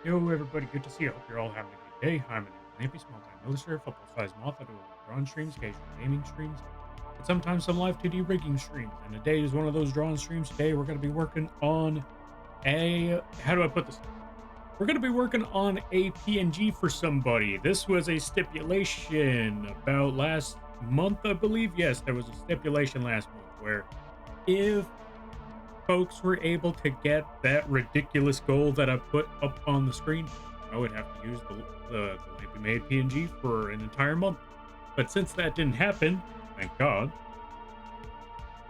Yo, everybody, good to see you. Hope you're all having a good day. I'm an Lampy, small-time military, football-sized moth. I do drawn streams, occasional gaming streams, and sometimes some live 2D rigging streams. And today is one of those drawn streams. Today we're going to be working on how do I put this? We're going to be working on a PNG for somebody. This was a stipulation about last month, I believe. Yes, there was a stipulation last month where if folks were able to get that ridiculous goal that I put up on the screen, I would have to use the Lampy Maid PNG for an entire month. But since that didn't happen, thank God,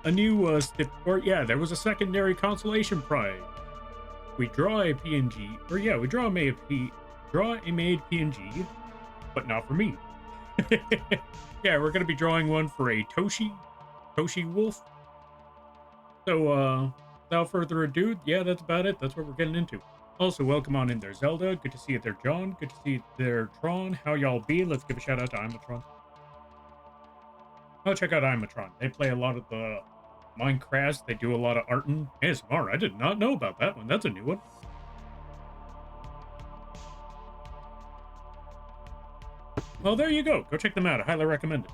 a new there was a secondary consolation prize. We draw a PNG, we draw a Maid PNG, but not for me. Yeah, we're gonna be drawing one for a Toshi Wolf. So, without further ado, yeah, that's about it. That's what we're getting into. Also, welcome on in there, Zelda. Good to see you there, John. Good to see you there, Tron. How y'all be? Let's give a shout out to Imatron. Oh, check out Imatron. They play a lot of the Minecraft. They do a lot of art and ASMR. I did not know about that one. That's a new one. Well, there you go. Go check them out. I highly recommend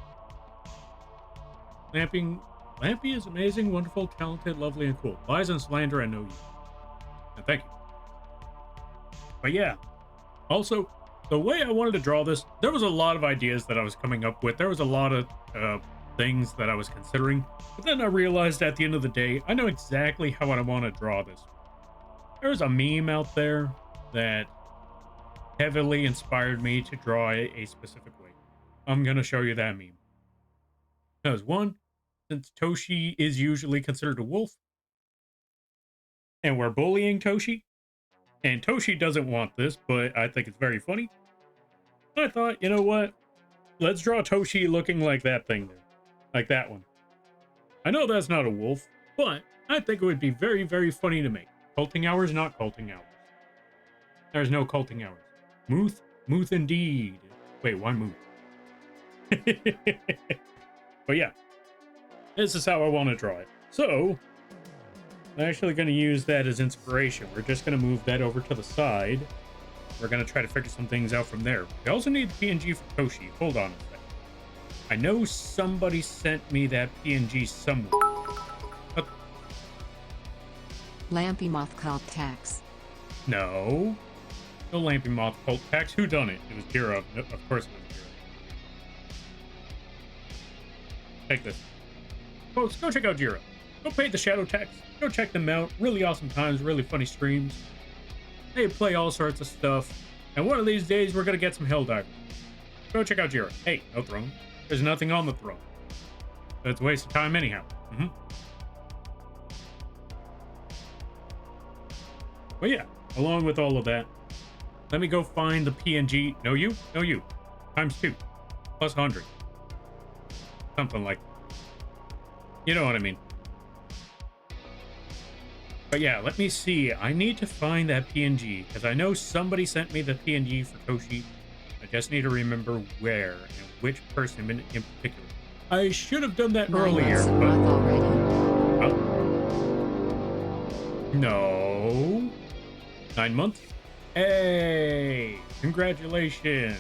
it. Lampy is amazing, wonderful, talented, lovely, and cool. Lies and slander, I know you. And thank you. But yeah, also, the way I wanted to draw this, there was a lot of ideas that I was coming up with. There was a lot of things that I was considering. But then I realized at the end of the day, I know exactly how I want to draw this. There's a meme out there that heavily inspired me to draw a specific way. I'm going to show you that meme. Because one, since Toshi is usually considered a wolf, and we're bullying Toshi, and Toshi doesn't want this, but I think it's very funny, I thought, you know what? Let's draw Toshi looking like that thing there. Like that one. I know that's not a wolf, but I think it would be very, very funny to make. Culting hours, not culting hours. There's no culting hours. Muth indeed. Wait, why Muth? But yeah, this is how I want to draw it. So, I'm actually going to use that as inspiration. We're just going to move that over to the side. We're going to try to figure some things out from there. We also need the PNG for Toshi. Hold on a second. I know somebody sent me that PNG somewhere. Lampy Moth Cult Tax. No. No Lampy Moth Cult Tax. Who done it? It was Jira. Of course it was Jira. Take this. Folks, go check out Jira. Go pay the Shadow Tax. Go check them out. Really awesome times, really funny streams. They play all sorts of stuff. And one of these days, we're going to get some Helldivers. Go check out Jira. Hey, no throne. There's nothing on the throne. That's a waste of time anyhow. But yeah, along with all of that, let me go find the PNG. No you, times 2, plus 100. Something like that. You know what I mean. But yeah, let me see. I need to find that PNG, because I know somebody sent me the PNG for Toshi. I just need to remember where and which person in particular. I should have done that earlier, but... No. 9 months? Hey! Congratulations!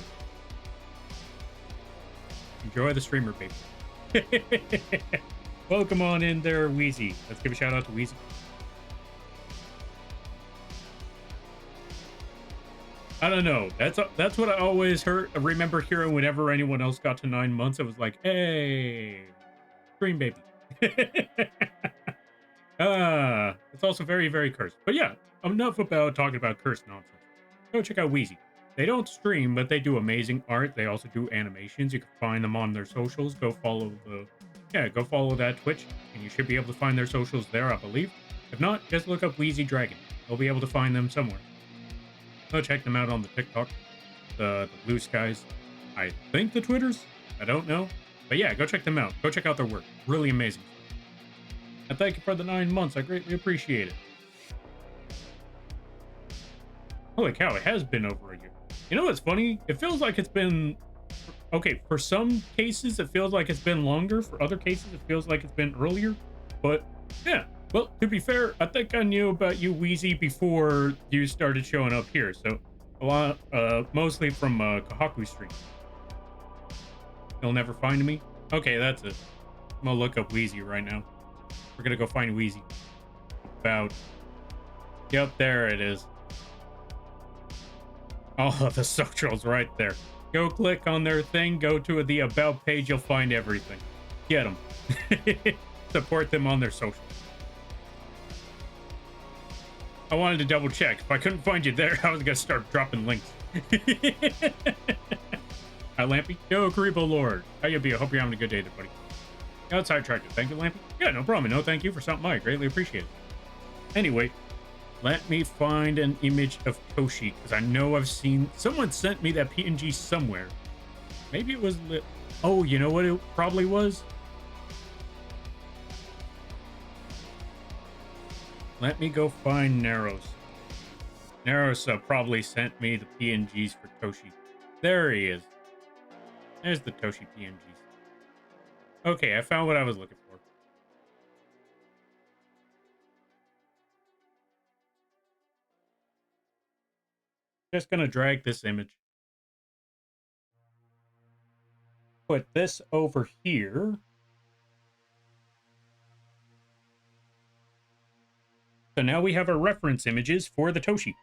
Enjoy the streamer, baby. Welcome on in there, Wheezy. Let's give a shout out to Wheezy. I don't know. That's what I always remember hearing whenever anyone else got to 9 months. It was like, hey, stream baby. It's also very, very cursed. But yeah, enough about talking about cursed nonsense. Go check out Wheezy. They don't stream, but they do amazing art. They also do animations. You can find them on their socials. Go follow that Twitch, and you should be able to find their socials there, I believe. If not, just look up Wheezy Dragon. You'll be able to find them somewhere. Go check them out on the TikTok, the Blue Skies. I think the Twitters. I don't know. But yeah, go check them out. Go check out their work. Really amazing. And thank you for the 9 months. I greatly appreciate it. Holy cow, it has been over a year. You know what's funny? It feels like it's been... Okay, for some cases, it feels like it's been longer. For other cases, it feels like it's been earlier. But yeah, Well, to be fair, I think I knew about you, Wheezy, before you started showing up here. So, a lot, mostly from Kahaku Stream. You'll never find me. Okay, that's it. I'm gonna look up Wheezy right now. We're gonna go find Wheezy. About. Yep, there it is. Oh, the socials right there. Go click on their thing. Go to the about page. You'll find everything. Get them. Support them on their socials. I wanted to double check. If I couldn't find you there, I was gonna start dropping links. Hi, Lampy. Yo, Creepo Lord. How you be? I hope you're having a good day there, buddy. Outside tractor. Thank you, Lampy. Yeah, no problem. No, thank you for something. I greatly appreciate it. Anyway, let me find an image of Toshi, because I know I've seen... Someone sent me that PNG somewhere. Maybe it was... Oh, you know what it probably was? Let me go find Naros. Naros probably sent me the PNGs for Toshi. There he is. There's the Toshi PNGs. Okay, I found what I was looking for. Just gonna drag this image. Put this over here. So now we have our reference images for the Toshi.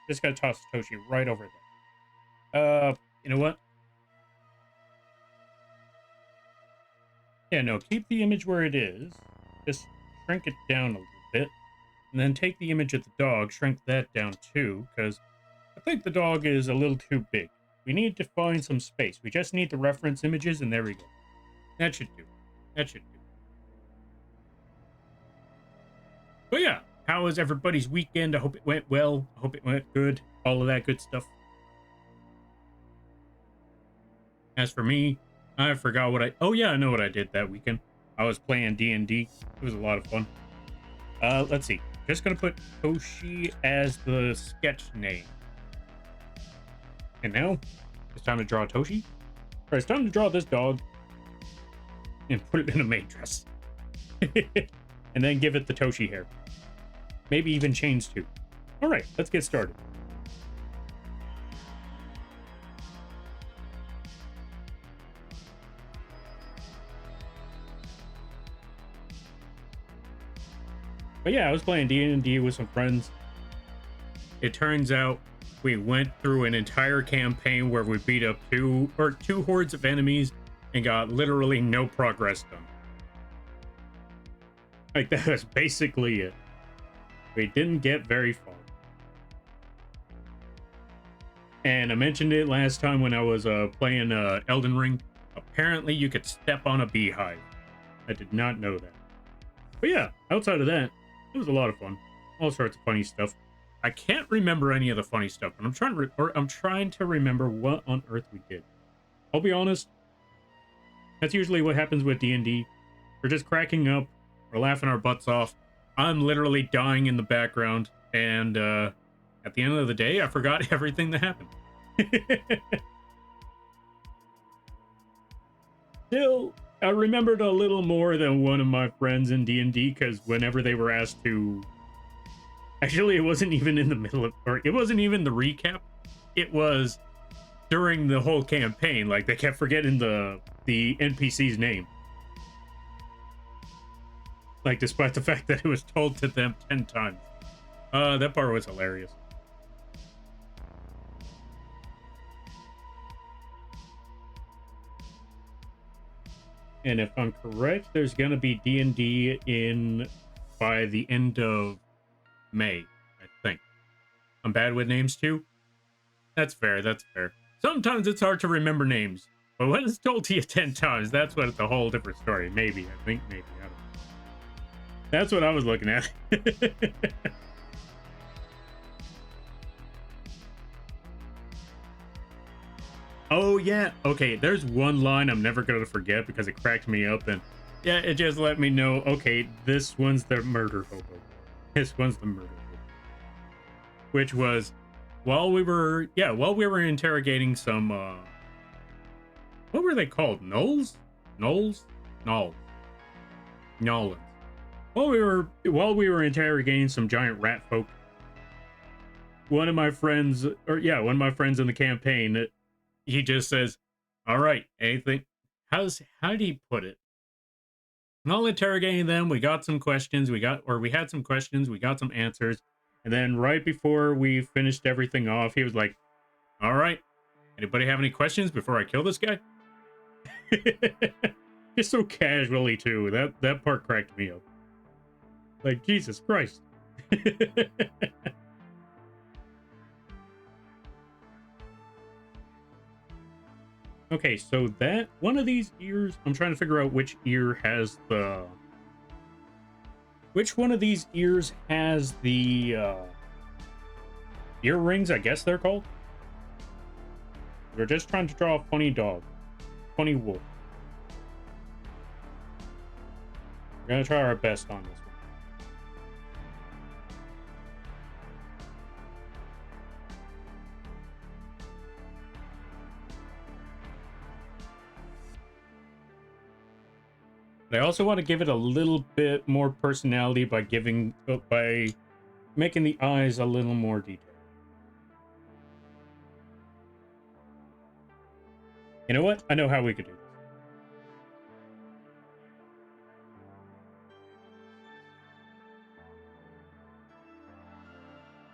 Just gotta toss Toshi right over there. You know what? Yeah, no, keep the image where it is. Just shrink it down a little bit. And then take the image of the dog, shrink that down too, because I think the dog is a little too big. We need to find some space. We just need the reference images, and there we go. That should do. That should do. But yeah, how was everybody's weekend? I hope it went well. I hope it went good. All of that good stuff. As for me, I forgot what I... Oh yeah, I know what I did that weekend. I was playing D&D. It was a lot of fun. Let's see. Just gonna put Toshi as the sketch name. And now, it's time to draw Toshi. All right, it's time to draw this dog. And put it in a maid dress. And then give it the Toshi hair. Maybe even chains too. All right, let's get started. But yeah, I was playing D&D with some friends. It turns out we went through an entire campaign where we beat up two hordes of enemies and got literally no progress done. Like, that was basically it. We didn't get very far. And I mentioned it last time when I was playing Elden Ring. Apparently you could step on a beehive. I did not know that. But yeah, outside of that, it was a lot of fun. All sorts of funny stuff. I can't remember any of the funny stuff, but I'm trying to remember what on earth we did. I'll be honest. That's usually what happens with D&D. We're just cracking up. We're laughing our butts off. I'm literally dying in the background, and at the end of the day, I forgot everything that happened. Still, I remembered a little more than one of my friends in D&D, because whenever they were asked to... Actually, it wasn't even in the middle of... Or it wasn't even the recap. It was during the whole campaign. Like, they kept forgetting the NPC's name. Like, despite the fact that it was told to them 10 times. That part was hilarious. And if I'm correct, there's gonna be D&D in by the end of May, I think. I'm bad with names too. That's fair, that's fair. Sometimes it's hard to remember names, but when it's told to you 10 times, that's when it's a whole different story. Maybe, I think, maybe, I don't know. That's what I was looking at. Oh, yeah. Okay, there's one line I'm never going to forget because it cracked me up. And yeah, it just let me know, okay, this one's the murder hobo. This one's the murder hobo. Which was, while we were interrogating some, what were they called? Gnolls? Gnolls? Gnolls. Gnolans. while we were interrogating some giant rat folk, one of my friends in the campaign, he just says, "All right, anything? How did he put it? While interrogating them, we got some questions. We had some questions. We got some answers, and then right before we finished everything off, he was like, "All right, anybody have any questions before I kill this guy?" Just so casually too. That part cracked me up. Like, Jesus Christ. Okay, so that one of these ears, I'm trying to figure out which one of these ears has the earrings, I guess they're called. We're just trying to draw a funny dog. Funny wolf. We're gonna try our best on this one. But I also want to give it a little bit more personality by making the eyes a little more detailed. You know what? I know how we could do this.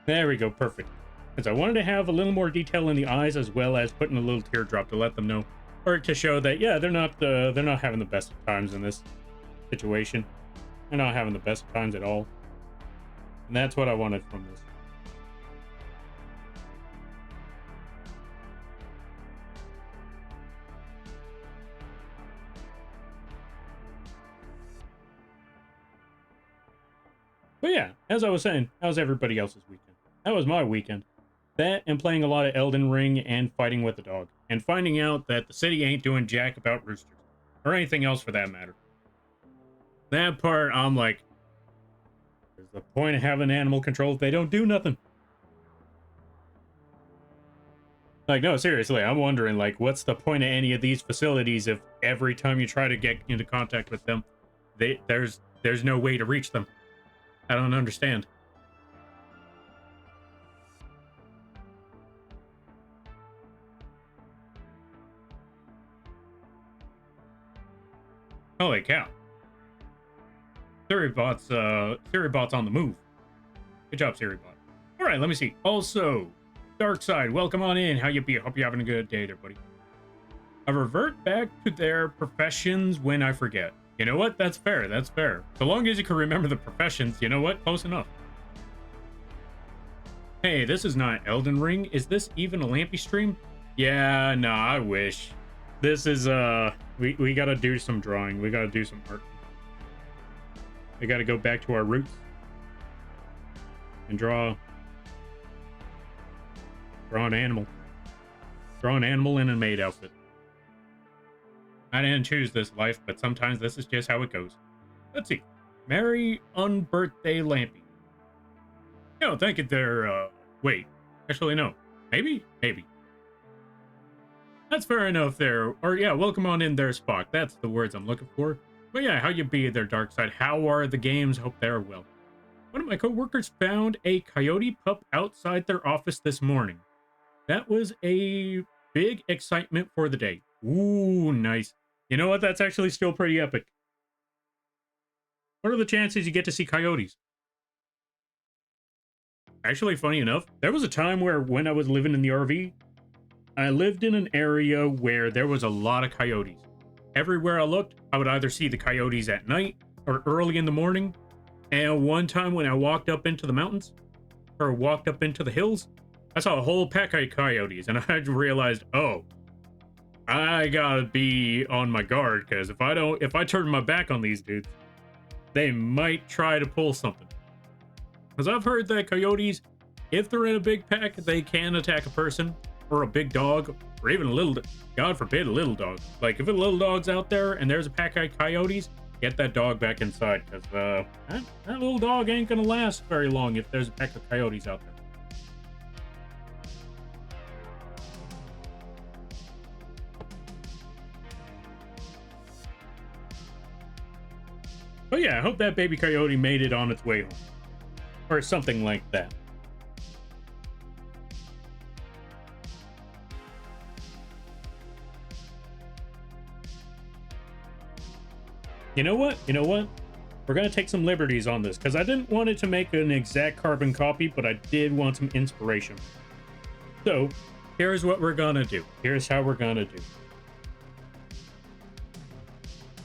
There we go, perfect. Because I wanted to have a little more detail in the eyes, as well as putting a little teardrop to let them know, or to show that, yeah, they're not having the best of times in this situation. They're not having the best of times at all, and that's what I wanted from this. But yeah, as I was saying, how's everybody else's weekend? That was my weekend. That and playing a lot of Elden Ring and fighting with the dog. And finding out that the city ain't doing jack about roosters. Or anything else for that matter. That part, I'm like, there's the point of having animal control if they don't do nothing. Like, no, seriously, I'm wondering, like, what's the point of any of these facilities if every time you try to get into contact with them, there's no way to reach them? I don't understand. Holy cow. Siribot's on the move. Good job, Siribot. All right, let me see. Also, Dark Side, welcome on in. How you be? Hope you're having a good day there, buddy. I revert back to their professions when I forget. You know what? That's fair. That's fair. So long as you can remember the professions, you know what? Close enough. Hey, this is not Elden Ring. Is this even a Lampy stream? Yeah, nah, I wish. This is, we gotta do some drawing. We gotta do some art. We gotta go back to our roots. And draw an animal. Draw an animal in a maid outfit. I didn't choose this life, but sometimes this is just how it goes. Let's see. Merry unbirthday Lampy. No, thank you there, wait. Actually, no. Maybe? Maybe. That's fair enough there. Or, yeah, welcome on in there, Spock. That's the words I'm looking for. But yeah, how you be there, Dark Side? How are the games? Hope they're well. One of my coworkers found a coyote pup outside their office this morning. That was a big excitement for the day. Ooh, nice. You know what? That's actually still pretty epic. What are the chances you get to see coyotes? Actually, funny enough, there was a time where when I was living in the RV, I lived in an area where there was a lot of coyotes. Everywhere I looked, I would either see the coyotes at night or early in the morning. And one time when I walked up into the mountains, or walked up into the hills, I saw a whole pack of coyotes, and I realized, oh, I gotta be on my guard, because if I turn my back on these dudes, they might try to pull something. Because I've heard that coyotes, if they're in a big pack, they can attack a person, or a big dog, or even a little, God forbid, a little dog. Like, if a little dog's out there and there's a pack of coyotes, get that dog back inside, because that little dog ain't gonna last very long if there's a pack of coyotes out there. But yeah, I hope that baby coyote made it on its way home. Or something like that. You know what? You know what? We're going to take some liberties on this, because I didn't want it to make an exact carbon copy, but I did want some inspiration. So, here's what we're going to do. Here's how we're going to do.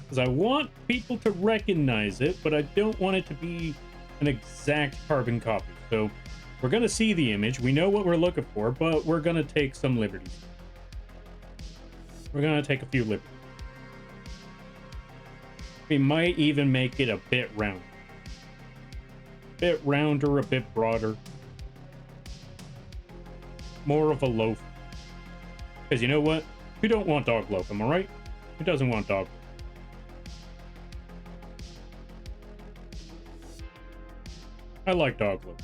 Because I want people to recognize it, but I don't want it to be an exact carbon copy. So, we're going to see the image. We know what we're looking for, but we're going to take some liberties. We're going to take a few liberties. We might even make it a bit rounder. A bit rounder, a bit broader. More of a loaf. Because you know what? We don't want dog loaf, am I right? Who doesn't want dog loaf? I like dog loaf.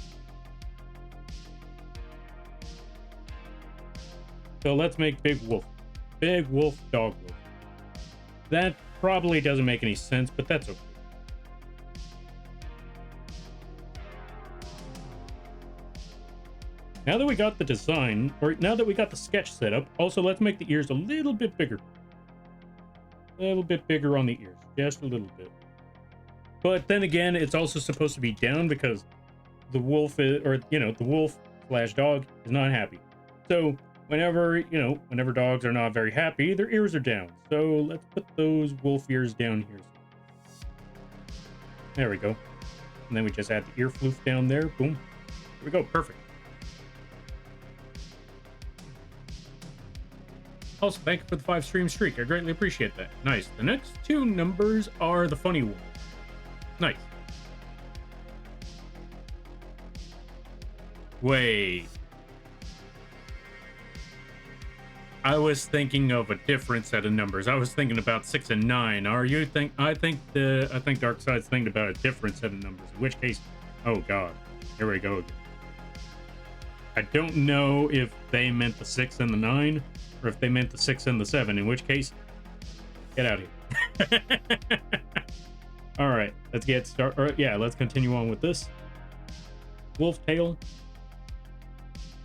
So let's make Big Wolf. Big Wolf dog loaf. That probably doesn't make any sense, but that's okay. Now that we got the design, or now that we got the sketch set up, also let's make the ears a little bit bigger. A little bit bigger on the ears, just a little bit. But then again, it's also supposed to be down because the wolf is, or the wolf / dog is not happy. So whenever dogs are not very happy, their ears are down. So let's put those wolf ears down here. There we go. And then we just add the ear floof down there. Boom. There we go. Perfect. Also, thank you for the 5-stream streak. I greatly appreciate that. Nice. The next two numbers are the funny wolf. Nice. Wait. I was thinking of a different set of numbers. I was thinking about 6 and 9. Are you think? I think Dark Side's thinking about a different set of numbers. In which case, oh god, here we go again. I don't know if they meant the 6 and the 9, or if they meant the 6 and the 7. In which case, get out of here. All right, let's get started. Yeah, let's continue on with this. Wolf tail.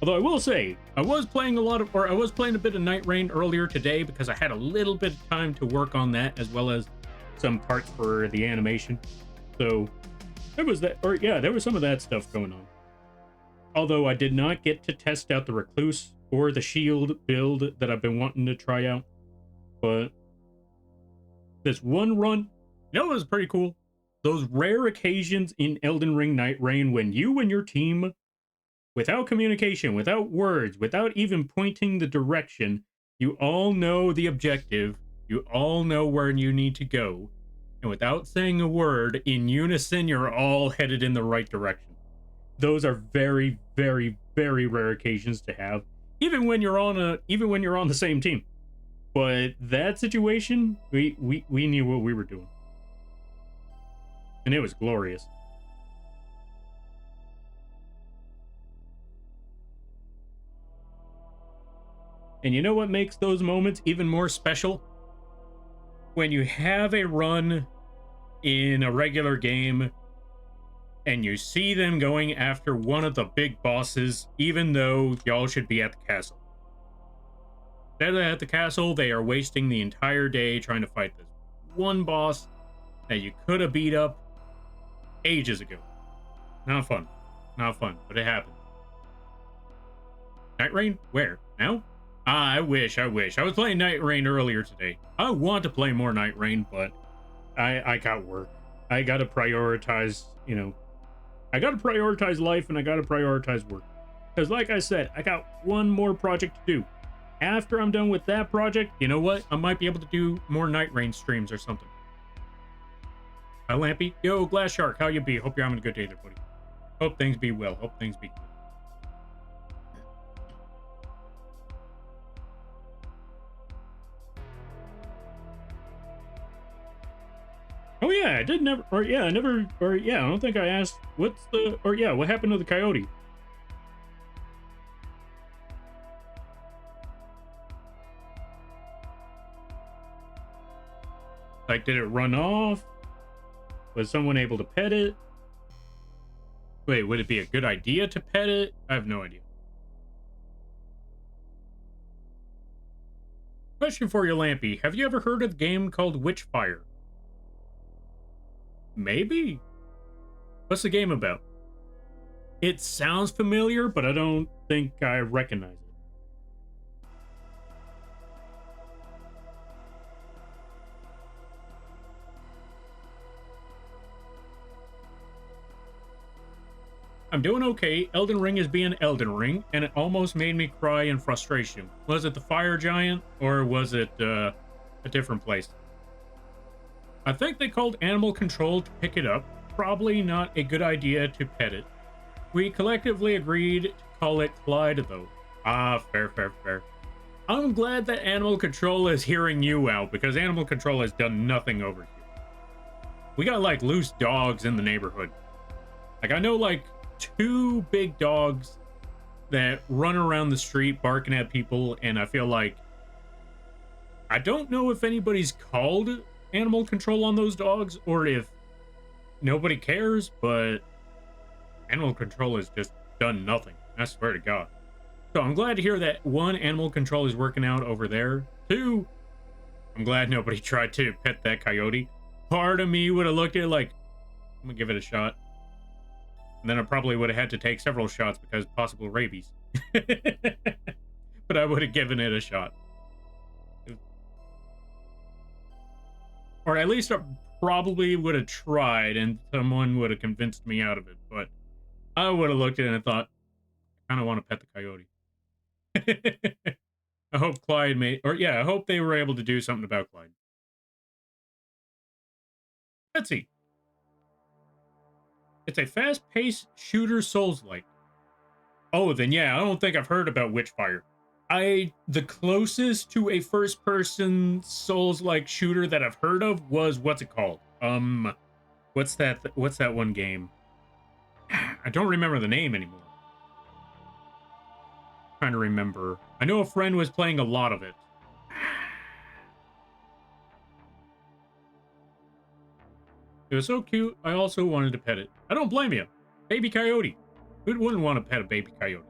Although I will say, I was playing a bit of Night Rain earlier today because I had a little bit of time to work on that, as well as some parts for the animation. So there was that, or yeah, there was some of that stuff going on. Although I did not get to test out the Recluse or the Shield build that I've been wanting to try out. But this one run, it was pretty cool. Those rare occasions in Elden Ring Night Rain when you and your team, without communication, without words, without even pointing the direction, you all know the objective, you all know where you need to go, and without saying a word, in unison, you're all headed in the right direction. Those are very, very, very rare occasions to have, even when you're on the same team. But that situation, we knew what we were doing. And it was glorious. And you know what makes those moments even more special? When you have a run in a regular game and you see them going after one of the big bosses, even though y'all should be at the castle. Instead of at the castle, they are wasting the entire day trying to fight this one boss that you could have beat up ages ago. Not fun. Not fun, but it happened. Night Rain? Where? Now? I wish. I was playing Night Rain earlier today. I want to play more Night Rain, but I got work. I gotta prioritize, I gotta prioritize life and I gotta prioritize work. Because like I said, I got one more project to do. After I'm done with that project, you know what? I might be able to do more Night Rain streams or something. Hi, Lampy. Yo, Glass Shark, how you be? Hope you're having a good day there, buddy. Hope things be well. Hope things be good. Oh yeah, I did never, or yeah, I never, or yeah, I don't think I asked, what happened to the coyote? Like, did it run off? Was someone able to pet it? Wait, would it be a good idea to pet it? I have no idea. Question for you, Lampy. Have you ever heard of a game called Witchfire? Maybe? What's the game about? It sounds familiar, but I don't think I recognize it. I'm doing okay. Elden Ring is being Elden Ring, and it almost made me cry in frustration. Was it the fire giant, or was it a different place? I think they called animal control to pick it up. Probably not a good idea to pet it. We collectively agreed to call it Clyde, though. Ah, fair, fair, fair. I'm glad that animal control is hearing you out, because animal control has done nothing over here. We got, like, loose dogs in the neighborhood. Like, I know, like, 2 big dogs that run around the street barking at people, and I feel like I don't know if anybody's called animal control on those dogs or if nobody cares, but animal control has just done nothing. I swear to God. So I'm glad to hear that 1, animal control is working out over there. 2, I'm glad nobody tried to pet that coyote. Part of me would have looked at it like, I'm gonna give it a shot. And then I probably would have had to take several shots because possible rabies. But I would have given it a shot. Or at least I probably would have tried and someone would have convinced me out of it. But I would have looked at it and thought, I kind of want to pet the coyote. I hope Clyde made... Or yeah, I hope they were able to do something about Clyde. Let's see. It's a fast-paced shooter Souls-like. Oh, then yeah, I don't think I've heard about Witchfire. The closest to a first-person Souls-like shooter that I've heard of was, what's it called? What's that one game? I don't remember the name anymore. Trying to remember. I know a friend was playing a lot of it. It was so cute, I also wanted to pet it. I don't blame you. Baby coyote. Who wouldn't want to pet a baby coyote?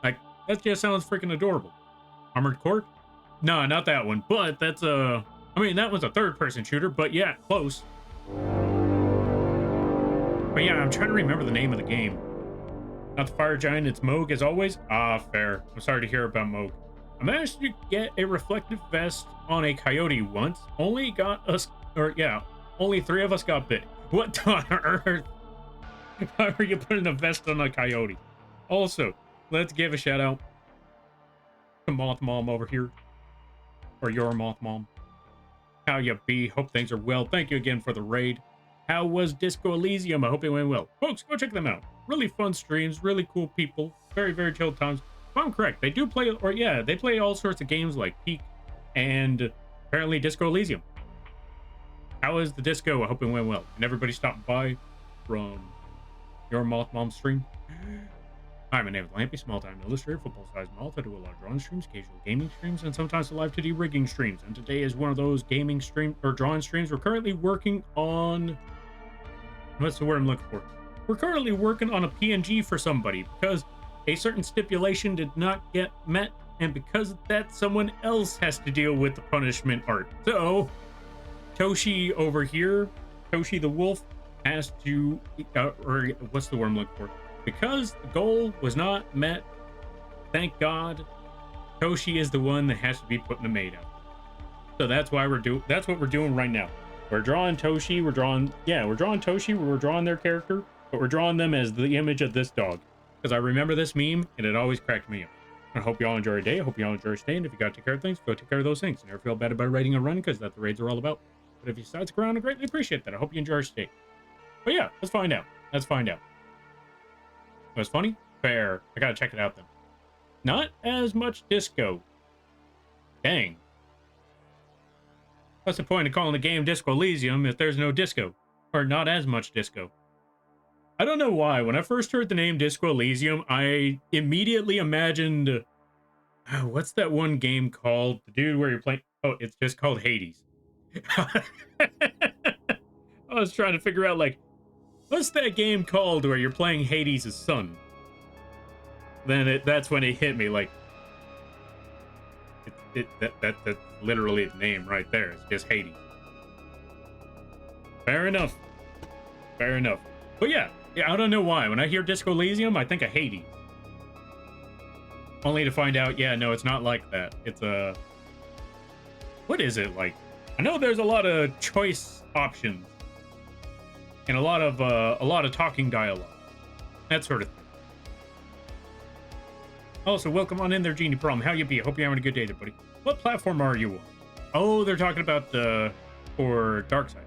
Like, that just sounds freaking adorable. Armored Core? No, not that one. But that's I mean, that was a third-person shooter, but yeah, close. But yeah, I'm trying to remember the name of the game. Not the fire giant, it's Moog as always. Ah, fair. I'm sorry to hear about Moog. I managed to get a reflective vest on a coyote once. Only got us... Or, yeah, only 3 of us got bit. What on earth? Why are you putting a vest on a coyote? Also, let's give a shout out to Moth Mom over here. Or your Moth Mom. How you be? Hope things are well. Thank you again for the raid. How was Disco Elysium? I hope it went well. Folks, go check them out. Really fun streams, really cool people. Very, very chill times. If I'm correct, they do play, or yeah, they play all sorts of games like Peak and apparently Disco Elysium. How is the disco? I hope it went well. And everybody stopped by from your Moth Mom stream. Hi, my name is Lampy, small-time illustrator, football-sized Moth. I do a lot of drawing streams, casual gaming streams, and sometimes the live 2D rigging streams. And today is one of those gaming stream or drawing streams. We're currently working on... What's the word I'm looking for? We're currently working on a PNG for somebody because a certain stipulation did not get met, and because of that, someone else has to deal with the punishment art. So... Toshi over here, Toshi the wolf, has to, or what's the word I'm looking for? Because the goal was not met, thank God, Toshi is the one that has to be putting the maid out. So that's why that's what we're doing right now. We're drawing Toshi, we're drawing Toshi, we're drawing their character, but we're drawing them as the image of this dog. Because I remember this meme, and it always cracked me up. I hope you all enjoy your day, I hope you all enjoy your stay, and if you got to take care of things, go take care of those things. Never feel bad about raiding a run, because that's what the raids are all about. But if you decide to go around, I greatly appreciate that. I hope you enjoy your stay. But yeah, let's find out. Let's find out. What's funny? Fair. I gotta check it out then. Not as much disco. Dang. What's the point of calling the game Disco Elysium if there's no disco? Or not as much disco? I don't know why. When I first heard the name Disco Elysium, I immediately imagined... what's that one game called? The dude where you're playing... Oh, it's just called Hades. I was trying to figure out, like, what's that game called where you're playing Hades' son? Then that's when it hit me, like, that's literally the name right there. It's just Hades. Fair enough. Fair enough. But yeah, I don't know why. When I hear Disco Elysium, I think of Hades. Only to find out, yeah, no, it's not like that. It's a... what is it like? I know there's a lot of choice options. And a lot of talking dialogue. That sort of thing. Also, welcome on in there, Genie Prom. How you be? I hope you're having a good day there, buddy. What platform are you on? Oh, they're talking about for Darkseid.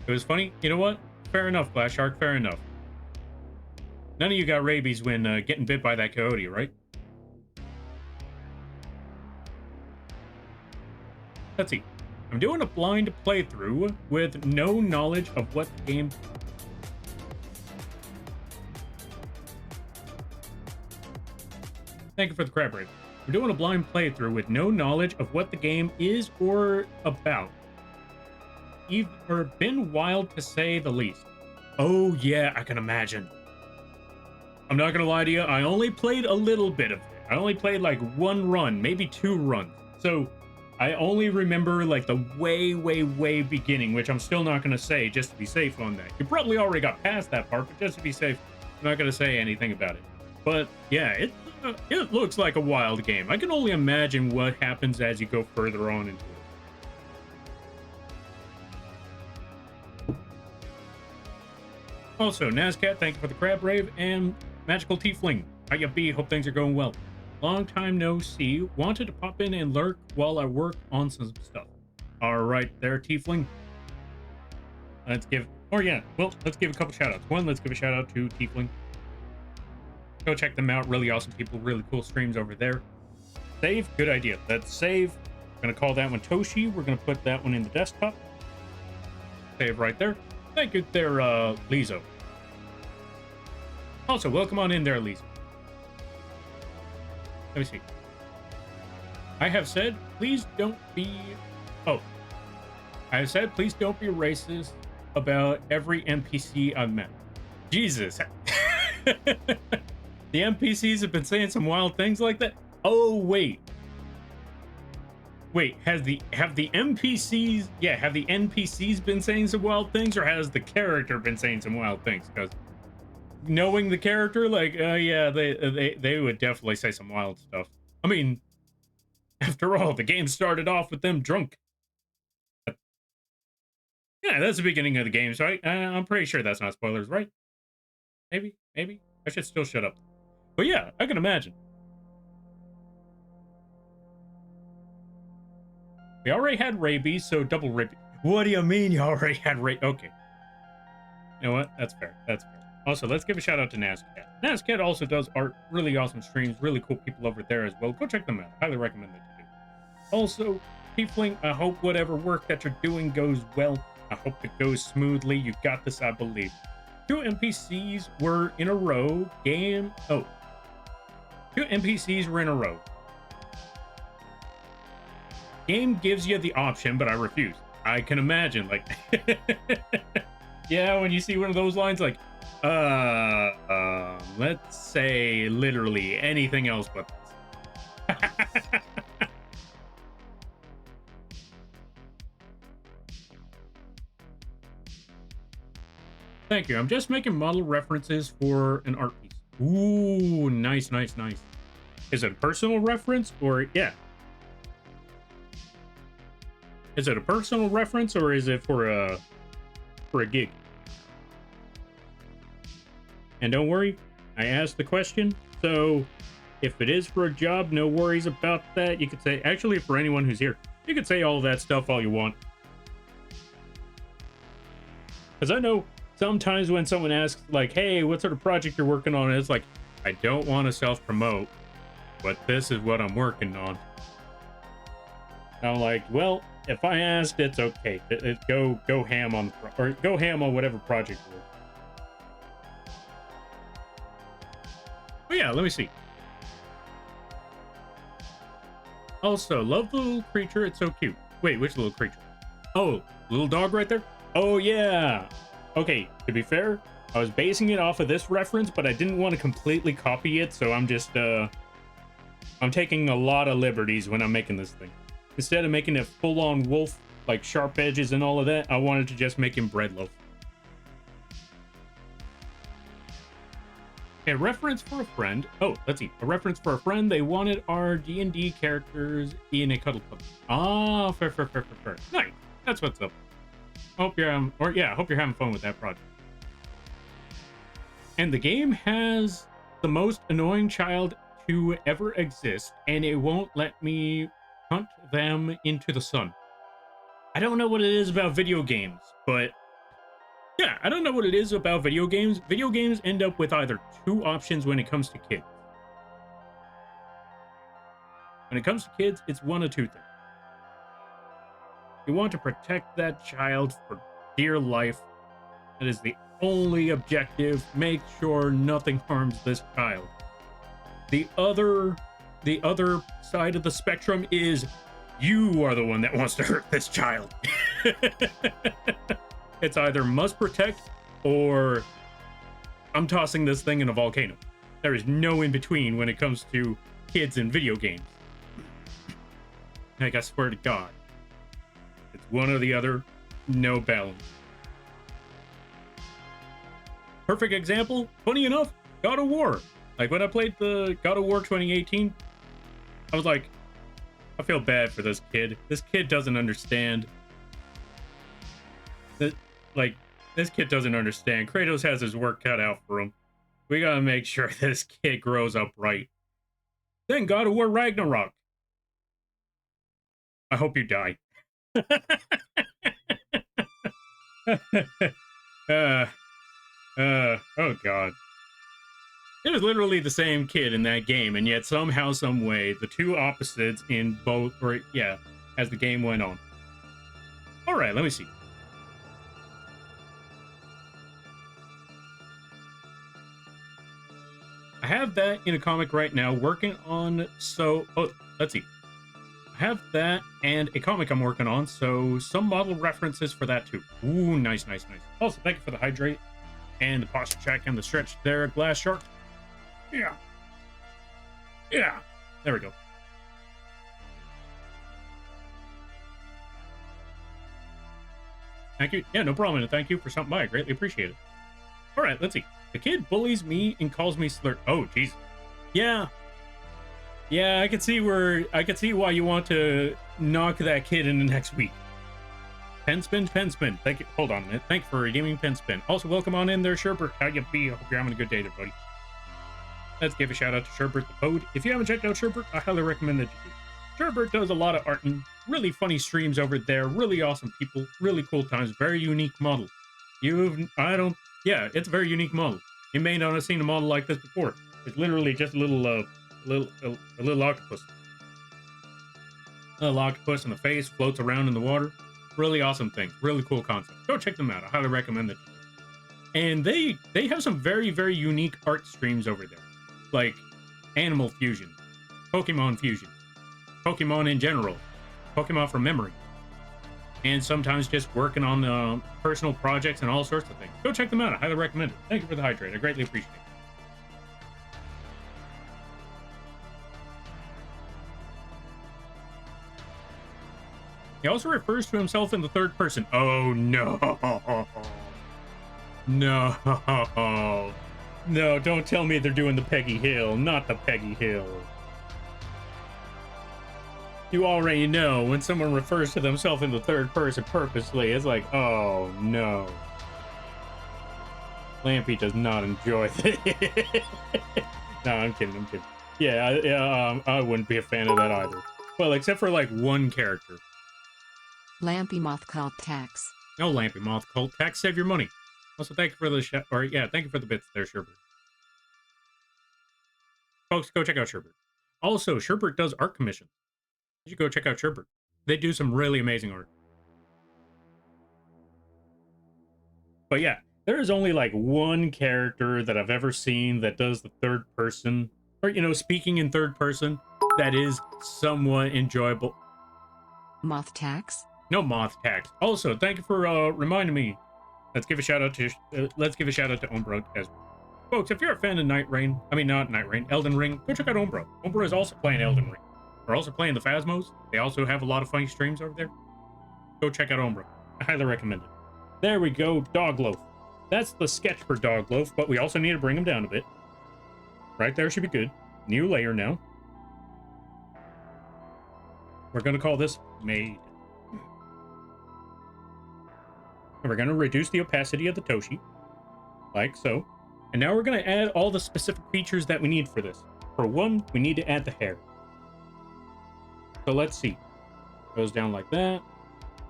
It was funny. You know what? Fair enough, Glass Shark. Fair enough. None of you got rabies when getting bit by that coyote, right? Let's see. I'm doing a blind playthrough with no knowledge of what the game... Thank you for the crab rave. We're doing a blind playthrough with no knowledge of what the game is or about. Or been wild to say the least. Oh yeah, I can imagine. I'm not gonna lie to you, I only played a little bit of it. I only played like one run, maybe two runs. So I only remember like the way beginning, which I'm still not gonna say just to be safe on that. You probably already got past that part, but just to be safe, I'm not gonna say anything about it. But yeah, it looks like a wild game. I can only imagine what happens as you go further on into it. Also, Nazcat, thank you for the crab rave, and Magical Tiefling, how you be? Hope things are going well. Long time no see. Wanted to pop in and lurk while I work on some stuff. All right, there, Tiefling. Let's give a couple shout outs. One, let's give a shout out to Tiefling. Go check them out. Really awesome people, really cool streams over there. Save, good idea. Let's save. We're gonna call that one Toshi. We're gonna put that one in the desktop. Save right there. Thank you there, Lizo. Also, welcome on in there, Lizo. Let me see. I have said, please don't be... oh. I have said, please don't be racist about every NPC I've met. Jesus. The NPCs have been saying some wild things like that? Oh, wait. Wait, have the NPCs... yeah, have the NPCs been saying some wild things, or has the character been saying some wild things? Because knowing the character, like, yeah, they would definitely say some wild stuff. I mean, after all, the game started off with them drunk. Yeah, that's the beginning of the game, so I'm pretty sure that's not spoilers, right? Maybe. I should still shut up. But yeah, I can imagine. We already had rabies, so double rabies. What do you mean you already had rabies? Okay. You know what? That's fair. That's fair. Also, let's give a shout out to Nazcat. Nazcat also does art, really awesome streams, really cool people over there as well. Go check them out. Highly recommend that you do. Also, Tiefling, I hope whatever work that you're doing goes well. I hope it goes smoothly. You got this, I believe. 2 NPCs were in a row. 2 NPCs were in a row. Game gives you the option, but I refuse. I can imagine, like... yeah, when you see one of those lines, like... let's say literally anything else but this. Thank you. I'm just making model references for an art piece. Ooh, nice. Is it a personal reference or... yeah. Is it a personal reference or is it for a gig? And don't worry, I asked the question, so if it is for a job, no worries about that. You could say, actually, for anyone who's here, you could say all that stuff all you want. Because I know sometimes when someone asks, like, hey, what sort of project you're working on, it's like, I don't want to self-promote, but this is what I'm working on. And I'm like, well, if I asked, it's okay. Go ham on whatever project you're working on. But yeah, let me see. Also, love the little creature. It's so cute. Wait, which little creature? Oh, little dog right there? Oh, yeah. Okay, to be fair, I was basing it off of this reference, but I didn't want to completely copy it, so I'm just, I'm taking a lot of liberties when I'm making this thing. Instead of making it full-on wolf, like sharp edges and all of that, I wanted to just make him bread loaf. A reference for a friend. Oh, let's see. A reference for a friend. They wanted our D&D characters in a cuddle club. Ah, fair. Nice. That's what's up. Hope you're hope you're having fun with that project. And the game has the most annoying child to ever exist, and it won't let me hunt them into the sun. I don't know what it is about video games, but yeah, I don't know what it is about video games. Video games end up with either two options when it comes to kids. When it comes to kids, it's one of two things. You want to protect that child for dear life. That is the only objective. Make sure nothing harms this child. The other side of the spectrum is you are the one that wants to hurt this child. It's either must protect or I'm tossing this thing in a volcano. There is no in between when it comes to kids and video games. Like, I swear to God. It's one or the other, no balance. Perfect example, funny enough, God of War. Like, when I played the God of War 2018, I was like, I feel bad for this kid. This kid doesn't understand. This kid doesn't understand. Kratos has his work cut out for him. We gotta make sure this kid grows up right. Then God of War Ragnarok. I hope you die. Oh God. It was literally the same kid in that game, and yet somehow, some way, the two opposites in both, or yeah, as the game went on. All right, let me see. I have that in a comic right now, working on, let's see. I have that and a comic I'm working on, so some model references for that too. Ooh, nice. Also, thank you for the hydrate and the posture check and the stretch there, Glass Shark. Yeah. There we go. Thank you. Yeah, no problem. And thank you for stopping by. I greatly appreciate it. All right, let's see. The kid bullies me and calls me slur. Oh, jeez. Yeah, I can see why you want to knock that kid in the next week. Pen spin. Thank you. Hold on a minute. Thank you for redeeming pen spin. Also, welcome on in there, Sherbert. How you be? I hope you're having a good day there, buddy. Let's give a shout out to Sherbert the Code. If you haven't checked out Sherbert, I highly recommend that you do. Sherbert does a lot of art and really funny streams over there. Really awesome people. Really cool times. Very unique model. Yeah, it's a very unique model. You may not have seen a model like this before. It's literally just a little octopus. A little octopus in the face, floats around in the water. Really awesome things. Really cool concept. Go check them out. I highly recommend it. And they have some very, very unique art streams over there. Like Animal Fusion, Pokemon Fusion, Pokemon in general, Pokemon from memory. And sometimes just working on personal projects and all sorts of things. Go check them out. I highly recommend it. Thank you for the hydrate. I greatly appreciate it. He also refers to himself in the third person. Oh, no. No, don't tell me they're doing the Peggy Hill. Not the Peggy Hill. You already know when someone refers to themselves in the third person purposely, it's like, oh, no. Lampy does not enjoy this. No, I'm kidding. Yeah, I wouldn't be a fan of that either. Well, except for like one character. Lampy Moth Cult Tax. No, Lampy Moth Cult Tax, save your money. Also, thank you for the thank you for the bits there, Sherbert. Folks, go check out Sherbert. Also, Sherbert does art commissions. You should go check out Sherbert. They do some really amazing art. But yeah, there is only like one character that I've ever seen that does the third person, or, you know, speaking in third person, that is somewhat enjoyable. Moth Tax? No moth tax. Also, thank you for reminding me. Let's give a shout out to Umbro as well. Folks, if you're a fan of Night Rain, I mean not Night Rain, Elden Ring, go check out Umbro. Umbro is also playing Elden Ring. They're also playing the Phasmos. They also have a lot of funny streams over there. Go check out Umbro. I highly recommend it. There we go, Dogloaf. That's the sketch for Dogloaf, but we also need to bring him down a bit. Right there should be good. New layer now. We're going to call this Maid. And we're going to reduce the opacity of the Toshi, like so. And now we're going to add all the specific features that we need for this. For one, we need to add the hair. So let's see. Goes down like that.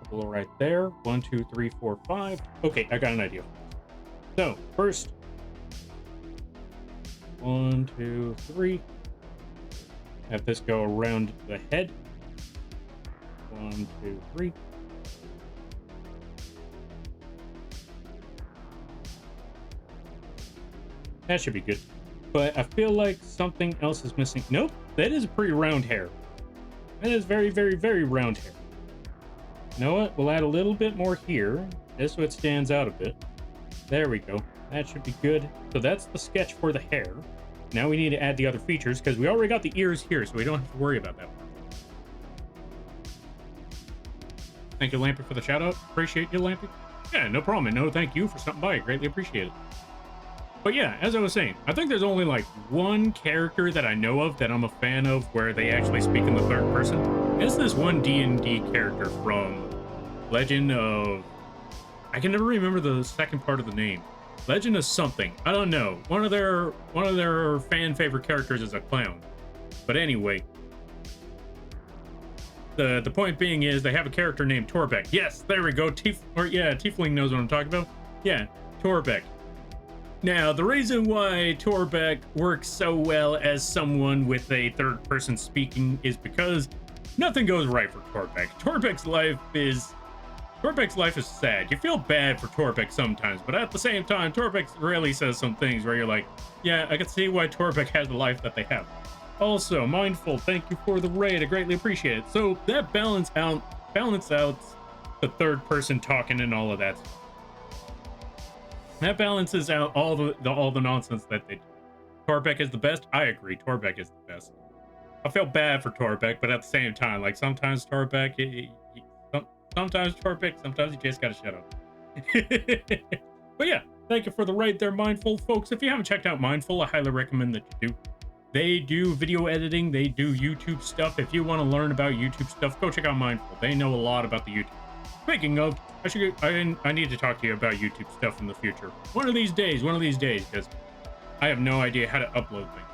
Couple right there. 1, 2, 3, 4, 5. Okay, I got an idea. So first, 1, 2, 3. Have this go around the head. 1, 2, 3. That should be good. But I feel like something else is missing. Nope, that is a pretty round hair. That is very, very, very round hair. You know what? We'll add a little bit more here, just so it stands out a bit. There we go. That should be good. So that's the sketch for the hair. Now we need to add the other features, because we already got the ears here, so we don't have to worry about that one. Thank you, Lampy, for the shout out. Appreciate you, Lampy. Yeah, no problem. And no, thank you for stopping by. I greatly appreciate it. But yeah, as I was saying, I think there's only like one character that I know of that I'm a fan of where they actually speak in the third person. It's this one D&D character from Legend of... I can never remember the second part of the name. Legend of something. I don't know. One of their fan favorite characters is a clown. But anyway, the point being is they have a character named Torbeck. Yes, there we go. Tiefling knows what I'm talking about. Yeah, Torbeck. Now, the reason why Torbeck works so well as someone with a third person speaking is because nothing goes right for Torbeck. Torbeck's life is sad. You feel bad for Torbeck sometimes, but at the same time, Torbeck really says some things where you're like, yeah, I can see why Torbeck has the life that they have. Also, Mindful, thank you for the raid. I greatly appreciate it. So that balance out the third person talking and all of that. That balances out all the nonsense that they do. Torbeck is the best. I agree. Torbeck is the best. I feel bad for Torbeck, but at the same time, like sometimes Torbeck, sometimes you just gotta shut up. But yeah, thank you for the raid there, Mindful folks. If you haven't checked out Mindful, I highly recommend that you do. They do video editing. They do YouTube stuff. If you want to learn about YouTube stuff, go check out Mindful. They know a lot about the YouTube. Speaking of, I need to talk to you about YouTube stuff in the future. One of these days, because I have no idea how to upload things.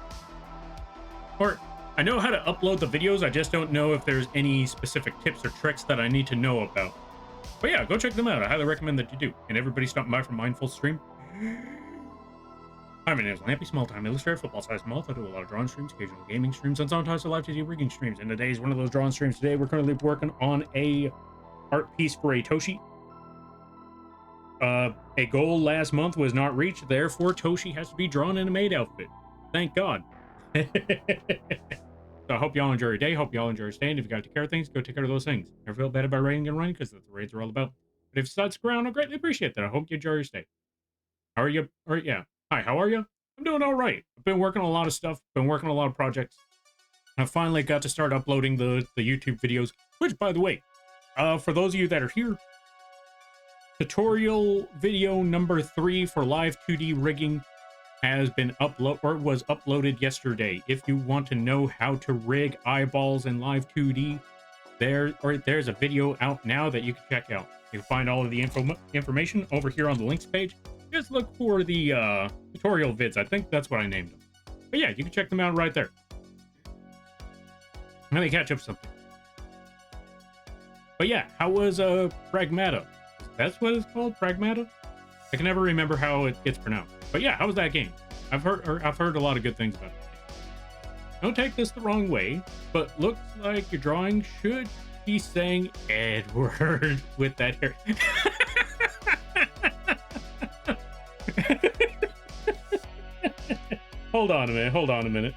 Or, I know how to upload the videos, I just don't know if there's any specific tips or tricks that I need to know about. But yeah, go check them out. I highly recommend that you do. And everybody stop by for Mindful Stream. Hi, my name is Lampy, small-time illustrator, football-sized moth. I do a lot of drawing streams, occasional gaming streams, and sometimes live TV rigging streams. And today is one of those drawing streams. Today, we're currently working on a art piece for a Toshi. A goal last month was not reached, therefore Toshi has to be drawn in a Maid outfit. Thank God. So I hope y'all enjoy your day. Hope y'all enjoy your stay. And if you got to take care of things, go take care of those things. Never feel bad about raiding and running, because that's what raids are all about. But if you decide to stick around, I greatly appreciate that. I hope you enjoy your stay. How are you? Yeah. Hi, how are you? I'm doing all right. I've been working on a lot of stuff. Been working on a lot of projects. I finally got to start uploading the YouTube videos, which, by the way, for those of you that are here, tutorial video number 3 for live 2D rigging has been was uploaded yesterday. If you want to know how to rig eyeballs in live 2D, there's a video out now that you can check out. You can find all of the information over here on the links page. Just look for the tutorial vids. I think that's what I named them. But yeah, you can check them out right there. Let me catch up something. But yeah, how was Pragmata? That's what it's called, Pragmata? I can never remember how it gets pronounced. But yeah, how was that game? I've heard a lot of good things about it. Don't take this the wrong way, but looks like your drawing should be saying Edward with that hair. Hold on a minute.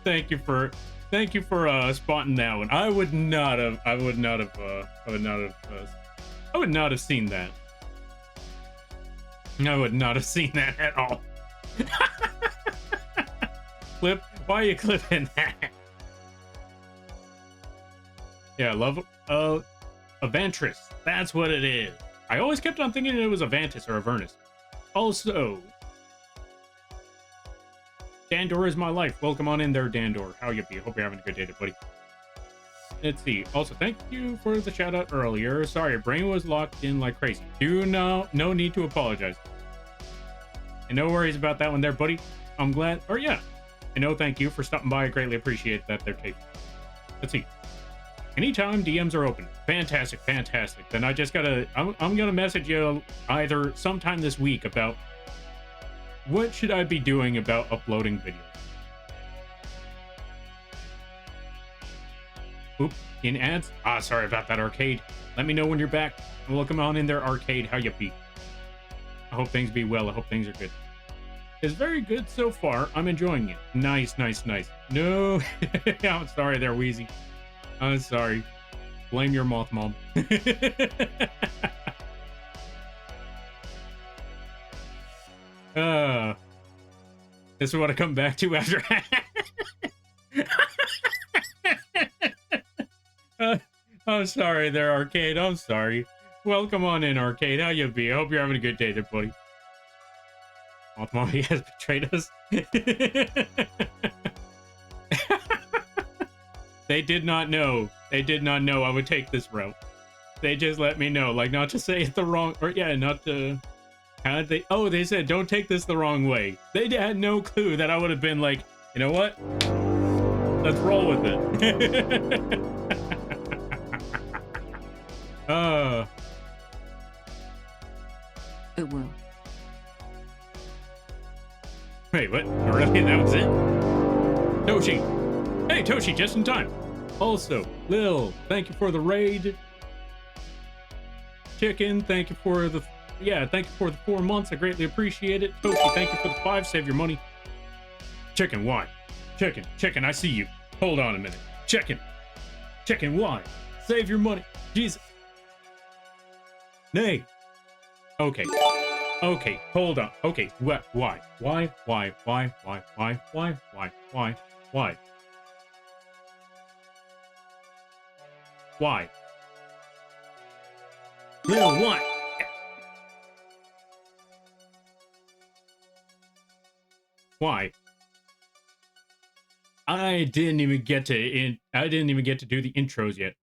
Thank you for spotting that one. I would not have seen that. I would not have seen that at all. Why are you clipping that? Yeah, love Avantris. That's what it is. I always kept on thinking it was Avantis or Avernus. Also, Dandor is my life. Welcome on in there, Dandor. How you be? Hope you're having a good day, buddy. Let's see. Also, thank you for the shout out earlier. Sorry, brain was locked in like crazy. No need to apologize. And no worries about that one there, buddy. I'm glad. Or yeah. And no thank you for stopping by. I greatly appreciate that there, Kate. Let's see. Anytime DMs are open. Fantastic. Then I just gotta, I'm gonna message you either sometime this week about what should I be doing about uploading videos. Oop, in ads? Ah, sorry about that, Arcade. Let me know when you're back. Welcome on in there, Arcade. How you be? I hope things be well. I hope things are good. It's very good so far. I'm enjoying it. Nice. No, I'm sorry there, Wheezy. I'm sorry. Blame your moth mom. This is what I come back to after. I'm sorry there, Arcade. I'm sorry. Welcome on in, Arcade. How you be? I hope you're having a good day there, buddy. Moth Mommy has betrayed us. They did not know. They did not know I would take this route. They just let me know, like, not to say it the wrong, or yeah, not to. How did they? Oh, they said don't take this the wrong way. They had no clue that I would have been like, you know what? Let's roll with it. It will. Wait, what? Really? That was it? Toshi. Hey, Toshi, just in time. Also, Lil, thank you for the raid. Chicken, thank you for the... Yeah, thank you for the 4 months. I greatly appreciate it. Toshi, thank you for the 5. Save your money. Chicken, why? Chicken, I see you. Hold on a minute. Chicken, why? Save your money. Jesus. Nay. Okay, hold on. Okay, what? Why? Why? Lil, why? Why? I didn't even get to do the intros yet.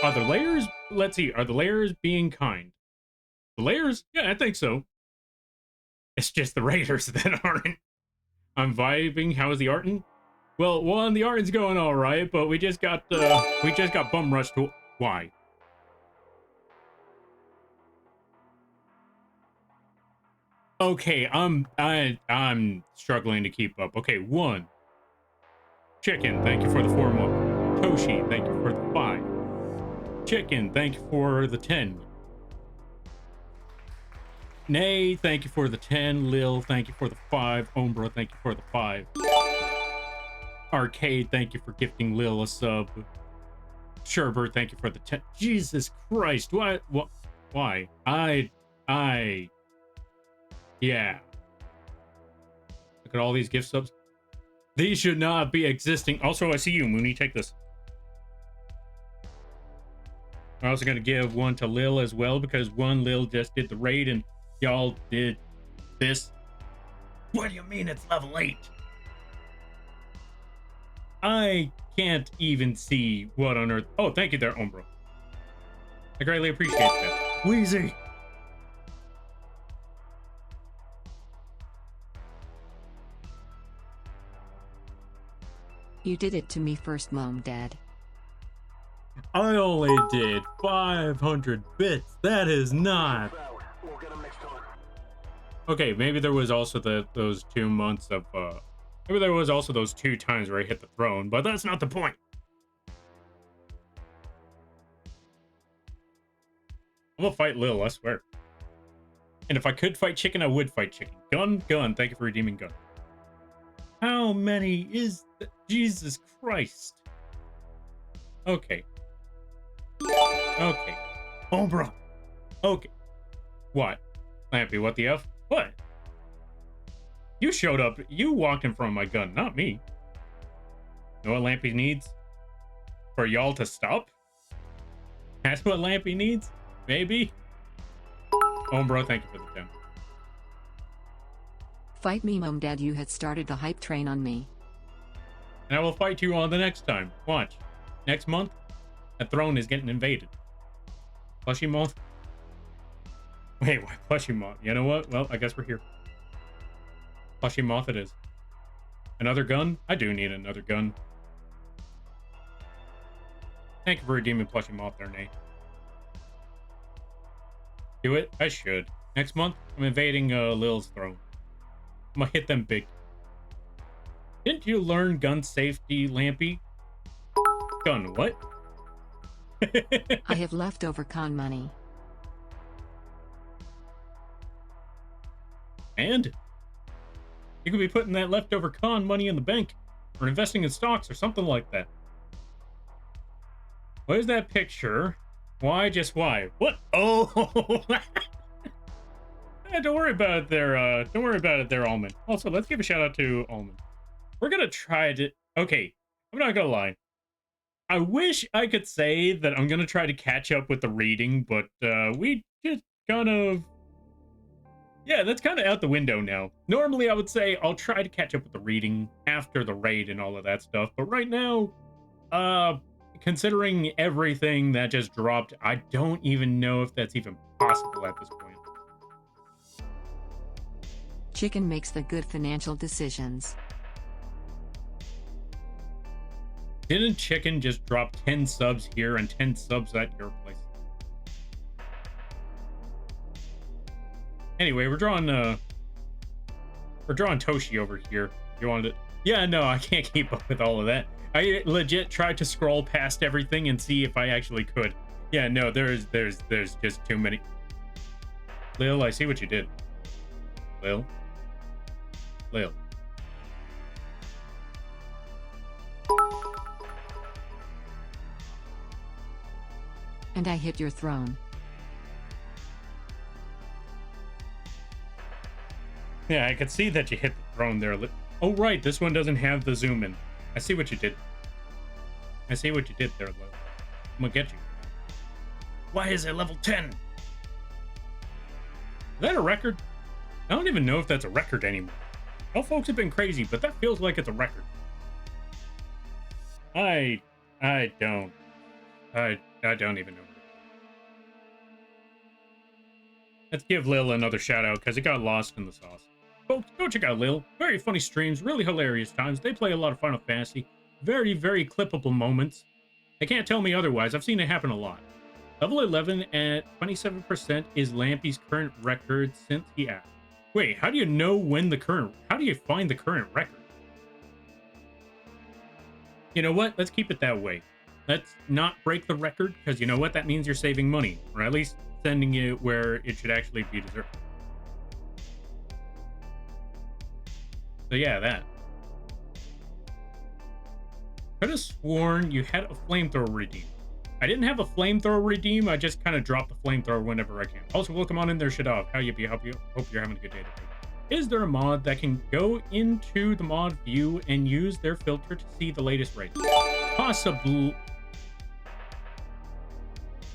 Are the layers? Let's see. Are the layers being kind? The layers? Yeah, I think so. It's just the raiders that aren't. I'm vibing. How is the artin? Well, one, the artin's going all right, but we just got bum rushed. Why? Okay, I'm struggling to keep up. Okay, 1. Chicken, thank you for the 4 month. Toshi, thank you for the 5. Chicken, thank you for the 10. Nay, thank you for the 10. Lil, thank you for the 5. Ombra, thank you for the 5. Arcade, thank you for gifting Lil a sub. Sherbert, thank you for the 10. Jesus Christ, what? Why? Yeah. Look at all these gift subs. These should not be existing. Also, I see you, Mooney. Take this. I'm also going to give one to Lil as well, because one Lil just did the raid and y'all did this. What do you mean it's level 8? I can't even see what on earth. Oh, thank you there, Umbro. I greatly appreciate that. Wheezy. You did it to me first, Mom, Dad. I only did 500 bits. That is not. Okay, maybe there was also those 2 months of maybe there was also those 2 times where I hit the throne, but that's not the point. I'm gonna fight Lil, I swear. And if I could fight chicken, I would fight chicken. Gun, gun. Thank you for redeeming gun. How many is Jesus Christ? Okay. Okay. Oh, bro. Okay. What? Lampy, what the F? What? You showed up. You walked in front of my gun, not me. You know what Lampy needs? For y'all to stop? That's what Lampy needs? Maybe? Oh, bro, thank you for the 10. Fight me, Mom Dad. You had started the hype train on me. And I will fight you on the next time. Watch. Next month, the throne is getting invaded. Plushie Moth? Wait, why Plushie Moth? You know what? Well, I guess we're here. Plushie Moth it is. Another gun? I do need another gun. Thank you for redeeming Plushie Moth there, Nate. Do it? I should. Next month, I'm invading Lil's throne. I'm gonna hit them big. Didn't you learn gun safety, Lampy? Gun what? I have leftover con money. And? You could be putting that leftover con money in the bank, or investing in stocks, or something like that. Where's that picture? Why, just why? What? Oh! Don't worry about it there, don't worry about it there, Almond. Also, let's give a shout out to Almond. We're gonna try to... Okay, I'm not gonna lie. I wish I could say that I'm gonna try to catch up with the reading, but we just kind of... Yeah, that's kind of out the window now. Normally, I would say I'll try to catch up with the reading after the raid and all of that stuff, but right now, considering everything that just dropped, I don't even know if that's even possible at this point. Chicken makes the good financial decisions. Didn't Chicken just drop 10 subs here and 10 subs at your place? Anyway, we're drawing Toshi over here. You wanted it? Yeah, no, I can't keep up with all of that. I legit tried to scroll past everything and see if I actually could. Yeah, no, there's just too many. Lil, I see what you did. Lil. And I hit your throne. Yeah, I could see that you hit the throne there. Oh, right, this one doesn't have the zoom in. I see what you did. I see what you did there, Lil. I'm gonna get you. Why is it level 10? Is that a record? I don't even know if that's a record anymore. All folks have been crazy, but that feels like it's a record. I don't even know. Let's give Lil another shout out because it got lost in the sauce. Folks, go check out Lil. Very funny streams, really hilarious times. They play a lot of Final Fantasy. Very, very clippable moments. They can't tell me otherwise. I've seen it happen a lot. Level 11 at 27% is Lampy's current record since he asked. Wait, how do you know when the current... How do you find the current record? You know what? Let's keep it that way. Let's not break the record, because you know what? That means you're saving money. Or at least sending it where it should actually be deserved. So yeah, that. Could have sworn you had a flamethrower redeem. I didn't have a flamethrower redeem. I just kind of dropped the flamethrower whenever I can. Also, welcome on in there, Shadov. How you be? Hope you're having a good day today. Is there a mod that can go into the mod view and use their filter to see the latest raid? Possibly.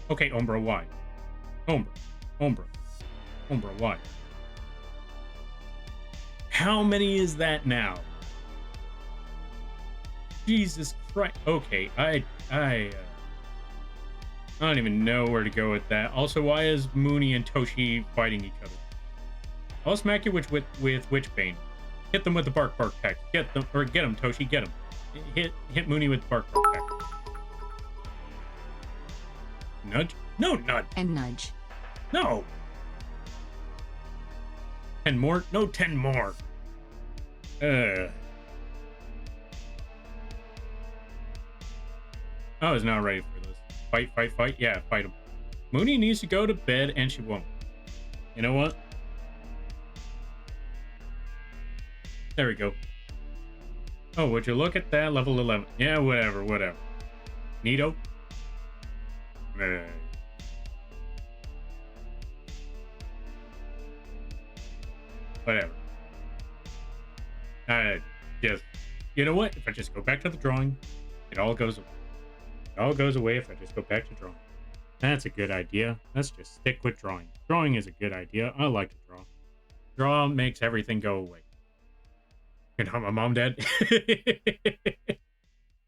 Okay, Umbra, why? Umbra, why? How many is that now? Jesus Christ. Okay, I don't even know where to go with that. Also, why is Mooney and Toshi fighting each other? I'll smack you with Witchbane. Hit them with the bark pack. Get them, Toshi, get them. Hit Mooney with the bark pack. Nudge? No, nudge. And nudge. No. 10 more? No, 10 more. I was not ready for this. Fight. Yeah, fight him. Mooney needs to go to bed and she won't. You know what? There we go. Oh, would you look at that? Level 11. Yeah, whatever, whatever. Neato. Whatever. Just, you know what? If I just go back to the drawing, it all goes away. It all goes away if I just go back to drawing. That's a good idea. Let's just stick with drawing. Drawing is a good idea. I like to draw. Draw makes everything go away. You know, my mom dead.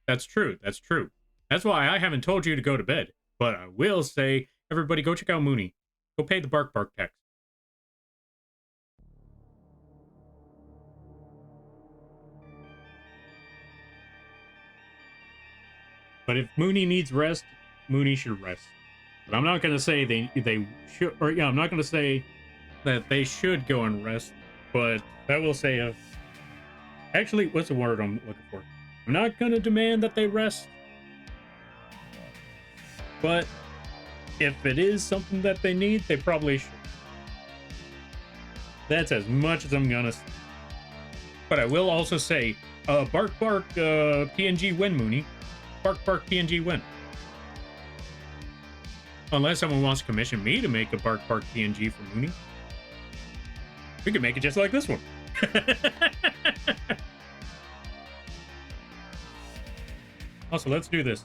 That's true. That's true. That's why I haven't told you to go to bed. But I will say, everybody go check out Mooney. Go pay the bark tax. But if Mooney needs rest, Mooney should rest. But I'm not going to say they should, or yeah, I'm not going to say that they should go and rest. But I will say, actually, what's the word I'm looking for? I'm not going to demand that they rest. But if it is something that they need, they probably should. That's as much as I'm going to say. But I will also say, bark PNG win, Mooney. Bark PNG win. Unless someone wants to commission me to make a bark PNG for Mooney. We could make it just like this one. Also, let's do this.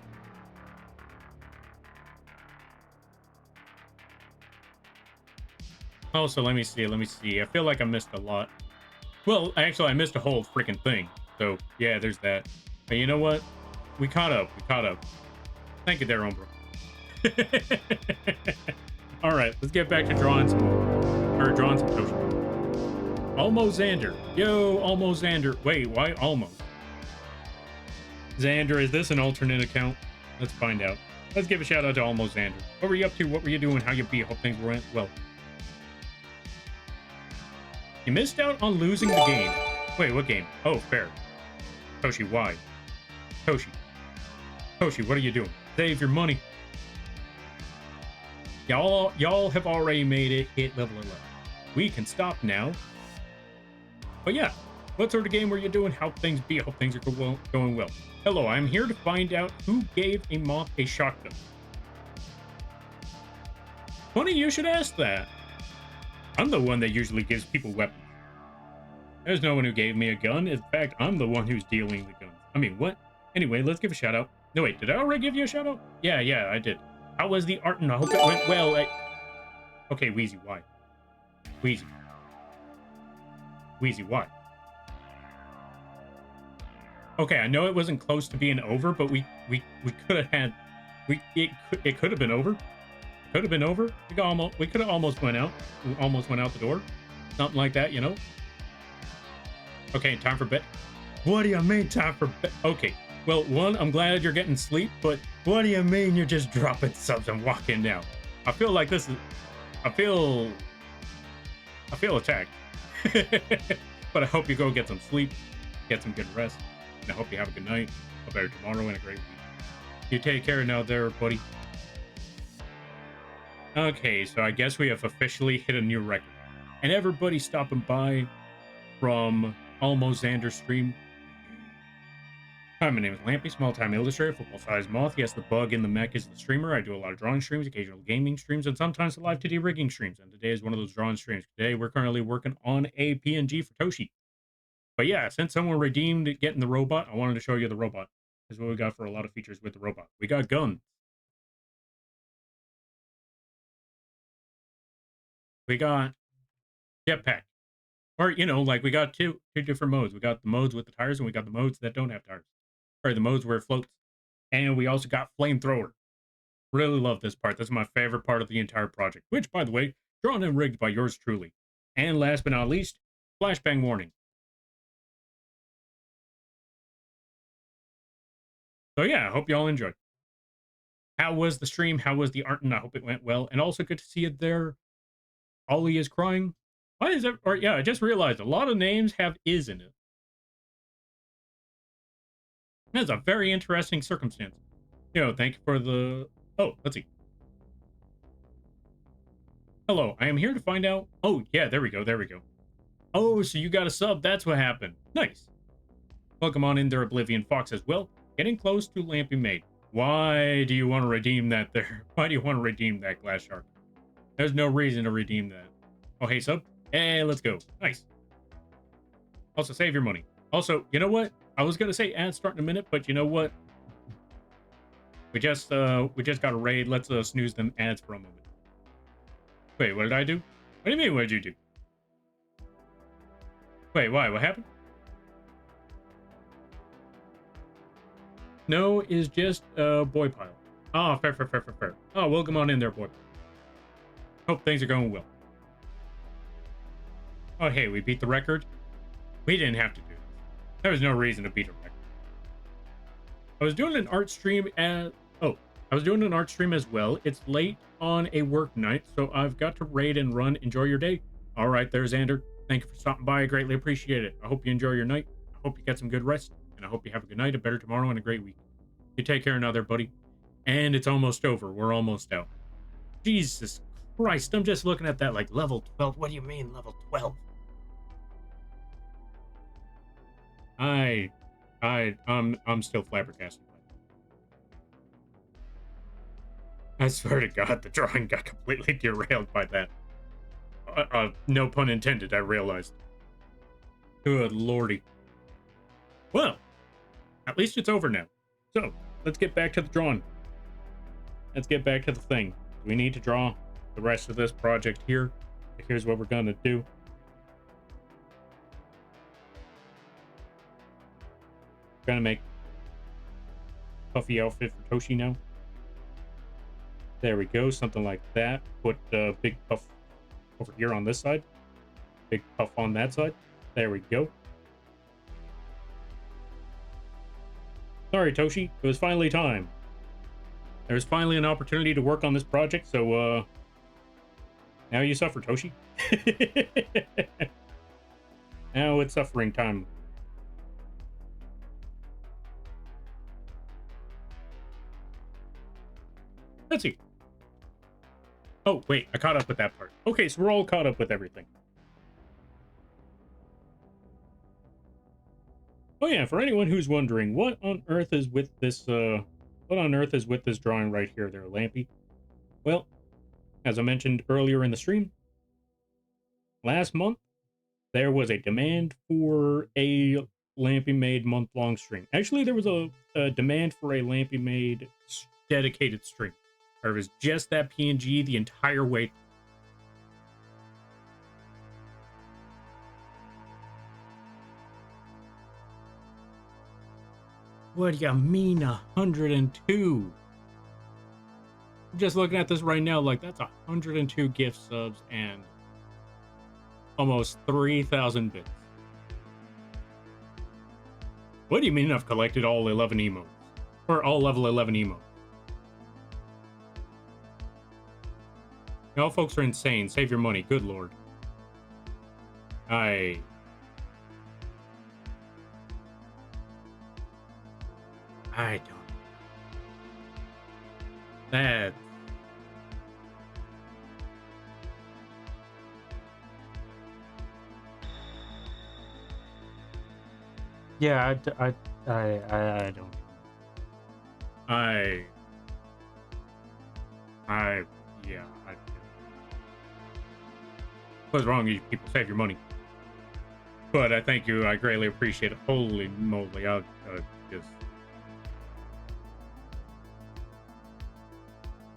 Also, let me see. I feel like I missed a lot. Well, actually, I missed a whole freaking thing. So, yeah, there's that. But you know what? We caught up. Thank you there, Umbra. All right, let's get back to drawing some Toshi. Almost Xander. Yo, almost Xander. Wait, why almost? Xander, is this an alternate account? Let's find out. Let's give a shout out to almost Xander. What were you up to? What were you doing? How you be? Hope things went well. You missed out on losing the game. Wait, what game? Oh, fair. Toshi, why? Toshi, what are you doing? Save your money. Y'all have already made it hit level 11. We can stop now. But yeah, what sort of game were you doing? How things be? Hope things are going well. Hello, I'm here to find out who gave a moth a shotgun. Funny you should ask that. I'm the one that usually gives people weapons. There's no one who gave me a gun. In fact, I'm the one who's dealing the guns. I mean, what? Anyway, let's give a shout out. No, wait, did I already give you a shout out? Yeah, I did. How was the art? And I hope it went well. Okay, Wheezy, why? Wheezy, why? Okay, I know it wasn't close to being over, but we could have had, it could have been over. Could have been over. We could have almost went out. We almost went out the door. Something like that, you know? Okay, time for bed. What do you mean time for bed? Okay. Well, one, I'm glad you're getting sleep, but what do you mean you're just dropping subs and walking down? I feel like this is... I feel attacked. But I hope you go get some sleep, get some good rest, and I hope you have a good night, a better tomorrow, and a great week. You take care now there, buddy. Okay, so I guess we have officially hit a new record. And everybody stopping by from Almost Xander's stream. Hi, my name is Lampy, small-time illustrator, football-sized moth. Yes, the bug in the mech is the streamer. I do a lot of drawing streams, occasional gaming streams, and sometimes live 2D rigging streams. And today is one of those drawing streams. Today, we're currently working on a PNG for Toshi. But yeah, since someone redeemed getting the robot, I wanted to show you the robot. This is what we got for a lot of features with the robot. We got guns. We got jetpack. Or, you know, like we got two different modes. We got the modes with the tires, and we got the modes that don't have tires. Or the modes where it floats. And we also got flamethrower. Really love this part. This is my favorite part of the entire project. Which, by the way, drawn and rigged by yours truly. And last but not least, flashbang warning. So yeah, I hope y'all enjoyed. How was the stream? How was the art? And I hope it went well. And also good to see it there. Ollie is crying. Why is it? Or yeah, I just realized a lot of names have "is" in it. That's a very interesting circumstance. You know, thank you for the... Oh, let's see. Hello, I am here to find out... Oh, yeah, there we go. Oh, so you got a sub. That's what happened. Nice. Welcome on in there, Oblivion Fox as well. Getting close to Lampy Maid. Why do you want to redeem that there? Why do you want to redeem that, Glass Shark? There's no reason to redeem that. Oh, hey, sub. Hey, let's go. Nice. Also, save your money. Also, you know what? I was gonna say ads start in a minute, but you know what? We just got a raid. Let's snooze them ads for a moment. Wait, what did I do? What do you mean? What did you do? Wait, why? What happened? No is just boy pile. Oh, fair. Oh, welcome on in there, boy. Hope things are going well. Oh, hey, we beat the record. We didn't have to do this. There was no reason to beat a record. I was doing an art stream as well. It's late on a work night, so I've got to raid and run. Enjoy your day. All right, there, Xander. Thank you for stopping by. I greatly appreciate it. I hope you enjoy your night. I hope you get some good rest, and I hope you have a good night, a better tomorrow, and a great week. You take care now there, buddy. And it's almost over. We're almost out. Jesus Christ, I'm just looking at that like level 12. What do you mean level 12? I'm still flabbergasted. I swear to God, the drawing got completely derailed by that. No pun intended, I realized. Good lordy. Well, at least it's over now. So, let's get back to the drawing. Let's get back to the thing. We need to draw the rest of this project here. Here's what we're going to do. We're going to make puffy outfit for Toshi now. There we go, something like that. Put big puff over here on this side. Big puff on that side. There we go. Sorry, Toshi. It was finally time. There was finally an opportunity to work on this project, so, now you suffer, Toshi. Now it's suffering time. Let's see. Oh, wait, I caught up with that part. Okay, so we're all caught up with everything. Oh yeah, for anyone who's wondering, what on earth is with this, drawing right here there, Lampy? Well, as I mentioned earlier in the stream, last month, there was a demand for a Lampy Maid month-long stream. Actually, there was a demand for a Lampy Maid dedicated stream. Or it was just that PNG the entire way. What do you mean 102? I'm just looking at this right now, like that's 102 gift subs and almost 3,000 bits. What do you mean I've collected all 11 emotes? Or all level 11 emotes? Y'all folks are insane. Save your money. Good lord. I don't. That. Yeah, I don't. Yeah. What's wrong with you people? Save your money. But I thank you. I greatly appreciate it. Holy moly. I'll just.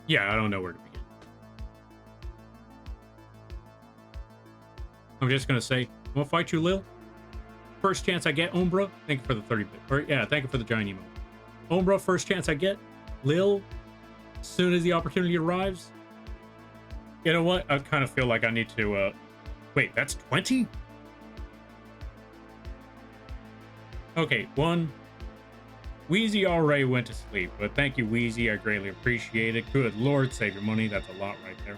Yeah, I don't know where to begin. I'm just going to say, I'm going to fight you, Lil. First chance I get, Umbra. Thank you for the 30-bit. Or, yeah, thank you for the giant emote. Umbra, first chance I get. Lil, as soon as the opportunity arrives. You know what? I kind of feel like I need to, wait, that's 20? Okay, one. Wheezy already went to sleep, but thank you, Wheezy. I greatly appreciate it. Good lord, save your money. That's a lot right there.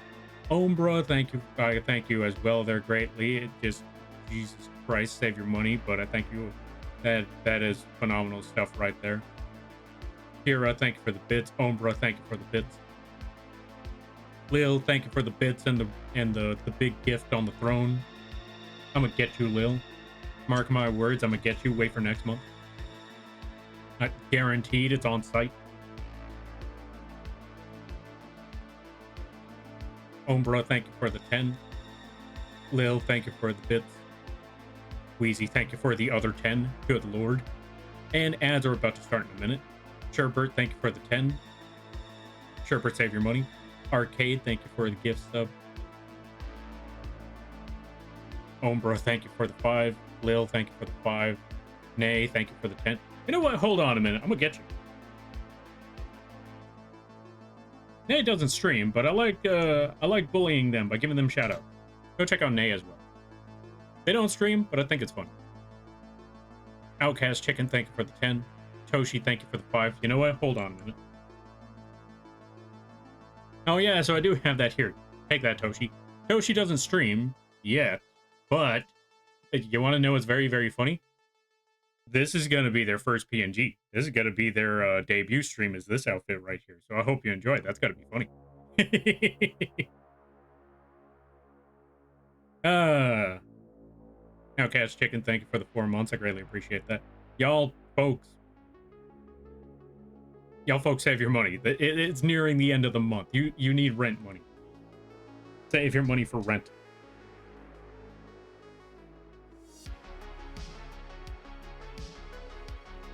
Umbra, thank you. I thank you as well there greatly. It just, Jesus Christ, save your money. But I thank you. That is phenomenal stuff right there. Kira, thank you for the bits. Umbra, thank you for the bits. Lil, thank you for the bits and the big gift on the throne. I'm gonna get you, Lil. Mark my words, I'm gonna get you. Wait for next month. Guaranteed it's on site. Ombra, thank you for the 10. Lil, thank you for the bits. Wheezy, thank you for the other 10. Good lord. And ads are about to start in a minute. Sherbert, thank you for the 10. Sherbert, save your money. Arcade, thank you for the gift sub. Ombra, thank you for the 5. Lil, thank you for the 5. Nay, thank you for the 10. You know what? Hold on a minute. I'm gonna get you. Nay doesn't stream, but I like bullying them by giving them shout out. Go check out Nay as well. They don't stream, but I think it's fun. Outcast Chicken, thank you for the 10. Toshi, thank you for the 5. You know what? Hold on a minute. Oh yeah, so I do have that here. Take that, Toshi. Toshi doesn't stream yet, but you want to know what's very, very funny? This is going to be their first PNG. This is going to be their debut stream is this outfit right here. So I hope you enjoy it. That's got to be funny. Outcast Chicken, thank you for the 4 months. I greatly appreciate that. Y'all folks save your money. It's nearing the end of the month. You need rent money. Save your money for rent.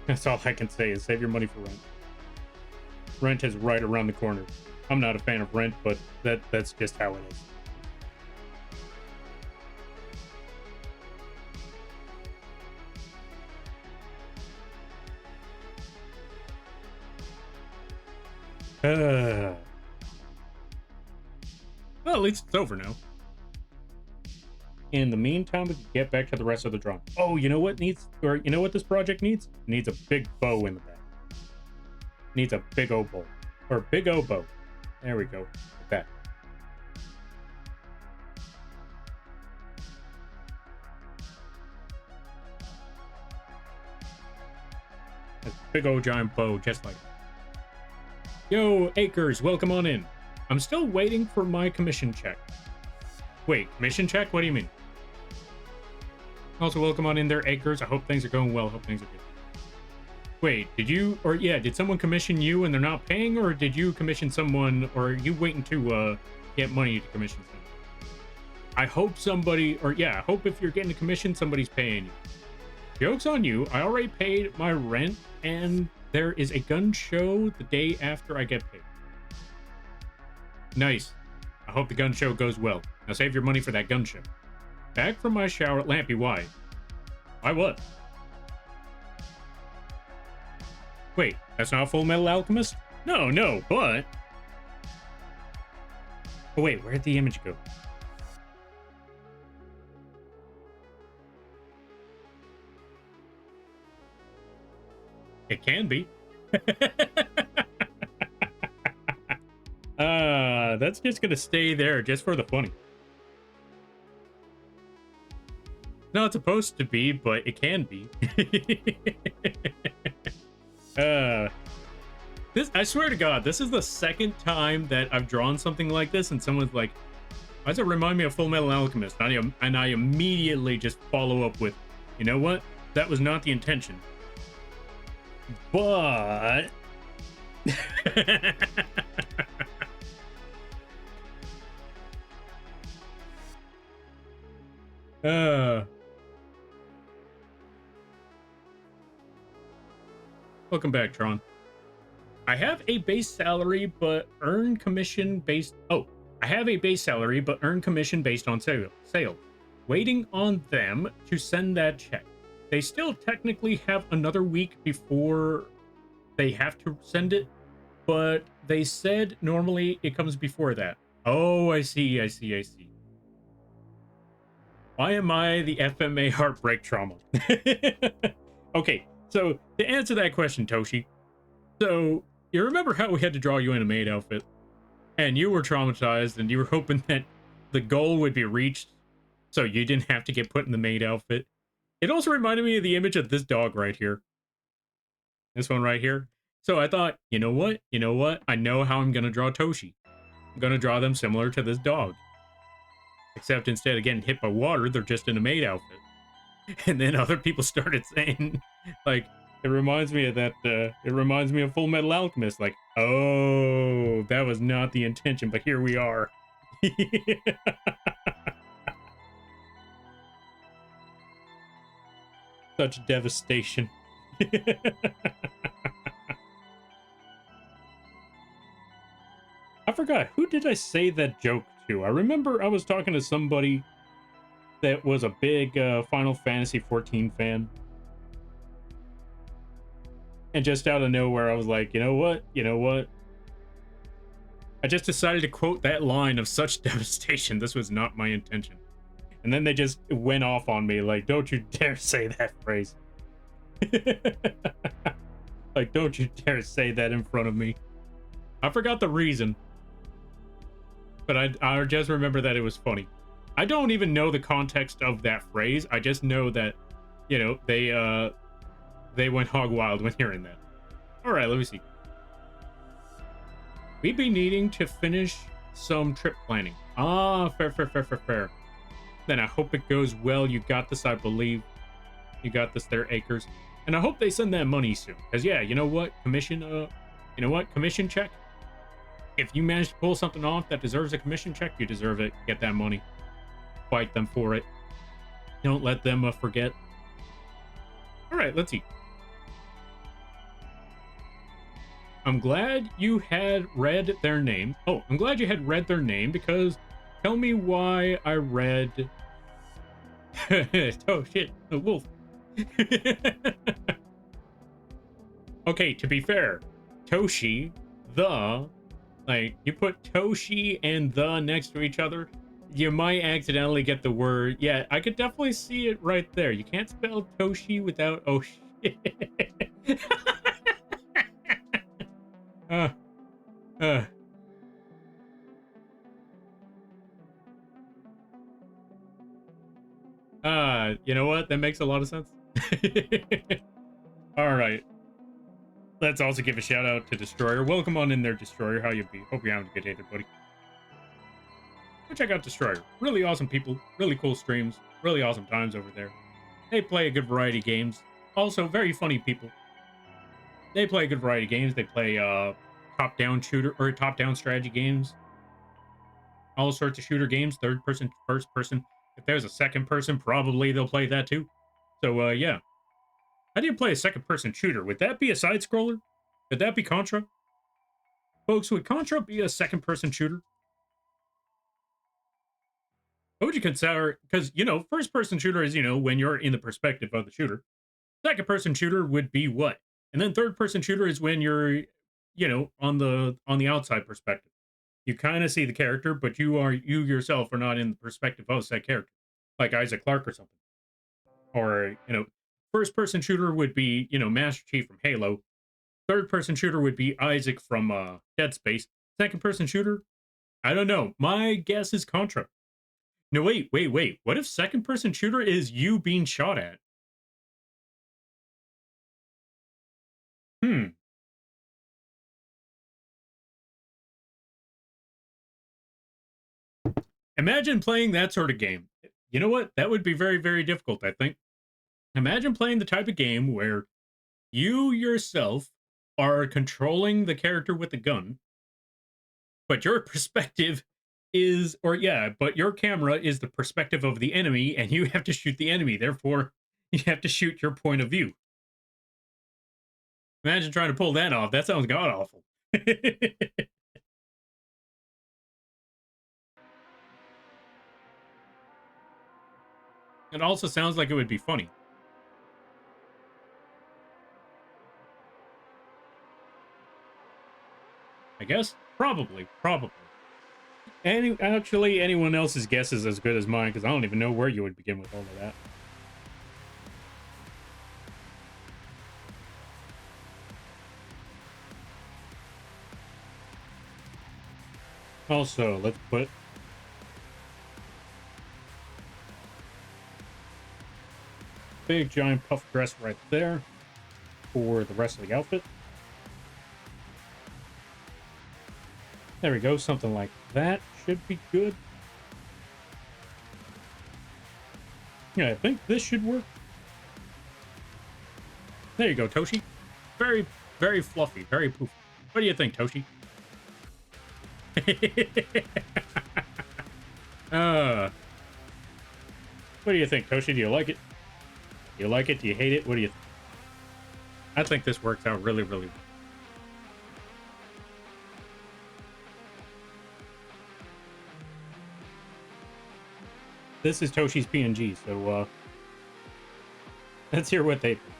That's all I can say is save your money for rent. Rent is right around the corner. I'm not a fan of rent, but that's just how it is. Well, at least it's over now. In the meantime, we can get back to the rest of the drawing. Oh, you know what needs, or you know what this project needs? It needs a big bow in the back. It needs a big O bow. Or big O bow. There we go. Like that. A big O giant bow, just like that. Yo, Acres, welcome on in. I'm still waiting for my commission check. Wait, commission check? What do you mean? Also, welcome on in there, Acres. I hope things are going well. Hope things are good. Wait, did someone commission you and they're not paying, or did you commission someone, or are you waiting to get money to commission someone? I hope somebody, I hope if you're getting a commission, somebody's paying you. Joke's on you. I already paid my rent, and there is a gun show the day after I get paid. Nice. I hope the gun show goes well. Now save your money for that gun show. Back from my shower at Lampy, why? Why what? Wait, that's not Full Metal Alchemist? No, but... Oh wait, where'd the image go? It can be. That's just gonna stay there just for the funny. Not supposed to be, but it can be. I swear to God, this is the second time that I've drawn something like this, and someone's like, "Why does it remind me of Full Metal Alchemist?" And I immediately just follow up with, "You know what? That was not the intention." But welcome back, Tron. I have a base salary, but earn commission based. Oh, I have a base salary, but earn commission based on sale. Waiting on them to send that check. They still technically have another week before they have to send it, but they said normally it comes before that. Oh, I see. Why am I the FMA heartbreak trauma? Okay, so to answer that question, Toshi, so you remember how we had to draw you in a maid outfit, and you were traumatized, and you were hoping that the goal would be reached, so you didn't have to get put in the maid outfit. It also reminded me of the image of this dog right here. This one right here. So I thought, you know what? I know how I'm going to draw Toshi. I'm going to draw them similar to this dog. Except instead of getting hit by water, they're just in a maid outfit. And then other people started saying, like, it reminds me of that, it reminds me of Full Metal Alchemist. Like, oh, that was not the intention, but here we are. Such devastation. I forgot, who did I say that joke to? I remember I was talking to somebody that was a big Final Fantasy 14 fan. And just out of nowhere, I was like, you know what? You know what? I just decided to quote that line of such devastation. This was not my intention. And then they just went off on me like, don't you dare say that phrase. Like, don't you dare say that in front of me. I forgot the reason. But I just remember that it was funny. I don't even know the context of that phrase. I just know that, you know, they went hog wild when hearing that. All right, let me see. We'd be needing to finish some trip planning. Ah, fair. Then I hope it goes well. You got this, I believe. You got this there, Acres. And I hope they send that money soon. Because, yeah, you know what? Commission check. If you manage to pull something off that deserves a commission check, you deserve it. Get that money. Fight them for it. Don't let them forget. All right, let's see. I'm glad you had read their name. Oh, I'm glad you had read their name because tell me why I read... oh, shit. A wolf. Okay, to be fair, Toshi, the... Like, you put Toshi and the next to each other, you might accidentally get the word. Yeah, I could definitely see it right there. You can't spell Toshi without... Oh, shit. You know what? That makes a lot of sense. All right. Let's also give a shout out to Destroyer. Welcome on in there, Destroyer. How you be? Hope you're having a good day there, buddy. Go check out Destroyer. Really awesome people. Really cool streams. Really awesome times over there. They play a good variety of games. Also, very funny people. They play a good variety of games. They play top-down shooter or top-down strategy games. All sorts of shooter games. Third person, first person. If there's a second person, probably they'll play that too. So, yeah. How do you play a second-person shooter? Would that be a side-scroller? Would that be Contra? Folks, would Contra be a second-person shooter? What would you consider? Because, you know, first-person shooter is, you know, when you're in the perspective of the shooter. Second-person shooter would be what? And then third-person shooter is when you're, you know, on the outside perspective. You kind of see the character, but you yourself are not in the perspective of that character. Like Isaac Clarke or something. Or, you know, first-person shooter would be, you know, Master Chief from Halo. Third-person shooter would be Isaac from Dead Space. Second-person shooter? I don't know. My guess is Contra. No, wait. What if second-person shooter is you being shot at? Imagine playing that sort of game. You know what? That would be very, very difficult, I think. Imagine playing the type of game where you yourself are controlling the character with the gun, but your perspective is, or yeah, but your camera is the perspective of the enemy, and you have to shoot the enemy. Therefore, you have to shoot your point of view. Imagine trying to pull that off. That sounds god awful. It also sounds like it would be funny. I guess? Probably. Actually, anyone else's guess is as good as mine, because I don't even know where you would begin with all of that. Also, let's put big giant puff dress right there for the rest of the outfit. There we go, something like that should be good. Yeah, I think this should work. There you go, Toshi. Very, very fluffy, very poofy. What do you think, Toshi? uh, what do you think, Toshi? Do you like it? Do you like it? Do you hate it? What do you think? I think this works out really, really well. This is Toshi's PNG, so let's hear what they think.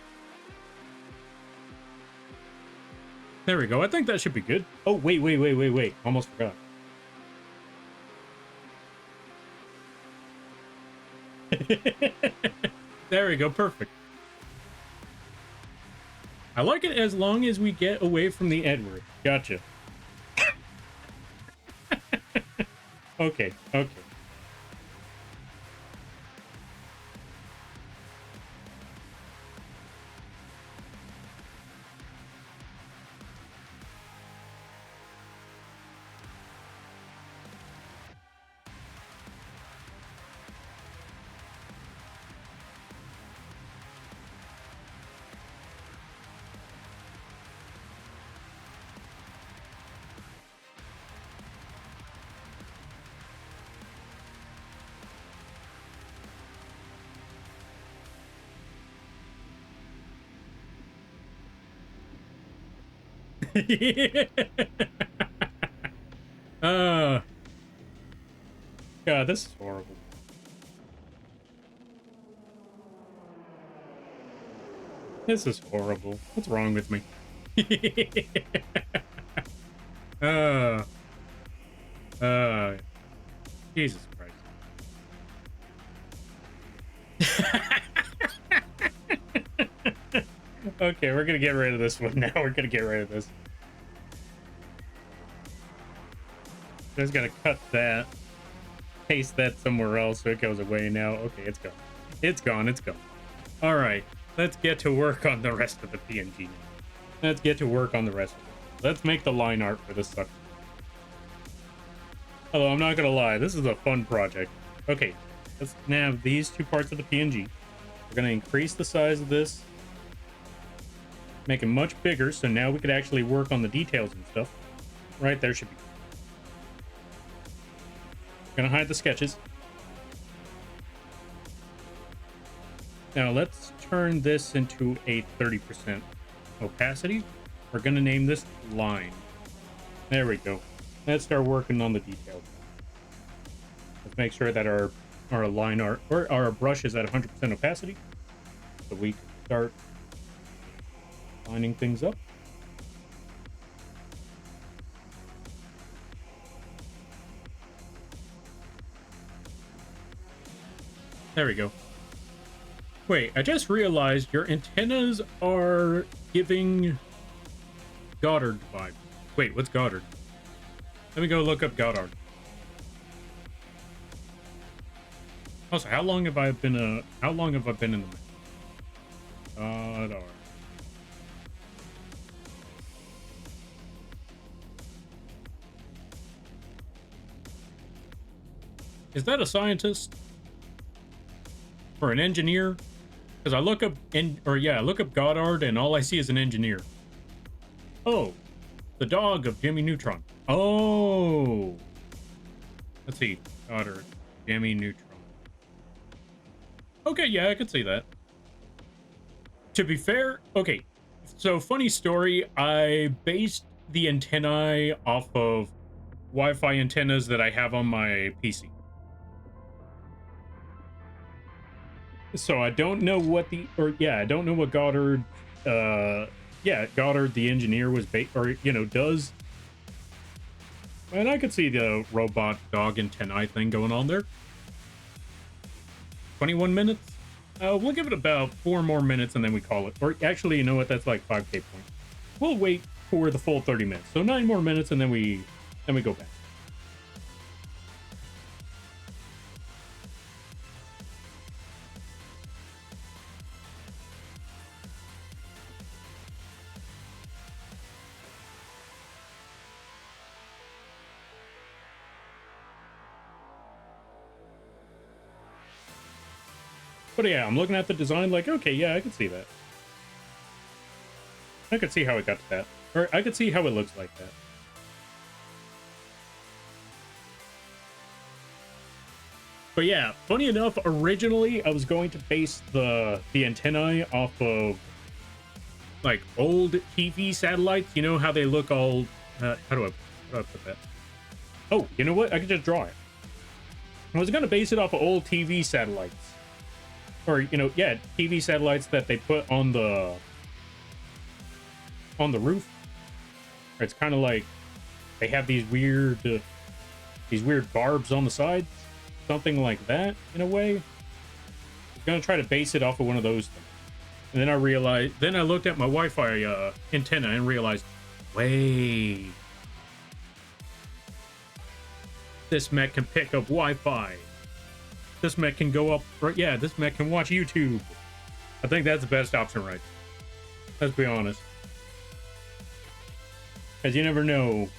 There we go. I think that should be good. Oh, wait. Almost forgot. There we go. Perfect. I like it as long as we get away from the Edward. Gotcha. Okay. uh God, this is horrible. This is horrible. What's wrong with me? uh Jesus Christ. Okay, we're gonna get rid of this one now. We're gonna get rid of this. Just gotta cut that, paste that somewhere else so it goes away now. Okay, it's gone. It's gone. It's gone. All right, let's get to work on the rest of the PNG now. Let's get to work on the rest of it. Let's make the line art for this sucker. Although I'm not gonna lie, this is a fun project. Okay, let's nav these two parts of the PNG. We're gonna increase the size of this, make it much bigger, so now we could actually work on the details and stuff. Right there should be. Gonna hide the sketches. Now let's turn this into a 30% opacity. We're gonna name this line. There we go. Let's start working on the details. Let's make sure that our line art or our brush is at 100% opacity, so we can start lining things up. There we go. Wait, I just realized your antennas are giving Goddard vibes. Wait, what's Goddard? Let me go look up Goddard. Also, how long have I been in the map? Goddard. Is that a scientist? Or an engineer? Because I look up look up Goddard and all I see is an engineer. Oh, the dog of Jimmy Neutron. Oh, let's see, Goddard, Jimmy Neutron. Okay, yeah, I could see that. To be fair, okay, so funny story. I based the antennae off of Wi-Fi antennas that I have on my PC. So I don't know what I don't know what Goddard, Goddard the engineer was does. And I could see the robot dog antennae thing going on there. 21 minutes? We'll give it about 4 more minutes and then we call it. Or actually, you know what? That's like 5K points. We'll wait for the full 30 minutes. So 9 more minutes and then we go back. But yeah, I'm looking at the design like, okay, yeah, I can see that. I could see how it got to that. Or I could see how it looks like that. But yeah, funny enough, originally I was going to base the antennae off of like old TV satellites. You know how they look all how do I put that? Oh, you know what? I could just draw it. I was gonna base it off of old TV satellites. Or, you know, yeah, TV satellites that they put on the roof. It's kind of like they have these weird barbs on the sides, something like that in a way. I'm gonna try to base it off of one of those things. And then I realized, then I looked at my Wi-Fi antenna and realized, wait, this mech can pick up Wi-Fi. This mech can go up, right? Yeah, this mech can watch YouTube. I think that's the best option, right? Let's be honest. Because you never know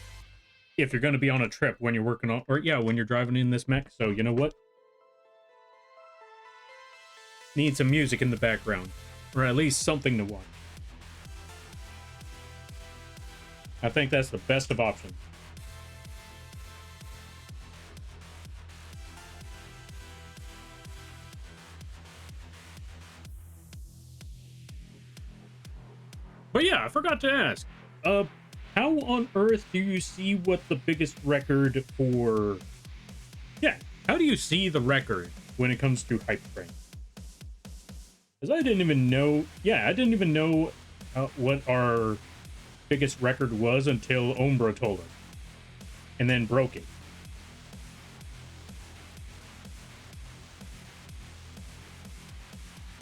if you're going to be on a trip when you're working on, or yeah, when you're driving in this mech. So you know what? Need some music in the background, or at least something to watch. I think that's the best of options. But yeah, I forgot to ask. How on earth do you see what the biggest record for? Yeah, how do you see the record when it comes to hype train? Because I didn't even know. Yeah, I didn't even know what our biggest record was until Umbra told us, and then broke it.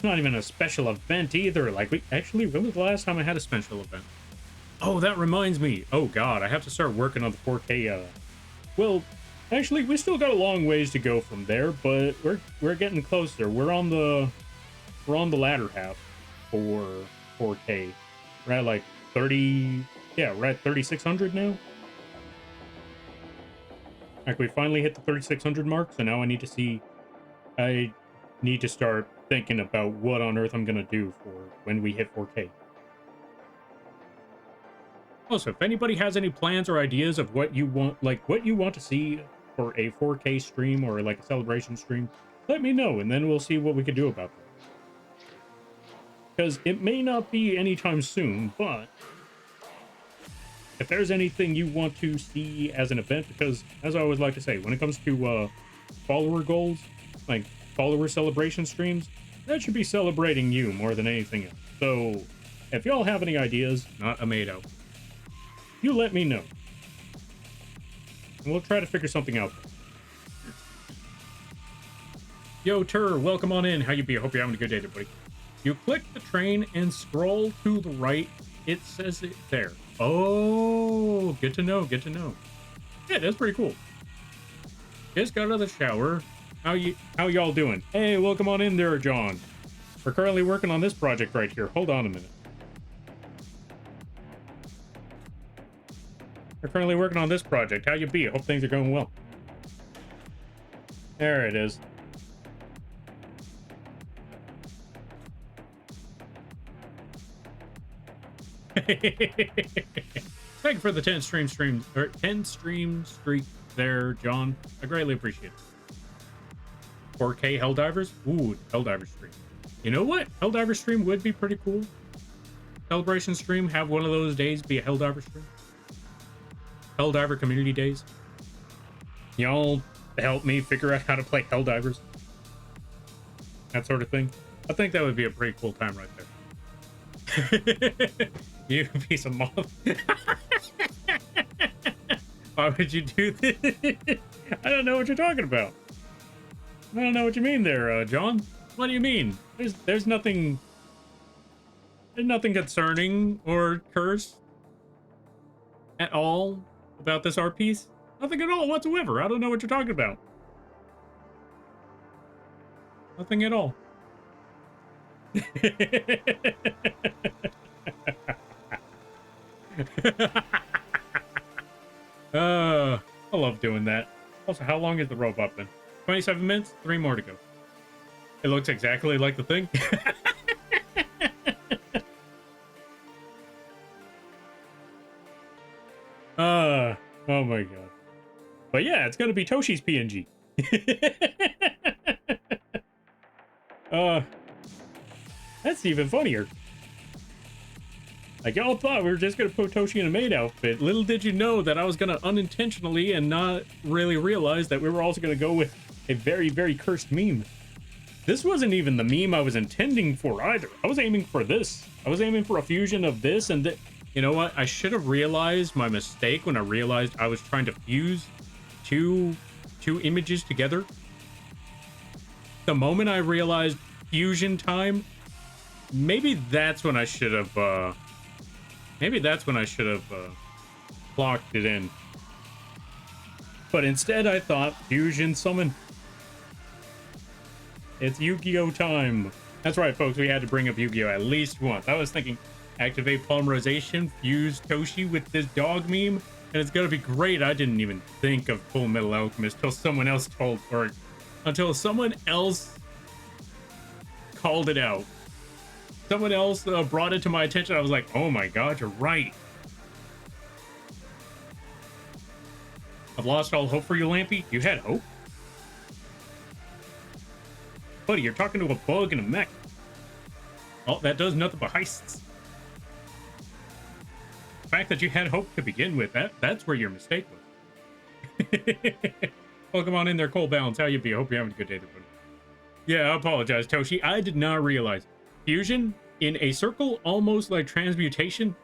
Not even a special event either. Like, when was the last time I had a special event? Oh, that reminds me. Oh god, I have to start working on the 4K. Well, actually, we still got a long ways to go from there, but we're getting closer. We're on the latter half for 4K. We're at like 30. Yeah, we're at 3600 now. Like, we finally hit the 3600 mark, so now I need to start thinking about what on earth I'm gonna do for when we hit 4K. Also, if anybody has any plans or ideas of what you want to see for a 4K stream or like a celebration stream, let me know, and then we'll see what we can do about that. Because it may not be anytime soon, but if there's anything you want to see as an event, because as I always like to say, when it comes to follower goals, like follower celebration streams, that should be celebrating you more than anything else. So if y'all have any ideas, not a Maid out, you let me know, and we'll try to figure something out. Yo, Tur, welcome on in. How you be? I hope you're having a good day, everybody. You click the train and scroll to the right. It says it there. Oh, good to know. Good to know. Yeah, that's pretty cool. Just got out of the shower. How y'all doing? Hey, welcome on in there, John. We're currently working on this project right here. Hold on a minute. We're currently working on this project. How you be? I hope things are going well. There it is. Thank you for the 10 stream streak there, John. I greatly appreciate it. 4K Helldivers? Ooh, Helldivers stream. You know what? Helldivers stream would be pretty cool. Celebration stream, have one of those days be a Helldiver stream. Helldiver community days. Y'all help me figure out how to play Helldivers. That sort of thing. I think that would be a pretty cool time right there. You piece of moth. Why would you do this? I don't know what you're talking about. I don't know what you mean there, John. What do you mean? There's nothing concerning or cursed at all about this art piece. Nothing at all whatsoever. I don't know what you're talking about. Nothing at all. I love doing that. Also, how long is the robot been? 27 minutes? 3 more to go. It looks exactly like the thing. Oh my god. But yeah, it's gonna be Toshi's PNG. uh, that's even funnier. Like, y'all thought we were just gonna put Toshi in a Maid outfit. Little did you know that I was gonna unintentionally and not really realize that we were also gonna go with a very, very cursed meme. This wasn't even the meme I was intending for either. I was aiming for this. I was aiming for a fusion of this and that. You know what? I should have realized my mistake when I realized I was trying to fuse two images together. The moment I realized fusion time, maybe that's when I should have clocked it in. But instead I thought fusion summon. It's Yu-Gi-Oh time. That's right, folks. We had to bring up Yu-Gi-Oh at least once. I was thinking activate polymerization, fuse Toshi with this dog meme, and it's gonna be great. I didn't even think of Full Metal Alchemist till someone else until someone else called it out. Someone else brought it to my attention. I was like, oh my god, you're right. I've lost all hope for you, Lampy. You had hope? Buddy, you're talking to a bug and a mech. Oh, that does nothing but heists. The fact that you had hope to begin with, that's where your mistake was. Welcome on in there, Cole Balance. How you be? I hope you're having a good day there, buddy. Yeah, I apologize, Toshi. I did not realize. Fusion in a circle, almost like transmutation?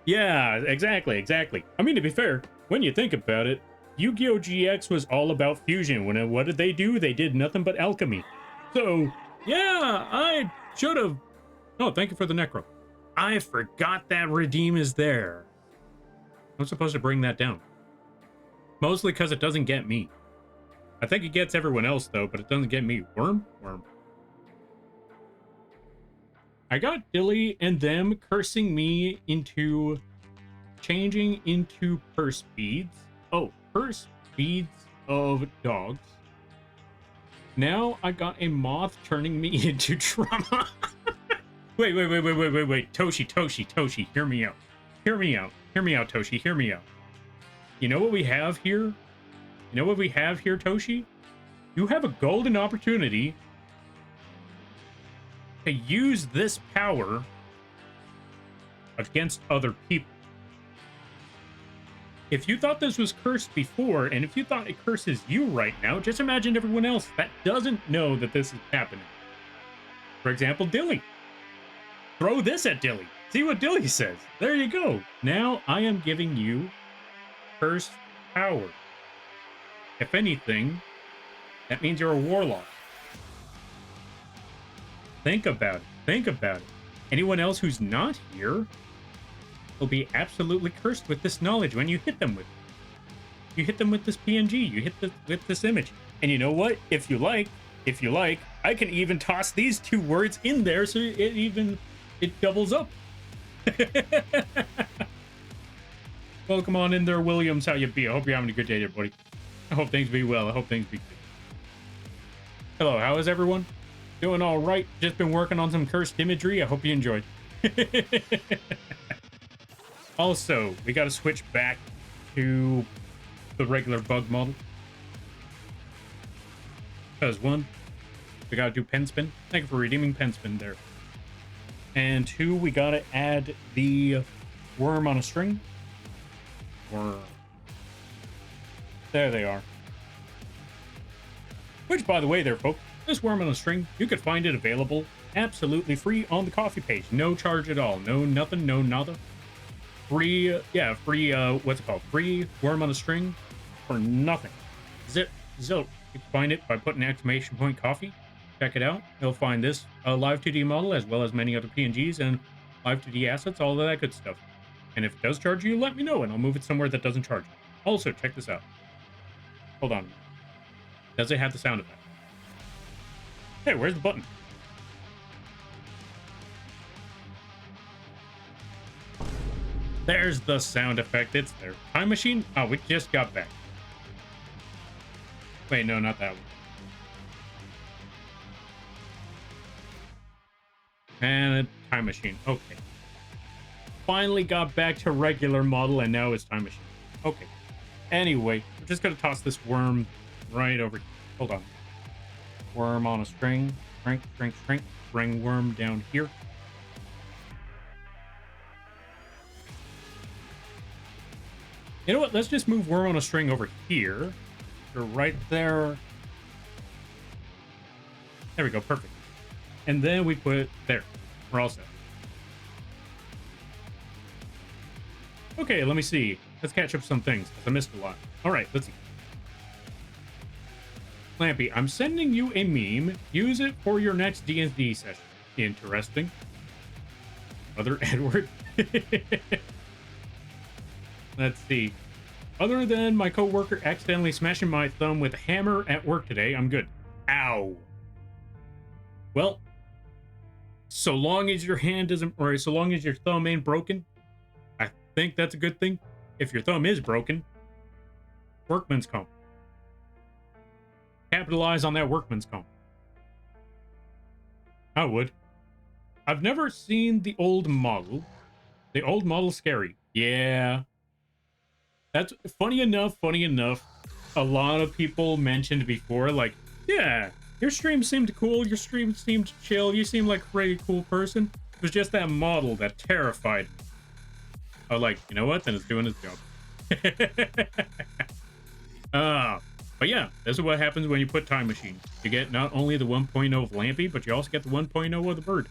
Yeah, exactly. I mean, to be fair, when you think about it, Yu-Gi-Oh! GX was all about fusion. What did they do? They did nothing but alchemy. So, yeah, I should have... Oh, thank you for the Necro. I forgot that redeem is there. I'm supposed to bring that down. Mostly because it doesn't get me. I think it gets everyone else, though, but it doesn't get me. Worm? I got Dilly and them cursing me into changing into purse beads. Oh, purse beads of dogs. Now I got a moth turning me into trauma. Wait. Toshi, hear me out. Hear me out, Toshi, hear me out. You know what we have here? Toshi? You have a golden opportunity to use this power against other people. If you thought this was cursed before, and if you thought it curses you right now, just imagine everyone else that doesn't know that this is happening. For example, Dilly. Throw this at Dilly. See what Dilly says. There you go. Now I am giving you cursed power. If anything, that means you're a warlock. Think about it. Anyone else who's not here will be absolutely cursed with this knowledge when you hit them with it. You hit them with this PNG, you hit with this image. And you know what? If you like, I can even toss these two words in there so it doubles up. Welcome on in there, Williams. How you be? I hope you're having a good day there, buddy. I hope things be well. I hope things be good. Hello, how is everyone? Doing all right. Just been working on some cursed imagery. I hope you enjoyed. Also, we got to switch back to the regular bug model. Because one, we got to do pen spin. Thank you for redeeming pen spin there. And two, we got to add the worm on a string. Worm. There they are. Which, by the way there, folks, this worm on a string, you could find it available absolutely free on the coffee page. No charge at all. No nothing, no nada. Free, what's it called? Free worm on a string for nothing. Zip. You can find it by putting exclamation point coffee. Check it out. You'll find this live 2D model as well as many other PNGs and live 2D assets, all of that good stuff. And if it does charge you, let me know and I'll move it somewhere that doesn't charge you. Also, check this out. Hold on. Does it have the sound effect? Hey, where's the button? There's the sound effect. It's there. Time machine? Oh, we just got back. Wait, no, not that one. And a time machine. Okay. Finally got back to regular model, and now it's time machine. Okay. Anyway, we're just gonna toss this worm right over here. Hold on. Worm on a string. Shrink, shrink, shrink. Bring worm down here. You know what? Let's just move worm on a string over here. You're right there. There we go. Perfect. And then we put there. We're all set. Okay, let me see. Let's catch up some things, because I missed a lot. All right, let's see. Lampy, I'm sending you a meme. Use it for your next D&D session. Interesting. Other Edward. Let's see. Other than my coworker accidentally smashing my thumb with a hammer at work today, I'm good. Ow. Well, so long as your hand isn't, or so long as your thumb ain't broken, I think that's a good thing. If your thumb is broken, workman's comp. Capitalize on that workman's comp. I would. I've never seen the old model. The old model's scary. Yeah. That's funny enough, a lot of people mentioned before, like, yeah, your stream seemed cool, your stream seemed chill, you seem like a pretty cool person. It was just that model that terrified me. I was like, you know what? Then it's doing its job. But yeah, this is what happens when you put time machine. You get not only the 1.0 of Lampy, but you also get the 1.0 of the bird.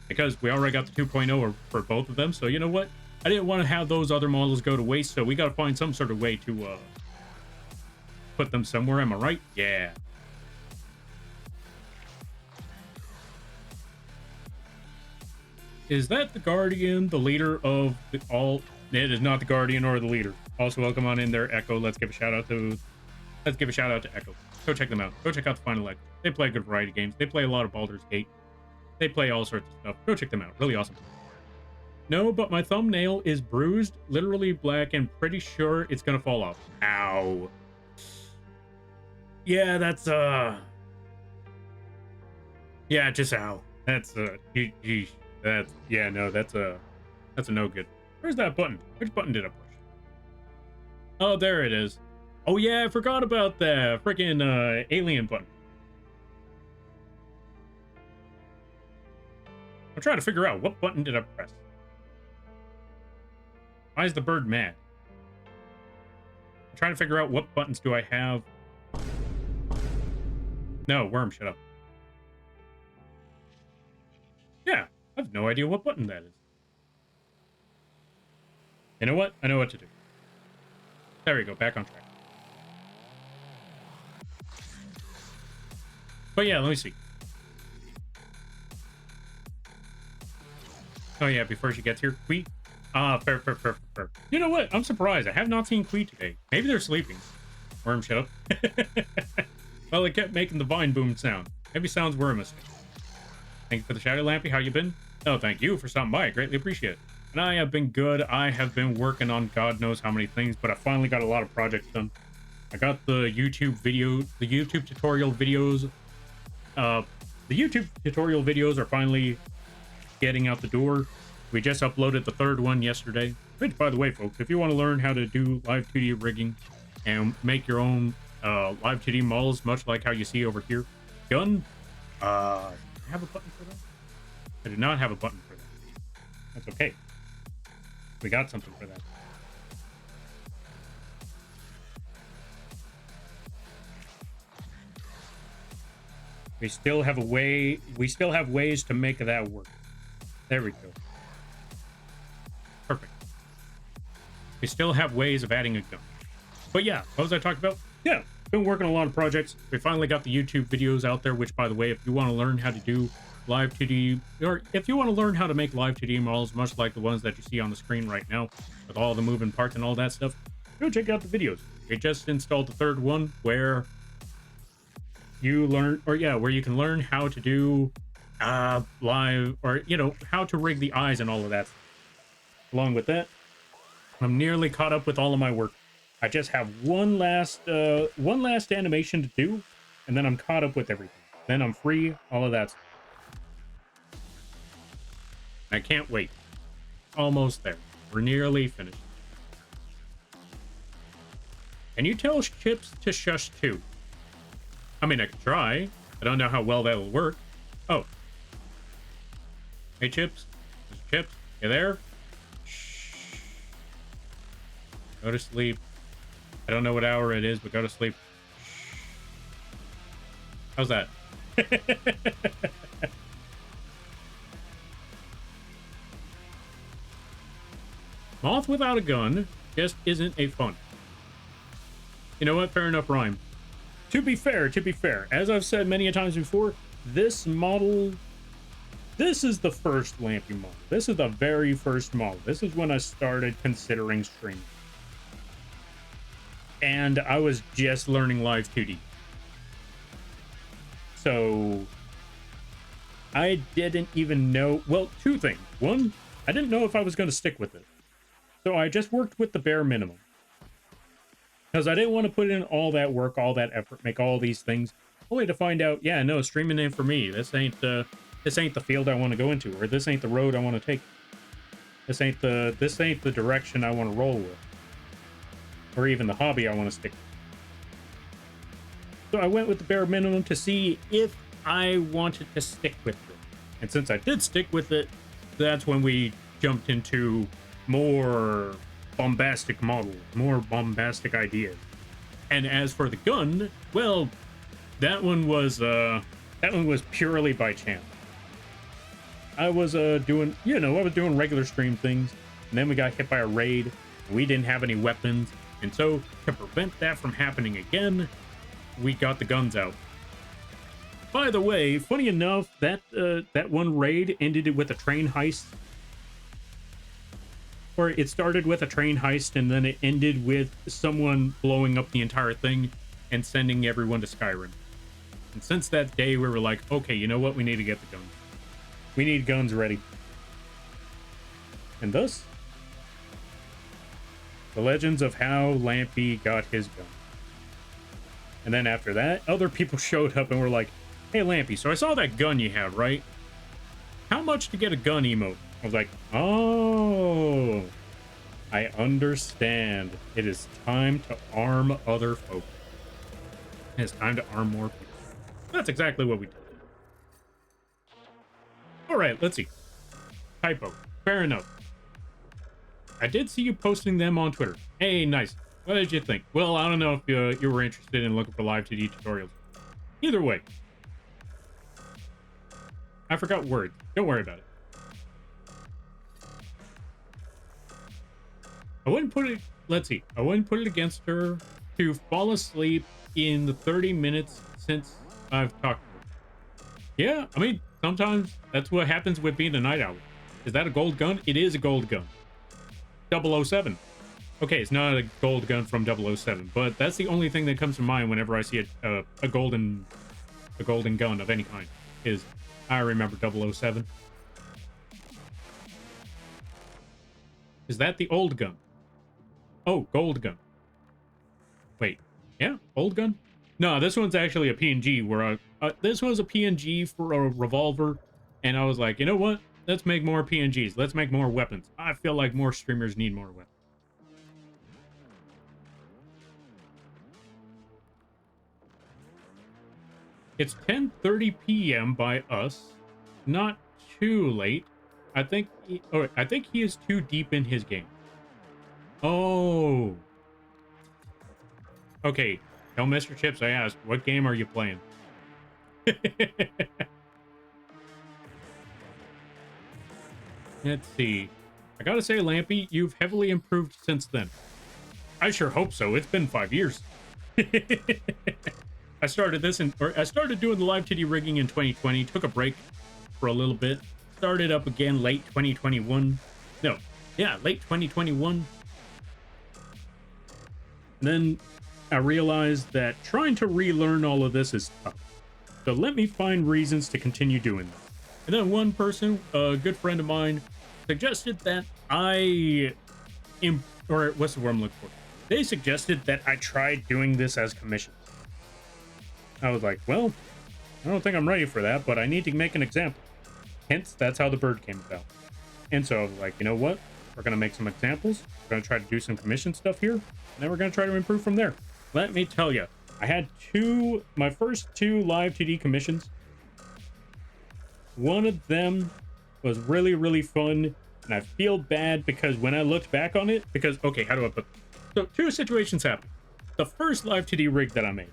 Because we already got the 2.0 for both of them, so you know what? I didn't want to have those other models go to waste, so we got to find some sort of way to put them somewhere. Am I right? Yeah. Is that the Guardian, the leader of the all? It is not the Guardian or the leader. Also, welcome on in there, Echo. Let's give a shout out to Echo. Go check them out. Go check out the Final Echo. They play a good variety of games. They play a lot of Baldur's Gate. They play all sorts of stuff. Go check them out. Really awesome. No, but my thumbnail is bruised, literally black, and pretty sure it's gonna fall off. Ow. Yeah, that's yeah, just ow. That's that's yeah, no, that's a no good. Where's that button? Which button did I push? Oh, there it is. Oh yeah, I forgot about that freaking alien button. I'm trying to figure out what button did I press. Why is the bird mad? I'm trying to figure out what buttons do I have. No, worm, shut up. Yeah, I have no idea what button that is. You know what? I know what to do. There we go, back on track. But yeah, let me see. Oh yeah, before she gets here, Quee. Fair. You know what? I'm surprised. I have not seen Quee today. Maybe they're sleeping. Worm, shut up. Well, it kept making the vine boom sound. Maybe sounds were a mistake. Thank you for the shadow, Lampy. How you been? Oh, thank you for stopping by. I greatly appreciate it. And I have been good. I have been working on God knows how many things, but I finally got a lot of projects done. I got the YouTube tutorial videos. The YouTube tutorial videos are finally getting out the door. We just uploaded the third one yesterday. Which, by the way, folks, if you want to learn how to do live 2D rigging and make your own live 2D models, much like how you see over here, gun. Do I have a button for that? I do not have a button for that. That's okay. We got something for that. We still have ways to make that work. There we go. Perfect. We still have ways of adding a gun. But yeah, what was I talking about? Yeah, been working on a lot of projects. We finally got the YouTube videos out there, which, by the way, if you want to learn how to do live 2D, or if you want to learn how to make live 2D models, much like the ones that you see on the screen right now, with all the moving parts and all that stuff, go check out the videos. We just installed the third one where you learn, or yeah, where you can learn how to do live, or you know, how to rig the eyes and all of that. Along with that, I'm nearly caught up with all of my work. I just have one last animation to do, and then I'm caught up with everything. Then I'm free, all of that stuff. I can't wait. Almost there. We're nearly finished. Can you tell Chips to shush too? I mean, I could try. I don't know how well that will work. Oh. Hey, Chips. Mr. Chips, you there? Shh. Go to sleep. I don't know what hour it is, but go to sleep. Shh. How's that? Moth without a gun just isn't a fun. You know what? Fair enough rhyme. To be fair, as I've said many a times before, this model, this is the first Lampy model. This is the very first model. This is when I started considering streaming. And I was just learning Live 2D. So I didn't even know, well, two things. One, I didn't know if I was going to stick with it. So I just worked with the bare minimum. Because I didn't want to put in all that work, all that effort, make all these things, only to find out, yeah, no, streaming ain't for me. This ain't the field I want to go into, or this ain't the road I want to take. This ain't the direction I want to roll with, or even the hobby I want to stick with. So I went with the bare minimum to see if I wanted to stick with it. And since I did stick with it, that's when we jumped into more bombastic models, more bombastic ideas. And as for the gun, well, that one was purely by chance. I was doing regular stream things, and then we got hit by a raid, and we didn't have any weapons, and so to prevent that from happening again, we got the guns out. By the way, funny enough, that one raid ended with a train heist. Or it started with a train heist, and then it ended with someone blowing up the entire thing and sending everyone to Skyrim. And since that day, we were like, okay, you know what? We need to get the guns. We need guns ready. And thus, the legends of how Lampy got his gun. And then after that, other people showed up and were like, hey, Lampy, so I saw that gun you have, right? How much to get a gun emote? I was like, oh, I understand. It is time to arm other folk. It's time to arm more people. That's exactly what we did. All right, let's see. Typo. Fair enough. I did see you posting them on Twitter. Hey, nice. What did you think? Well, I don't know if you were interested in looking for live 2D tutorials. Either way. I forgot words. Don't worry about it. I wouldn't put it, let's see. I wouldn't put it against her to fall asleep in the 30 minutes since I've talked to her. Yeah, I mean, sometimes that's what happens with being a night owl. Is that a gold gun? It is a gold gun. 007. Okay, it's not a gold gun from 007, but that's the only thing that comes to mind whenever I see a golden gun of any kind. Is I remember 007. Is that the old gun? Oh, gold gun. Wait, yeah, old gun? No, this one's actually a PNG where this was a PNG for a revolver, and I was like, you know what? Let's make more PNGs. Let's make more weapons. I feel like more streamers need more weapons. It's 10:30 p.m. by us. Not too late. I think he is too deep in his game. Oh. Okay. Tell Mr. Chips I asked, what game are you playing? Let's see. I gotta say, Lampy, you've heavily improved since then. I sure hope so. It's been 5 years. I started doing the live 2D rigging in 2020, took a break for a little bit, started up again late 2021. No, yeah, late 2021. Then I realized that trying to relearn all of this is tough. So let me find reasons to continue doing this. And then one person, a good friend of mine, suggested that what's the word I'm looking for? They suggested that I try doing this as commissions. I was like, well, I don't think I'm ready for that, but I need to make an example. Hence, that's how the bird came about. And so I was like, you know what? We're going to make some examples. We're going to try to do some commission stuff here. And then we're going to try to improve from there. Let me tell you, I had my first two live 2D commissions. One of them was really, really fun. And I feel bad because when I looked back on it, because, okay, how do I put this? So two situations happened. The first live 2D rig that I made,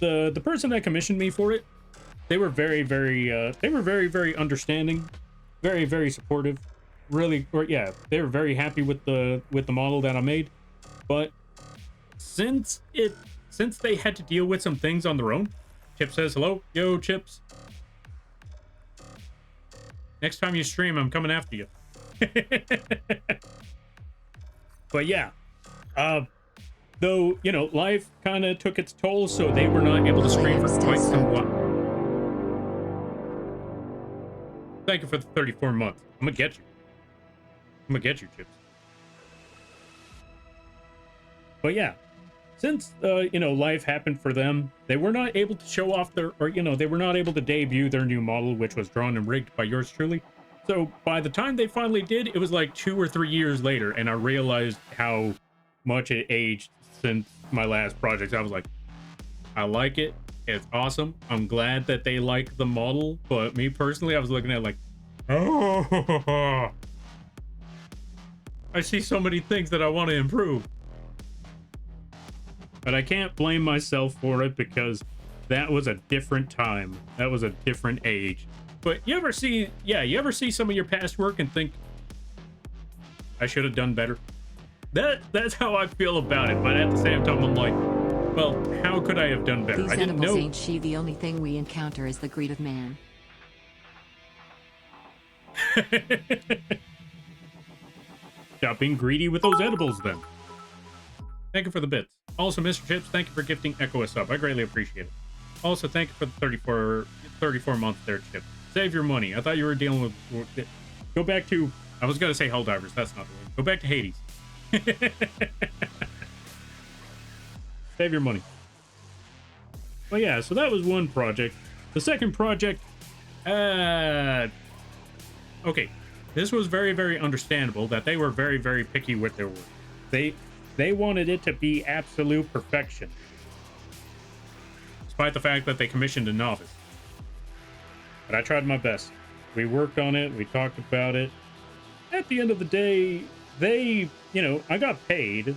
the person that commissioned me for it, they were very, very understanding, very, very supportive. Really, or yeah, they were very happy with the model that I made. But since they had to deal with some things on their own, Chip says hello. Yo, Chips. Next time you stream, I'm coming after you. But yeah, though, you know, life kind of took its toll, so they were not able to stream for quite some while. Thank you for the 34 months. I'm gonna get you. I'm gonna get you, Chips. But yeah, since, you know, life happened for them, they were not able to show off their, or, you know, they were not able to debut their new model, which was drawn and rigged by yours truly. So by the time they finally did, it was like 2 or 3 years later, and I realized how much it aged since my last project. I was like, I like it. It's awesome. I'm glad that they like the model, but me personally, I was looking at it like, oh, I see so many things that I want to improve. But I can't blame myself for it because that was a different time. That was a different age. But you ever see some of your past work and think, I should have done better? That's how I feel about it. But at the same time, I'm like, well, how could I have done better? These I didn't animals know. ain't she. The only thing we encounter is the greed of man. Stop being greedy with those edibles then. Thank you for the bits. Also, Mr. Chips, thank you for gifting Echo a sub. I greatly appreciate it. Also, thank you for the 34 months there, Chip. Save your money. I thought you were dealing with... Go back to... I was going to say Helldivers. That's not the word. Go back to Hades. Save your money. But yeah, so that was one project. The second project... Okay. This was very, very understandable that they were very, very picky with their work. They wanted it to be absolute perfection, despite the fact that they commissioned a novice. But I tried my best. We worked on it. We talked about it. At the end of the day, you know, I got paid,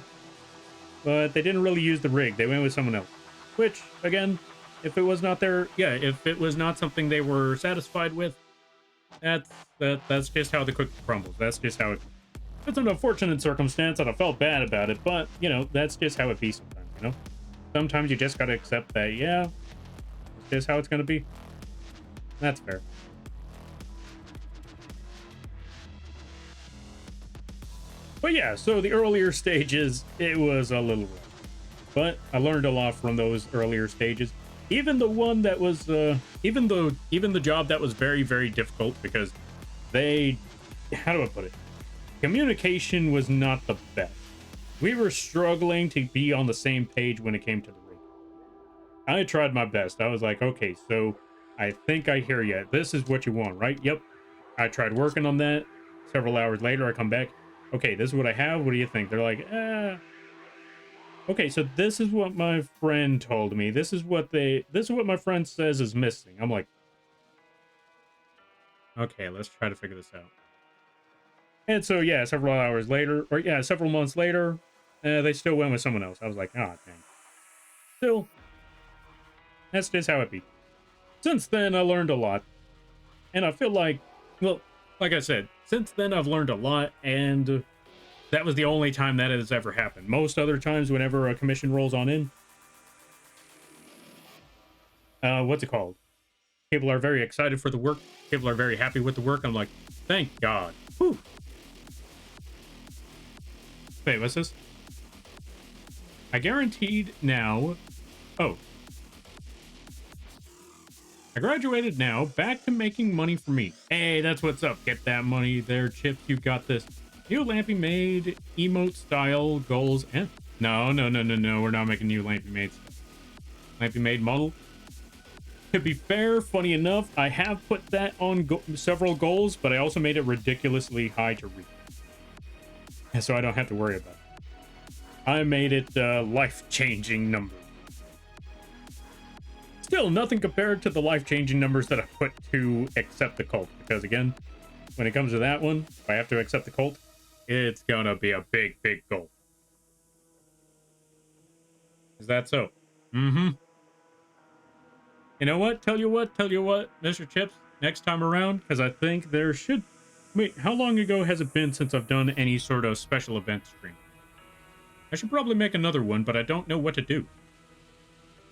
but they didn't really use the rig. They went with someone else, which, again, if it was not if it was not something they were satisfied with, that's just how the cookie crumbles. That's just how it. It's an unfortunate circumstance, and I felt bad about it, but, you know, that's just how it be sometimes, you know? Sometimes you just gotta accept that, yeah, it's just how it's gonna be. That's fair. But yeah, so the earlier stages, it was a little rough. But I learned a lot from those earlier stages. Even the one that was, even the job that was very, very difficult, because how do I put it? Communication was not the best. We were struggling to be on the same page when it came to the rig. I tried my best. I was like, okay, so I think I hear you. This is what you want, right? Yep. I tried working on that. Several hours later, I come back. Okay, this is what I have. What do you think? They're like, okay, so this is what my friend told me. This is what my friend says is missing. I'm like, okay, let's try to figure this out. And so, yeah, several months later, they still went with someone else. I was like, oh, dang. Still, that's just how it be. Since then, I learned a lot. And I feel like, well, like I said, since then I've learned a lot, and that was the only time that has ever happened. Most other times, whenever a commission rolls on in, what's it called? People are very excited for the work. People are very happy with the work. I'm like, thank God. Whew. Wait, what's this? I guaranteed now. Oh. I graduated now, back to making money for me. Hey, that's what's up. Get that money there, Chips. You got this. New Lampy Maid, emote style, goals, and... No, we're not making new Lampy Maid stuff. Lampy Maid model. To be fair, funny enough, I have put that on several goals, but I also made it ridiculously high to reach. And so I don't have to worry about it. I made it life-changing number. Still, nothing compared to the life-changing numbers that I put to accept the cult. Because again, when it comes to that one, if I have to accept the cult, it's gonna be a big, big goal. Is that so? Mm-hmm. You know what? Tell you what, Mr. Chips, next time around, because I think there should... Wait, how long ago has it been since I've done any sort of special event stream? I should probably make another one, but I don't know what to do.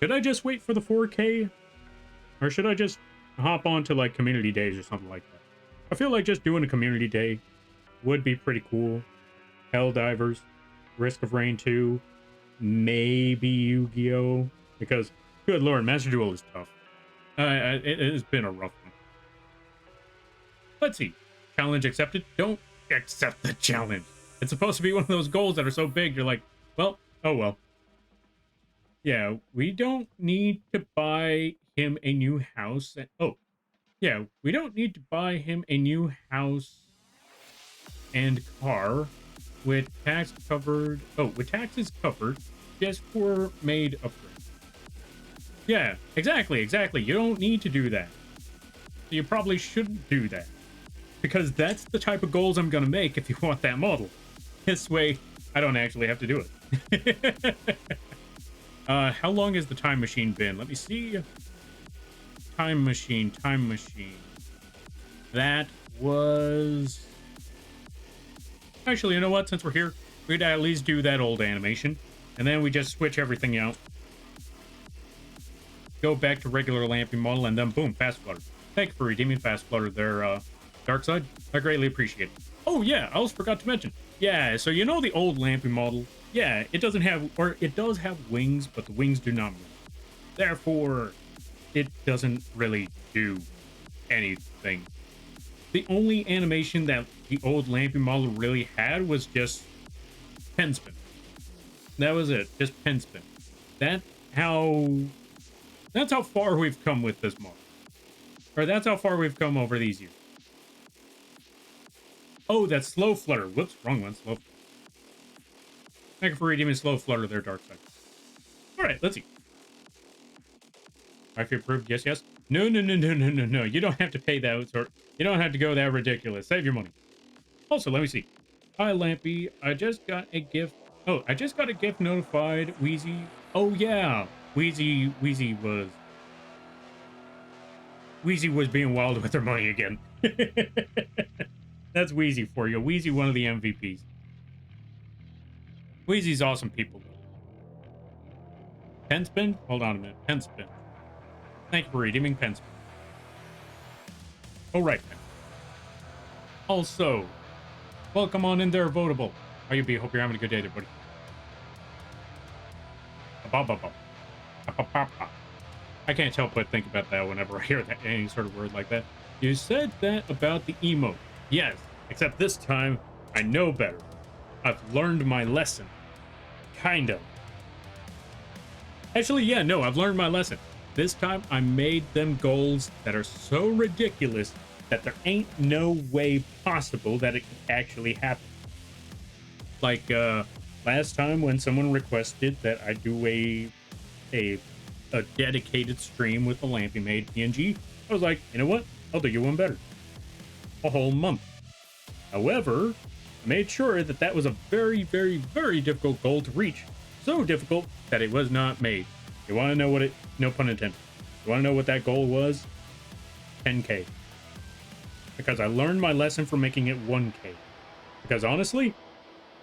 Should I just wait for the 4K? Or should I just hop on to, like, community days or something like that? I feel like just doing a community day would be pretty cool. Helldivers, Risk of Rain 2, maybe Yu-Gi-Oh! Because, good lord, Master Duel is tough. It has been a rough one. Let's see. Challenge accepted? Don't accept the challenge. It's supposed to be one of those goals that are so big, you're like, well, oh well. Yeah, we don't need to buy him a new house. Oh, yeah, we don't need to buy him a new house and car with tax covered. Oh, with taxes covered just for maid upgrade. Yeah, exactly. You don't need to do that. You probably shouldn't do that. Because that's the type of goals I'm going to make if you want that model. This way, I don't actually have to do it. How long has the time machine been? Let me see. Time machine. That was... Actually, you know what? Since we're here, we'd at least do that old animation. And then we just switch everything out. Go back to regular Lampy model, and then boom, Fast Flutter. Thank you for redeeming Fast Flutter there, Dark Side. I greatly appreciate it. Oh, yeah, I almost forgot to mention. Yeah, so you know the old Lampy model? Yeah, it doesn't have, or it does have wings, but the wings do not move. Therefore, it doesn't really do anything. The only animation that the old Lampy model really had was just pen spin. That was it, just pen spin. That's how far we've come with this model. Or that's how far we've come over these years. Oh, that's Slow Flutter. Whoops, wrong one. Slow. Thank you for redeeming Slow Flutter there, Dark Side. Alright, let's see. If you approved, yes. No. You don't have to pay that, or you don't have to go that ridiculous. Save your money. Also, let me see. Hi, Lampy. I just got a gift. Oh, I just got a gift notified. Wheezy. Oh, yeah. Wheezy was being wild with their money again. That's Wheezy for you. Wheezy, one of the MVPs. Wheezy's awesome people. Pen spin? Hold on a minute. Pen spin. Thank you for redeeming pen spin. Oh, right. Also, welcome on in there, Votable. How you be? Hope you're having a good day there, buddy. I can't help but think about that whenever I hear that, any sort of word like that. You said that about the emote. Yes, except this time, I know better. I've learned my lesson. Kind of. Actually, yeah, no, I've learned my lesson. This time, I made them goals that are so ridiculous that there ain't no way possible that it could actually happen. Like, last time when someone requested that I do a dedicated stream with the Lampy Maid PNG, I was like, you know what? I'll do you one better. A whole month. However, I made sure that that was a very, very, very difficult goal to reach. So difficult that it was not made. You want to know what it... No pun intended. You want to know what that goal was? 10K. Because I learned my lesson from making it 1K. Because honestly,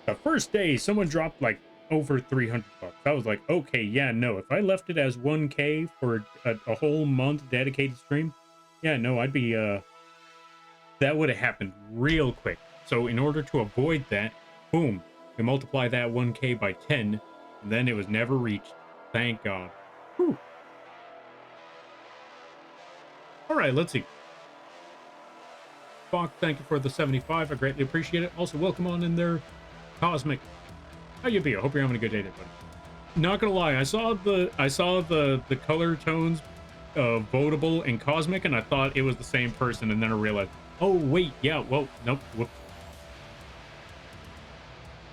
the first day, someone dropped like over 300 bucks. I was like, okay, yeah, no. If I left it as 1K for a whole month dedicated stream, yeah, no, I'd be... That would have happened real quick. So in order to avoid that, boom, we multiply that 1K by 10, and then it was never reached. Thank God. Whew. All right, let's see. Bach, thank you for the 75. I greatly appreciate it. Also, welcome on in there, Cosmic. How you be? I hope you're having a good day, there, buddy. Not gonna lie, I saw the color tones Votable and Cosmic, and I thought it was the same person, and then I realized, oh wait, yeah, well, nope. Whoops.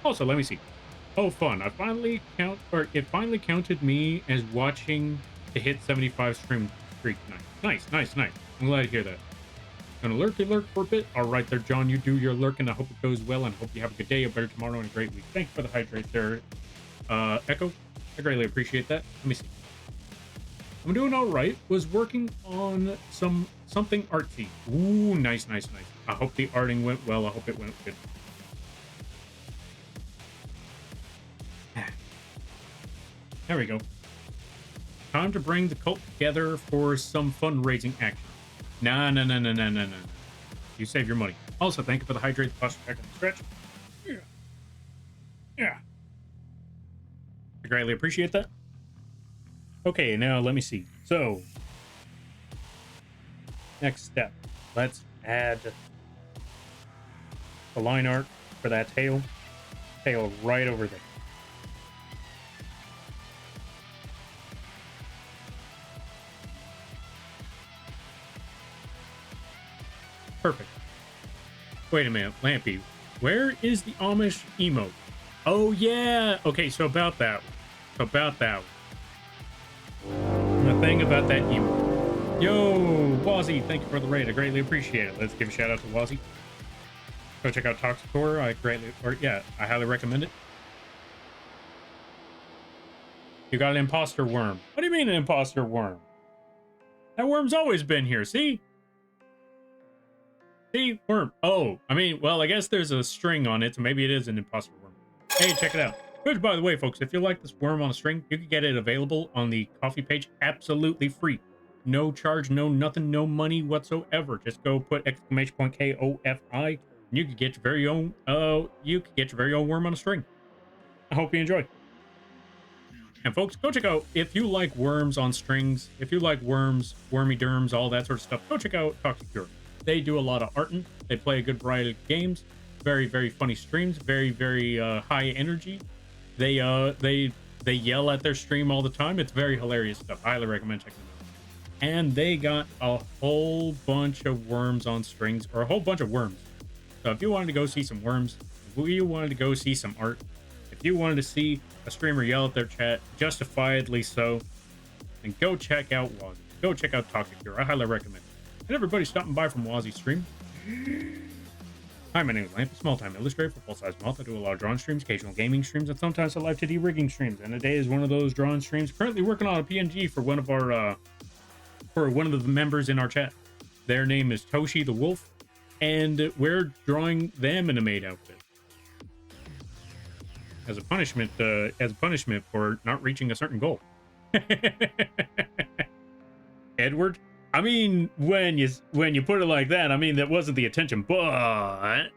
Also, let me see. Oh, fun! It finally counted me as watching to hit 75 stream streak. Nice. I'm glad to hear that. Gonna lurk for a bit. All right there, John. You do your lurking. I hope it goes well, and hope you have a good day, a better tomorrow, and a great week. Thanks for the hydrate there, Echo. I greatly appreciate that. Let me see. I'm doing all right. Was working on something artsy. Ooh, nice. I hope the arting went well. I hope it went good. There we go. Time to bring the cult together for some fundraising action. No. You save your money. Also, thank you for the hydrate, the posture check, and the stretch. Yeah. I greatly appreciate that. Okay, now let me see. So, next step. Let's add the line art for that tail. Tail right over there. Perfect. Wait a minute, Lampy. Where is the Amish emote? Oh, yeah. Okay, so about that. The thing about that emote. Yo, Wazzy, thank you for the raid. I greatly appreciate it. Let's give a shout out to Wazzy. Go check out Toxic Horror. I highly recommend it. You got an imposter worm. What do you mean an imposter worm? That worm's always been here, see? See, worm. Oh, I mean, well, I guess there's a string on it, so maybe it is an imposter worm. Hey, check it out. Which, by the way, folks, if you like this worm on a string, you can get it available on the coffee page absolutely free. No charge, no nothing, no money whatsoever. Just go put !KOFI, and you can get your very own worm on a string. I hope you enjoy. And folks, go check out, if you like worms on strings, if you like worms, wormy derms, all that sort of stuff, go check out Toxic Cure. They do a lot of arting. They play a good variety of games. Very, very funny streams. Very, very high energy. They yell at their stream all the time. It's very hilarious stuff. I highly recommend checking them out. And they got a whole bunch of worms on strings, or a whole bunch of worms. So if you wanted to go see some worms, if you wanted to go see some art, if you wanted to see a streamer yell at their chat, justifiably so, then go check out Wazzy. Go check out Toxic Cure. I highly recommend it. And everybody stopping by from Wazzy's stream. Hi, my name is Lamp, a small-time illustrator for full-size Moth. I do a lot of drawing streams, occasional gaming streams, and sometimes a live 2D rigging streams. And today is one of those drawing streams. Currently working on a PNG for one of our for one of the members in our chat. Their name is Toshi the Wolf, and we're drawing them in a Maid outfit as a punishment for not reaching a certain goal. Edward. I mean, when you put it like that, I mean, that wasn't the intention, but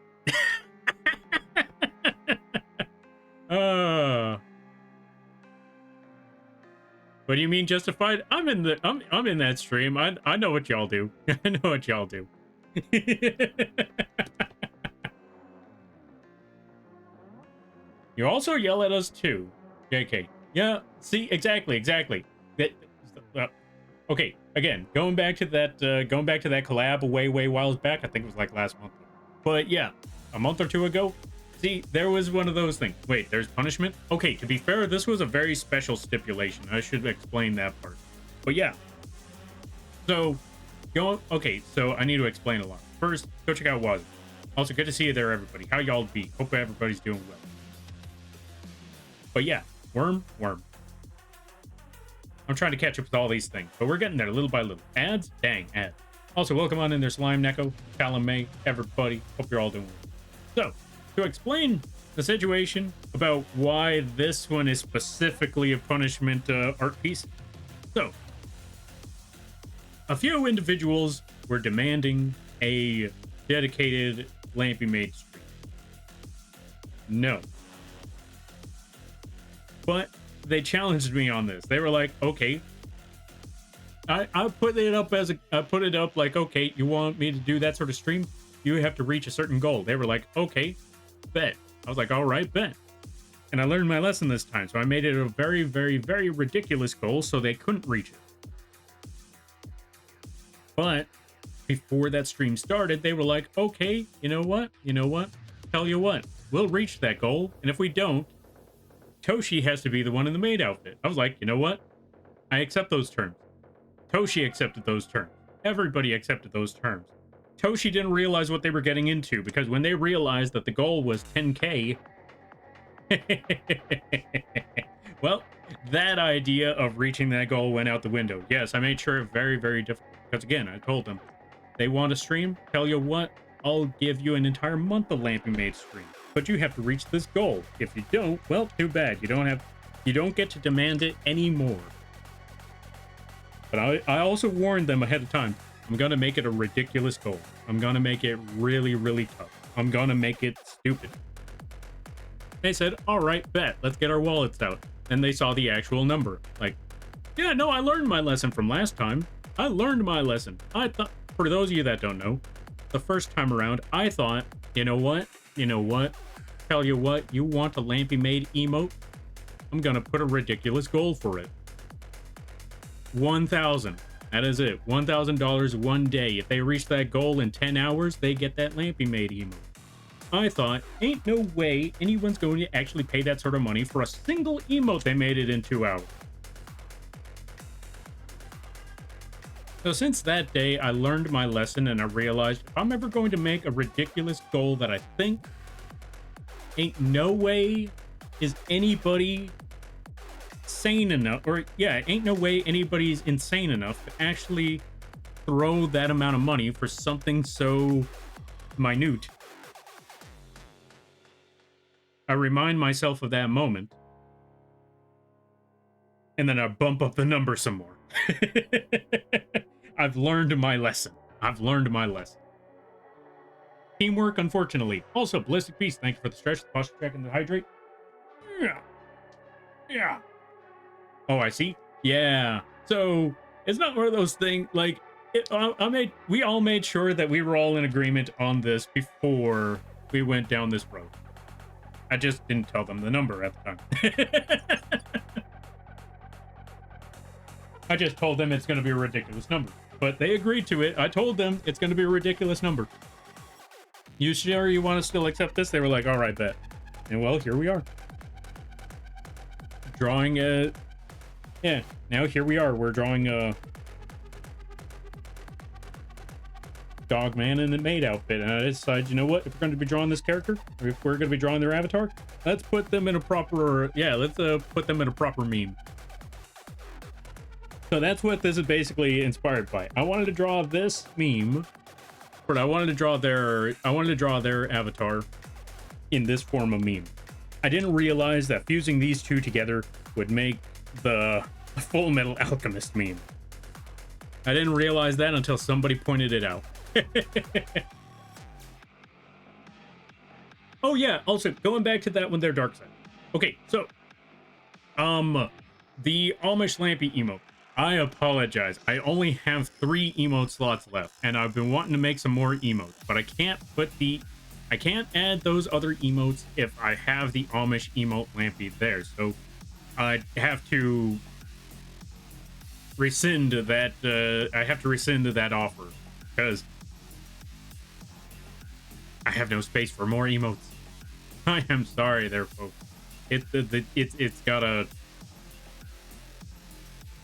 what do you mean justified? I'm in that stream. I know what y'all do. I know what y'all do. You also yell at us too. JK. Yeah, see, exactly. Okay, again, going back to that collab way whiles back. I think it was like last month. But yeah, a month or two ago. See, there was one of those things. Wait, there's punishment? Okay, to be fair, this was a very special stipulation. I should explain that part. But yeah. So, so I need to explain a lot. First, go check out Wazzy. Also, good to see you there, everybody. How y'all be? Hope everybody's doing well. But yeah, worm. I'm trying to catch up with all these things, but we're getting there little by little. Ads? Dang, ads. Also, welcome on in there, Slime Neko, Talon May, everybody. Hope you're all doing well. So, to explain the situation about why this one is specifically a punishment art piece. So, a few individuals were demanding a dedicated Lampy Maid stream. No. But they challenged me on this. They were like, okay. I put it up like, okay, you want me to do that sort of stream? You have to reach a certain goal. They were like, okay, bet. I was like, all right, bet. And I learned my lesson this time. So I made it a very, very, very ridiculous goal so they couldn't reach it. But before that stream started, they were like, okay, you know what? Tell you what, we'll reach that goal. And if we don't, Toshi has to be the one in the maid outfit. I was like, you know what? I accept those terms. Toshi accepted those terms. Everybody accepted those terms. Toshi didn't realize what they were getting into, because when they realized that the goal was 10K, well, that idea of reaching that goal went out the window. Yes, I made sure it very, very difficult. Because again, I told them, they want to stream? Tell you what, I'll give you an entire month of Lampy Maid stream. But you have to reach this goal. If you don't, well, too bad. You don't get to demand it anymore. But I also warned them ahead of time. I'm going to make it a ridiculous goal. I'm going to make it really, really tough. I'm going to make it stupid. They said, all right, bet. Let's get our wallets out. And they saw the actual number. Like, yeah, no, I learned my lesson from last time. I learned my lesson. I thought, for those of you that don't know, the first time around, I thought, you know what? Tell you what, you want a Lampy Maid emote? I'm going to put a ridiculous goal for it. 1,000. That is it. $1,000 one day. If they reach that goal in 10 hours, they get that Lampy Maid emote. I thought, ain't no way anyone's going to actually pay that sort of money for a single emote they made it in 2 hours. So since that day, I learned my lesson, and I realized if I'm ever going to make a ridiculous goal that I think ain't no way is anybody sane enough, or yeah, ain't no way anybody's insane enough to actually throw that amount of money for something so minute. I remind myself of that moment, and then I bump up the number some more. I've learned my lesson. Teamwork, unfortunately. Also, Ballistic Beast, thank you for the stretch, the posture check, and the hydrate. Yeah. Oh, I see. Yeah. So it's not one of those things like we all made sure that we were all in agreement on this before we went down this road. I just didn't tell them the number at the time. I just told them it's going to be a ridiculous number, but they agreed to it. I told them it's going to be a ridiculous number. You sure you want to still accept this? They were like, all right, bet. And well, here we are. Drawing a... Yeah, now here we are. We're drawing a dog man in a maid outfit. And I decided, you know what? If we're going to be drawing this character, or if we're going to be drawing their avatar, let's put them in a proper... Yeah, let's put them in a proper meme. So that's what this is basically inspired by. I wanted to draw this meme, but I wanted to draw their avatar in this form of meme. I didn't realize that fusing these two together would make the Full Metal Alchemist meme. I didn't realize that until somebody pointed it out. Oh yeah, also going back to that one there, Dark Side. Okay, so the Amish Lampy emote. I apologize. I only have 3 emote slots left, and I've been wanting to make some more emotes, but I can't add those other emotes if I have the Amish emote Lampy there. So I have to rescind that. I have to rescind that offer because I have no space for more emotes. I am sorry, there, folks. It's gotta.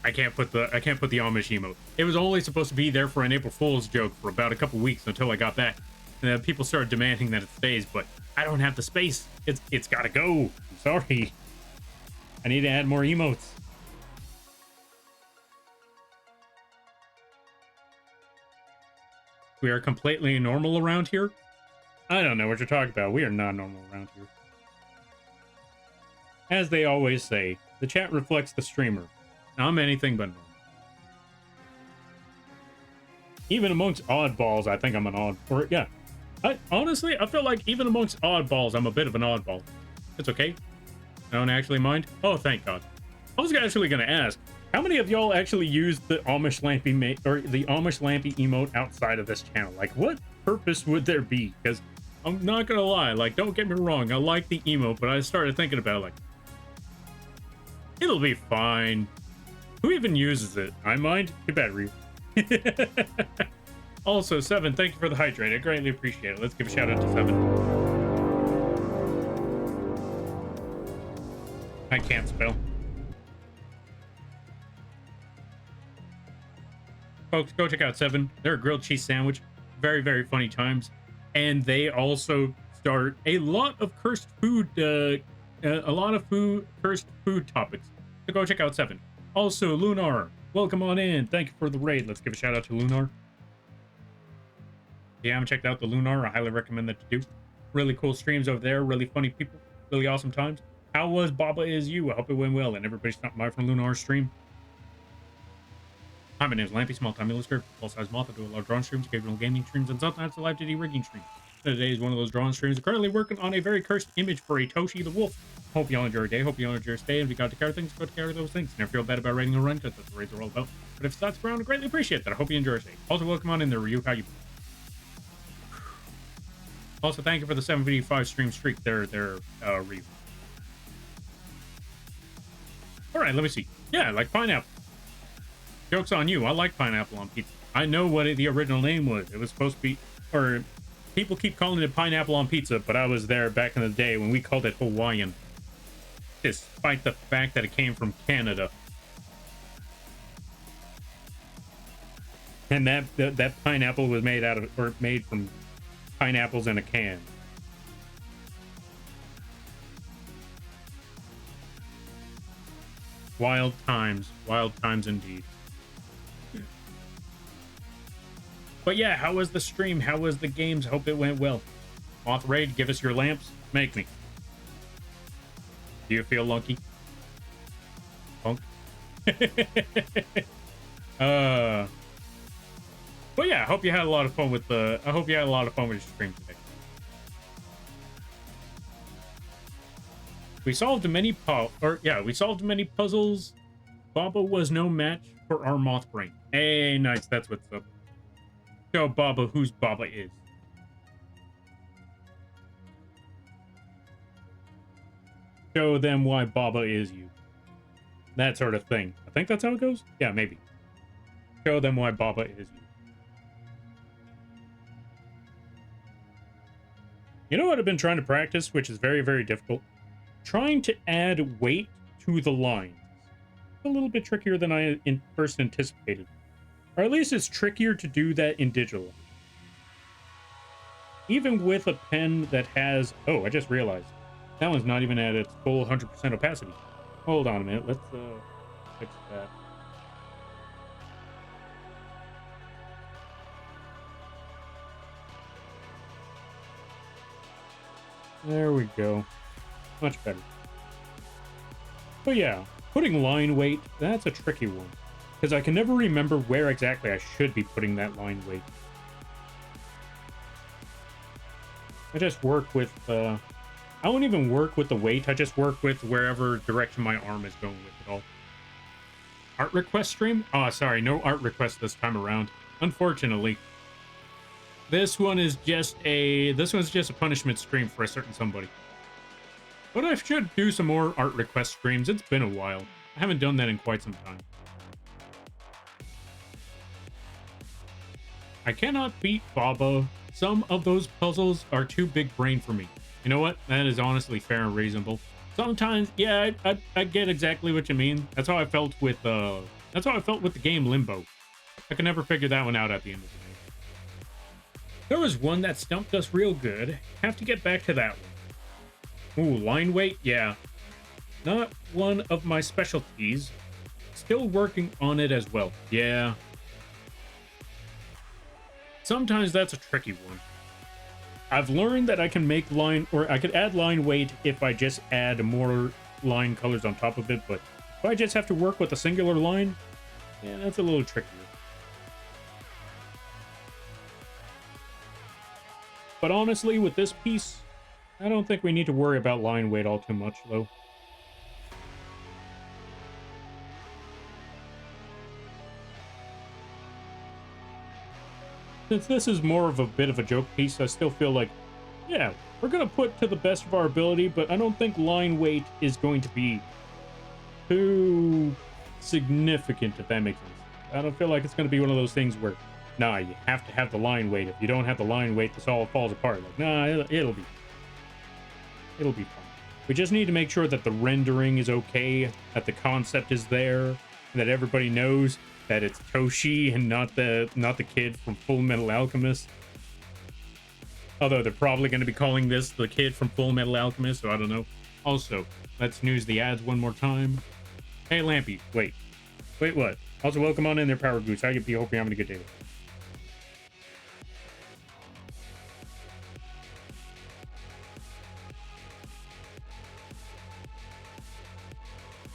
I can't put the Amish emote. It was only supposed to be there for an April Fool's joke for about a couple weeks until I got back. And then people started demanding that it stays, but I don't have the space. It's gotta go. I'm sorry. I need to add more emotes. We are completely normal around here? I don't know what you're talking about. We are not normal around here. As they always say, the chat reflects the streamer. I'm anything but normal. Even amongst oddballs, I think I'm an odd... Or, yeah. Honestly, I feel like even amongst oddballs, I'm a bit of an oddball. It's okay. I don't actually mind. Oh, thank God. I was actually going to ask, how many of y'all actually use the Amish Lampy or the Amish Lampy emote outside of this channel? Like, what purpose would there be? Because I'm not going to lie. Like, don't get me wrong. I like the emote, but I started thinking about it like, it'll be fine. Who even uses it? I mind? Too bad, Ryu. Also, Seven, thank you for the hydrate. I greatly appreciate it. Let's give a shout out to Seven. I can't spell. Folks, go check out Seven. They're a grilled cheese sandwich. Very, very funny times. And they also start a lot of cursed food, cursed food topics. So go check out Seven. Also, Lunar, welcome on in. Thank you for the raid. Let's give a shout out to Lunar. If you haven't checked out the Lunar, I highly recommend that you do. Really cool streams over there. Really funny people. Really awesome times. How was Baba Is You? I hope it went well. And everybody stopping by from Lunar's stream. Hi, my name is Lampy, small-time illustrator, full-size moth. I do a lot of drawing streams, occasional gaming streams, and sometimes a live 2D rigging stream. Today is one of those drawing streams. I'm currently working on a very cursed image for a Toshi the Wolf. Hope you all enjoy your day. Hope you all enjoy your stay. And if you got to carry things, go to carry those things. Never feel bad about raiding a run, because that's what raids are all about. But if it's not around, I greatly appreciate that. I hope you enjoy your stay. Also, welcome on in there, Ryu. How you? Also, thank you for the 755 stream streak there, Ryu. All right, let me see. Yeah, like pineapple. Joke's on you. I like pineapple on pizza. I know what the original name was. It was supposed to be, or people keep calling it pineapple on pizza, but I was there back in the day when we called it Hawaiian. Despite the fact that it came from Canada. And that pineapple was made out of, or made from pineapples in a can. Wild times indeed. But yeah, how was the stream? How was the games? Hope it went well. Moth Raid, give us your lamps. Make me. Do you feel lucky? Punk? But yeah, I hope you had a lot of fun with the. I hope you had a lot of fun with your stream today. We solved many puzzles. Baba was no match for our moth brain. Hey, nice. That's what's up. Show Baba whose Baba is. Show them why Baba is you. That sort of thing. I think that's how it goes. Yeah, maybe. Show them why Baba is you. You know what I've been trying to practice, which is very, very difficult? Trying to add weight to the lines. A little bit trickier than I first anticipated. Or at least it's trickier to do that in digital. Even with a pen that has... Oh, I just realized. That one's not even at its full 100% opacity. Hold on a minute. Let's fix that. There we go. Much better. But yeah, putting line weight, that's a tricky one. Because I can never remember where exactly I should be putting that line weight. I just work with, I won't even work with the weight, I just work with wherever direction my arm is going with it all. Art request stream? Oh, sorry, no art request this time around. Unfortunately. This one's just a punishment stream for a certain somebody. But I should do some more art request streams. It's been a while. I haven't done that in quite some time. I cannot beat Baba. Some of those puzzles are too big brain for me. You know what? That is honestly fair and reasonable. Sometimes, yeah, I get exactly what you mean. That's how I felt with the game Limbo. I could never figure that one out at the end of the day. There was one that stumped us real good. Have to get back to that one. Ooh, line weight? Yeah. Not one of my specialties. Still working on it as well. Yeah. Sometimes that's a tricky one. I've learned that I can make line, or I could add line weight if I just add more line colors on top of it, but if I just have to work with a singular line, yeah, that's a little trickier. But honestly, with this piece, I don't think we need to worry about line weight all too much, though. Since this is more of a bit of a joke piece, I still feel like, yeah, we're going to put to the best of our ability, but I don't think line weight is going to be too significant, if that makes sense. I don't feel like it's going to be one of those things where, nah, you have to have the line weight. If you don't have the line weight, this all falls apart. Like, nah, it'll be fine. We just need to make sure that the rendering is okay, that the concept is there, and that everybody knows that it's Toshi and not the kid from Full Metal Alchemist. Although they're probably going to be calling this the kid from Full Metal Alchemist, so I don't know. Also, let's snooze the ads one more time. Hey, Lampy, wait, what? Also, welcome on in there, Power Goose. I hope you're having a good day.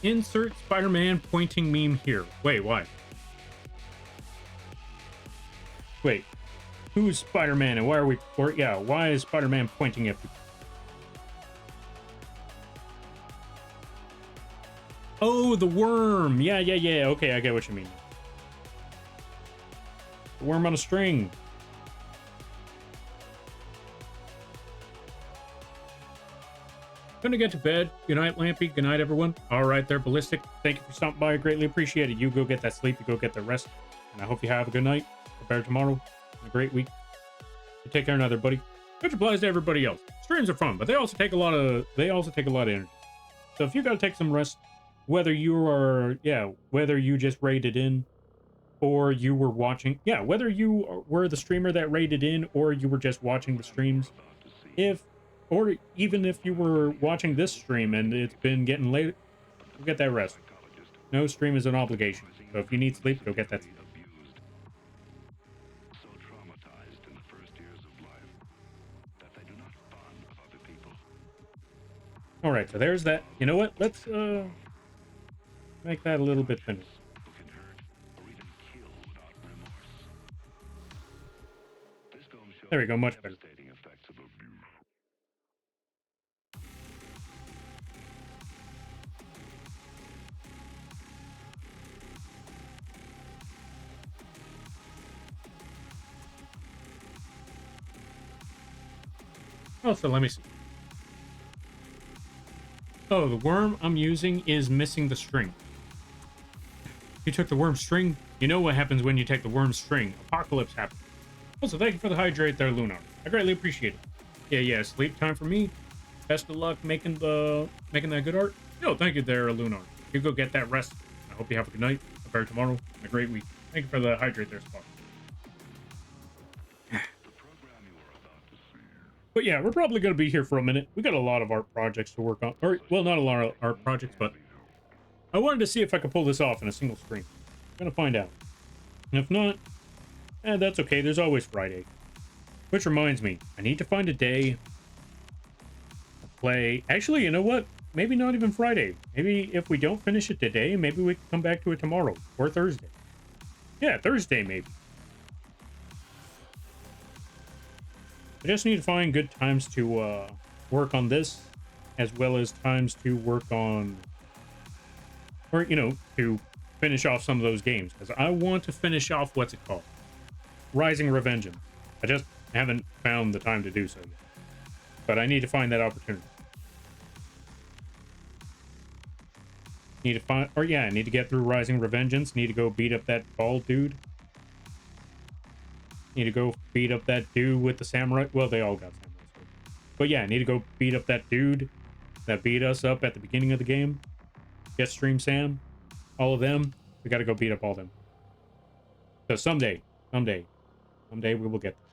Insert Spider-Man pointing meme here. Wait, why? Wait, who's Spider-Man and why are we... Or, yeah, why is Spider-Man pointing at people? Oh, the worm. Yeah. Okay, I get what you mean. The worm on a string. Gonna get to bed. Good night, Lampy. Good night, everyone. All right there, Ballistic. Thank you for stopping by. I greatly appreciate it. You go get that sleep. You go get the rest. And I hope you have a good night. A better tomorrow. And a great week. You take care now, buddy. Which applies to everybody else. Streams are fun, but they also take a lot of energy. So if you gotta take some rest, whether you just raided in, or you were watching, whether you were the streamer that raided in, or you were just watching the streams, or even if you were watching this stream and it's been getting late, go get that rest. No stream is an obligation. So if you need sleep, go get that sleep. All right, so there's that. You know what? Let's make that a little bit thinner. There we go, much better. Oh, so let me see. Oh, the worm I'm using is missing the string. You took the worm string. You know what happens when you take the worm string. Apocalypse happens. Also, thank you for the hydrate there, Lunar. I greatly appreciate it. Yeah, sleep time for me. Best of luck making that good art. No, thank you there, Lunar. You go get that rest. I hope you have a good night, a better tomorrow, and a great week. Thank you for the hydrate there, Spot. But yeah, we're probably going to be here for a minute. We got a lot of art projects to work on. Or, well, not a lot of art projects, but I wanted to see if I could pull this off in a single stream. I'm going to find out. And if not, that's okay. There's always Friday. Which reminds me, I need to find a day to play. Actually, you know what? Maybe not even Friday. Maybe if we don't finish it today, maybe we can come back to it tomorrow or Thursday. Yeah, Thursday maybe. I just need to find good times to work on this, as well as times to work on, or, to finish off some of those games. Because I want to finish off, what's it called? Rising Revengeance. I just haven't found the time to do so yet. But I need to find that opportunity. Need to find, I need to get through Rising Revengeance. Need to go beat up that bald dude. Need to go beat up that dude with the samurai. Well, they all got samurai swords. But yeah, I need to go beat up that dude that beat us up at the beginning of the game. Get Stream Sam. All of them. We got to go beat up all of them. So someday we will get there.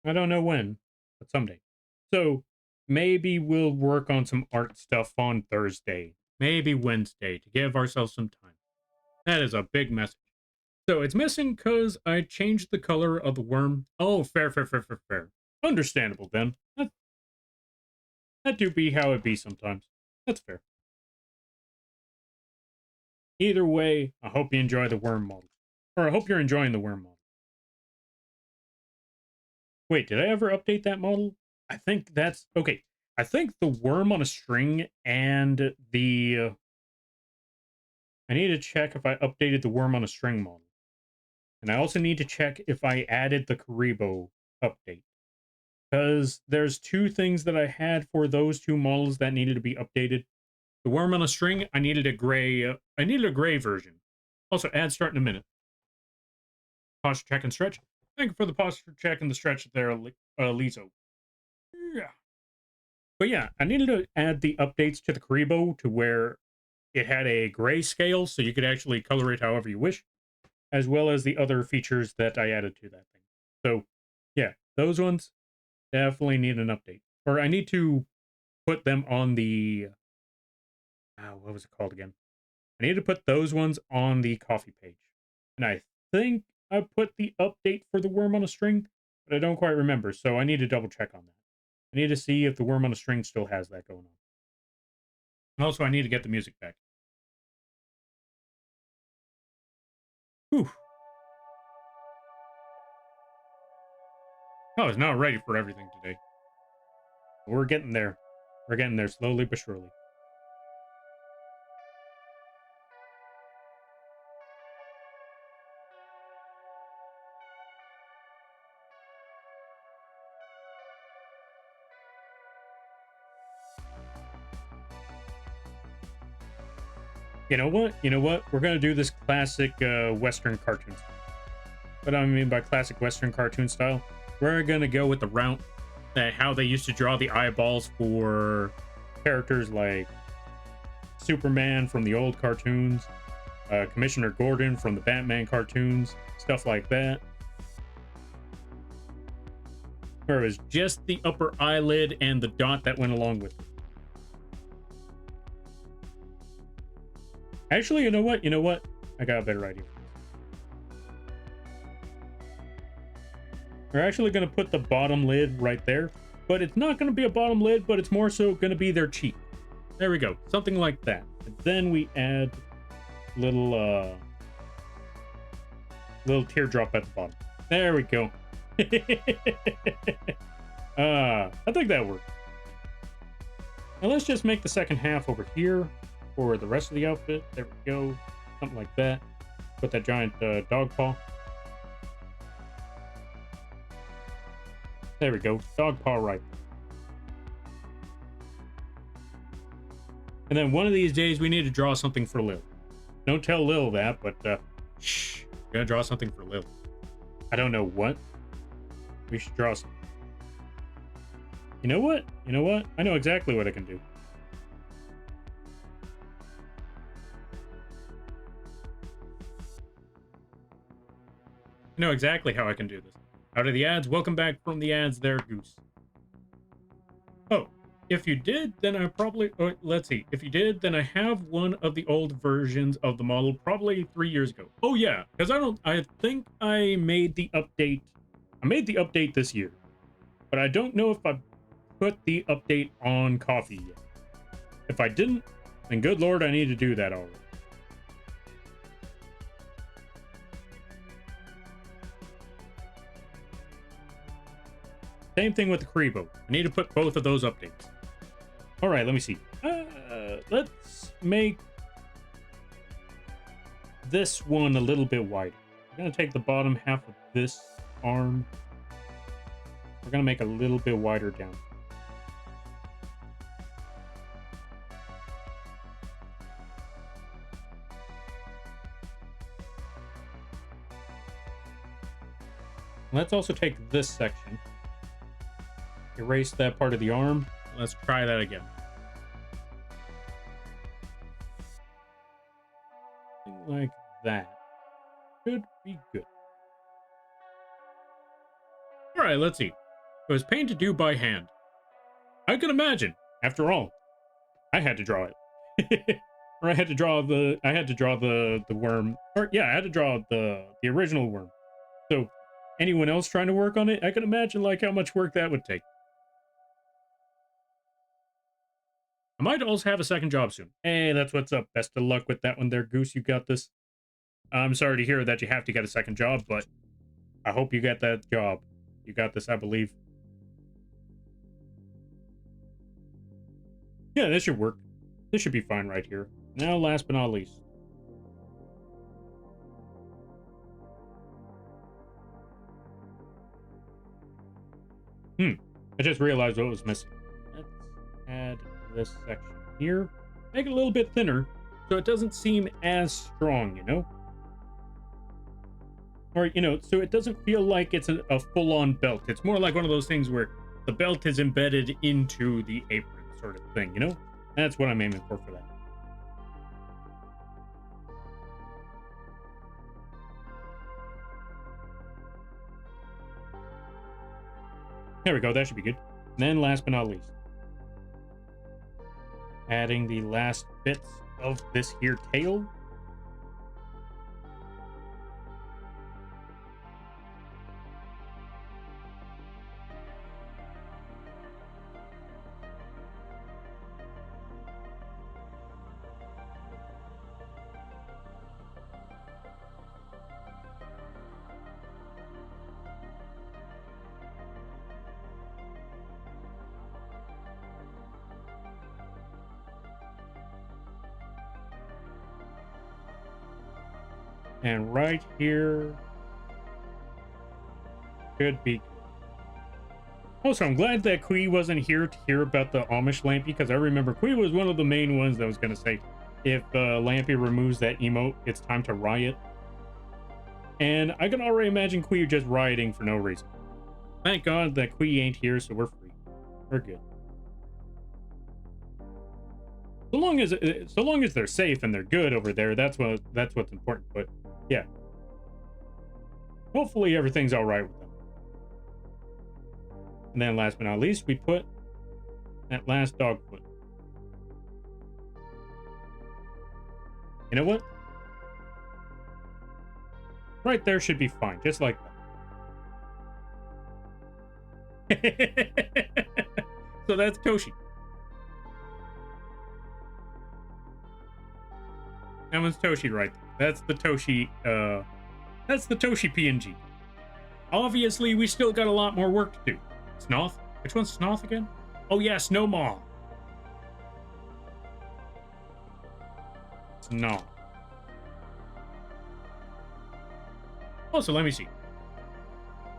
I don't know when, but someday. So maybe we'll work on some art stuff on Thursday. Maybe Wednesday to give ourselves some time. That is a big message. So it's missing because I changed the color of the worm. Oh, fair. Understandable then. That do be how it be sometimes. That's fair. Either way, I hope you enjoy the worm model. Or I hope you're enjoying the worm model. Wait, did I ever update that model? I think that's... Okay, I think the worm on a string and the I need to check if I updated the worm on a string model. And I also need to check if I added the Karibo update. Because there's two things that I had for those two models that needed to be updated. The worm on a string, I needed a gray version. Also, ad start in a minute. Posture check and stretch. Thank you for the posture check and the stretch there, Lizo. Yeah. But yeah, I needed to add the updates to the Karibo to where it had a gray scale, so you could actually color it however you wish, as well as the other features that I added to that thing. So, yeah, those ones definitely need an update. Or I need to put them on the... what was it called again? I need to put those ones on the coffee page. And I think I put the update for the worm on a string, but I don't quite remember, so I need to double check on that. I need to see if the worm on a string still has that going on. And also, I need to get the music back. Whew. I was not ready for everything today. We're getting there. We're getting there slowly but surely. You know what? You know what? We're going to do this classic Western cartoon style. What I mean by classic Western cartoon style, we're going to go with the route that how they used to draw the eyeballs for characters like Superman from the old cartoons, Commissioner Gordon from the Batman cartoons, stuff like that. Where it was just the upper eyelid and the dot that went along with it. Actually, you know what? You know what? I got a better idea. We're actually going to put the bottom lid right there, but it's not going to be a bottom lid, but it's more so going to be their cheek. There we go. Something like that. And then we add little teardrop at the bottom. There we go. I think that worked. Now let's just make the second half over here for the rest of the outfit. There we go. Something like that. Put that giant dog paw. There we go. Dog paw right there. And then one of these days we need to draw something for Lil. Don't tell Lil that, but shh. We're gonna draw something for Lil. I don't know what. We should draw something. You know what? You know what? I know exactly what I can do. I know exactly how I can do this. Out of the ads, welcome back from the ads there, Goose. Oh, if you did, then I probably... Oh, let's see. If you did, then I have one of the old versions of the model probably 3 years ago. Oh, yeah, because I think I made the update. I made the update this year, but I don't know if I put the update on coffee yet. If I didn't, then good lord, I need to do that already. Same thing with the Karibo. I need to put both of those updates. All right, let me see. Let's make this one a little bit wider. We're going to take the bottom half of this arm. We're going to make a little bit wider down. Let's also take this section. Erase that part of the arm. Let's try that again. Something like that. Should be good. All right, let's see. It was painted to do by hand. I can imagine. After all, I had to draw it. Or I had to draw the worm. Or yeah, I had to draw the original worm. So anyone else trying to work on it, I can imagine like how much work that would take. I might also have a second job soon. Hey, that's what's up. Best of luck with that one there, Goose. You got this. I'm sorry to hear that you have to get a second job, but I hope you get that job. You got this, I believe. Yeah, this should work. This should be fine right here. Now, last but not least. I just realized what was missing. Let's add this section here. Make it a little bit thinner so it doesn't seem as strong, you know? Or, you know, so it doesn't feel like it's a full-on belt. It's more like one of those things where the belt is embedded into the apron sort of thing, you know? That's what I'm aiming for that. There we go, that should be good. And then last but not least, adding the last bits of this here tail. And right here should be. Also, I'm glad that Kui wasn't here to hear about the Amish Lampy, because I remember Kui was one of the main ones that was going to say, if Lampy removes that emote, it's time to riot. And I can already imagine Kui just rioting for no reason. Thank God that Kui ain't here, so we're free. We're good. So long as they're safe and they're good over there, that's what's important. But yeah, hopefully everything's all right with them. And then last but not least, we put that last dog foot. You know what? Right there should be fine, just like that. So that's Toshi. That one's Toshi right there. That's the Toshi, PNG. Obviously, we still got a lot more work to do. Snoth? Which one's Snoth again? Oh yeah, Snowmaw. Snoth. Also, let me see.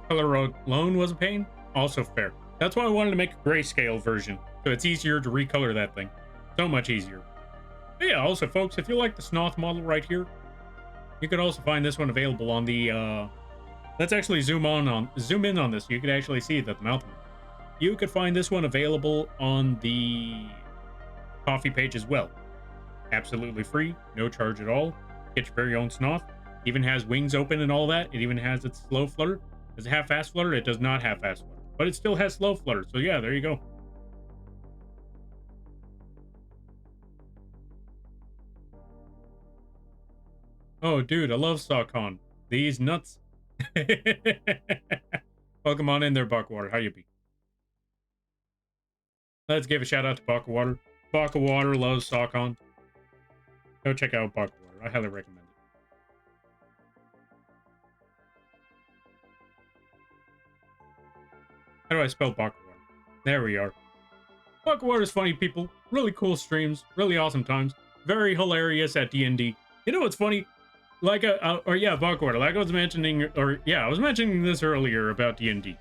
Color alone was a pain. Also fair. That's why I wanted to make a grayscale version, so it's easier to recolor that thing. So much easier. But yeah, also, folks, if you like the Snoth model right here, you could also find this one available on the, let's actually zoom in on this. You could actually see that the mouth. You could find this one available on the coffee page as well. Absolutely free, no charge at all. Get your very own Snoth. Even has wings open and all that. It even has its slow flutter. Does it have fast flutter? It does not have fast flutter, but it still has slow flutter. So yeah, there you go. Oh, dude, I love Saucon. These nuts. Welcome on in there, Buckwater. How you be? Let's give a shout out to Buckwater. Buckwater loves Saucon. Go check out Buckwater. I highly recommend it. How do I spell Buckwater? There we are. Buckwater is funny, people. Really cool streams. Really awesome times. Very hilarious at D&D. You know what's funny? Like Buckwater, like I was mentioning, I was mentioning this earlier about D&D.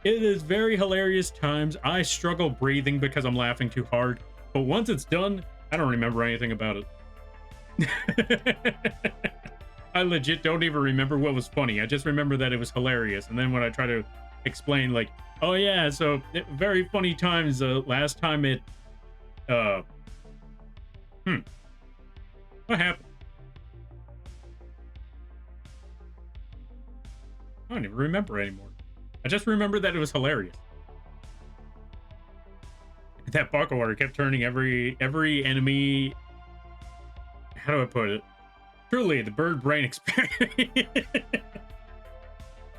It is very hilarious times. I struggle breathing because I'm laughing too hard, but once it's done, I don't remember anything about it. I legit don't even remember what was funny. I just remember that it was hilarious, and then when I try to explain, like, oh yeah, so very funny times. Last time it, what happened? I don't even remember anymore. I just remember that it was hilarious. That Buckwater kept turning every enemy. How do I put it? Truly, the bird brain experience.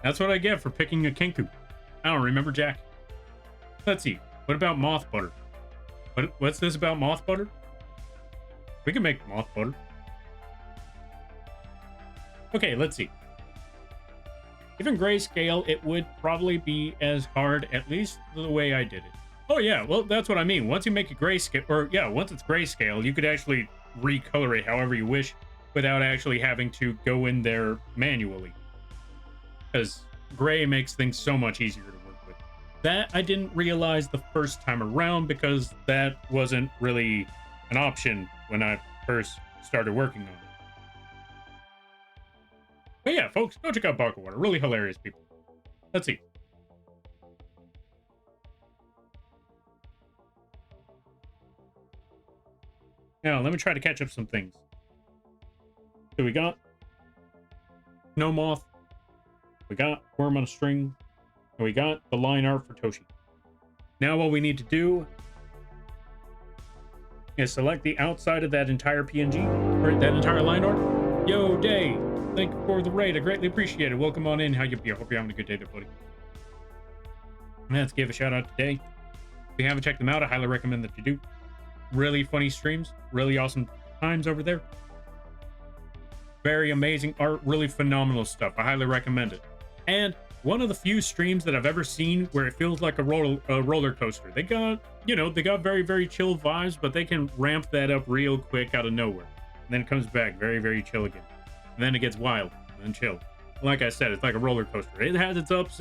That's what I get for picking a Kenku. I don't remember Jack. Let's see. What about moth butter? What's this about moth butter? We can make moth butter. Okay, let's see. Even grayscale, it would probably be as hard, at least the way I did it. Oh yeah, well that's what I mean. Once you make it grayscale, or yeah, once it's grayscale, you could actually recolor it however you wish without actually having to go in there manually. Because gray makes things so much easier to work with. That I didn't realize the first time around because that wasn't really an option when I first started working on it. But yeah, folks, go check out Bucket Water. Really hilarious people. Let's see. Now, let me try to catch up some things. So we got No Moth. We got Worm on a String. And we got the line art for Toshi. Now what we need to do is select the outside of that entire PNG, or that entire line art. Yo, Day, thank you for the raid. I greatly appreciate it. Welcome on in. How you be? I hope you're having a good day there, buddy. Let's give a shout out today. If you haven't checked them out, I highly recommend that you do. Really funny streams, really awesome times over there. Very amazing art, really phenomenal stuff. I highly recommend it. And one of the few streams that I've ever seen where it feels like a roller coaster. They got, they got very, very chill vibes, but they can ramp that up real quick out of nowhere. And then it comes back very, very chill again. And then it gets wild and then chill. Like I said, it's like a roller coaster. It has its ups.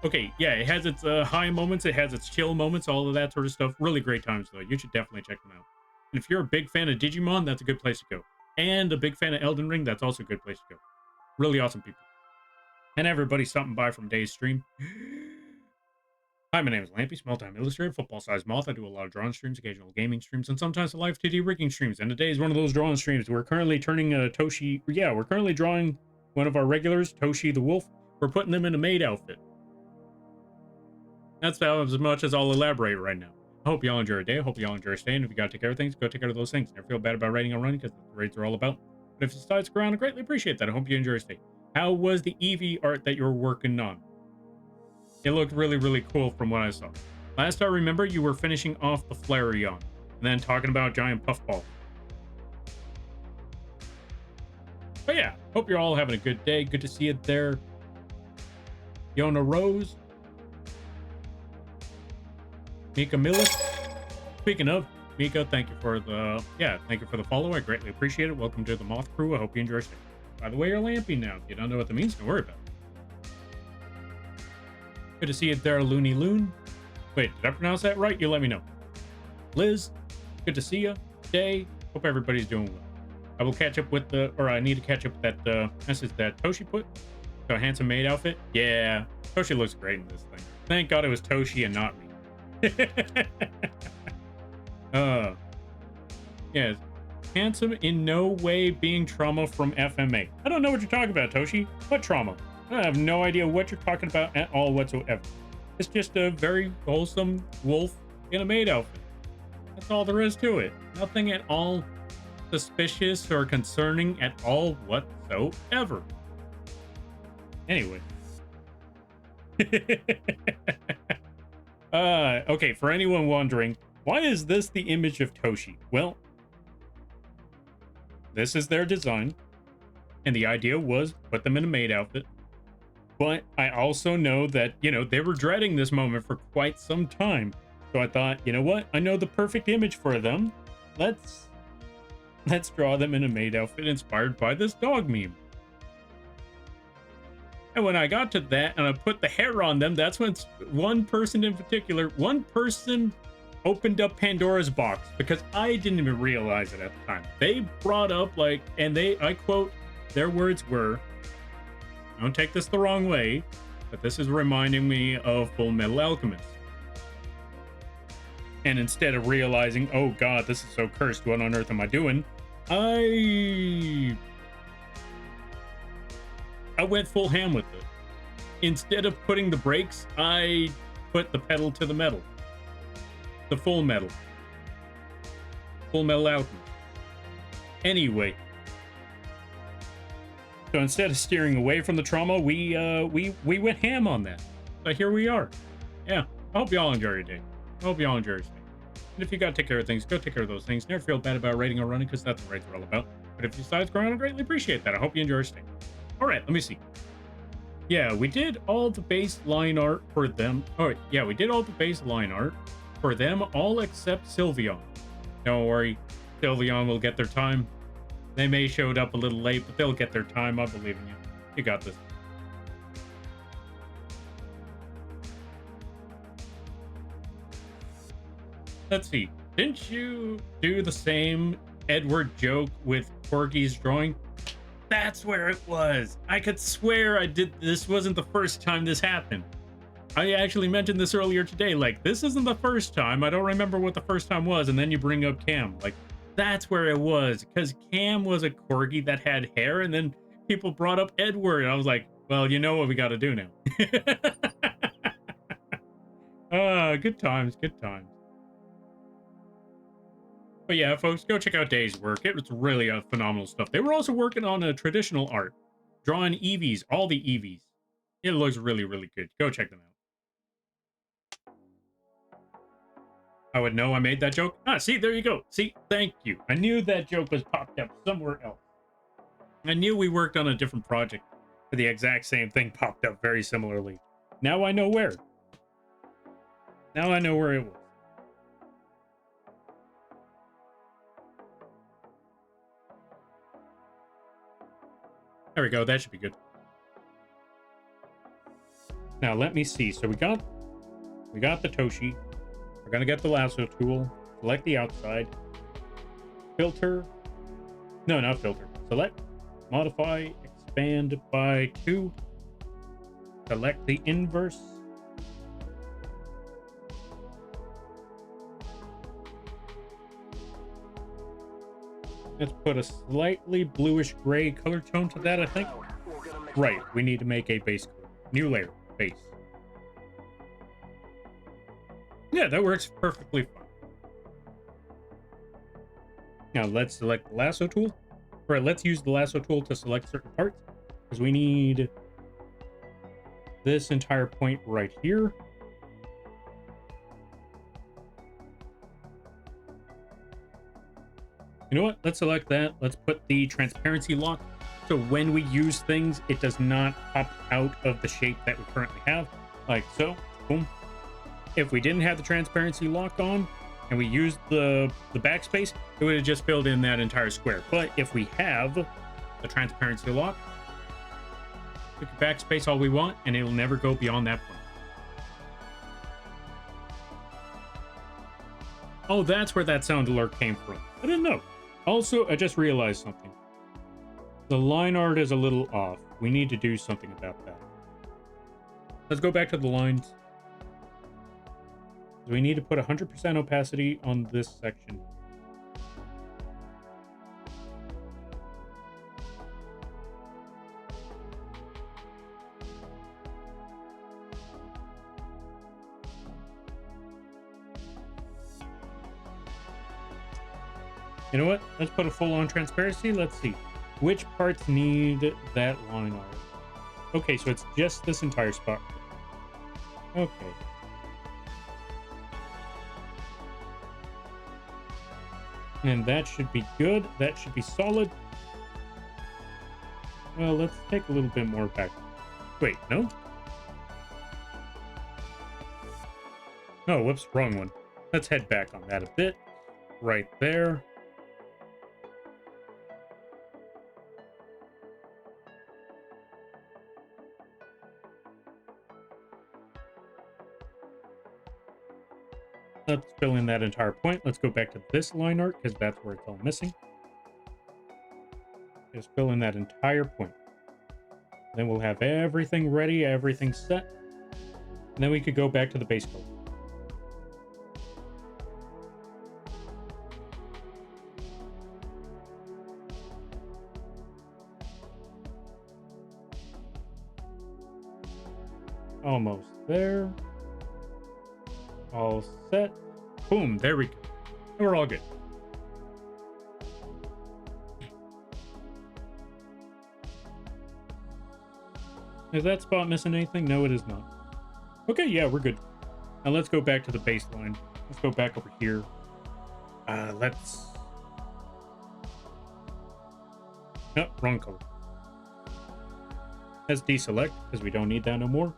Okay, yeah, it has its high moments. It has its chill moments, all of that sort of stuff. Really great times, though. You should definitely check them out. And if you're a big fan of Digimon, that's a good place to go. And a big fan of Elden Ring, that's also a good place to go. Really awesome people. And everybody stopping by from Day's stream. Hi, my name is Lampy, small-time illustrator, football-sized moth. I do a lot of drawing streams, occasional gaming streams, and sometimes live 2D rigging streams. And today is one of those drawing streams. We're currently turning Toshi... Yeah, we're currently drawing one of our regulars, Toshi the Wolf. We're putting them in a maid outfit. That's about as much as I'll elaborate right now. I hope y'all enjoy your day. I hope y'all enjoy your stay. And if you got to take care of things, go take care of those things. Never feel bad about raiding or running because that's what raids are all about. But if you decide to stick around, I greatly appreciate that. I hope you enjoy your stay. How was the Eevee art that you were working on? It looked really, really cool from what I saw. Last I remember, you were finishing off the Flareon and then talking about giant puffball. But yeah, hope you're all having a good day. Good to see you there. Yona Rose. Mika Millis. Speaking of, Mika, thank you for the follow. I greatly appreciate it. Welcome to the Moth Crew. I hope you enjoy your stay. By the way, you're lamping now. If you don't know what that means, don't worry about it. Good to see you there, Looney Loon. Wait, did I pronounce that right? You let me know. Liz, good to see you. Day, hope everybody's doing well. I will catch up with I need to catch up with that message that Toshi put. So, handsome maid outfit. Yeah, Toshi looks great in this thing. Thank God it was Toshi and not me. Yes. Handsome in no way being trauma from FMA. I don't know what you're talking about, Toshi. What trauma? I have no idea what you're talking about at all whatsoever. It's just a very wholesome wolf in a maid outfit. That's all there is to it. Nothing at all suspicious or concerning at all whatsoever. Anyway. Okay, for anyone wondering, why is this the image of Toshi? Well, this is their design, and the idea was put them in a maid outfit. But I also know that, they were dreading this moment for quite some time. So I thought, you know what? I know the perfect image for them. Let's draw them in a maid outfit inspired by this dog meme. And when I got to that and I put the hair on them, that's when one person opened up Pandora's box, because I didn't even realize it at the time. They brought up I quote, their words were, don't take this the wrong way, but this is reminding me of Full Metal Alchemist. And instead of realizing, oh God, this is so cursed, what on earth am I doing? I went full ham with it. Instead of putting the brakes, I put the pedal to the metal. The Full Metal Alchemist. Anyway, so instead of steering away from the trauma, we went ham on that. So here we are. Yeah, I hope y'all enjoy your day. I hope y'all enjoy your day. And if you gotta take care of things, go take care of those things. Never feel bad about raiding or running, because that's what raids are all about. But if you decide to go around, I greatly appreciate that. I hope you enjoy your stay. All right, let me see. Yeah, we did all the base line art for them. Oh, yeah, we did all the base line art for them all except Sylveon. Don't worry, Sylveon will get their time. They may showed up a little late, but they'll get their time. I believe in you. You got this. Let's see. Didn't you do the same Edward joke with Corgi's drawing? That's where it was. I could swear I did. This wasn't the first time this happened. I actually mentioned this earlier today. Like, this isn't the first time. I don't remember what the first time was. And then you bring up Cam. Like, that's where it was. Because Cam was a Corgi that had hair. And then people brought up Edward. And I was like, well, you know what we got to do now. Good times. Good times. But yeah, folks, go check out Dave's work. It was really phenomenal stuff. They were also working on a traditional art, drawing Eevees, all the Eevees. It looks really, really good. Go check them out. I would know I made that joke. Ah, see, there you go. See, thank you. I knew that joke was popped up somewhere else. I knew we worked on a different project where the exact same thing popped up very similarly. Now I know where. Now I know where it was. There we go. That should be good. Now let me see. So we got the Toshi. We're gonna get the lasso tool. Select the outside. Filter. No, not filter. Select. Modify. Expand by 2. Select the inverse. Let's put a slightly bluish gray color tone to that, I think. Right, we need to make a base color. New layer, base. Yeah, that works perfectly fine. Now let's select the lasso tool. Or let's use the lasso tool to select certain parts. Because we need this entire point right here. You know what? Let's select that. Let's put the transparency lock. So when we use things, it does not pop out of the shape that we currently have. Like so. Boom. If we didn't have the transparency lock on and we used the backspace, it would have just filled in that entire square. But if we have the transparency lock, we can backspace all we want and it'll never go beyond that point. Oh, that's where that sound alert came from. I didn't know. Also, I just realized something. The line art is a little off. We need to do something about that. Let's go back to the lines. We need to put 100% opacity on this section. You know what? Let's put a full-on transparency. Let's see. Which parts need that line art? Okay, so it's just this entire spot. Okay. And that should be good. That should be solid. Well, let's take a little bit more back. Wait, no? Oh, whoops, wrong one. Let's head back on that a bit. Right there. Let's fill in that entire point. Let's go back to this line art because that's where it's all missing. Just fill in that entire point. Then we'll have everything ready, everything set. And then we could go back to the base color. Almost there. All set. Boom, there we go. And we're all good. Is that spot missing anything? No, it is not. Okay, yeah, we're good. Now let's go back to the baseline. Let's go back over here. Let's... Nope, wrong color. Let's deselect because we don't need that no more.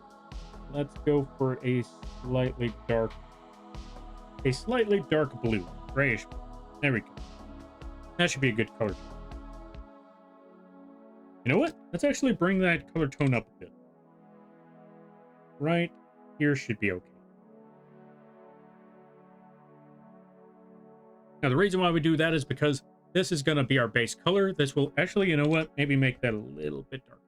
Let's go for a slightly dark a slightly dark blue, grayish. There we go. That should be a good color tone. You know what? Let's actually bring that color tone up a bit. Right here should be okay. Now, the reason why we do that is because this is going to be our base color. This will actually, you know what? Maybe make that a little bit darker.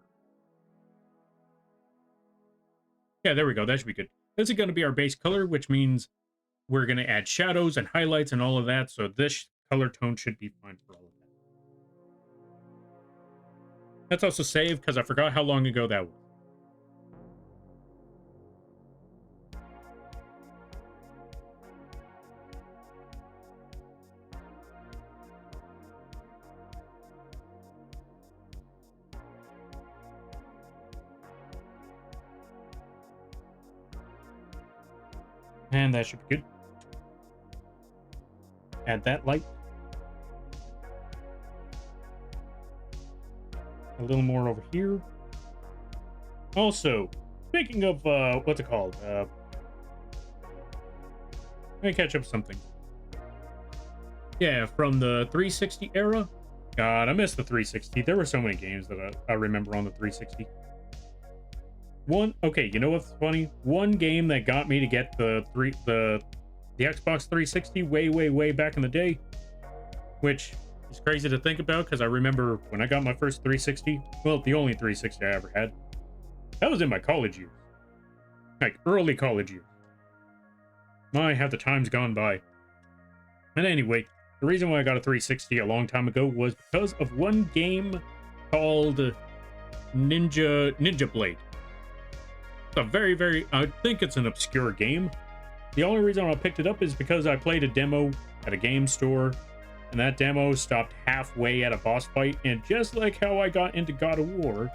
Yeah, there we go. That should be good. This is going to be our base color, which means we're going to add shadows and highlights and all of that. So this color tone should be fine for all of that. Let's also save because I forgot how long ago that was. And that should be good. Add that light. A little more over here. Also, speaking of, what's it called? Let me catch up something. Yeah, from the 360 era. God, I miss the 360. There were so many games that I remember on the 360. Okay, you know what's funny? One game that got me to get the Xbox 360 way back in the day, which is crazy to think about because I remember when I got my first 360, well, the only 360 I ever had, that was in my college years. Like, early college years. My, have the times gone by. And anyway, the reason why I got a 360 a long time ago was because of one game called Ninja Blade. It's a very, I think it's an obscure game. The only reason I picked it up is because I played a demo at a game store, and that demo stopped halfway at a boss fight, and just like how I got into God of War,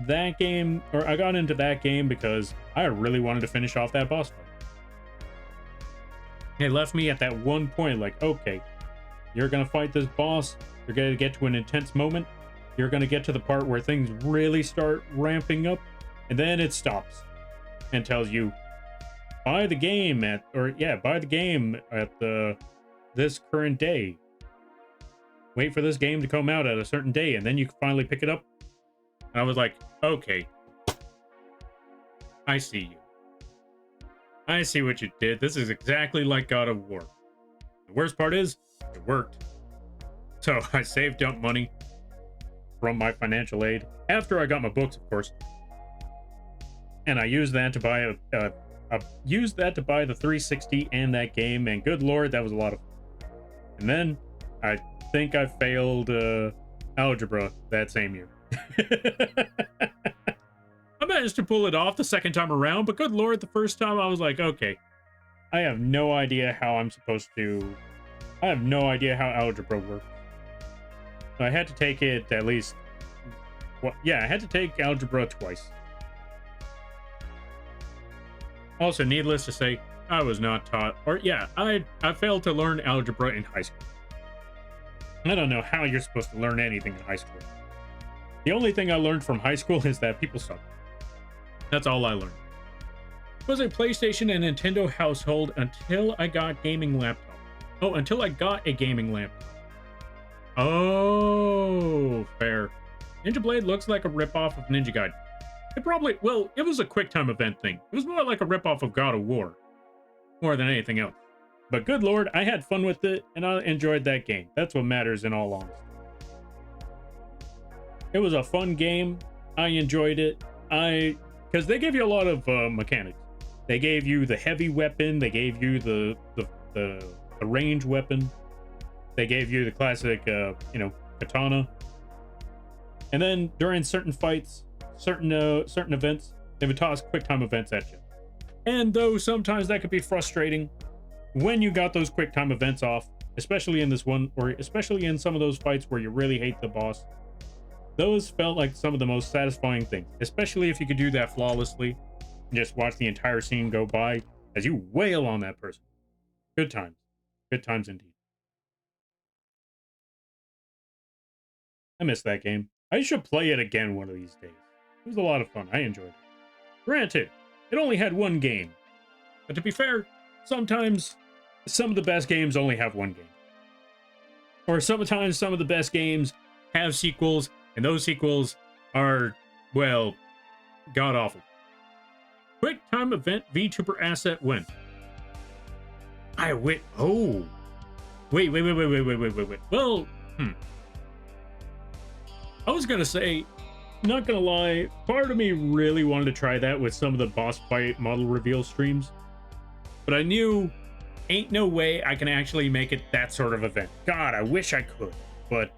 that game, or I got into that game because I really wanted to finish off that boss fight. It left me at that one point, like, okay, you're gonna fight this boss, you're gonna get to an intense moment, you're gonna get to the part where things really start ramping up, and then it stops and tells you, buy the game at this current day. Wait for this game to come out at a certain day, and then you can finally pick it up. And I was like, okay, I see you. I see what you did. This is exactly like God of War. The worst part is, it worked. So I saved up money from my financial aid after I got my books, of course, and I used that to buy the 360 and that game. And good lord, that was a lot of fun. And then I think I failed algebra that same year. I managed to pull it off the second time around, but good lord, the first time I was like, okay, I have no idea how I'm supposed to. I have no idea how algebra works. So I had to take it at least. Well, yeah, I had to take algebra twice. Also, needless to say, I was not taught, or yeah, I failed to learn algebra in high school. I don't know how you're supposed to learn anything in high school. The only thing I learned from high school is that people suck. That's all I learned. It was a PlayStation and Nintendo household until I got gaming laptop. Oh, until I got a gaming laptop. Oh, fair. Ninja Blade looks like a ripoff of Ninja Gaiden. It was a QuickTime event thing. It was more like a ripoff of God of War, more than anything else. But good lord, I had fun with it, and I enjoyed that game. That's what matters in all honesty. It was a fun game. I enjoyed it. Because they gave you a lot of mechanics. They gave you the heavy weapon. They gave you the range weapon. They gave you the classic, katana. And then during certain fights, certain events, they would toss QuickTime events at you. And though sometimes that could be frustrating, when you got those QuickTime events off, especially in this one, or especially in some of those fights where you really hate the boss, those felt like some of the most satisfying things, especially if you could do that flawlessly and just watch the entire scene go by as you wail on that person. Good times. Good times indeed. I miss that game. I should play it again one of these days. It was a lot of fun. I enjoyed it. Granted, it only had one game. But to be fair, sometimes some of the best games only have one game. Or sometimes some of the best games have sequels, and those sequels are, well, god-awful. Quick time event VTuber asset win. I wait. Oh. Wait. Well, I was going to say, not going to lie, part of me really wanted to try that with some of the boss fight model reveal streams. But I knew ain't no way I can actually make it that sort of event. God, I wish I could, but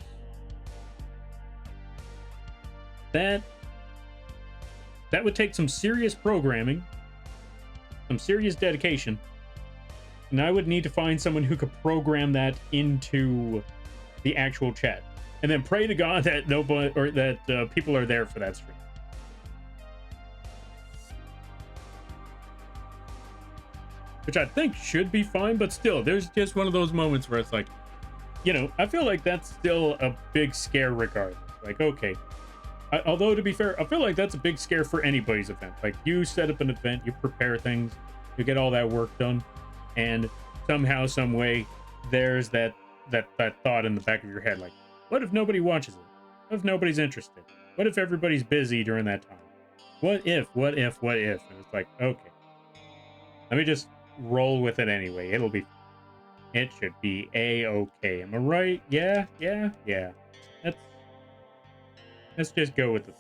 that would take some serious programming, some serious dedication, and I would need to find someone who could program that into the actual chat, and then pray to God that nobody or that people are there for that stream. Which I think should be fine, but still, there's just one of those moments where it's like, you know, I feel like that's still a big scare regardless. Like, okay. Although, to be fair, I feel like that's a big scare for anybody's event. Like, you set up an event, you prepare things, you get all that work done, and somehow, some way, there's that thought in the back of your head, like, what if nobody watches it? What if nobody's interested? What if everybody's busy during that time? What if? And it's like, okay. Let me just roll with it anyway. It should be a-okay. Am I right? Yeah. Let's just go with it.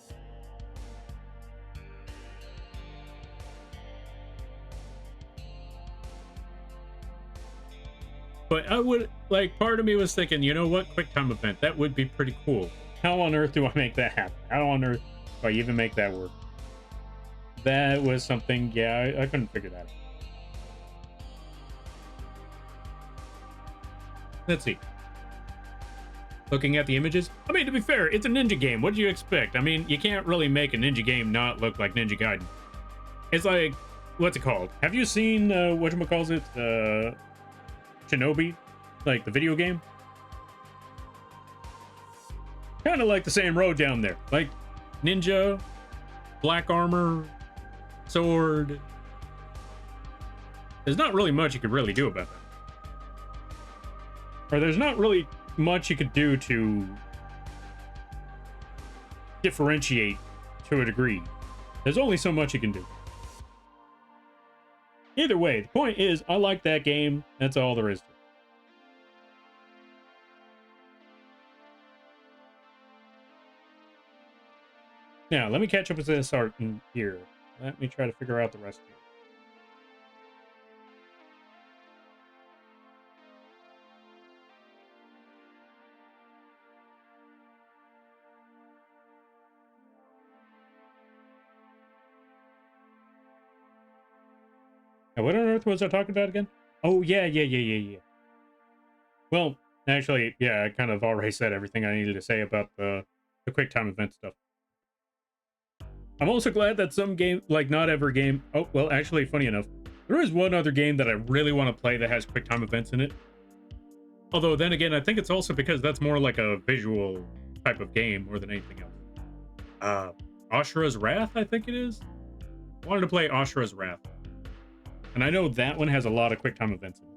But I would, like, part of me was thinking, you know what? Quick time event, that would be pretty cool. How on earth do I make that happen? How on earth do I even make that work? That was something, yeah, I couldn't figure that out. Let's see. Looking at the images, I mean, to be fair, it's a ninja game. What do you expect? I mean, you can't really make a ninja game not look like Ninja Gaiden. It's like, what's it called? Have you seen whatchamacallit, Shinobi, like the video game? Kind of like the same road down there, like ninja, black armor, sword. There's not really much you could really do about that. Or there's not really much you could do to differentiate to a degree. There's only so much you can do. Either way, the point is, I like that game. That's all there is to it. Now, let me catch up with this art in here. Let me try to figure out the rest of it. Now, what on earth was I talking about again? Oh, yeah. Well, actually, yeah, I kind of already said everything I needed to say about the quick time event stuff. I'm also glad that some game, like not every game. Oh, well, actually, funny enough, there is one other game that I really want to play that has quick time events in it. Although, then again, I think it's also because that's more like a visual type of game more than anything else. Ashura's Wrath, I think it is. I wanted to play Ashura's Wrath. And I know that one has a lot of quick time events in it.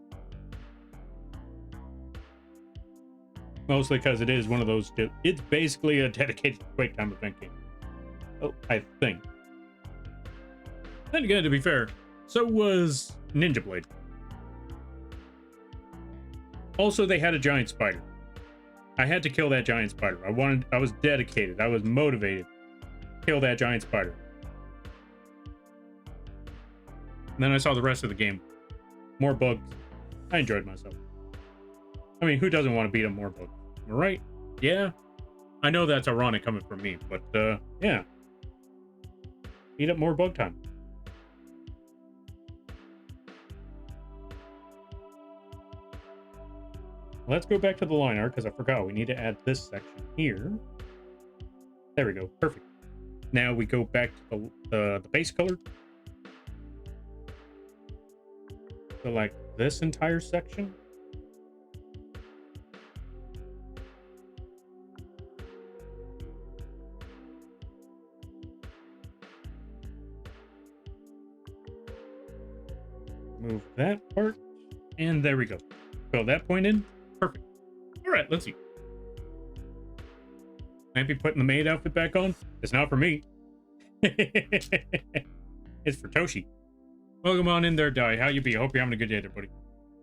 Mostly because it is one of those, it's basically a dedicated quick time event game. Oh, I think. Then again, to be fair, so was Ninja Blade. Also, they had a giant spider. I had to kill that giant spider. I was dedicated. I was motivated to kill that giant spider. And then I saw the rest of the game. More bugs. I enjoyed myself. I mean, who doesn't want to beat up more bugs? Am I right? Yeah. I know that's ironic coming from me, but yeah. Beat up more bug time. Let's go back to the line art because I forgot we need to add this section here. There we go. Perfect. Now we go back to the base color. So like this entire section. Move that part. And there we go. Fill that point in. Perfect. All right, let's see. Might be putting the maid outfit back on. It's not for me. It's for Toshi. Welcome on in there, Dai. How you be? I hope you're having a good day there, buddy.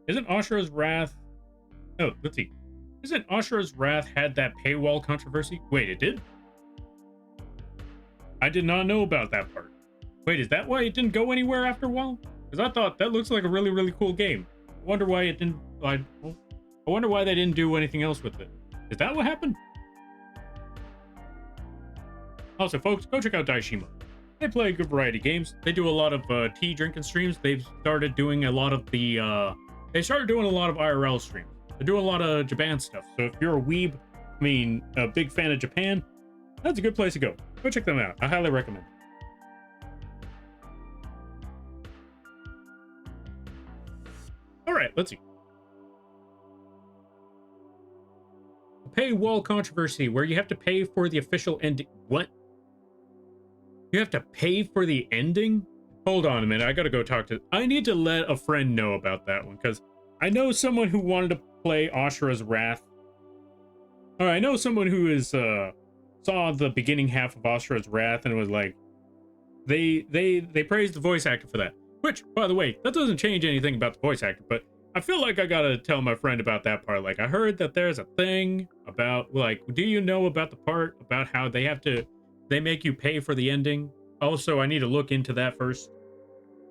Isn't Ashura's Wrath... Oh, let's see. Isn't Ashura's Wrath had that paywall controversy? Wait, it did? I did not know about that part. Wait, is that why it didn't go anywhere after a while? Because I thought that looks like a really, really cool game. I wonder why it didn't... I wonder why they didn't do anything else with it. Is that what happened? Also, folks, go check out Daishima. They play a good variety of games. They do a lot of tea drinking streams. They've started doing a lot of the... They started doing a lot of IRL streams. They're doing a lot of Japan stuff. So if you're a weeb, I mean, a big fan of Japan, that's a good place to go. Go check them out. I highly recommend it. All right, let's see. A paywall controversy where you have to pay for the official ending. What? You have to pay for the ending? Hold on a minute. I gotta go talk to... I need to let a friend know about that one, because I know someone who wanted to play Ashura's Wrath. Or I know someone who is, saw the beginning half of Ashura's Wrath and was like... They praised the voice actor for that. Which, by the way, that doesn't change anything about the voice actor, but I feel like I gotta tell my friend about that part. Like, I heard that there's a thing about, like, do you know about the part about how they have to... They make you pay for the ending? Also, I need to look into that first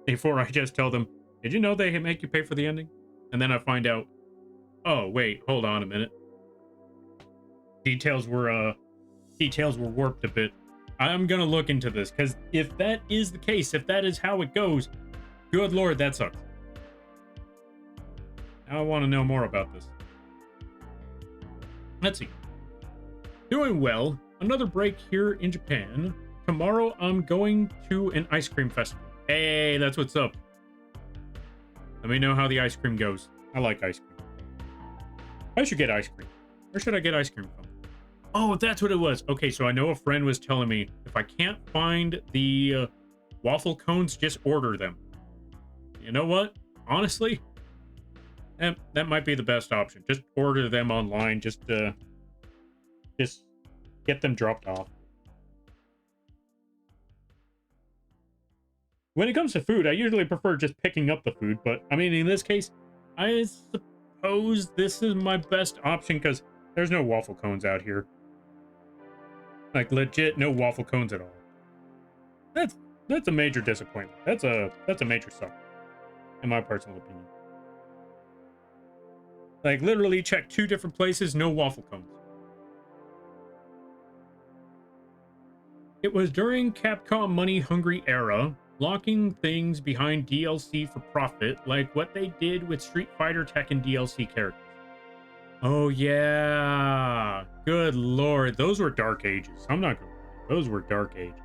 before I just tell them, did you know they make you pay for the ending? And then I find out, oh, wait, hold on a minute. Details were warped a bit. I'm gonna look into this, because if that is the case, if that is how it goes, good lord, that sucks. Now I want to know more about this. Let's see. Doing well. Another break here in Japan. Tomorrow I'm going to an ice cream festival. Hey, that's what's up. Let me know how the ice cream goes. I like ice cream. I should get ice cream. Where should I get ice cream from? Oh, that's what it was. Okay, so I know a friend was telling me if I can't find the waffle cones, just order them. You know what? Honestly, that might be the best option. Just order them online. Just get them dropped off. When it comes to food, I usually prefer just picking up the food, but I mean, in this case, I suppose this is my best option because there's no waffle cones out here. Like, legit no waffle cones at all. That's a major disappointment. That's a major suck, in my personal opinion. Like, literally check 2 different places, no waffle cones. It was during Capcom money-hungry era, locking things behind DLC for profit, like what they did with Street Fighter Tekken DLC characters. Oh yeah, good lord, those were dark ages. I'm not gonna lie, those were dark ages.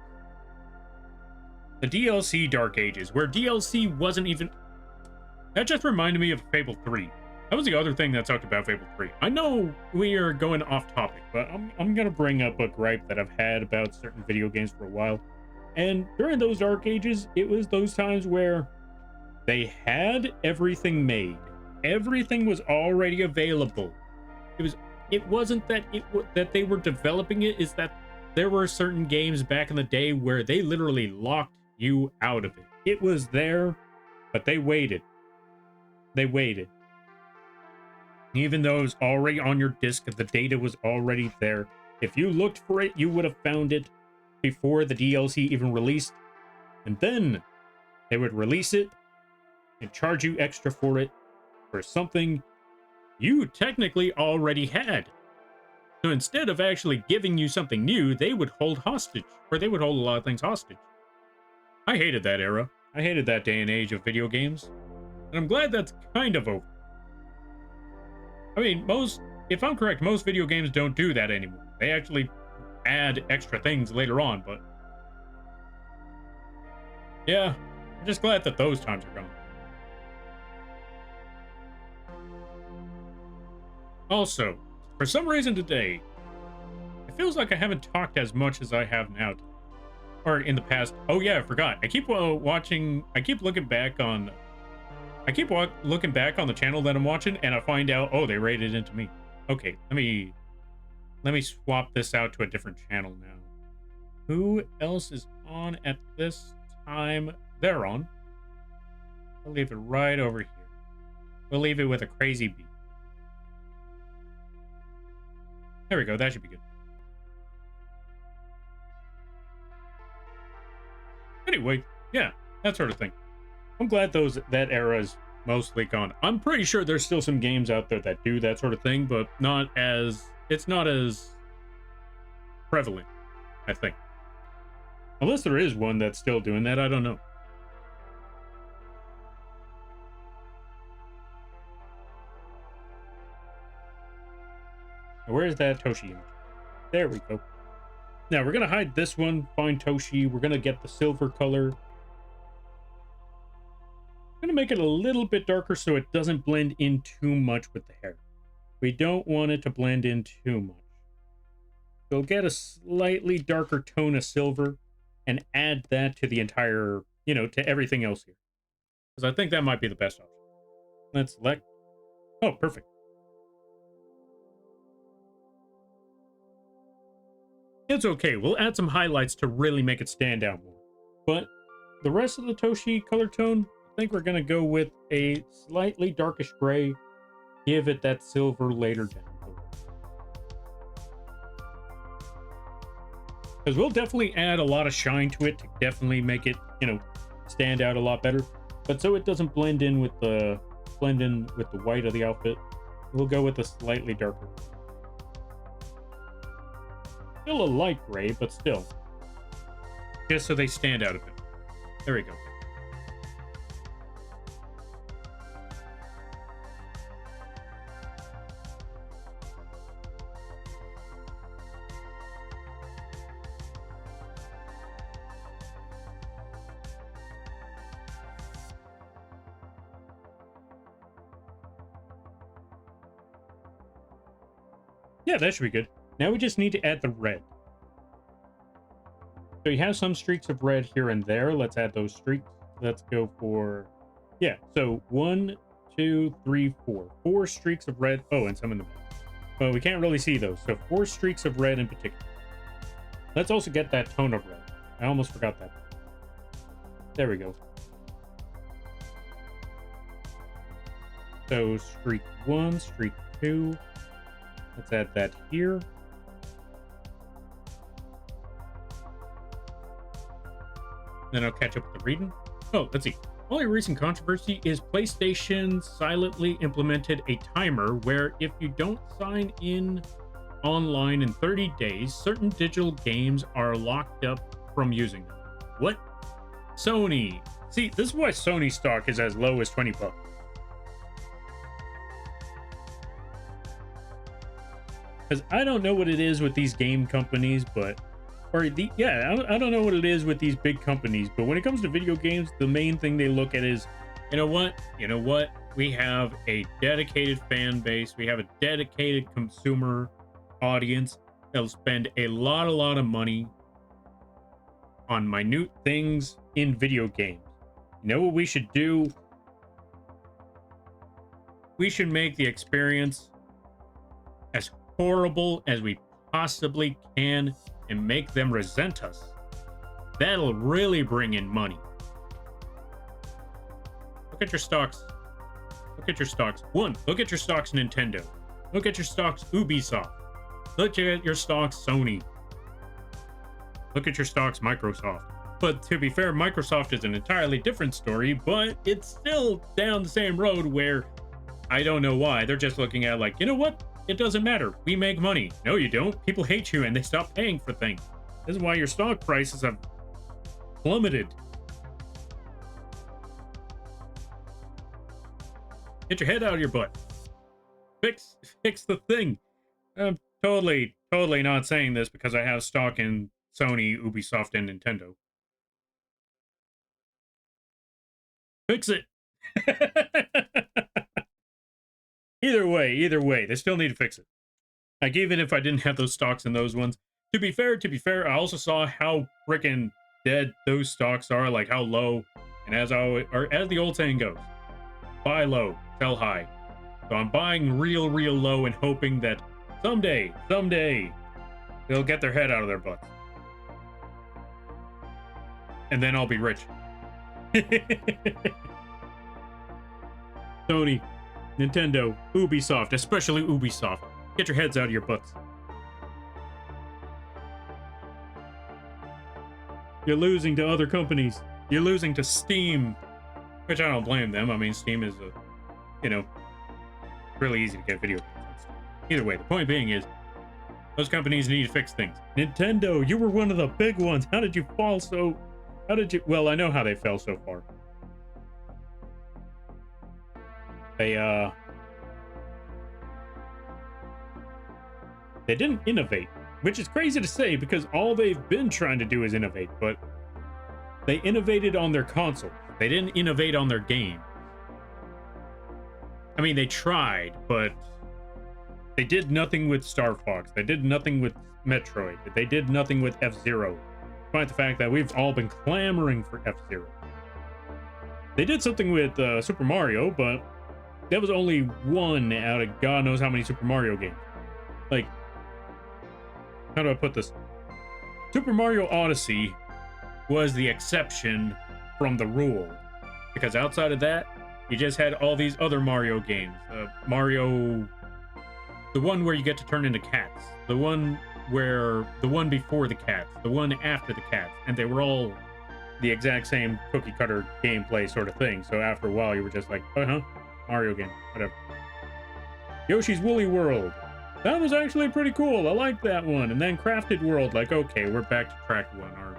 The DLC dark ages, where DLC wasn't even... That just reminded me of Fable 3. That was the other thing that talked about Fable 3. I know we are going off topic, but I'm gonna bring up a gripe that I've had about certain video games for a while. And during those dark ages, it was those times where they had everything made. Everything was already available. It wasn't that that they were developing it, is that there were certain games back in the day where they literally locked you out of it. It was there, but they waited. They waited. Even though it was already on your disc, the data was already there. If you looked for it, you would have found it before the DLC even released. And then they would release it and charge you extra for it for something you technically already had. So instead of actually giving you something new, they would hold hostage, or they would hold a lot of things hostage. I hated that era. I hated that day and age of video games. And I'm glad that's kind of over. I mean, if I'm correct, most video games don't do that anymore. They actually add extra things later on, but yeah, I'm just glad that those times are gone. Also, for some reason today, it feels like I haven't talked as much as I have now, or in the past. Oh yeah, I forgot. I keep looking back on I keep looking back on the channel that I'm watching, and I find out, oh, they raided into me. Okay, let me swap this out to a different channel now. Who else is on at this time? They're on. I'll leave it right over here. We'll leave it with a crazy beat. There we go. That should be good. Anyway, yeah, that sort of thing. I'm glad that era is mostly gone. I'm pretty sure there's still some games out there that do that sort of thing, but it's not as prevalent, I think. Unless there is one that's still doing that, I don't know. Where's that Toshi image? There we go. Now we're gonna hide this one, find Toshi. We're gonna get the silver color. I'm gonna make it a little bit darker so it doesn't blend in too much with the hair. We don't want it to blend in too much. So get a slightly darker tone of silver and add that to the entire, to everything else here. Because I think that might be the best option. Let's select. Oh, perfect. It's okay. We'll add some highlights to really make it stand out more. But the rest of the Toshi color tone, I think we're going to go with a slightly darkish gray. Give it that silver later down. Because we'll definitely add a lot of shine to it to definitely make it, stand out a lot better. But so it doesn't blend in with the white of the outfit, we'll go with a slightly darker. Still a light gray, but still. Just so they stand out a bit. There we go. Yeah, that should be good. Now we just need to add the red. So you have some streaks of red here and there. Let's add those streaks. Let's go for, yeah, so 1, 2, 3, 4. 4 streaks of red. Oh, and some in the back. But we can't really see those. So 4 streaks of red in particular. Let's also get that tone of red. I almost forgot that. There we go. So streak 1, streak 2. Let's add that here. Then I'll catch up with the reading. Oh, let's see. Only recent controversy is PlayStation silently implemented a timer where if you don't sign in online in 30 days, certain digital games are locked up from using them. What? Sony. See, this is why Sony stock is as low as 20 bucks. Because I don't know what it is with these game companies, I don't know what it is with these big companies, but when it comes to video games, the main thing they look at is, you know what? We have a dedicated fan base. We have a dedicated consumer audience that'll spend a lot of money on minute things in video games. You know what we should do? We should make the experience as horrible as we possibly can and make them resent us. That'll really bring in money. Look at your stocks. Look at your stocks. Look at your stocks Nintendo. Look at your stocks Ubisoft. Look at your stocks Sony. Look at your stocks Microsoft. But to be fair, Microsoft is an entirely different story, but it's still down the same road where I don't know why. They're just looking at like, you know what? It doesn't matter. We make money. No, you don't. People hate you and they stop paying for things. This is why your stock prices have plummeted. Get your head out of your butt. Fix the thing. I'm totally not saying this because I have stock in Sony, Ubisoft, and Nintendo. Fix it. Either way, they still need to fix it. Like, even if I didn't have those stocks in those ones. To be fair, I also saw how freaking dead those stocks are, like how low. And as the old saying goes, buy low, sell high. So I'm buying real low and hoping that someday, they'll get their head out of their butts. And then I'll be rich. Sony, Nintendo, Ubisoft, especially Ubisoft. Get your heads out of your butts. You're losing to other companies. You're losing to Steam, which I don't blame them. I mean, Steam is really easy to get video games. Either way, the point being is, those companies need to fix things. Nintendo, you were one of the big ones. How did you fall so... Well, I know how they fell so far. They didn't innovate, which is crazy to say because all they've been trying to do is innovate, but they innovated on their console. They didn't innovate on their game. I mean, they tried, but they did nothing with Star Fox. They did nothing with Metroid. They did nothing with F-Zero. Despite the fact that we've all been clamoring for F-Zero. They did something with Super Mario, but that was only one out of God knows how many Super Mario games. Like, how do I put this? Super Mario Odyssey was the exception from the rule. Because outside of that, you just had all these other Mario games. Mario... The one where you get to turn into cats. The one before the cats. The one after the cats. And they were all the exact same cookie cutter gameplay sort of thing. So after a while, you were just like, Mario game, whatever. Yoshi's Woolly World. That was actually pretty cool. I liked that one. And then Crafted World, like, okay, we're back to track one, aren't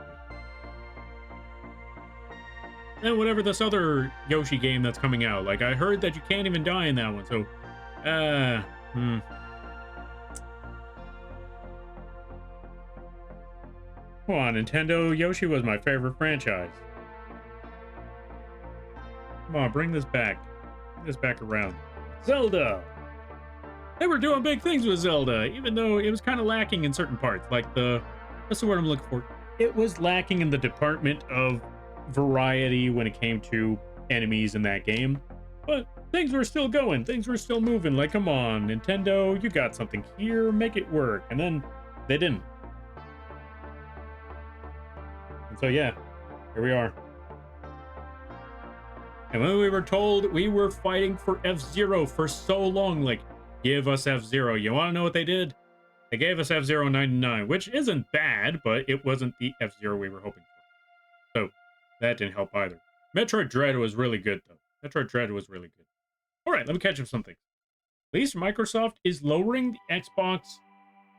we? And whatever this other Yoshi game that's coming out. Like, I heard that you can't even die in that one, so... Come on, Nintendo. Yoshi was my favorite franchise. Come on, bring this back. Bring this back around. Zelda! They were doing big things with Zelda, even though it was kind of lacking in certain parts. Like what's the word I'm looking for? It was lacking in the department of variety when it came to enemies in that game. But things were still going. Things were still moving. Like, come on, Nintendo, you got something here. Make it work. And then they didn't. And so, yeah, here we are. And when we were told we were fighting for F-Zero for so long, like, give us F-Zero. You want to know what they did? They gave us F-Zero 99, which isn't bad, but it wasn't the F-Zero we were hoping for. So, that didn't help either. Metroid Dread was really good, though. Metroid Dread was really good. All right, let me catch up something. At least Microsoft is lowering the Xbox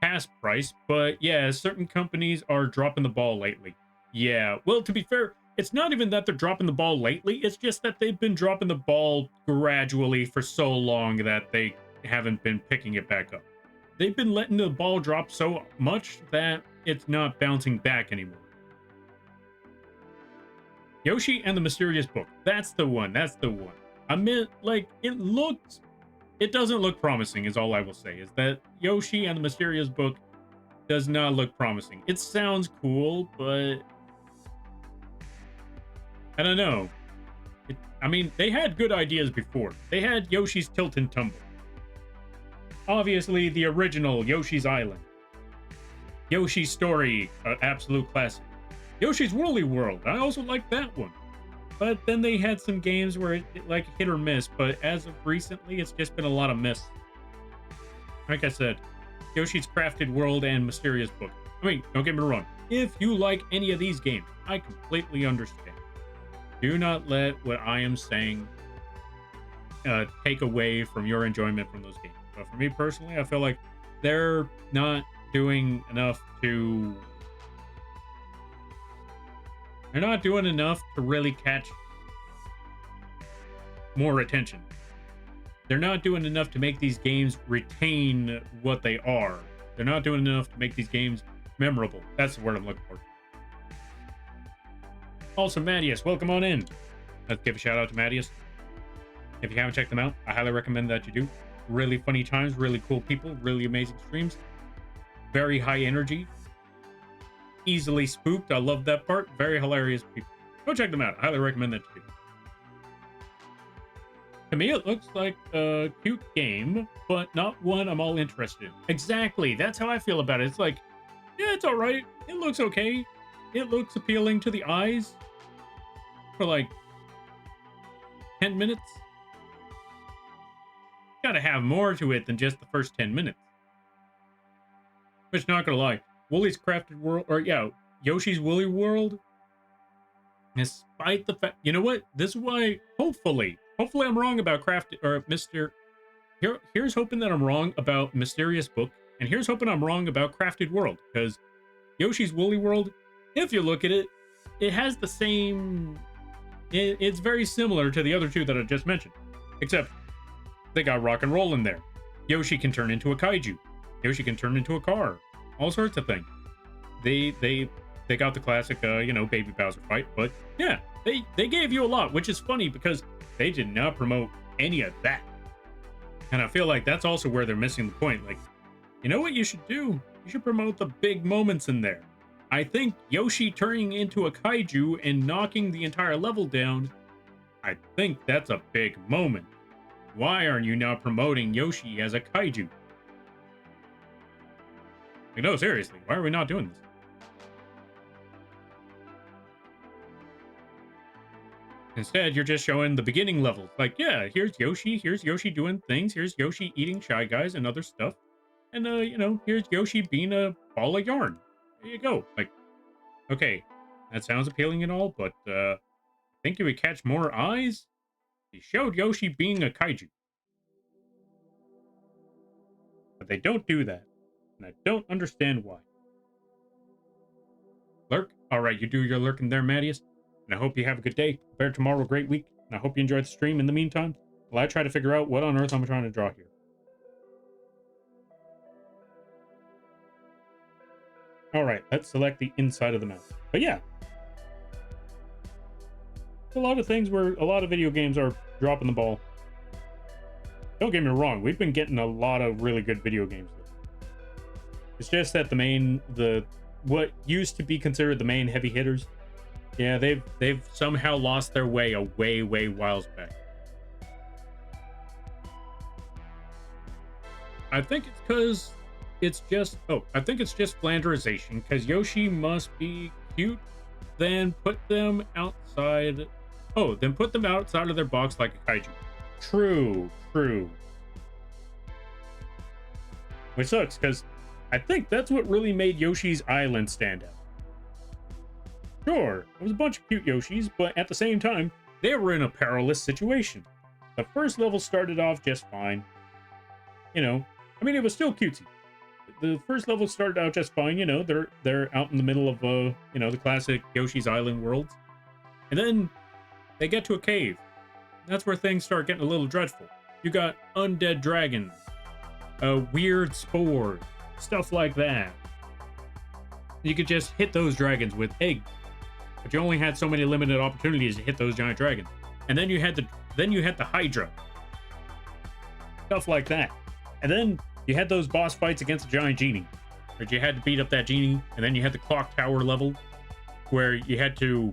Pass price, but yeah, certain companies are dropping the ball lately. Yeah, well, to be fair, it's not even that they're dropping the ball lately. It's just that they've been dropping the ball gradually for so long that they haven't been picking it back up. They've been letting the ball drop so much that it's not bouncing back anymore. Yoshi and the Mysterious Book. That's the one. That's the one. I meant, like, it doesn't look promising, is all I will say. Is that Yoshi and the Mysterious Book does not look promising. It sounds cool, but I don't know. I mean, they had good ideas before. They had Yoshi's Tilt and Tumble. Obviously, the original Yoshi's Island. Yoshi's Story, absolute classic. Yoshi's Woolly World, I also like that one. But then they had some games where it like hit or miss, but as of recently, it's just been a lot of miss. Like I said, Yoshi's Crafted World and Mysterious Book. I mean, don't get me wrong. If you like any of these games, I completely understand. Do not let what I am saying take away from your enjoyment from those games. But for me personally, I feel like they're not doing enough to... They're not doing enough to really catch more attention. They're not doing enough to make these games retain what they are. They're not doing enough to make these games memorable. That's the word I'm looking for. Also, Mattias, welcome on in. Let's give a shout out to Mattias. If you haven't checked them out, I highly recommend that you do. Really funny times, really cool people, really amazing streams. Very high energy. Easily spooked. I love that part. Very hilarious people. Go check them out. I highly recommend that you do. To me, it looks like a cute game, but not one I'm all interested in. Exactly. That's how I feel about it. It's like, yeah, it's all right. It looks okay. It looks appealing to the eyes for like 10 minutes. Gotta have more to it than just the first 10 minutes. But not gonna lie, Woolly's Crafted World, or yeah, Yoshi's Woolly World, despite the fact, you know what? This is why, hopefully I'm wrong about Crafted, or Mr. Here's hoping that I'm wrong about Mysterious Book, and here's hoping I'm wrong about Crafted World, because Yoshi's Woolly World, if you look at it, it has the same, it's very similar to the other two that I just mentioned, except they got rock and roll in there. Yoshi can turn into a kaiju. Yoshi can turn into a car. All sorts of things. They got the classic, Baby Bowser fight, but yeah, they gave you a lot, which is funny because they did not promote any of that. And I feel like that's also where they're missing the point. Like, you know what you should do? You should promote the big moments in there. I think Yoshi turning into a kaiju and knocking the entire level down, I think that's a big moment. Why aren't you now promoting Yoshi as a kaiju? Like, no, seriously, why are we not doing this? Instead, you're just showing the beginning levels. Like, yeah, here's Yoshi doing things, here's Yoshi eating Shy Guys and other stuff. And, here's Yoshi being a ball of yarn. There you go. Like, okay, that sounds appealing and all, but, think you would catch more eyes? He showed Yoshi being a kaiju. But they don't do that. And I don't understand why. Lurk? Alright, you do your lurking there, Mattias. And I hope you have a good day. Prepare tomorrow, a great week. And I hope you enjoyed the stream in the meantime, while I try to figure out what on earth I'm trying to draw here. Alright, let's select the inside of the mouth. But yeah. A lot of things where a lot of video games are dropping the ball. Don't get me wrong, we've been getting a lot of really good video games. It's just that what used to be considered the main heavy hitters, yeah, they've somehow lost their way a way whiles back. I think it's because I think it's just flanderization, because Yoshi must be cute, then put them outside. Oh, then put them outside of their box like a kaiju. True. Which sucks, because I think that's what really made Yoshi's Island stand out. Sure, it was a bunch of cute Yoshis, but at the same time, they were in a perilous situation. The first level started off just fine. It was still cutesy. The first level started out just fine, they're out in the middle of, the classic Yoshi's Island worlds. And then they get to a cave. That's where things start getting a little dreadful. You got undead dragons, weird spores, stuff like that. You could just hit those dragons with eggs, but you only had so many limited opportunities to hit those giant dragons. And then you had the Hydra, stuff like that. And then you had those boss fights against a giant genie, where you had to beat up that genie. And then you had the clock tower level, where you had to.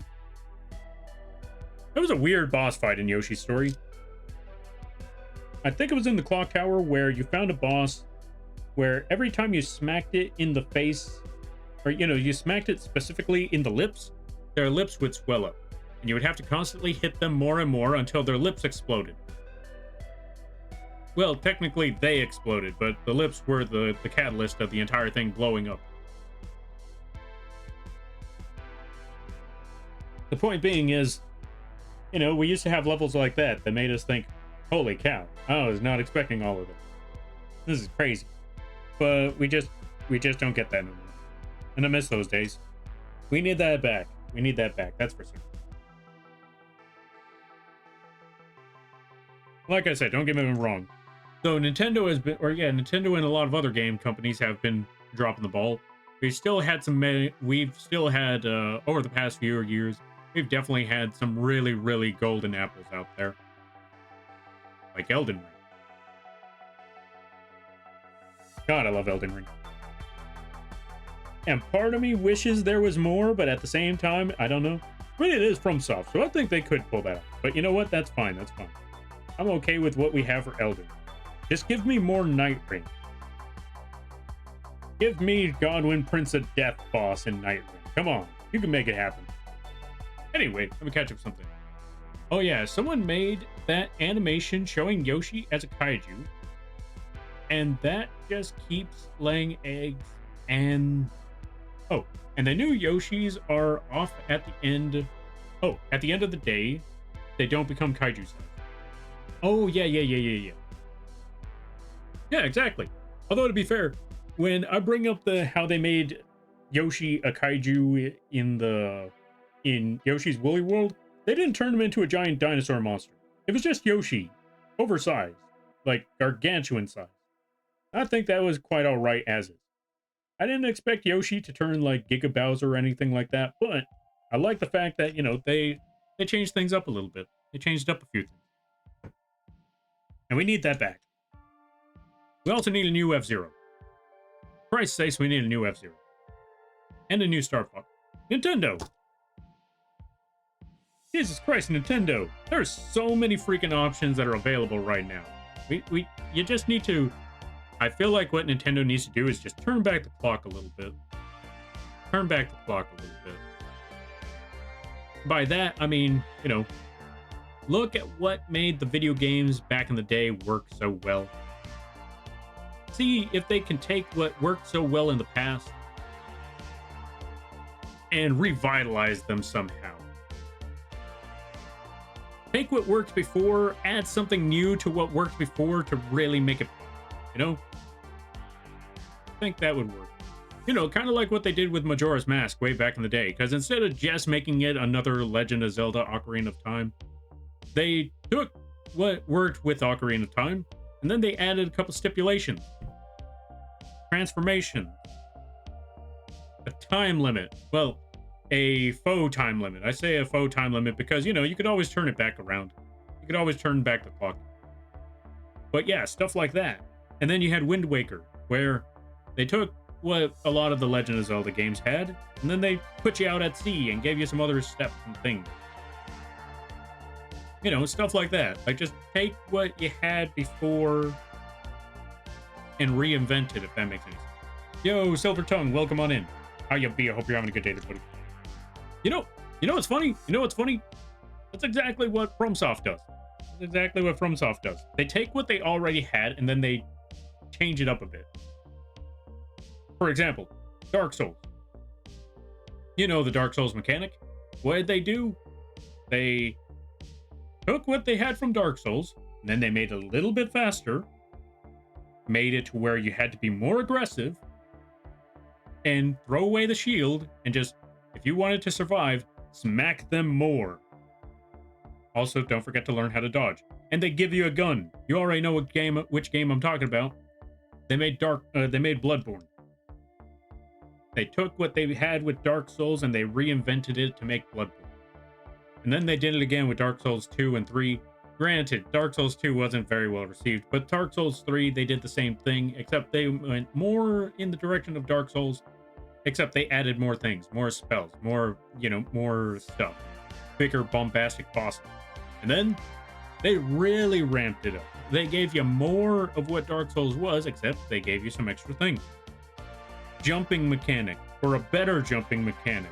It was a weird boss fight in Yoshi's story. I think it was in the clock tower where you found a boss where every time you smacked it in the face, or you smacked it specifically in the lips, their lips would swell up, and you would have to constantly hit them more and more until their lips exploded. Well, technically they exploded, but the lips were the catalyst of the entire thing blowing up. The point being is, we used to have levels like that made us think, holy cow, I was not expecting all of this. This is crazy. But we just don't get that anymore. And I miss those days. We need that back. That's for certain. Like I said, don't get me wrong. So Nintendo Nintendo and a lot of other game companies have been dropping the ball. We've still had over the past few years, we've definitely had some really, really golden apples out there. Like Elden Ring. God, I love Elden Ring. And part of me wishes there was more, but at the same time, I don't know. But it is FromSoft, so I think they could pull that off. But you know what? That's fine. I'm okay with what we have for Elden. Just give me more Night Ring. Give me Godwyn, Prince of Death boss in Night Ring. Come on, you can make it happen. Anyway, let me catch up something. Oh yeah, someone made that animation showing Yoshi as a kaiju, and that just keeps laying eggs. And oh, and the new Yoshis are off at the end. Oh, at the end of the day, they don't become kaiju size. Oh yeah. Yeah, exactly. Although to be fair, when I bring up how they made Yoshi a kaiju in Yoshi's Woolly World, they didn't turn him into a giant dinosaur monster. It was just Yoshi, oversized, like gargantuan size. I think that was quite all right as is. I didn't expect Yoshi to turn like Giga Bowser or anything like that, but I like the fact that, you know, they changed things up a little bit. They changed up a few things. And we need that back. We also need a new F-Zero. For Christ's sakes, we need a new F-Zero. And a new Star Fox. Nintendo! Jesus Christ, Nintendo! There's so many freaking options that are available right now. You just need to... I feel like what Nintendo needs to do is just turn back the clock a little bit. Turn back the clock a little bit. By that, I mean, you know, look at what made the video games back in the day work so well. See if they can take what worked so well in the past and revitalize them somehow. Take what worked before, add something new to what worked before to really make it, you know? I think that would work. You know, kind of like what they did with Majora's Mask way back in the day, because instead of just making it another Legend of Zelda Ocarina of Time, they took what worked with Ocarina of Time, and then they added a couple stipulations. Transformation. A time limit. Well, a faux time limit. I say a faux time limit because, you know, you could always turn it back around. You could always turn back the clock. But yeah, stuff like that. And then you had Wind Waker, where they took what a lot of the Legend of Zelda games had, and then they put you out at sea and gave you some other steps and things. You know, stuff like that. Like, just take what you had before and reinvent it, if that makes any sense. Yo, Silver Tongue, welcome on in. How you be? I hope you're having a good day, buddy. You know what's funny? You know what's funny? That's exactly what FromSoft does. That's exactly what FromSoft does. They take what they already had and then they change it up a bit. For example, Dark Souls. You know the Dark Souls mechanic. What did they do? They took what they had from Dark Souls, and then they made it a little bit faster, made it to where you had to be more aggressive, and throw away the shield, and just, if you wanted to survive, smack them more. Also, don't forget to learn how to dodge. And they give you a gun. You already know which game I'm talking about. They made Bloodborne. They took what they had with Dark Souls and they reinvented it to make Bloodborne. And then they did it again with Dark Souls 2 and 3. Granted, Dark Souls 2 wasn't very well received, but Dark Souls 3, they did the same thing, except they went more in the direction of Dark Souls, except they added more things, more spells, more, you know, more stuff. Bigger, bombastic bosses. And then they really ramped it up. They gave you more of what Dark Souls was, except they gave you some extra things. Jumping mechanic, or a better jumping mechanic.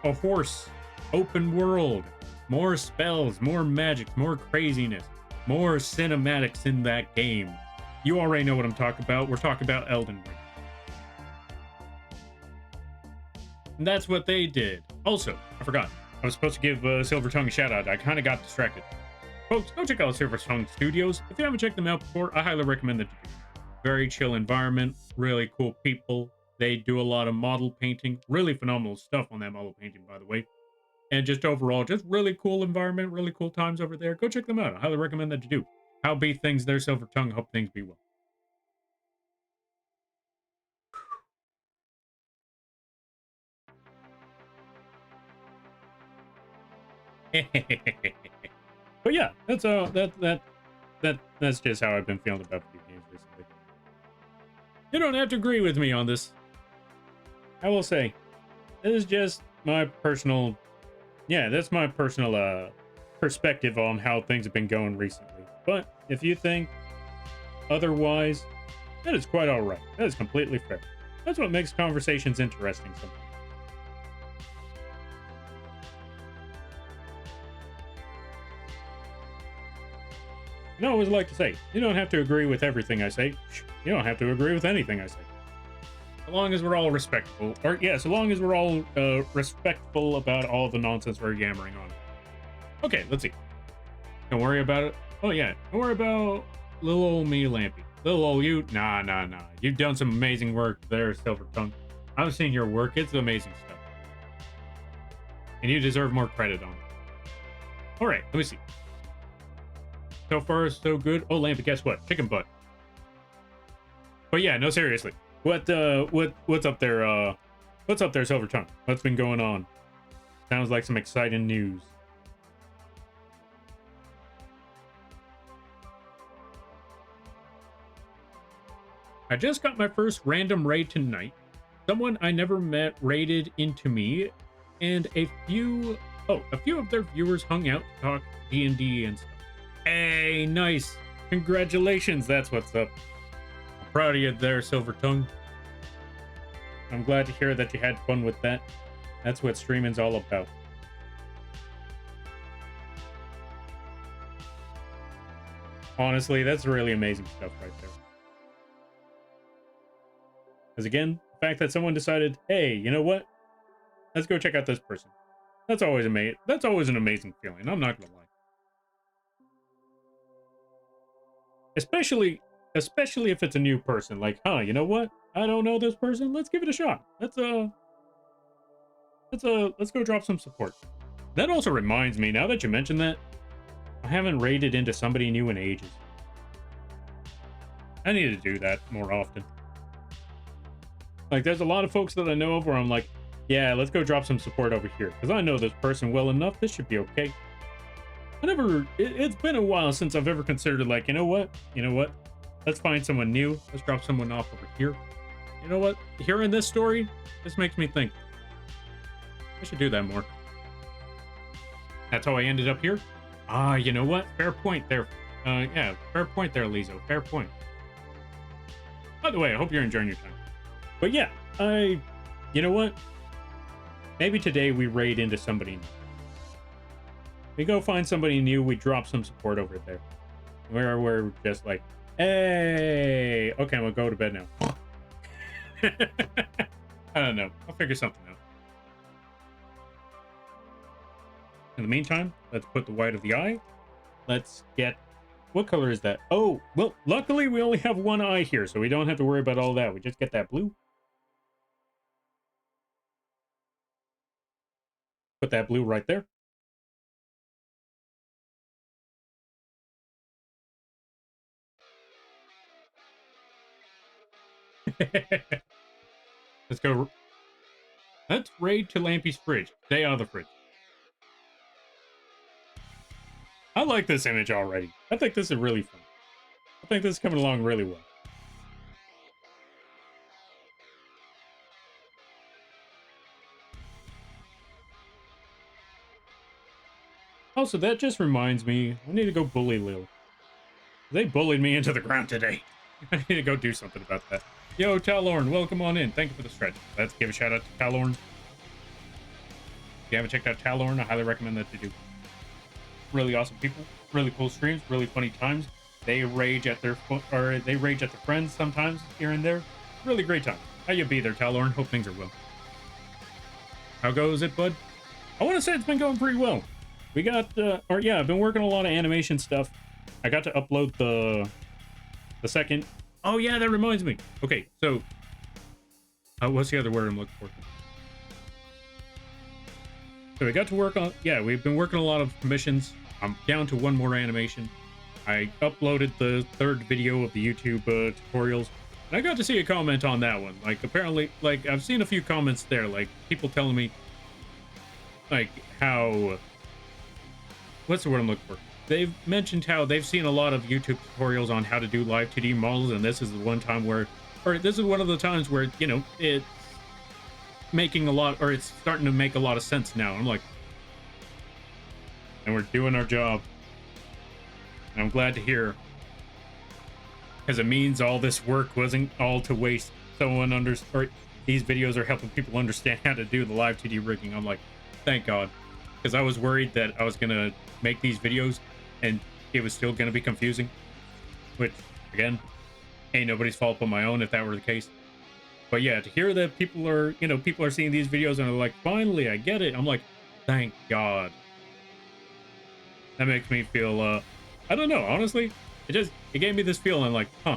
A horse, open world, more spells, more magic, more craziness, more cinematics in that game. You already know what I'm talking about. We're talking about Elden Ring. And that's what they did. Also, I forgot. I was supposed to give Silver Tongue a shout out. I kind of got distracted. Folks, go check out Silver Tongue Studios. If you haven't checked them out before, I highly recommend that you do. Very chill environment, really cool people. They do a lot of model painting. Really phenomenal stuff on that model painting, by the way. And just overall, just really cool environment, really cool times over there. Go check them out. I highly recommend that you do. How be things there, Silver Tongue? Hope things be well. But yeah, that's just how I've been feeling about video games recently. You don't have to agree with me on this. I will say, this is just my personal, yeah, that's my personal perspective on how things have been going recently. But if you think otherwise, that is quite all right. That is completely fair. That's what makes conversations interesting sometimes. And I always like to say, you don't have to agree with everything I say. You don't have to agree with anything I say. So long as we're all respectful, or yeah, so long as we're all respectful about all the nonsense we're yammering on. Okay, let's see. Don't worry about it. Oh yeah, don't worry about little old me, Lampy. Little old you, nah. You've done some amazing work there, Silver Tongue. I've seen your work. It's amazing stuff. And you deserve more credit on it. All right, let me see. So far, so good. Oh, Lampy, guess what? Chicken butt. But yeah, no, seriously. What's up there? What's up there, Silver Tongue? What's been going on? Sounds like some exciting news. I just got my first random raid tonight. Someone I never met raided into me, and a few of their viewers hung out to talk D&D and stuff. Hey, nice. Congratulations, that's what's up. I'm proud of you there, Silver Tongue. I'm glad to hear that you had fun with that. That's what streaming's all about. Honestly, that's really amazing stuff right there. Because again, the fact that someone decided, hey, you know what? Let's go check out this person. That's always amazing. That's always an amazing feeling. I'm not gonna lie. Especially if it's a new person. Like, you know what? I don't know this person. Let's give it a shot. Let's go drop some support. That also reminds me, now that you mention that, I haven't raided into somebody new in ages. I need to do that more often. Like, there's a lot of folks that I know of where I'm like, yeah, let's go drop some support over here. Because I know this person well enough. This should be okay. It's been a while since I've ever considered, like, you know what? Let's find someone new. Let's drop someone off over here. You know what? Hearing this story, this makes me think. I should do that more. That's how I ended up here. You know what? Fair point there. Yeah, fair point there, Lizo. Fair point. By the way, I hope you're enjoying your time. But yeah, you know what? Maybe today we raid into somebody new. We go find somebody new, we drop some support over there. Where we're just like, hey, okay, we'll go to bed now. I don't know. I'll figure something out. In the meantime, let's put the white of the eye. Let's get... What color is that? Oh, well, luckily we only have one eye here, so we don't have to worry about all that. We just get that blue. Put that blue right there. Let's go. Let's raid to Lampy's fridge. Stay out of the fridge. I like this image already. I think this is really fun. I think this is coming along really well. Also, that just reminds me, I need to go bully Lil. They bullied me into the ground today. I need to go do something about that. Yo, Talorn, welcome on in. Thank you for the stretch. Let's give a shout out to Talorn. If you haven't checked out Talorn, I highly recommend that you do. Really awesome people, really cool streams, really funny times. They rage at their friends sometimes here and there. Really great time. How you be there, Talorn? Hope things are well. How goes it, bud? I want to say it's been going pretty well. We got, I've been working a lot of animation stuff. I got to upload the second. Oh yeah, that reminds me. Okay, so what's the other word I'm looking for? So we got to work on, we've been working a lot of commissions. I'm down to one more animation. I uploaded the third video of the YouTube tutorials, and I got to see a comment on that one. Like, apparently, like, I've seen a few comments there, like, people telling me, like, how, what's the word I'm looking for? They've mentioned how they've seen a lot of YouTube tutorials on how to do live 2D models, and this is the one time where, or this is one of the times where, you know, it's making a lot, or it's starting to make a lot of sense now. I'm like, and we're doing our job. And I'm glad to hear, because it means all this work wasn't all to waste. Or these videos are helping people understand how to do the live 2D rigging. I'm like, thank God, because I was worried that I was gonna make these videos and it was still gonna be confusing, which again, ain't nobody's fault but my own if that were the case. But yeah, to hear that people are, people are seeing these videos and are like, finally, I get it. I'm like, thank God. That makes me feel, I don't know, honestly, it gave me this feeling like, huh.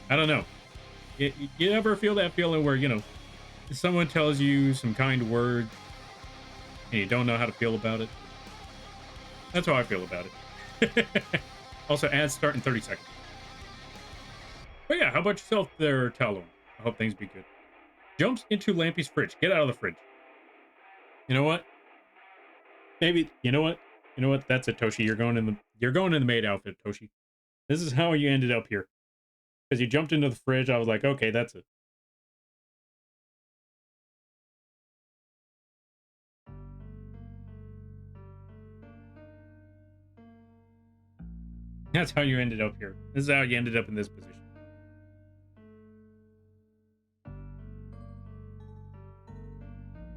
I don't know. You ever feel that feeling where, someone tells you some kind words and you don't know how to feel about it? That's how I feel about it. Also, ads start in 30 seconds. But yeah, how about yourself there, Talon? I hope things be good. Jumps into Lampy's fridge. Get out of the fridge. You know what? Maybe, you know what? You know what? That's it, Toshi. You're going in the maid outfit, Toshi. This is how you ended up here. Because you jumped into the fridge. I was like, okay, that's it. That's how you ended up here. This is how you ended up in this position.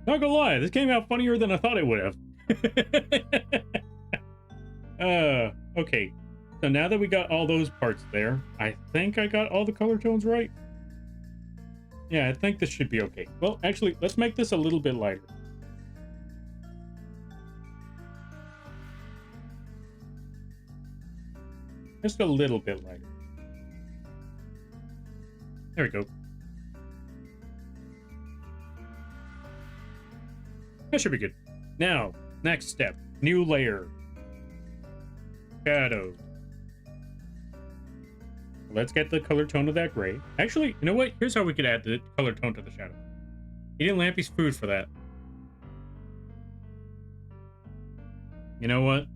Not gonna lie, this came out funnier than I thought it would have. Okay. So now that we got all those parts there, I think I got all the color tones right. Yeah, I think this should be okay. Well, actually, let's make this a little bit lighter. Just a little bit lighter. There we go. That should be good. Now, next step. New layer. Shadow. Let's get the color tone of that gray. Actually, you know what? Here's how we could add the color tone to the shadow. Eating Lampy's food for that. You know what?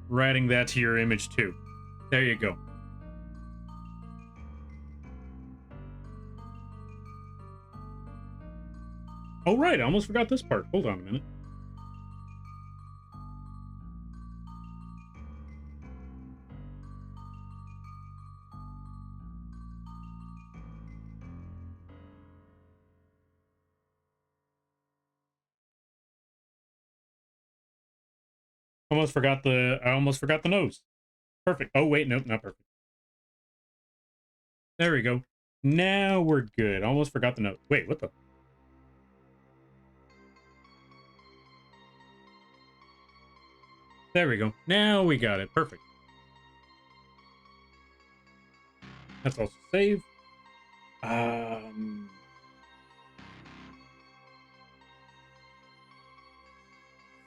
We're adding that to your image too. There you go. Oh, right. I almost forgot this part. Hold on a minute. I almost forgot the nose. Perfect. Oh, wait. Nope, not perfect. There we go. Now we're good. Almost forgot the nose. Wait, what the? There we go. Now we got it. Perfect. Let's also save.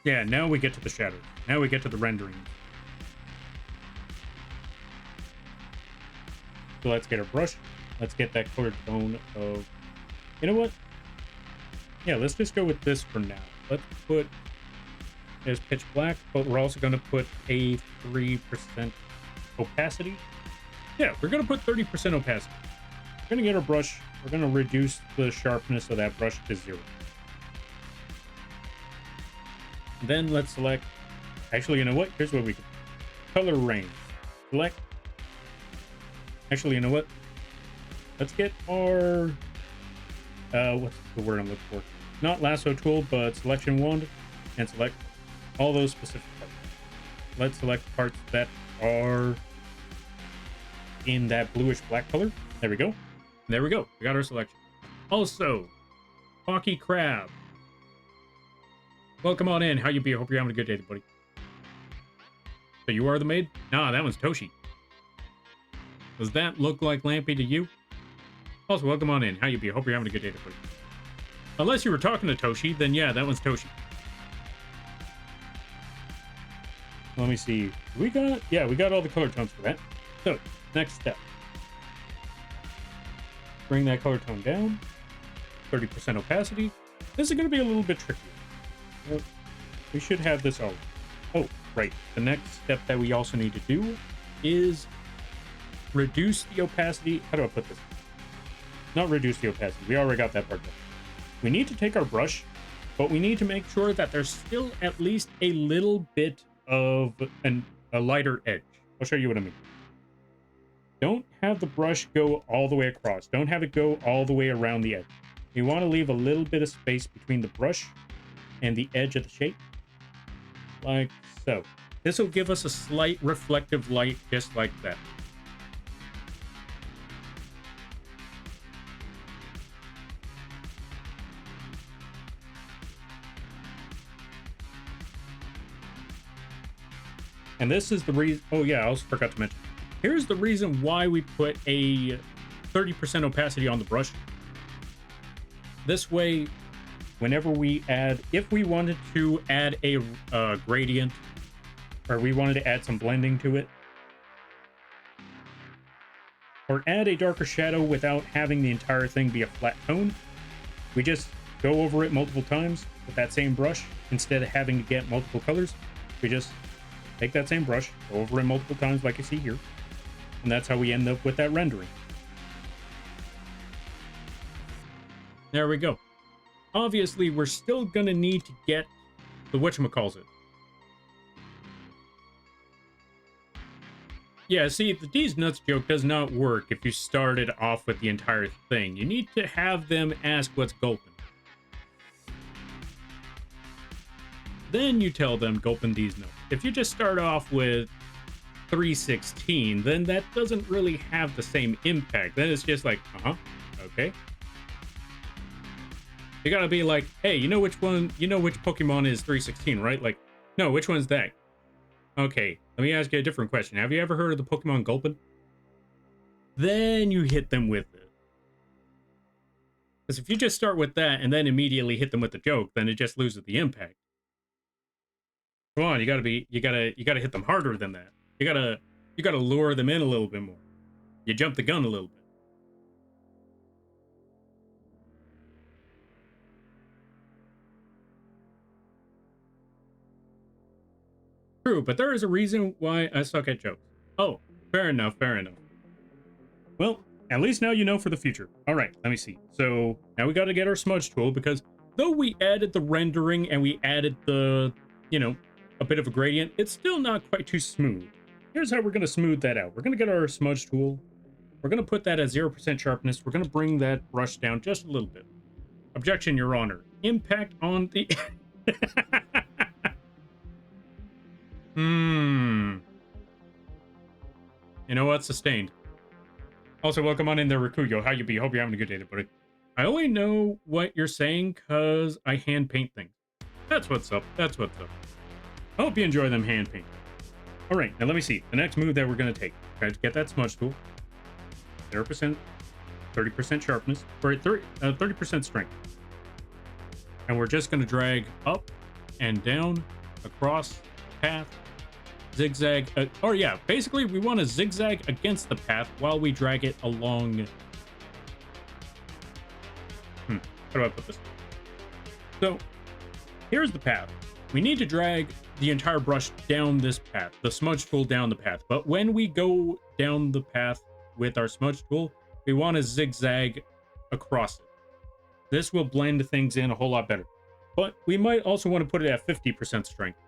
Yeah, now we get to the shadows. Now we get to the rendering. So let's get our brush. Let's get that color tone of... You know what? Yeah, let's just go with this for now. Let's put... There's pitch black, but we're also going to put a 3% opacity. Yeah, we're going to put 30% opacity. We're going to get our brush. We're going to reduce the sharpness of that brush to 0. Then let's select... Actually, you know what? Here's what we can... Color range. Select... Actually, you know what? Let's get our... what's the word I'm looking for? Not lasso tool, but selection wand. And select all those specific parts. Let's select parts that are in that bluish black color. There we go. There we go. We got our selection. Also, Hockey Crab. Welcome on in. How you be? I hope you're having a good day, buddy. So you are the maid? Nah, that one's Toshi. Does that look like Lampy to you? Also, welcome on in. How you be? I hope you're having a good day, buddy. Unless you were talking to Toshi, then yeah, that one's Toshi. Let me see. We got all the color tones for that. So, next step. Bring that color tone down. 30% opacity. This is going to be a little bit trickier. Well, we should have this all. Oh, right. The next step that we also need to do is reduce the opacity. How do I put this? Not reduce the opacity. We already got that part done. We need to take our brush but we need to make sure that there's still at least a little bit of a lighter edge. I'll show you what I mean. Don't have the brush go all the way across. Don't have it go all the way around the edge. You want to leave a little bit of space between the brush and the edge of the shape, like so. This will give us a slight reflective light, just like that. And this is the reason. Oh yeah, I also forgot to mention. Here's the reason why we put a 30% opacity on the brush. This way, whenever we add, if we wanted to add a gradient, or we wanted to add some blending to it, or add a darker shadow without having the entire thing be a flat tone, we just go over it multiple times with that same brush. Instead of having to get multiple colors, we just take that same brush, go over it multiple times like you see here, and that's how we end up with that rendering. There we go. Obviously, we're still gonna need to get the whatchamacallit. Yeah, see, the D's nuts joke does not work if you started off with the entire thing. You need to have them ask what's gulpin'. Then you tell them gulpin' D's nuts. If you just start off with 316, then that doesn't really have the same impact. Then it's just like, okay. You gotta be like, hey, you know which one, you know which Pokemon is 316, right? Like, no, which one's that? Okay, let me ask you a different question. Have you ever heard of the Pokemon Gulpin? Then you hit them with it. Because if you just start with that and then immediately hit them with the joke, then it just loses the impact. Come on, you gotta hit them harder than that. You gotta lure them in a little bit more. You jump the gun a little bit. True, but there is a reason why I suck at jokes. Oh, fair enough, fair enough. Well, at least now you know for the future. All right, let me see. So now we got to get our smudge tool, because though we added the rendering and we added the, you know, a bit of a gradient, it's still not quite too smooth. Here's how we're going to smooth that out. We're going to get our smudge tool. We're going to put that at 0% sharpness. We're going to bring that brush down just a little bit. Objection, Your Honor. Impact on the... You know what? Sustained. Also, welcome on in there, Rakuyo. How you be? Hope you're having a good day, buddy. I only know what you're saying because I hand paint things. That's what's up. That's what's up. I hope you enjoy them hand paint. All right, now let me see. The next move that we're going to take. Try to get that smudge tool. 0%, 30% sharpness, or 30% strength. And we're just going to drag up and down across the path. Zigzag, or yeah, basically we want to zigzag against the path while we drag it along. How do I put this? So here's the path. We need to drag the entire brush down this path, the smudge tool down the path. But when we go down the path with our smudge tool, we want to zigzag across it. This will blend things in a whole lot better. But we might also want to put it at 50% strength,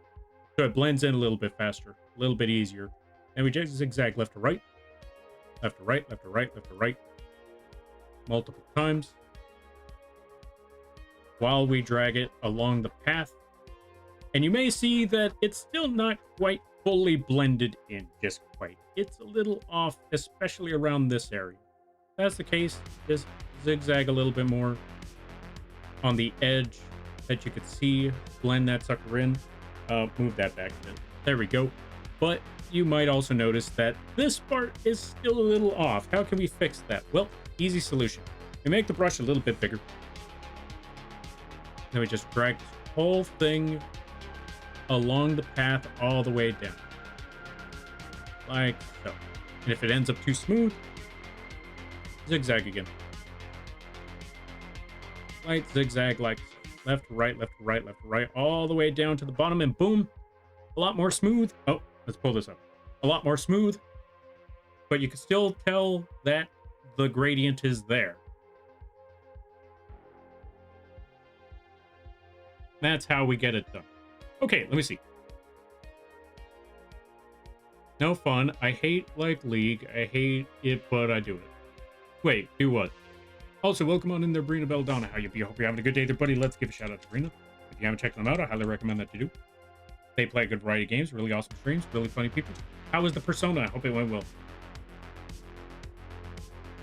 so it blends in a little bit faster, a little bit easier. And we just zigzag left to right, left to right, left to right, left to right, multiple times, while we drag it along the path. And you may see that it's still not quite fully blended in, just quite. It's a little off, especially around this area. If that's the case, just zigzag a little bit more on the edge that you could see, blend that sucker in. Move that back a bit. There we go. But you might also notice that this part is still a little off. How can we fix that? Well, easy solution. We make the brush a little bit bigger. Then we just drag this whole thing along the path all the way down. Like so. And if it ends up too smooth, zigzag again. Light zigzag like so. Left to right, left to right, left to right, all the way down to the bottom, and boom, a lot more smooth. Oh, let's pull this up. A lot more smooth, but you can still tell that the gradient is there. That's how we get it done. Okay, let me see. No fun. I hate, like, League. I hate it, but I do it. Wait, do what? Also, welcome on in there, Brina Belladonna. How you be? Hope you're having a good day there, buddy. Let's give a shout out to Brina. If you haven't checked them out, I highly recommend that you do. They play a good variety of games, really awesome streams, really funny people. How was the Persona? I hope it went well.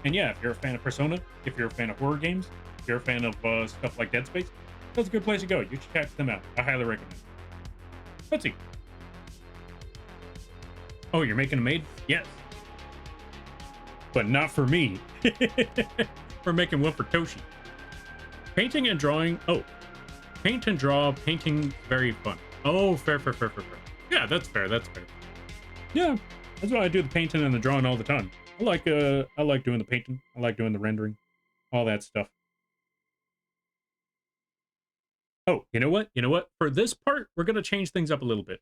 And yeah, if you're a fan of Persona, if you're a fan of horror games, if you're a fan of stuff like Dead Space, that's a good place to go. You should check them out. I highly recommend. Let's see. Oh, you're making a Maid? Yes. But not for me. We're making one for Toshi. Painting and drawing. Oh, paint and draw. Painting, very fun. Oh, fair. Yeah, that's fair. That's fair. Yeah, that's why I do the painting and the drawing all the time. I like doing the painting. I like doing the rendering, all that stuff. Oh, you know what? You know what? For this part, we're gonna change things up a little bit.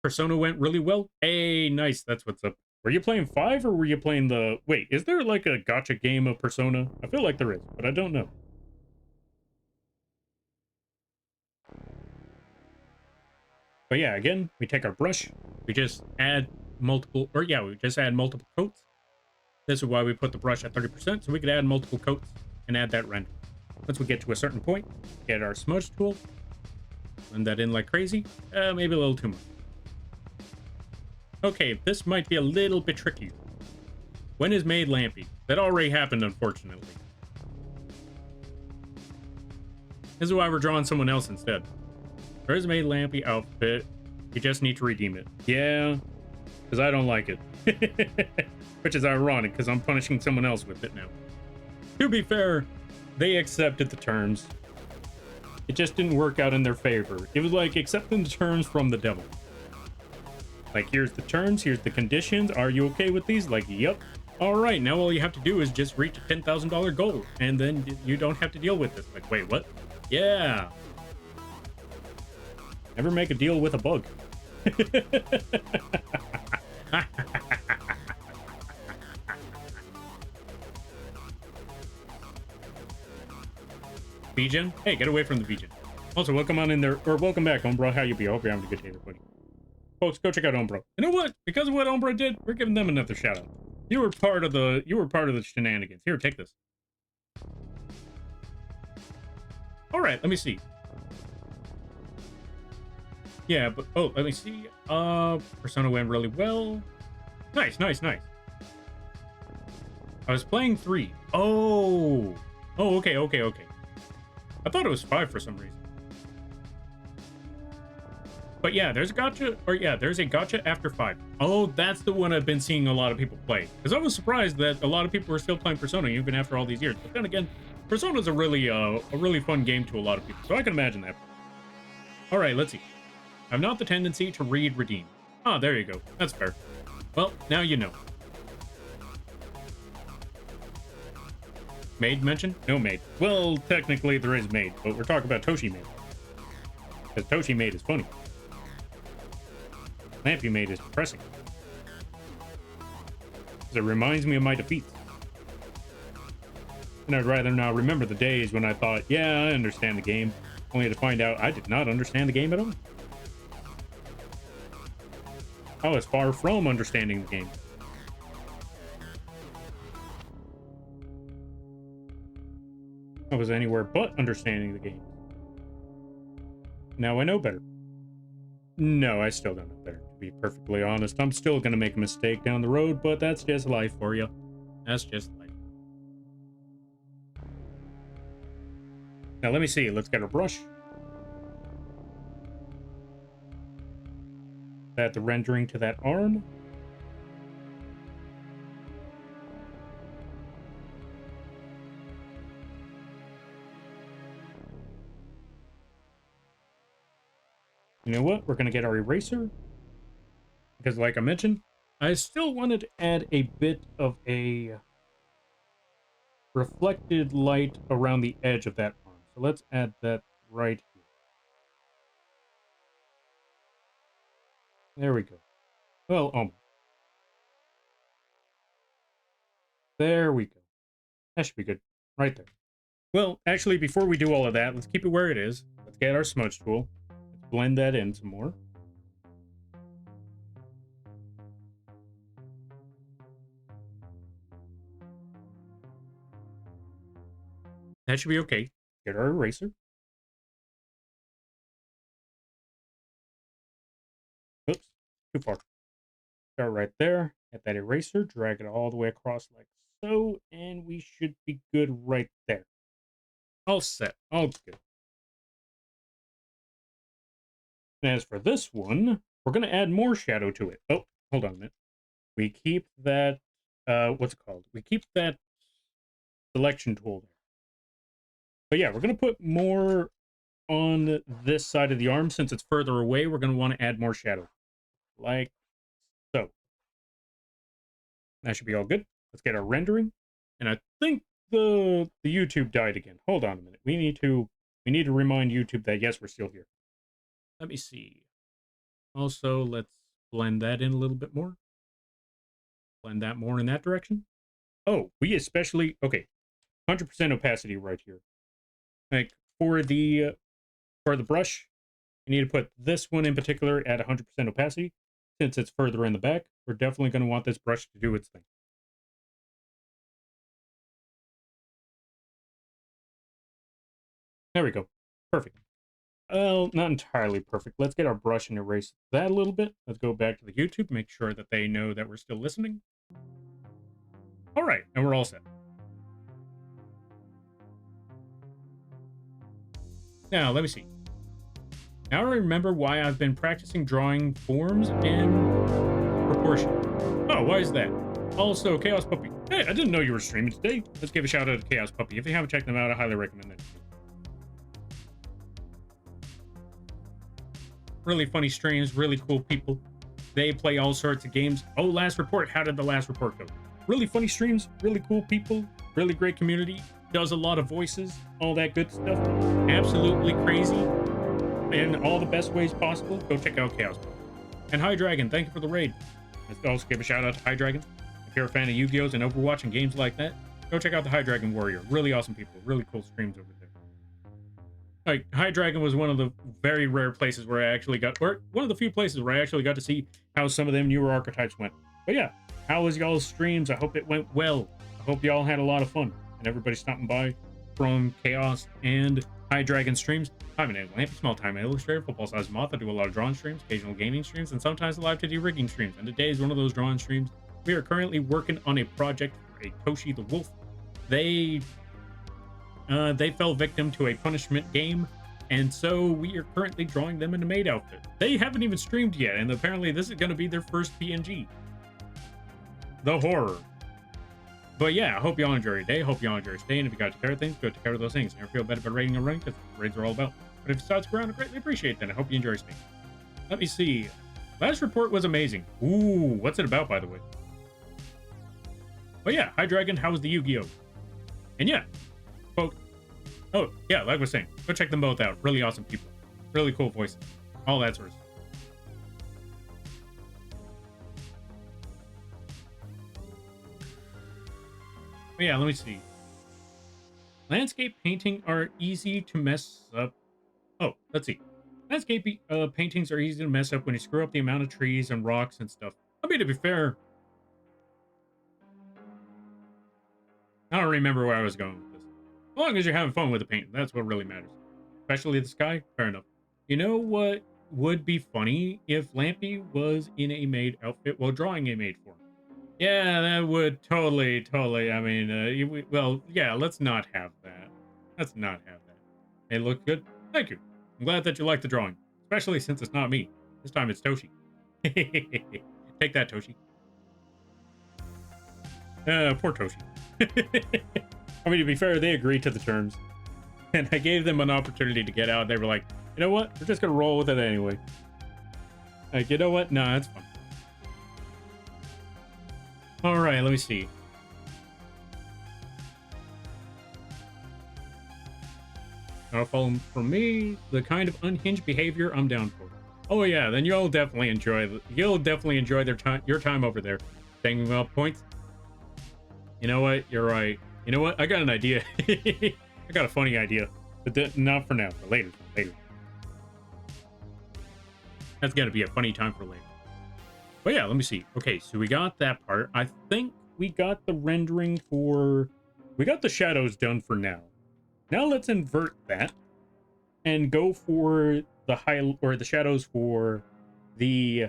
Persona went really well. Hey, nice. That's what's up. Were you playing 5 or were you playing the... Wait, is there like a gotcha game of Persona? I feel like there is, but I don't know. But yeah, again, we take our brush. We just add multiple... Or yeah, we just add multiple coats. This is why we put the brush at 30%, so we could add multiple coats and add that render. Once we get to a certain point, get our smudge tool. Blend that in like crazy. Maybe a little too much. Okay, this might be a little bit tricky. When is Maid Lampy? That already happened, unfortunately. This is why we're drawing someone else instead. There's Maid Lampy outfit. You just need to redeem it. Yeah, because I don't like it. Which is ironic, because I'm punishing someone else with it now. To be fair, they accepted the terms. It just didn't work out in their favor. It was like accepting the terms from the devil. Like, here's the terms, here's the conditions. Are you okay with these? Like, yep. All right, now all you have to do is just reach a $10,000 goal, and then you don't have to deal with this. Like, wait, what? Yeah. Never make a deal with a bug. vgen? Hey, get away from the vgen. Also, welcome on in there, or welcome back, Umbra. How you be? I hope you're having a good day, everybody. Folks, go check out Umbra. You know what? Because of what Umbra did, we're giving them another shout out. You were part of the shenanigans. Here, take this. All right, let me see. Yeah, but oh, let me see. Persona went really well. Nice. I was playing 3. Oh, okay. I thought it was 5 for some reason. But yeah, there's a gotcha, or yeah, there's a gotcha after 5. Oh, that's the one I've been seeing a lot of people play. Because I was surprised that a lot of people were still playing Persona even after all these years. But then again, Persona's a really fun game to a lot of people, so I can imagine that. All right, let's see. I've not the tendency to read redeem. Ah, there you go. That's fair. Well, now you know. Maid mentioned? No Maid. Well, technically there is Maid, but we're talking about Toshi Maid. Because Toshi Maid is funny. Lampy Maid is depressing. Because it reminds me of my defeats. And I'd rather now remember the days when I thought, yeah, I understand the game, only to find out I did not understand the game at all. I was far from understanding the game. I was anywhere but understanding the game. Now I know better. No, I still don't know better, to be perfectly honest. I'm still gonna make a mistake down the road, but that's just life for you. That's just life. Now let me see. Let's get a brush. Add the rendering to that arm. You know what? We're going to get our eraser. Because like I mentioned, I still wanted to add a bit of a reflected light around the edge of that arm. So let's add that right here. There we go. Well, almost. There we go. That should be good. Right there. Well, actually, before we do all of that, let's keep it where it is. Let's get our smudge tool. Let's blend that in some more. That should be okay. Get our eraser. Oops, too far. Start right there. Get that eraser. Drag it all the way across like so. And we should be good right there. All set. All good. And as for this one, we're going to add more shadow to it. Oh, hold on a minute. We keep that, what's it called? We keep that selection tool there. But yeah, we're going to put more on this side of the arm. Since it's further away, we're going to want to add more shadow. Like so. That should be all good. Let's get our rendering. And I think the YouTube died again. Hold on a minute. We need to remind YouTube that yes, we're still here. Let me see. Also, let's blend that in a little bit more. Blend that more in that direction. Oh, we especially, okay, 100% opacity right here. Like for the brush, you need to put this one in particular at 100% opacity. Since it's further in the back, we're definitely going to want this brush to do its thing. There we go. Perfect. Well, not entirely perfect. Let's get our brush and erase that a little bit. Let's go back to the YouTube, make sure that they know that we're still listening. All right, and we're all set. Now, let me see. Now I remember why I've been practicing drawing forms and proportion. Oh, why is that? Also, Chaos Puppy. Hey, I didn't know you were streaming today. Let's give a shout out to Chaos Puppy. If you haven't checked them out, I highly recommend it. Really funny streams, really cool people. They play all sorts of games. Oh, last report. How did the last report go? Really funny streams, really cool people, really great community. Does a lot of voices, all that good stuff. Absolutely crazy in all the best ways possible. Go check out Chaos. And High Dragon, thank you for the raid. Let's also give a shout out to High Dragon. If you're a fan of Yu-Gi-Ohs and Overwatch and games like that, go check out the High Dragon Warrior. Really awesome people, really cool streams over there. Like, High Dragon was one of the very rare places where I actually got, or one of the few places where I actually got to see how some of them newer archetypes went. But yeah, how was y'all's streams? I hope it went well. I hope y'all had a lot of fun. And everybody stopping by from Chaos and High Dragon streams. I'm an Lampy, small-time illustrator, football-sized moth. I do a lot of drawing streams, occasional gaming streams, and sometimes live to do rigging streams. And today is one of those drawing streams. We are currently working on a project for a Toshi the Wolf. They fell victim to a punishment game, and so we are currently drawing them in a Maid outfit. They haven't even streamed yet, and apparently this is going to be their first PNG. The horror. But yeah, I hope y'all enjoy your day. Hope y'all enjoy your stay, and if you got to take care of things, go take care of those things. Never feel better about raiding and running, because raids are all about. But if you start around, I greatly appreciate that. I hope you enjoy your stay. Let me see. Last report was amazing. Ooh, what's it about, by the way? But yeah, High Dragon, how was the Yu-Gi-Oh? And yeah, folks. Oh, yeah, like I was saying, go check them both out. Really awesome people. Really cool voices. All that sort of stuff. But yeah, let me see. Landscape painting are easy to mess up. Oh, let's see. Landscape paintings are easy to mess up when you screw up the amount of trees and rocks and stuff. I mean, to be fair, I don't remember where I was going with this. As long as you're having fun with the paint, that's what really matters. Especially the sky, fair enough. You know what would be funny if Lampy was in a Maid outfit while drawing a Maid form? Yeah, that would totally. I mean, well, yeah, let's not have that. Let's not have that. It looked good. Thank you. I'm glad that you like the drawing, especially since it's not me. This time it's Toshi. Take that, Toshi. Poor Toshi. I mean, to be fair, they agreed to the terms, and I gave them an opportunity to get out. They were like, you know what? We're just gonna roll with it anyway. Like, you know what? Nah, that's fine. All right, let me see. Follow from me, the kind of unhinged behavior I'm down for. Oh yeah, then you'll definitely enjoy your time over there. Taking up points. You know what? You're right. You know what? I got an idea. I got a funny idea, but not for now. For later. Later. That's gonna be a funny time for later. But yeah, let me see. Okay, so we got that part. I think we got the rendering for... We got the shadows done for now. Now let's invert that and go for the high or the shadows for the,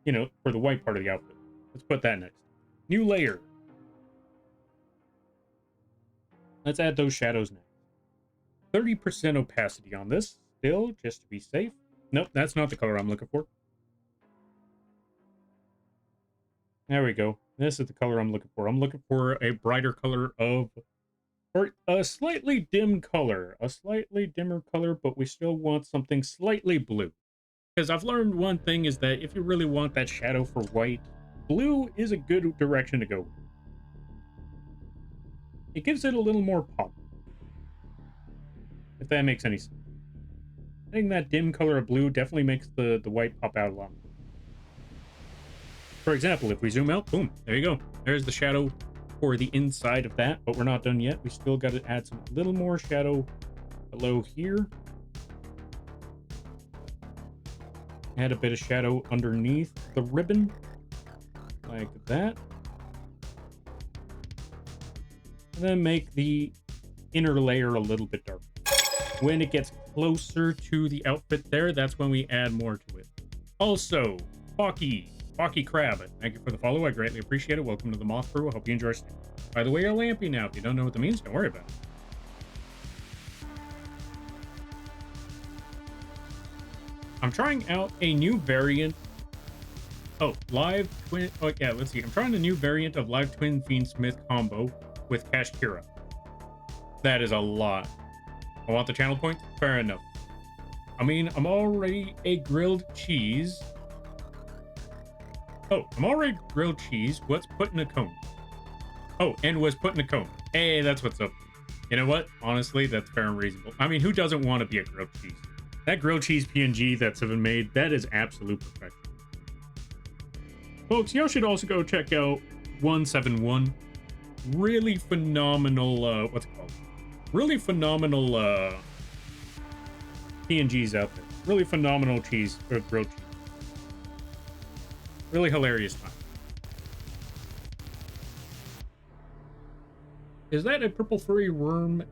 you know, for the white part of the outfit. Let's put that next. New layer. Let's add those shadows next. 30% opacity on this still, just to be safe. Nope, that's not the color I'm looking for. There we go. This is the color I'm looking for. I'm looking for a brighter color of, or a slightly dim color. A slightly dimmer color, but we still want something slightly blue. Because I've learned one thing is that if you really want that shadow for white, blue is a good direction to go with. It gives it a little more pop. If that makes any sense. I think that dim color of blue definitely makes the white pop out a lot. For example, if we zoom out, boom, there you go. There's the shadow for the inside of that, but we're not done yet. We still got to add some little more shadow below here. Add a bit of shadow underneath the ribbon, like that. And then make the inner layer a little bit darker. When it gets closer to the outfit there, that's when we add more to it. Also, Pocky Crab, thank you for the follow. I greatly appreciate it. Welcome to the Moth Crew. I hope you enjoy staying. By the way, you're lampy now. If you don't know what that means, don't worry about it. I'm trying out a new variant. Oh, live twin. Oh, yeah, let's see. I'm trying a new variant of live twin Fiend Smith combo with Kashkira. That is a lot. I want the channel point? Fair enough. I mean, I'm already a grilled cheese. Oh, I'm already grilled cheese. What's put in a cone? Oh, and was put in a cone. Hey, that's what's up. You know what? Honestly, that's fair and reasonable. I mean, who doesn't want to be a grilled cheese? That grilled cheese PNG that's been made, that is absolute perfection. Folks, y'all should also go check out 171. Really phenomenal, what's it called? Really phenomenal PNGs out there. Really phenomenal cheese, or grilled cheese. Really hilarious time. Is that a purple furry worm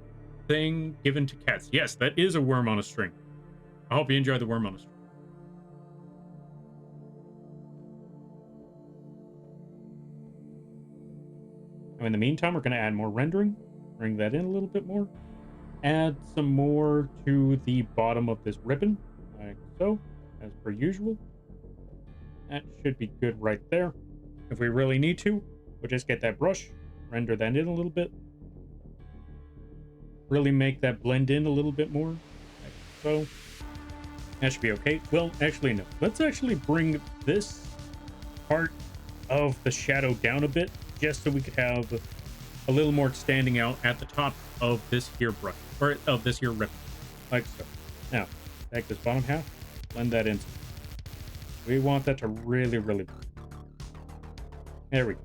thing given to cats? Yes, that is a worm on a string. I hope you enjoy the worm on a string. Now, in the meantime, we're going to add more rendering. Bring that in a little bit more. Add some more to the bottom of this ribbon, like so, as per usual. That should be good right there. If we really need to, we'll just get that brush, render that in a little bit. Really make that blend in a little bit more, like so. That should be okay. Well, actually, no. Let's actually bring this part of the shadow down a bit, just so we could have a little more standing out at the top of this here brush, or of this here ribbon, like so. Now, take this bottom half, blend that in. We want that to really, really... There we go.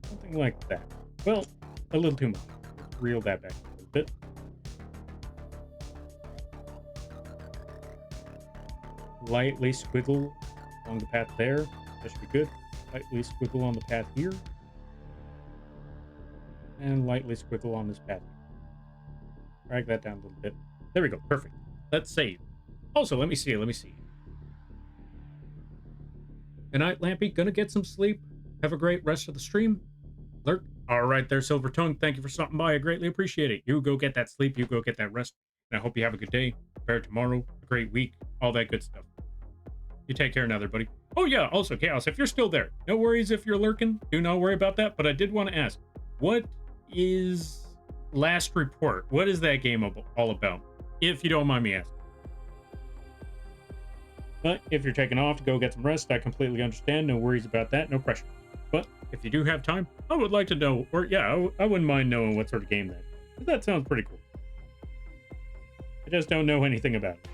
Something like that. Well, a little too much. Let's reel that back a little bit. Lightly squiggle along the path there. That should be good. Lightly squiggle on the path here. And lightly squiggle on this path here. Drag that down a little bit. There we go. Perfect. Let's save. Also, let me see. Good night, Lampy. Gonna get some sleep. Have a great rest of the stream. Alert. All right there, Silver Tongue. Thank you for stopping by. I greatly appreciate it. You go get that sleep. You go get that rest. And I hope you have a good day. Prepare tomorrow. A great week. All that good stuff. You take care now, everybody. Oh, yeah. Also, Chaos, if you're still there, no worries if you're lurking. Do not worry about that. But I did want to ask, what is Last Report? What is that game all about? If you don't mind me asking. But if you're taking off to go get some rest, I completely understand. No worries about that. No pressure. But if you do have time, I would like to know, or yeah, I wouldn't mind knowing what sort of game that is. That sounds pretty cool. I just don't know anything about it.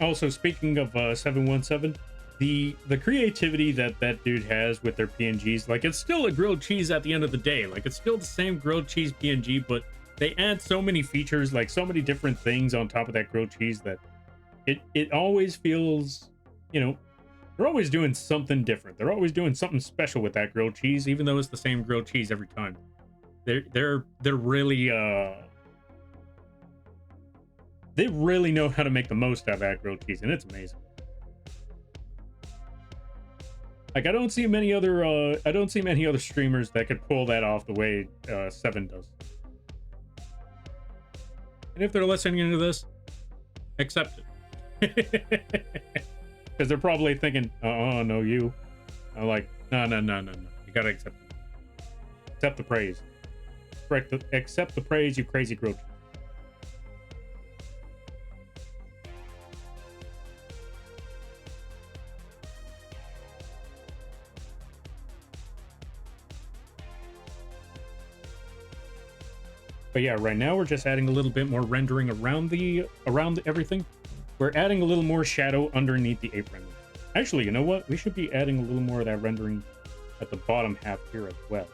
Also, speaking of 717, the creativity that that dude has with their PNGs, like it's still a grilled cheese at the end of the day. Like it's still the same grilled cheese PNG, but they add so many features, like so many different things on top of that grilled cheese that it always feels, you know, they're always doing something different. They're always doing something special with that grilled cheese, even though it's the same grilled cheese every time. They're really they really know how to make the most out of that grilled cheese, and it's amazing. Like I don't see many other streamers that could pull that off the way Seven does. And if they're listening to this, accept it. Because they're probably thinking, oh no, you. I'm like, no. You gotta accept it. Accept the praise. Accept the praise, you crazy grilled cheese. But yeah, right now we're just adding a little bit more rendering around everything. We're adding a little more shadow underneath the apron. Actually, you know what? We should be adding a little more of that rendering at the bottom half here as well.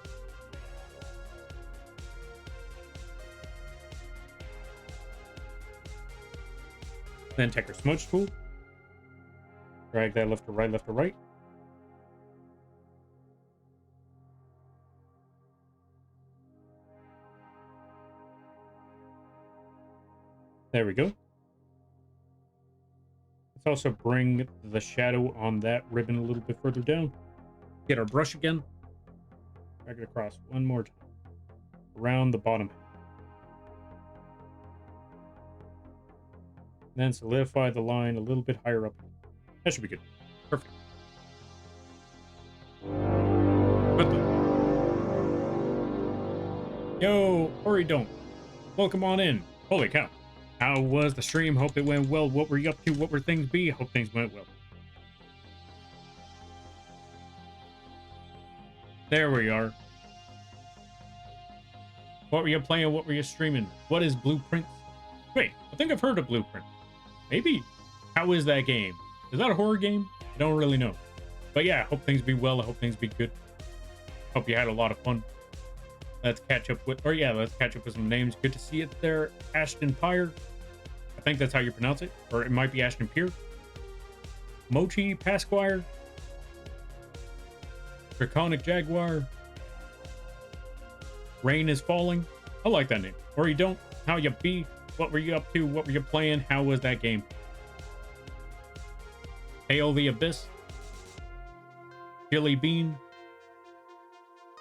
Then take our smudge tool. Drag that left to right, left to right. There we go. Let's also bring the shadow on that ribbon a little bit further down. Get our brush again. Drag it across one more time. Around the bottom. Then solidify the line a little bit higher up. That should be good. Perfect. What the? Yo, Ori don't. Welcome on in. Holy cow. How was the stream? Hope it went well. What were you up to? What were things be? Hope things went well. There we are. What were you playing? What were you streaming? What is Blueprint? Wait, I think I've heard of Blueprint. Maybe. How is that game? Is that a horror game? I don't really know. But yeah, I hope things be well. I hope things be good. Hope you had a lot of fun. Let's catch up with some names. Good to see it there. Ashton Pyre. I think that's how you pronounce it. Or it might be Ashton Pier. Mochi Pasquire. Draconic Jaguar. Rain is Falling. I like that name. Or you don't. How you be? What were you up to? What were you playing? How was that game? Hail the Abyss. Billy Bean.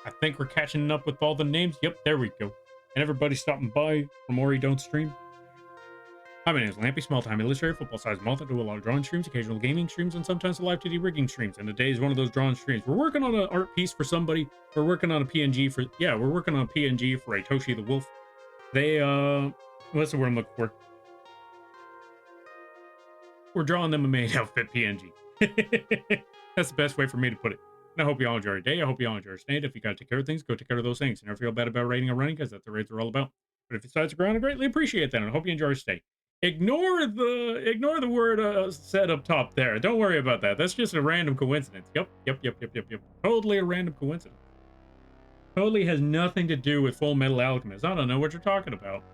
I think we're catching up with all the names. Yep, there we go. And everybody stopping by from Ori Don't Stream. Hi, my name is Lampy, small-time illustrator, football-sized moth. I do a lot of drawing streams, occasional gaming streams, and sometimes live 2D rigging streams. And today is one of those drawing streams. We're working on an art piece for somebody. We're working on a PNG for... Yeah, we're working on a PNG for a Toshi the Wolf. They, what's the word I'm looking for? We're drawing them a Maid outfit PNG. That's the best way for me to put it. And I hope you all enjoy your day. I hope you all enjoy your stay. If you got to take care of things, go take care of those things. Never feel bad about raiding or running, because that's what raids are all about. But if you decide to ground, I greatly appreciate that. And I hope you enjoy your stay. Ignore the word said up top there. Don't worry about that. That's just a random coincidence. Yep. Totally a random coincidence. Totally has nothing to do with Full Metal Alchemist. I don't know what you're talking about.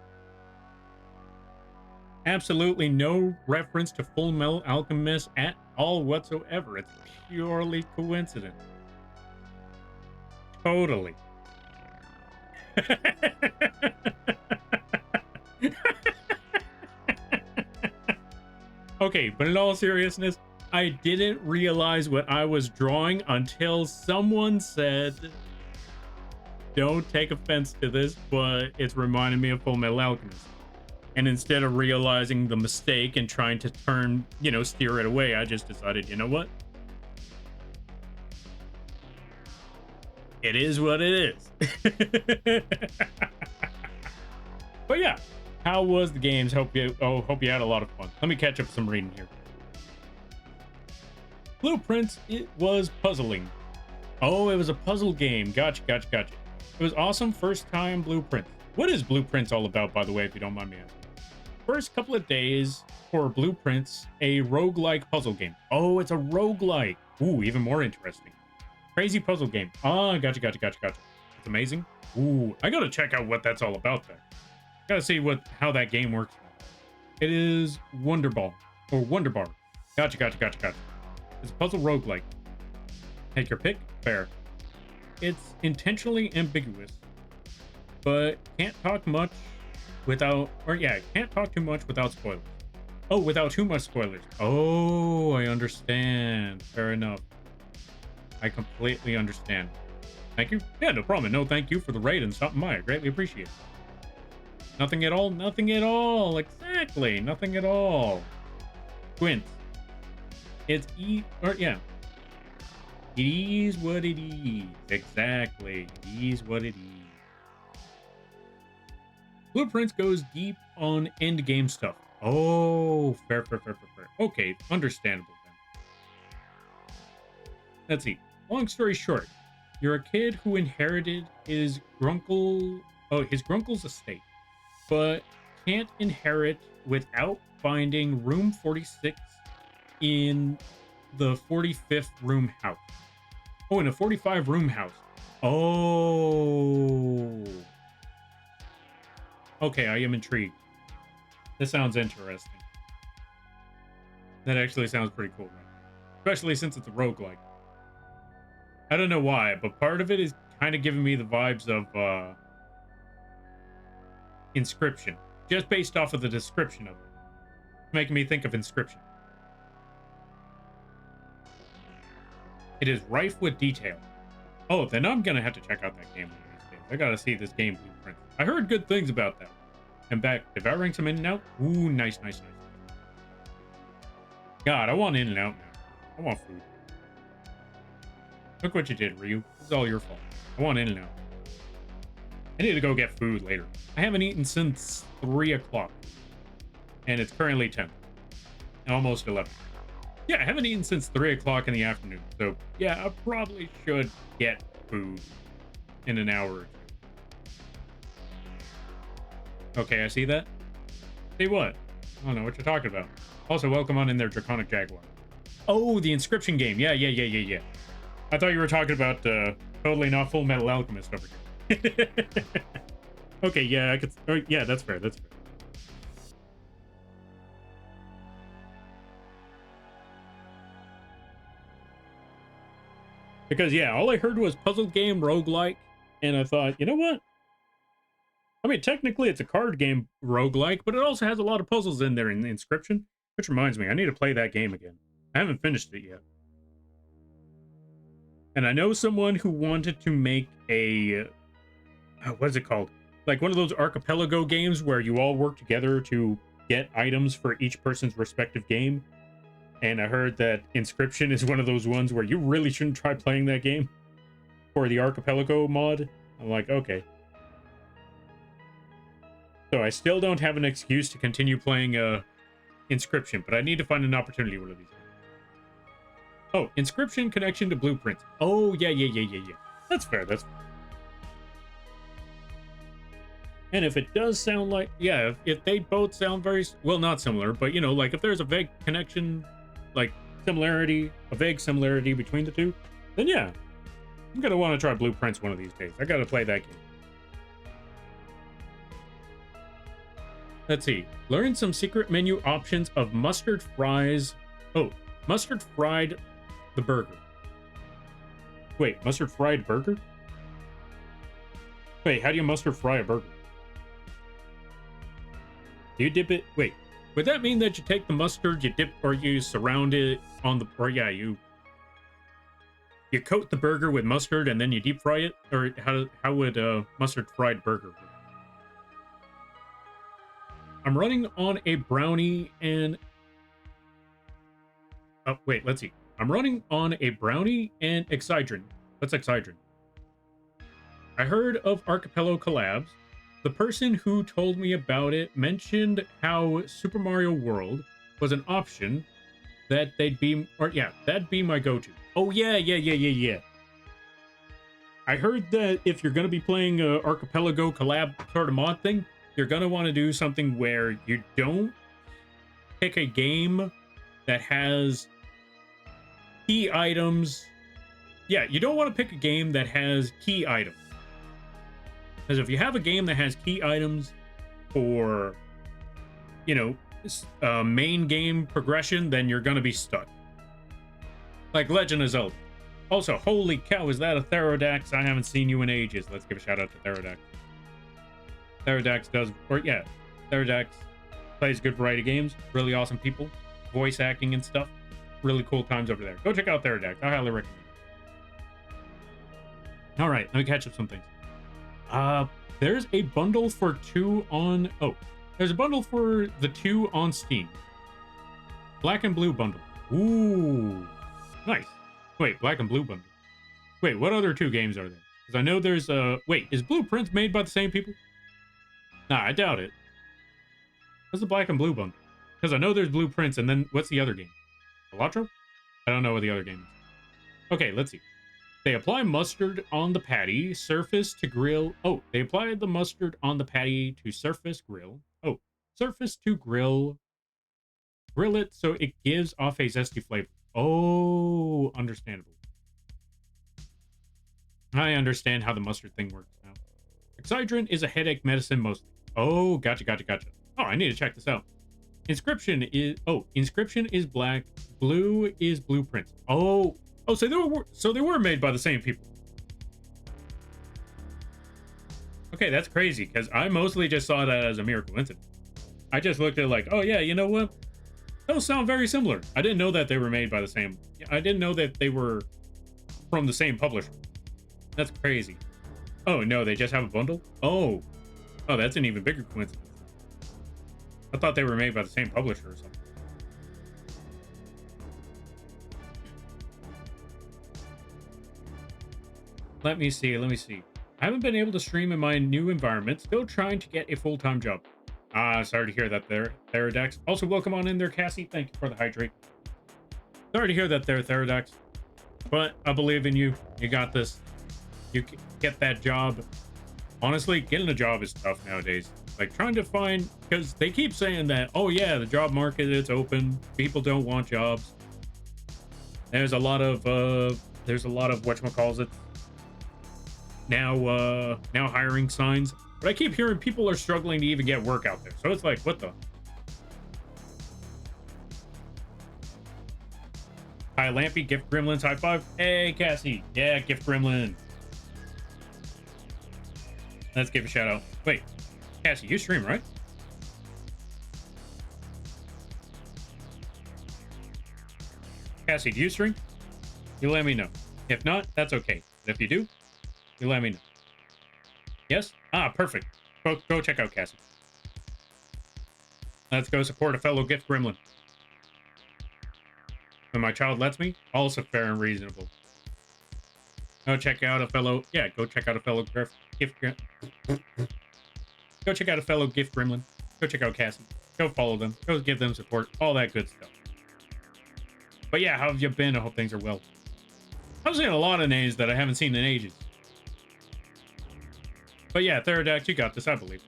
Absolutely no reference to Full Metal Alchemist at all whatsoever. It's purely coincidence. Totally. Okay, but in all seriousness, I didn't realize what I was drawing until someone said, don't take offense to this, but it's reminding me of Full Metal Alchemist. And instead of realizing the mistake and trying to turn, steer it away, I just decided, you know what? It is what it is. But yeah, how was the games? Hope you had a lot of fun. Let me catch up with some reading here. Blueprints, it was puzzling. Oh, it was a puzzle game. Gotcha. It was awesome. First time Blueprint. What is Blueprints all about, by the way, if you don't mind me asking? first couple of days for Blueprints, a roguelike puzzle game. Oh, it's a roguelike. Ooh, even more interesting. Crazy puzzle game. Ah, gotcha. It's amazing. Ooh, I gotta check out what that's all about then. Gotta see how that game works. It is Wonderball or Wonderbar. Gotcha. It's a puzzle roguelike. Take your pick. Fair. It's intentionally ambiguous, but can't talk much can't talk too much without spoilers. Oh, without too much spoilers. Oh, I understand. Fair enough. I completely understand. Thank you. Yeah, no problem. No, thank you for the raid and stopping by. I greatly appreciate it. Nothing at all. Nothing at all. Exactly. Nothing at all. Quint. It's It is what it is. Exactly. It is what it is. Blueprints goes deep on end game stuff. Oh, fair. Okay, understandable then. Let's see. Long story short, you're a kid who inherited his grunkle's estate, but can't inherit without finding room 46 in the 45th room house. Oh, in a 45 room house. Oh. Okay, I am intrigued. This sounds interesting. That actually sounds pretty cool, right? Especially since it's a roguelike. I don't know why, but part of it is kind of giving me the vibes of Inscription. Just based off of the description of it. It's making me think of Inscription. It is rife with detail. Oh, then I'm gonna have to check out that game one of these days. I gotta see this game Blueprint. I heard good things about that. And back, devouring some In-N-Out. Ooh, nice. God, I want In-N-Out now. I want food. Look what you did, Ryu. This is all your fault. I want In-N-Out. I need to go get food later. I haven't eaten since 3 o'clock. And it's currently 10. Almost 11. Yeah, I haven't eaten since 3 o'clock in the afternoon. So, yeah, I probably should get food in an hour or two. Okay, I see that. See what? I don't know what you're talking about. Also, welcome on in there, Draconic Jaguar. Oh, the Inscription game. Yeah. I thought you were talking about totally not Full Metal Alchemist over here. Okay, yeah, I could. Yeah, that's fair. Because, yeah, all I heard was puzzle game, roguelike, and I thought, you know what? I mean, technically it's a card game roguelike, but it also has a lot of puzzles in there in the Inscription, which reminds me, I need to play that game again. I haven't finished it yet. And I know someone who wanted to make a... what is it called? Like one of those archipelago games where you all work together to get items for each person's respective game. And I heard that Inscription is one of those ones where you really shouldn't try playing that game for the archipelago mod. I'm like, okay. So I still don't have an excuse to continue playing Inscription, but I need to find an opportunity one of these days. Oh, Inscription connection to Blueprints. Oh, yeah. That's fair. And if it does sound like, yeah, if they both sound very, well, not similar, but, you know, like if there's a vague connection, like similarity, a vague similarity between the two, then yeah, I'm going to want to try Blueprints one of these days. I got to play that game. Let's see. Learn some secret menu options of mustard fries. Oh, mustard fried the burger. Wait, mustard fried burger? Wait, how do you mustard fry a burger? Do you dip it? Wait, would that mean that you take the mustard, you dip, or you surround it on the, or yeah, you coat the burger with mustard and then you deep fry it? Or how would mustard fried burger work? I'm running on a brownie and... Oh, wait, let's see. I'm running on a brownie and Excydrin. What's Excydrin? I heard of Archipelago collabs. The person who told me about it mentioned how Super Mario World was an option that they'd be... Or yeah, that'd be my go-to. Oh, yeah. I heard that if you're going to be playing a Archipelago collab sort of mod thing, you're going to want to do something where you don't pick a game that has key items. Yeah, you don't want to pick a game that has key items. Because if you have a game that has key items for, you know, main game progression, then you're going to be stuck. Like Legend of Zelda. Also, holy cow, is that a Therodax? I haven't seen you in ages. Let's give a shout out to Therodax. Therodax does, or yeah, Therodax plays good variety games. Really awesome people. Voice acting and stuff. Really cool times over there. Go check out Therodax. I highly recommend. All right, let me catch up some things. There's a bundle for 2 on... Oh, there's a bundle for the 2 on Steam. Black and blue bundle. Ooh, nice. Wait, black and blue bundle. Wait, what other 2 games are there? Because I know there's wait, is Blueprints made by the same people? Nah, I doubt it. What's the black and blue bundle? Because I know there's Blueprints, and then what's the other game? Elatro? I don't know what the other game is. Okay, let's see. They apply mustard on the patty, surface to grill. Oh, they apply the mustard on the patty to surface grill. Oh, surface to grill. Grill it so it gives off a zesty flavor. Oh, understandable. I understand how the mustard thing works now. Excedrin is a headache medicine mostly. Oh, gotcha. Oh, I need to check this out. Inscription is black. Blue is Blueprints. Oh, so they were made by the same people. Okay, that's crazy because I mostly just saw that as a mere coincidence. I just looked at it like, oh yeah, you know what? Those sound very similar. I didn't know that they were made by the same. I didn't know that they were from the same publisher. That's crazy. Oh no, they just have a bundle? Oh, that's an even bigger coincidence. I thought they were made by the same publisher or something. Let me see. I haven't been able to stream in my new environment. Still trying to get a full-time job. Sorry to hear that there, Therodax. Also, welcome on in there, Cassie. Thank you for the hydrate. Sorry to hear that there, Therodax. But I believe in you. You got this. You can get that job. Honestly, getting a job is tough nowadays. Like trying to find, because they keep saying that, oh yeah, the job market is open. People don't want jobs. There's a lot of whatchamacallit now hiring signs. But I keep hearing people are struggling to even get work out there. So it's like, what the? Hi, Lampy, Gift Gremlins, high five. Hey, Cassie. Yeah, Gift Gremlin. Let's give a shout out. Wait, Cassie, you stream, right? Cassie, do you stream? You let me know. If not, that's okay. If you do, you let me know. Yes? Perfect. Go check out Cassie. Let's go support a fellow gift gremlin. When my child lets me, also fair and reasonable. Go check out a fellow gift. Go check out a fellow gift gremlin. Go check out Cassie. Go follow them. Go give them support. All that good stuff. But yeah, how have you been? I hope things are well. I've seen a lot of names that I haven't seen in ages. But yeah, Therodax, you got this, I believe.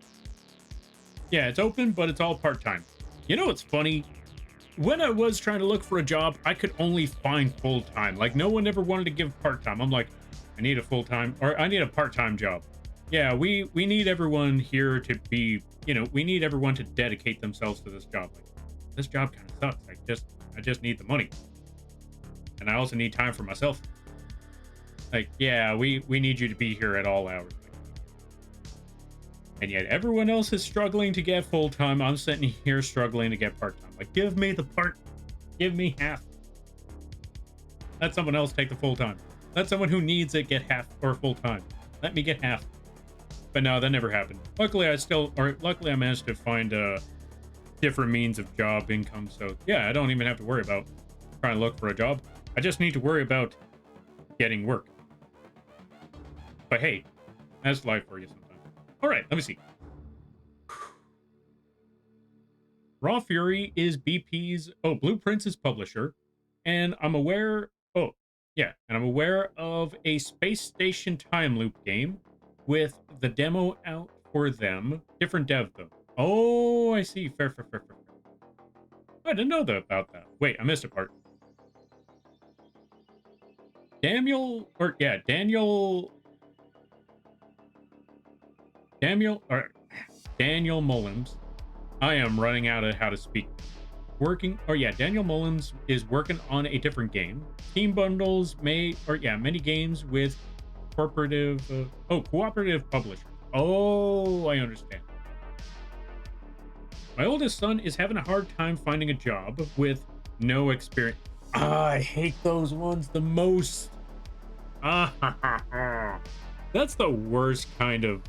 Yeah, it's open, but it's all part-time. You know what's funny? When I was trying to look for a job, I could only find full-time. Like, no one ever wanted to give part-time. I'm like, I need a full-time, or I need a part-time job. Yeah, we need everyone here to be, you know, we need everyone to dedicate themselves to this job. Like, this job kind of sucks. I just need the money. And I also need time for myself. Like, yeah, we need you to be here at all hours. And yet everyone else is struggling to get full-time. I'm sitting here struggling to get part-time. Like, give me the part. Give me half. Let someone else take the full-time. Let someone who needs it get half or full-time. Let me get half. But no, that never happened. Luckily, I managed to find different means of job income. So yeah, I don't even have to worry about trying to look for a job. I just need to worry about getting work. But hey, that's life for you sometimes. All right, let me see. Raw Fury is BP's... Oh, Blueprints is publisher. And I'm aware... Oh, yeah. And I'm aware of a space station time loop game with the demo out for them. Different dev, though. Oh, I see. Fair, fair, fair, fair. I didn't know that about that. Wait, I missed a part. Daniel Mullins. I am running out of how to speak. Daniel Mullins is working on a different game. Team bundles, many games with cooperative publishers. Oh, I understand. My oldest son is having a hard time finding a job with no experience. I hate those ones the most. That's the worst kind of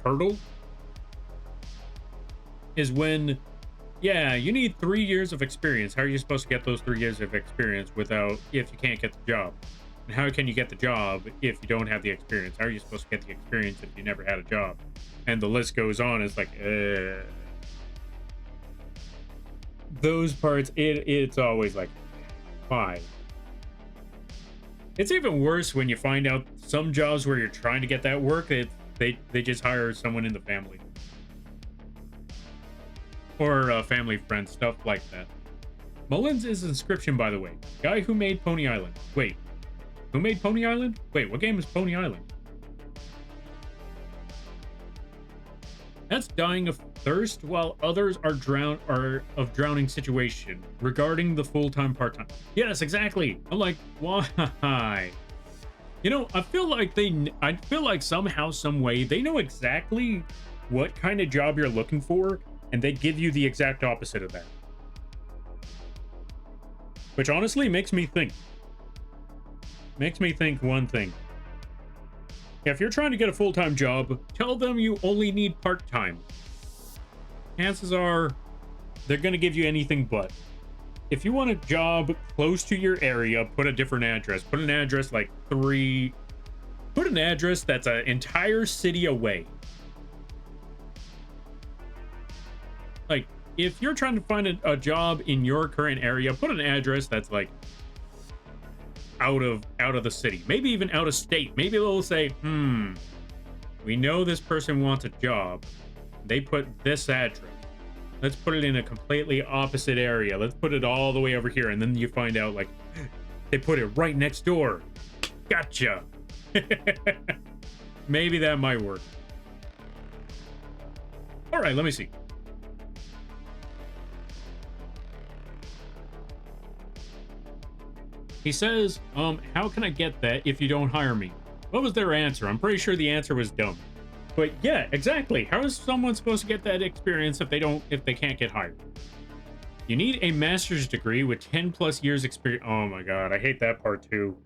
hurdle. Is when, you need 3 years of experience. How are you supposed to get those 3 years of experience if you can't get the job? And how can you get the job if you don't have the experience? How are you supposed to get the experience if you never had a job? And the list goes on. It's like, those parts, it's always like, why? It's even worse when you find out some jobs where you're trying to get that work, they just hire someone in the family. Or a family friend, stuff like that. Mullins is Inscription, by the way. Guy who made Pony Island. Wait. Who made Pony Island? Wait, what game is Pony Island? That's dying of thirst while others are drowning situation regarding the full-time part-time. Yes, exactly. I'm like, why? You know, I feel like somehow, some way they know exactly what kind of job you're looking for, and they give you the exact opposite of that. Which honestly makes me think. Makes me think one thing. If you're trying to get a full-time job, tell them you only need part-time. Chances are they're going to give you anything but. If you want a job close to your area, put a different address. Put an address like put an address that's an entire city away. Like, if you're trying to find a job in your current area, put an address that's like out of the city, maybe even out of state. Maybe they'll say, we know this person wants a job. They put this address. Let's put it in a completely opposite area. Let's put it all the way over here. And then you find out, like, they put it right next door. Gotcha. Maybe that might work. All right, let me see. He says, how can I get that if you don't hire me? What was their answer? I'm pretty sure the answer was dumb. But yeah, exactly. How is someone supposed to get that experience if they can't get hired? You need a master's degree with 10 plus years experience. Oh my god, I hate that part too.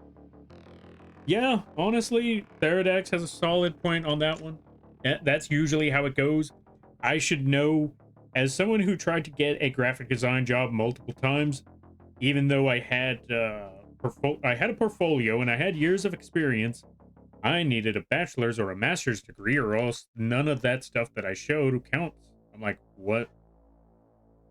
Yeah, honestly, Theradex has a solid point on that one. That's usually how it goes. I should know, as someone who tried to get a graphic design job multiple times, even though I had a portfolio and I had years of experience, I needed a bachelor's or a master's degree, or else none of that stuff that I showed counts. I'm like, what?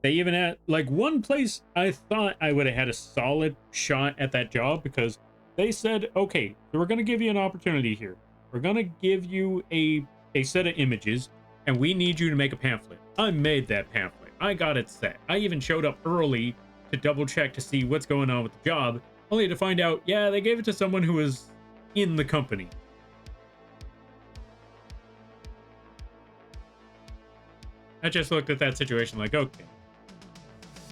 They even had, like, one place I thought I would have had a solid shot at that job, because they said, okay, so we're going to give you an opportunity here. We're going to give you a set of images, and we need you to make a pamphlet. I made that pamphlet. I got it set. I even showed up early to double check to see what's going on with the job, only to find out, yeah, they gave it to someone who was in the company. I just looked at that situation like, okay.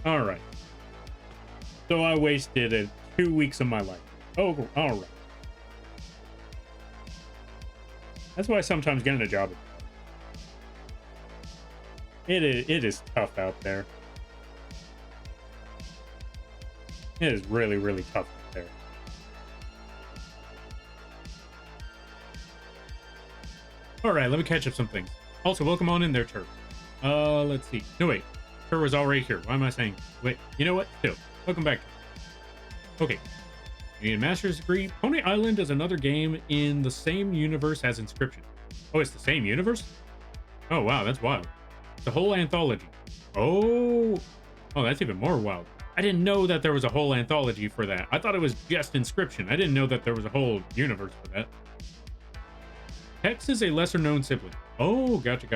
All right. So I wasted 2 weeks of my life. Oh, all right. That's why sometimes getting a job it is tough out there. It is really, really tough out there. All right, let me catch up some things. Also, welcome on in there, Tur. Let's see. No, wait. Tur was already here. Why am I saying? Wait, you know what? Still, welcome back. Okay. You need a master's degree. Pony Island is another game in the same universe as Inscription. Oh, it's the same universe? Oh, wow, that's wild. It's a whole anthology. Oh, that's even more wild. I didn't know that there was a whole anthology for that. I thought it was just Inscription. I didn't know that there was a whole universe for that. Hex is a lesser known sibling. Oh, gotcha.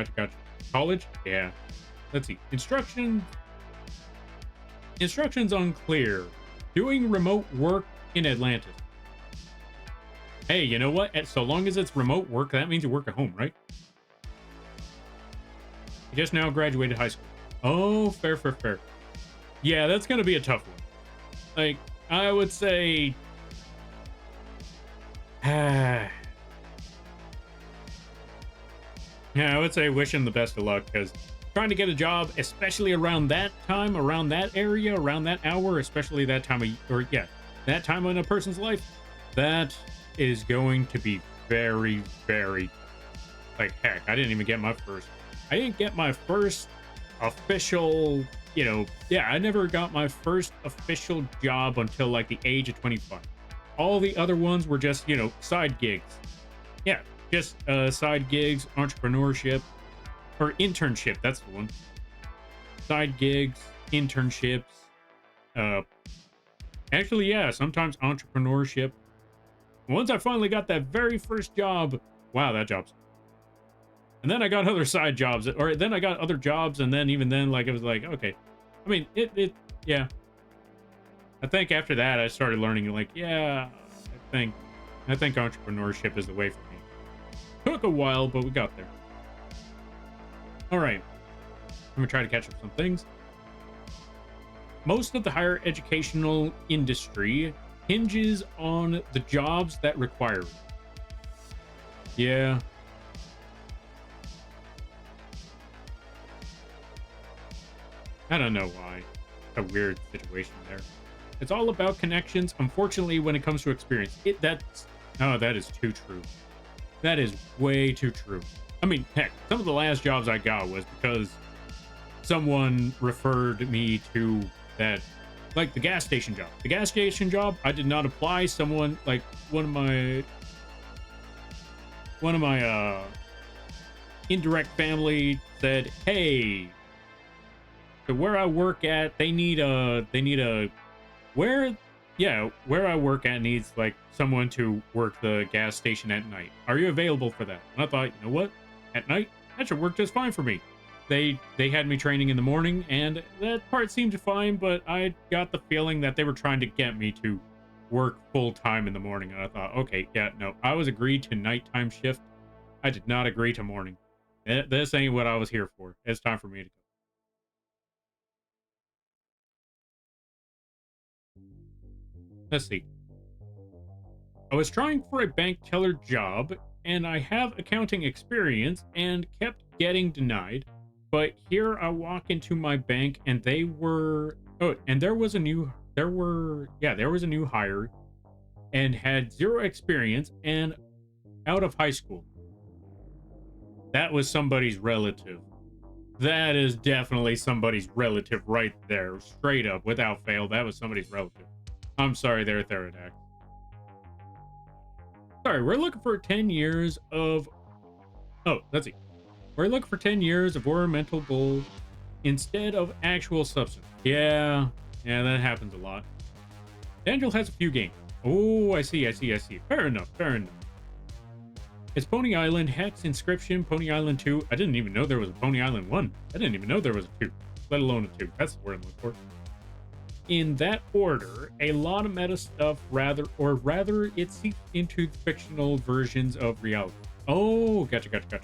College? Yeah. Let's see. Instructions unclear. Doing remote work in Atlantis. Hey, you know what? So long as it's remote work, that means you work at home, right? You just now graduated high school. Oh, fair. Yeah, that's going to be a tough one. Like, I would say... Yeah, I would say wish him the best of luck, because trying to get a job, especially around that time, around that area, around that hour, especially that time that time in a person's life, that is going to be very, very, like, heck, I didn't get my first official, I never got my first official job until like the age of 25. All the other ones were just, side gigs. Yeah, just side gigs, entrepreneurship, or internship. That's the one. Side gigs, internships. Actually, yeah, sometimes entrepreneurship. Once I finally got that very first job, wow, that job's. And then I got other side jobs, or then I got other jobs, and then even then, like, it was like, okay. I mean, yeah. I think after that, I started learning, like, yeah, I think entrepreneurship is the way for me. Took a while, but we got there. All right. I'm gonna try to catch up some things. Most of the higher educational industry hinges on the jobs that require it. Yeah. I don't know why. A weird situation there. It's all about connections. Unfortunately, when it comes to experience, that is too true. That is way too true. I mean, heck, some of the last jobs I got was because someone referred me to that, like the gas station job. The gas station job, I did not apply. Someone, like one of my indirect family said, "Hey, so where I work at, where I work at needs like someone to work the gas station at night. Are you available for that?" And I thought, you know what? At night, that should work just fine for me. They had me training in the morning, and that part seemed fine, but I got the feeling that they were trying to get me to work full time in the morning. And I thought, okay, yeah, no, I was agreed to nighttime shift. I did not agree to morning. This ain't what I was here for. It's time for me to go. Let's see. I was trying for a bank teller job, and I have accounting experience and kept getting denied. But here I walk into my bank, and there was a new hire and had zero experience and out of high school. That was somebody's relative. That is definitely somebody's relative right there, straight up, without fail. That was somebody's relative. I'm sorry there, Theradak. Sorry, we're looking for 10 years of... Oh, let's see. We're looking for 10 years of ornamental gold instead of actual substance. Yeah, that happens a lot. Daniel has a few games. Oh, I see. Fair enough. It's Pony Island, Hex, Inscription, Pony Island 2. I didn't even know there was a Pony Island 1. I didn't even know there was a 2, let alone a 2. That's the word I'm looking for. In that order, a lot of meta stuff, rather it seeps into fictional versions of reality. Oh, gotcha.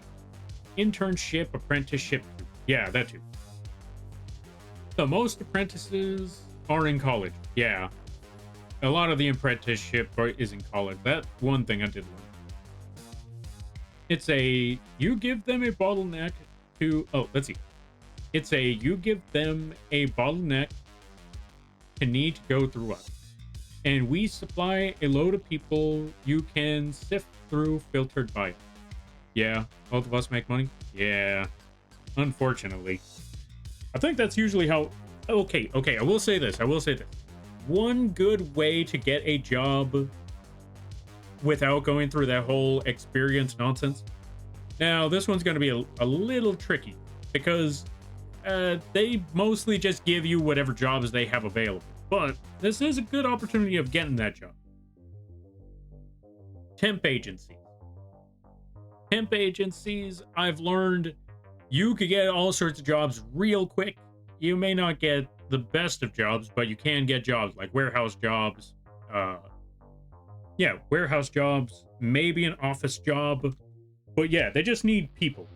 Internship, apprenticeship. Yeah, that too. So most apprentices are in college. Yeah. A lot of the apprenticeship is in college. That's one thing I did learn. You give them a bottleneck you give them a bottleneck to need to go through us. And we supply a load of people you can sift through filtered by. Yeah, both of us make money? Yeah, unfortunately. I think that's usually how... Okay, I will say this. One good way to get a job without going through that whole experience nonsense. Now, this one's going to be a little tricky because they mostly just give you whatever jobs they have available. But this is a good opportunity of getting that job. Temp agency. temp agencies, I've learned you could get all sorts of jobs real quick. You may not get the best of jobs, but you can get jobs like warehouse jobs. Yeah, warehouse jobs, maybe an office job. But yeah, they just need people.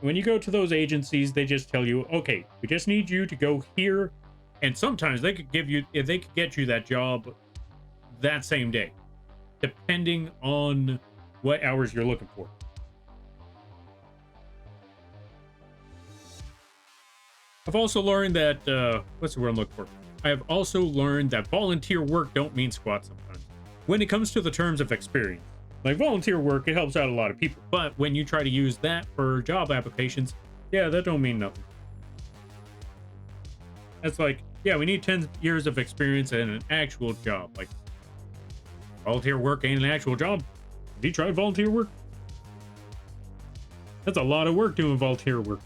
When you go to those agencies, they just tell you, okay, we just need you to go here. And sometimes they could get you that job that same day, depending on what hours you're looking for. I've also learned that, what's the word I'm looking for? I have also learned that volunteer work don't mean squat sometimes. When it comes to the terms of experience, like volunteer work, it helps out a lot of people. But when you try to use that for job applications, yeah, that don't mean nothing. That's like, yeah, we need 10 years of experience in an actual job. Like, volunteer work ain't an actual job. Have you tried volunteer work? That's a lot of work doing volunteer work.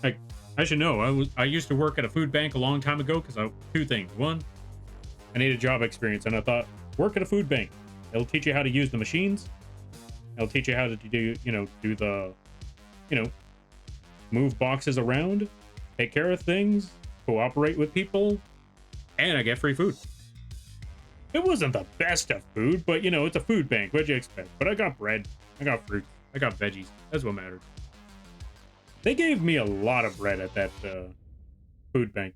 Like, I should know. I used to work at a food bank a long time ago because two things. One, I needed job experience, and I thought, work at a food bank. It'll teach you how to use the machines. It'll teach you how to do the, move boxes around, take care of things, cooperate with people, and I get free food. It wasn't the best of food, but it's a food bank. What'd you expect? But I got bread, I got fruit, I got veggies. That's what matters. They gave me a lot of bread at that food bank.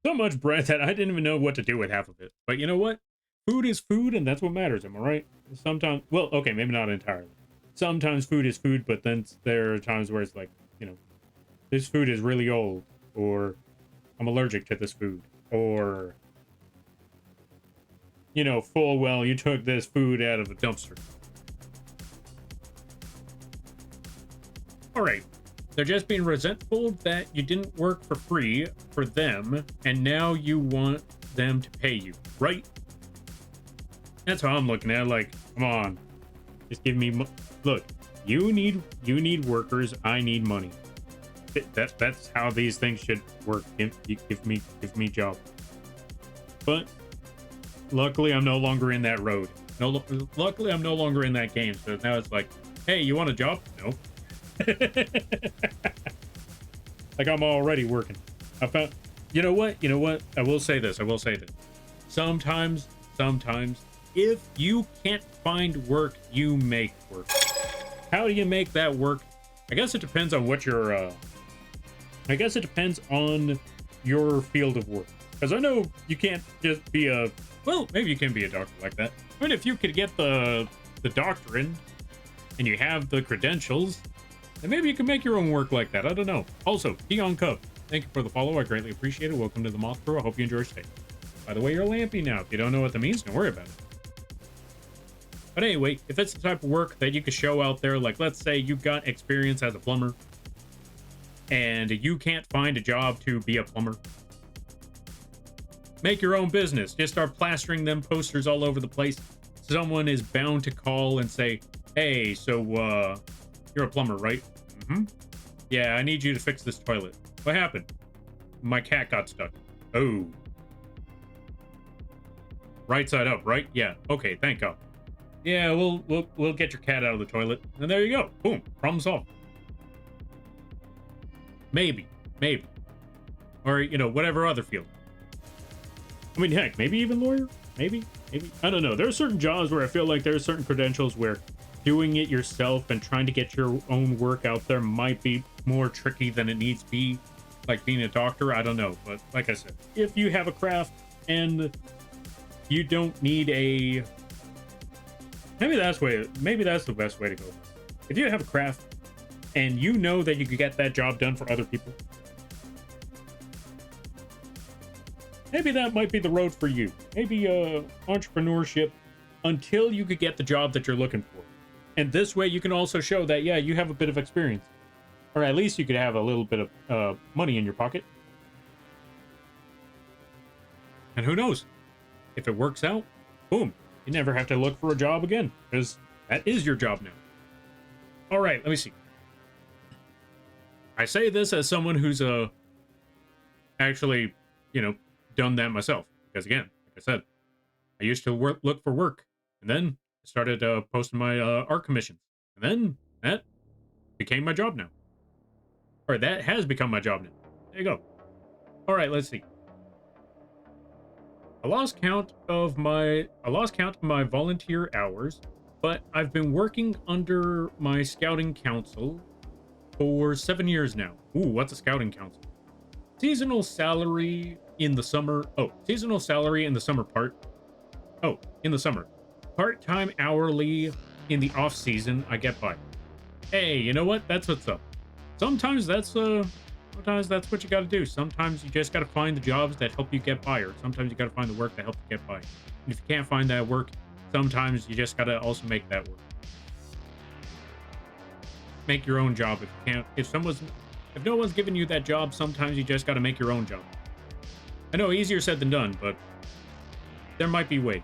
So much bread that I didn't even know what to do with half of it. But you know what? Food is food, and that's what matters. Am I right? Sometimes, well, okay, maybe not entirely. Sometimes food is food, but then there are times where it's like, this food is really old, or I'm allergic to this food, or, full well, you took this food out of a dumpster. All right. They're just being resentful that you didn't work for free for them, and now you want them to pay you, right? That's how I'm looking at it. Like, come on, just give me look. You need workers. I need money. That's how these things should work. Give me job. But luckily, I'm no longer in that road. No, luckily, I'm no longer in that game. So now it's like, hey, you want a job? No. Like I'm already working. I found. You know what? I will say this. Sometimes, if you can't find work, you make work. How do you make that work? I guess it depends on what your I guess it depends on your field of work. Because I know you can't just be well, maybe you can be a doctor like that. I mean, if you could get the doctorate and you have the credentials, then maybe you can make your own work like that. I don't know. Also, Dion Cub, thank you for the follow. I greatly appreciate it. Welcome to the Moth Draws. I hope you enjoy your stay. By the way, you're lampy now. If you don't know what that means, don't worry about it. But anyway, if it's the type of work that you could show out there, like let's say you got experience as a plumber and you can't find a job to be a plumber, make your own business. Just start plastering them posters all over the place. Someone is bound to call and say, hey, so you're a plumber, right? Mm-hmm. Yeah, I need you to fix this toilet. What happened? My cat got stuck. Oh. Right side up, right? Yeah. Okay, thank God. Yeah, we'll get your cat out of the toilet. And there you go. Boom. Problem solved. Maybe. Or, whatever other field. I mean, heck, maybe even lawyer? Maybe. I don't know. There are certain jobs where I feel like there are certain credentials where doing it yourself and trying to get your own work out there might be more tricky than it needs to be. Like being a doctor, I don't know. But like I said, if you have a craft and you don't need a... Maybe that's the best way to go. If you have a craft and you know that you could get that job done for other people, maybe that might be the road for you. Maybe entrepreneurship until you could get the job that you're looking for. And this way you can also show that, yeah, you have a bit of experience. Or at least you could have a little bit of money in your pocket. And who knows? If it works out, boom. You never have to look for a job again, because that is your job now. All right, let me see. I say this as someone who's actually, done that myself. Because again, like I said, I used to look for work, and then I started posting my art commissions. And then that became my job now. Or that has become my job now. There you go. All right, let's see. I lost count of my volunteer hours, but I've been working under my scouting council for 7 years now. Ooh, what's a scouting council? Seasonal salary in the summer. Oh, seasonal salary in the summer part. Oh, in the summer. Part-time hourly in the off season, I get by. Hey, you know what? That's what's up. Sometimes that's what you got to do. Sometimes you just got to find the jobs that help you get by, or sometimes you got to find the work that helps you get by. And if you can't find that work, sometimes you just got to also make that work. Make your own job if you can't. If no one's giving you that job, sometimes you just got to make your own job. I know, easier said than done, but there might be ways.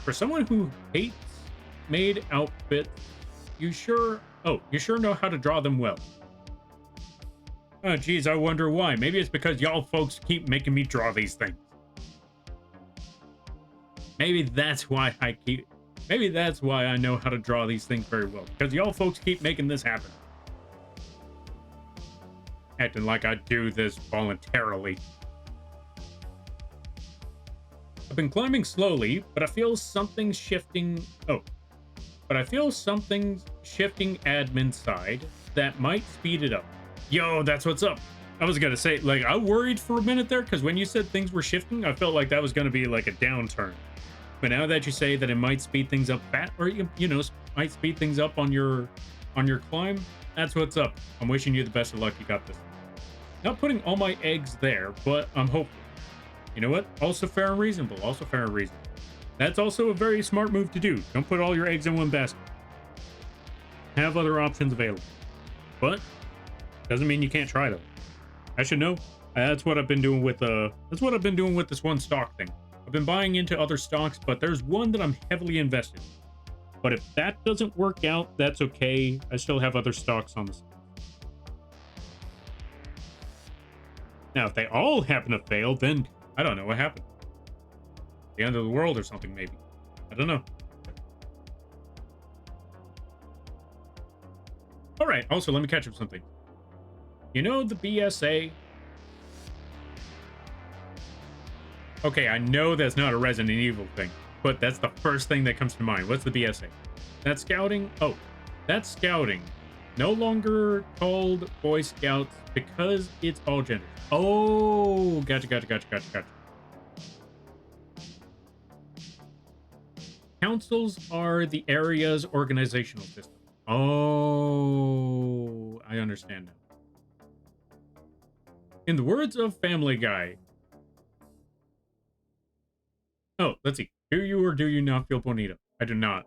For someone who hates Maid outfits, you sure know how to draw them well. Oh, geez, I wonder why. Maybe it's because y'all folks keep making me draw these things. Maybe that's why I know how to draw these things very well. Because y'all folks keep making this happen. Acting like I do this voluntarily. I've been climbing slowly, but I feel something shifting. Oh. But I feel something shifting admin side that might speed it up. Yo, that's what's up. I was gonna say, like, I worried for a minute there because when you said things were shifting, I felt like that was gonna be like a downturn. But now that you say that it might speed things up, might speed things up on your climb, that's what's up. I'm wishing you the best of luck. You got this. Not putting all my eggs there, but I'm hopeful. You know what? Also fair and reasonable. Also fair and reasonable. That's also a very smart move to do. Don't put all your eggs in one basket. Have other options available. But doesn't mean you can't try them. I should know. That's what I've been doing with this one stock thing. I've been buying into other stocks, but there's one that I'm heavily invested in. But if that doesn't work out, that's okay. I still have other stocks on the side. Now, if they all happen to fail, then I don't know what happened. The end of the world or something, maybe. I don't know. All right. Also, let me catch up something. You know the BSA? Okay, I know that's not a Resident Evil thing, but that's the first thing that comes to mind. What's the BSA? That's scouting? Oh, that's scouting. No longer called Boy Scouts because it's all genders. Oh, gotcha. Councils are the area's organizational system. Oh, I understand now. In the words of Family Guy. Oh, let's see. Do you or do you not feel bonito? I do not.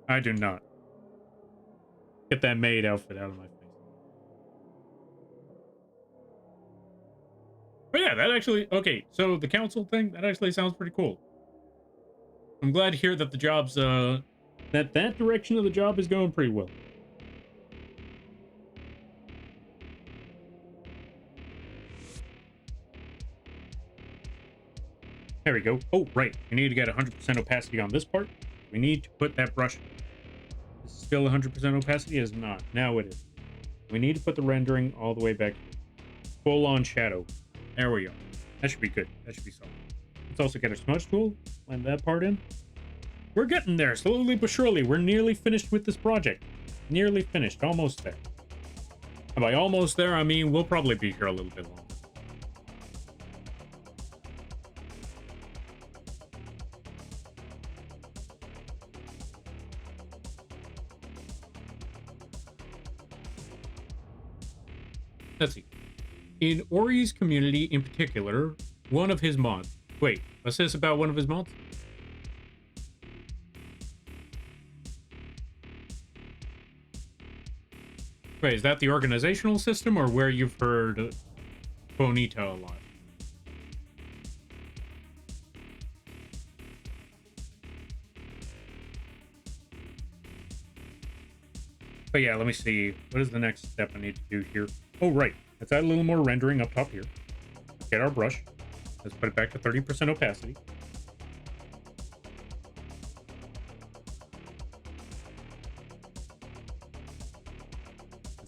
I do not. Get that Maid outfit out of my face. But yeah, that actually... Okay, so the council thing, that actually sounds pretty cool. I'm glad to hear that the job's... that direction of the job is going pretty well. There we go. Oh, right. We need to get 100% opacity on this part. We need to put that brush. Is it still 100% opacity? It is not. Now it is. We need to put the rendering all the way back. Full on shadow. There we go. That should be good. That should be solid. Let's also get our smudge tool. Blend that part in. We're getting there. Slowly but surely. We're nearly finished with this project. Nearly finished. Almost there. And by almost there, I mean we'll probably be here a little bit longer. Let's see. In Ori's community in particular, one of his mods. Wait, what's this about one of his mods? Wait, is that the organizational system or where you've heard Bonita a lot? But yeah, let me see. What is the next step I need to do here? Oh, right. Let's add a little more rendering up top here. Get our brush. Let's put it back to 30% opacity.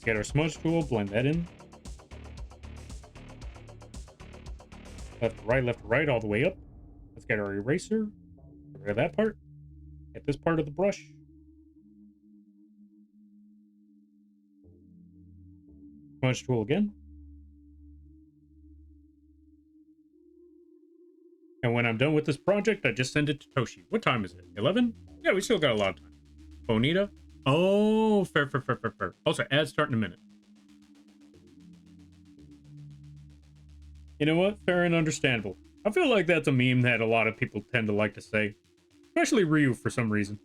Get our smudge tool, blend that in. Left to right, all the way up. Let's get our eraser. Get rid of that part. Get this part of the brush. Smudge tool again. And when I'm done with this project, I just send it to Toshi. What time is it? 11? Yeah, we still got a lot of time. Bonita. Oh, fair. Also, ads start in a minute. You know what? Fair and understandable. I feel like that's a meme that a lot of people tend to like to say. Especially Ryu for some reason.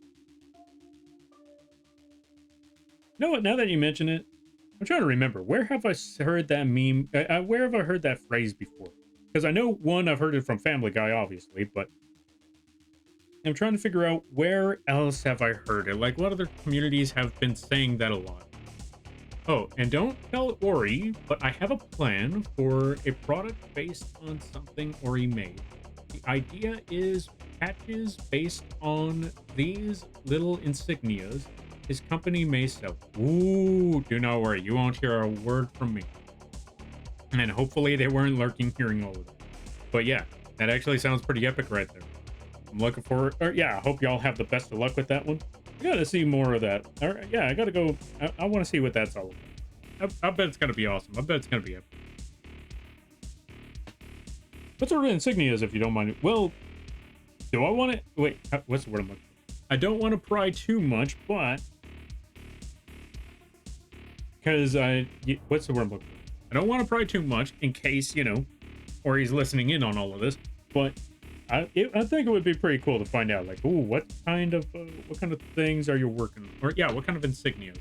You know what? Now that you mention it, I'm trying to remember. Where have I heard that meme? Where have I heard that phrase before? Because I know, one, I've heard it from Family Guy, obviously, but I'm trying to figure out where else have I heard it. Like, what other communities have been saying that a lot? Oh, and don't tell Ori, but I have a plan for a product based on something Ori made. The idea is patches based on these little insignias his company may sell. Ooh, do not worry. You won't hear a word from me. And hopefully they weren't lurking hearing all of that. But yeah, that actually sounds pretty epic right there. I'm looking forward, or yeah, I hope y'all have the best of luck with that one. I gotta see more of that. Or, yeah, I gotta go. I want to see what that's all about. I bet it's gonna be awesome. I bet it's gonna be epic. What sort of insignias, if you don't mind? Well, do I want to wait? What's the word I'm looking for? I don't want to pry too much, but because what's the word I'm looking for? I don't want to pry too much in case, you know, or he's listening in on all of this. But I think it would be pretty cool to find out, like, ooh, what kind of things are you working on? Or yeah, what kind of insignias?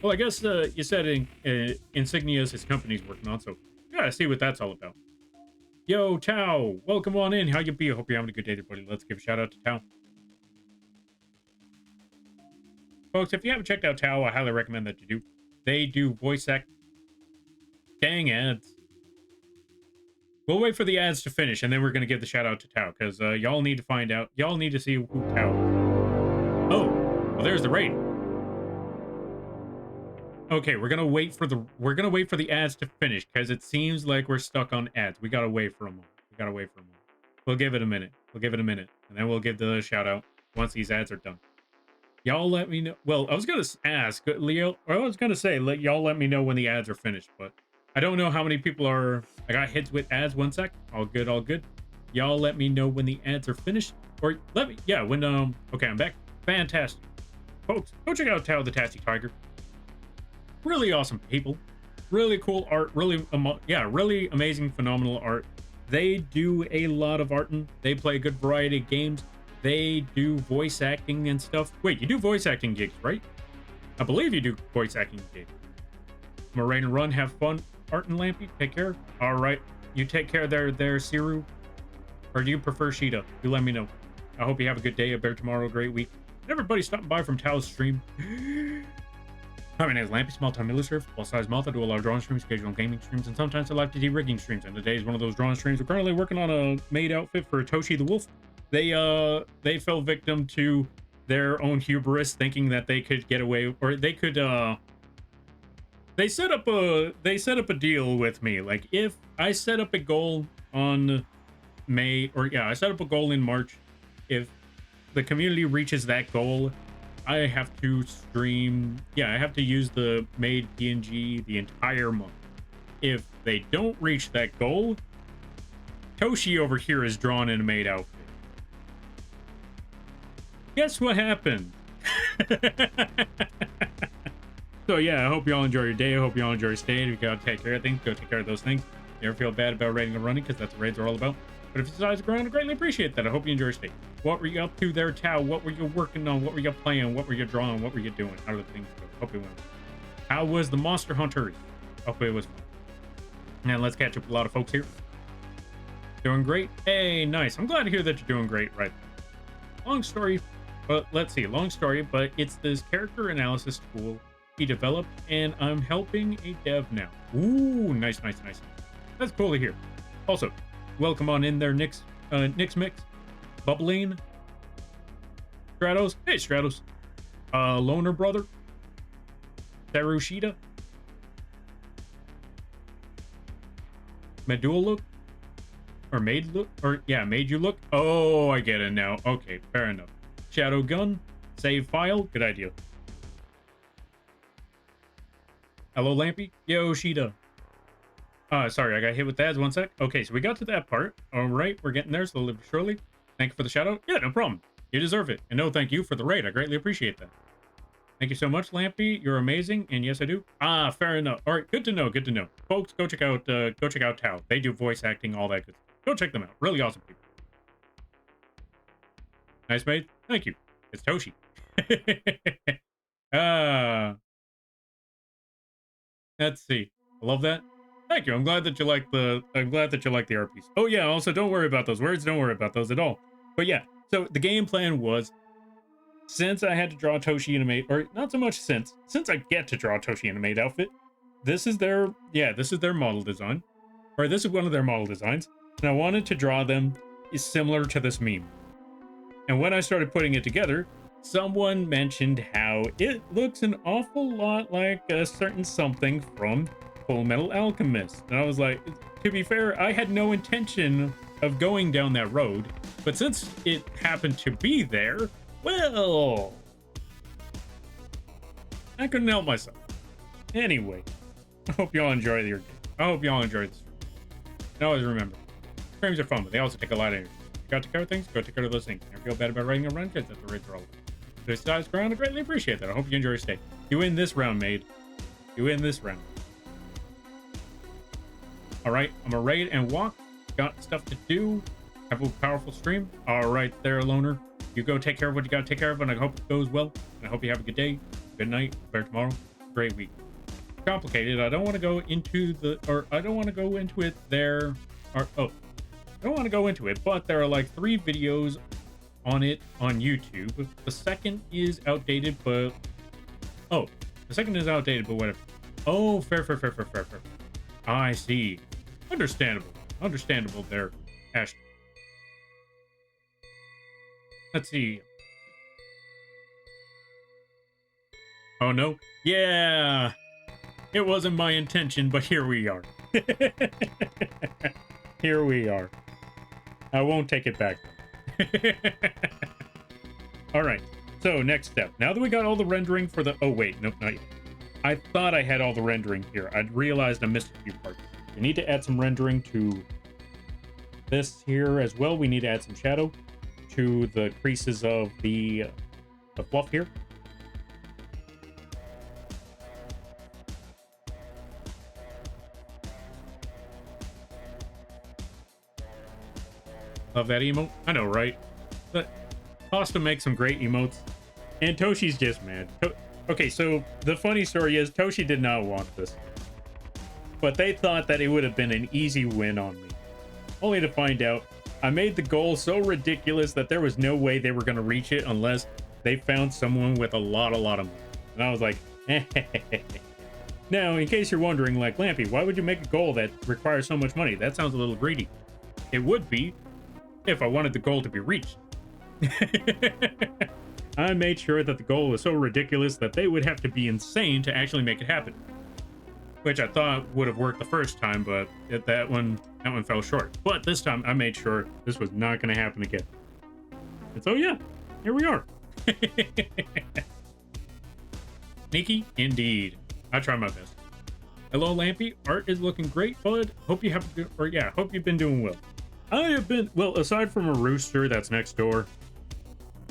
Well, I guess you said insignias his company's working on, so yeah, see what that's all about. Yo, Tao, welcome on in. How you be? I hope you're having a good day, everybody. Let's give a shout out to Tao. Folks, if you haven't checked out Tao, I highly recommend that you do. They do voice act. Dang ads. We'll wait for the ads to finish, and then we're going to give the shout out to Tao, because y'all need to find out. Y'all need to see who Tao is. Oh, well, there's the raid. Okay, we're gonna wait for the ads to finish, because it seems like we're stuck on ads. We gotta wait for a moment. We'll give it a minute. And then we'll give the shout out once these ads are done. Y'all let me know. Well, I was gonna ask Leo, or I was gonna say, y'all let me know when the ads are finished, but I don't know how many people are. I got hits with ads. 1 sec. All good. Y'all let me know when the ads are finished, or when okay, I'm back. Fantastic, folks. Go check out Tao the Tasty Tiger. Really awesome people, really cool art, really amazing, phenomenal art. They do a lot of art, and they play a good variety of games. They do voice acting and stuff. Wait, you do voice acting gigs, right? I believe you do voice acting gigs. Moraine and Run, have fun. Art and Lampy, take care. All right, you take care there, Siru. Or do you prefer Sheeta? You let me know. I hope you have a good day, a bear tomorrow, a great week. And everybody stopping by from Tao's stream. Hi, my name is Lampy, small time illustrator, full size Moth. I do a lot of drawing streams, occasional gaming streams, and sometimes I live TD rigging streams. And today is one of those drawing streams. We're currently working on a Maid outfit for Toshi the Wolf. They fell victim to their own hubris, thinking that they could get away, or they could they set up a deal with me. Like, if I set up a goal on May, or yeah, I set up a goal in March, if the community reaches that goal, I have to stream. Yeah, I have to use the Maid PNG the entire month. If they don't reach that goal, Toshi over here is drawn in a Maid outfit. Guess what happened? So yeah, I hope y'all enjoy your day. I hope y'all enjoy your stay. If you gotta take care of things, go take care of those things. You ever feel bad about raiding and running, because that's what raids are all about. But if you decide to ground, I greatly appreciate that. I hope you enjoy your stay. What were you up to there, Tao? What were you working on? What were you playing? What were you drawing? What were you doing? How did things go? Hope it went well. How was the Monster Hunters? Hope it was fun. And let's catch up with a lot of folks here. Doing great? Hey, nice. I'm glad to hear that you're doing great right there. Long story, but let's see. Long story, but it's this character analysis tool he developed, and I'm helping a dev now. Ooh, nice. That's cool to hear. Also, welcome on in there, Nick's Mix, Bubbling, Stratos. Hey, Stratos. Loner Brother, Sarushita, Medul look? Or Maid look? Or, yeah, Made you look? Oh, I get it now. Okay, fair enough. Shadow gun. Save file. Good idea. Hello, Lampy. Yo, Sheeta. Sorry, I got hit with ads. 1 sec. Okay, so we got to that part. All right, we're getting there slowly but surely. Thank you for the shout out. Yeah, no problem. You deserve it. And no, thank you for the raid. I greatly appreciate that. Thank you so much, Lampy. You're amazing. And yes, I do. Ah, fair enough. All right, good to know. Good to know. Folks, go check out Tao. They do voice acting, all that good stuff. Go check them out. Really awesome people. Nice, Maid. Thank you. It's Toshi. Let's see. I love that. Thank you. I'm glad that you like the art piece. Oh yeah, also don't worry about those words. Don't worry about those at all. But yeah, so the game plan was, since I had to draw Toshi in a Maid, or not so much since I get to draw Toshi in a Maid outfit, this is their model design. Or this is one of their model designs. And I wanted to draw them similar to this meme. And when I started putting it together, someone mentioned how it looks an awful lot like a certain something from Full Metal Alchemist. And I was like, to be fair, I had no intention of going down that road, but since it happened to be there, well, I couldn't help myself. Anyway, I hope y'all enjoy your day. I hope y'all enjoy this. And always remember, streams are fun, but they also take a lot of energy. You got to care of things, go take care of those things. Never feel bad about writing a run, because that's what raids are all about. So size ground, I greatly appreciate that. I hope you enjoy your stay. You win this round, Maid. You win this round. Alright, I'm gonna raid and walk. Got stuff to do. Have a powerful stream. Alright there, loner. You go take care of what you gotta take care of, and I hope it goes well. And I hope you have a good day, good night, better tomorrow. Great week. Complicated. I don't want to go into it there. I don't want to go into it, but there are like 3 videos on it on YouTube. The second is outdated, but whatever. Oh, fair. I see. Understandable there, Ash. Let's see. Oh no. Yeah. It wasn't my intention, but here we are. Here we are. I won't take it back. All right. So next step. Now that we got all the rendering for the... Oh, wait. Nope, not yet. I thought I had all the rendering here. I realized I missed a few parts. We need to add some rendering to this here as well. We need to add some shadow to the creases of the fluff here. Love that emote. I know, right? But Pasta makes some great emotes, and Toshi's just mad. Okay, so the funny story is Toshi did not want this, but they thought that it would have been an easy win on me, only to find out I made the goal so ridiculous that there was no way they were going to reach it unless they found someone with a lot of money. And I was like, Now, in case you're wondering, like, Lampy, why would you make a goal that requires so much money? That sounds a little greedy. It would be if I wanted the goal to be reached. I made sure that the goal was so ridiculous that they would have to be insane to actually make it happen, which I thought would have worked the first time, but that one fell short. But this time I made sure this was not going to happen again. And so yeah, here we are. Sneaky indeed. I try my best. Hello, Lampy. Art is looking great, bud. Hope you have hope you've been doing well. I have been, well, aside from a rooster that's next door,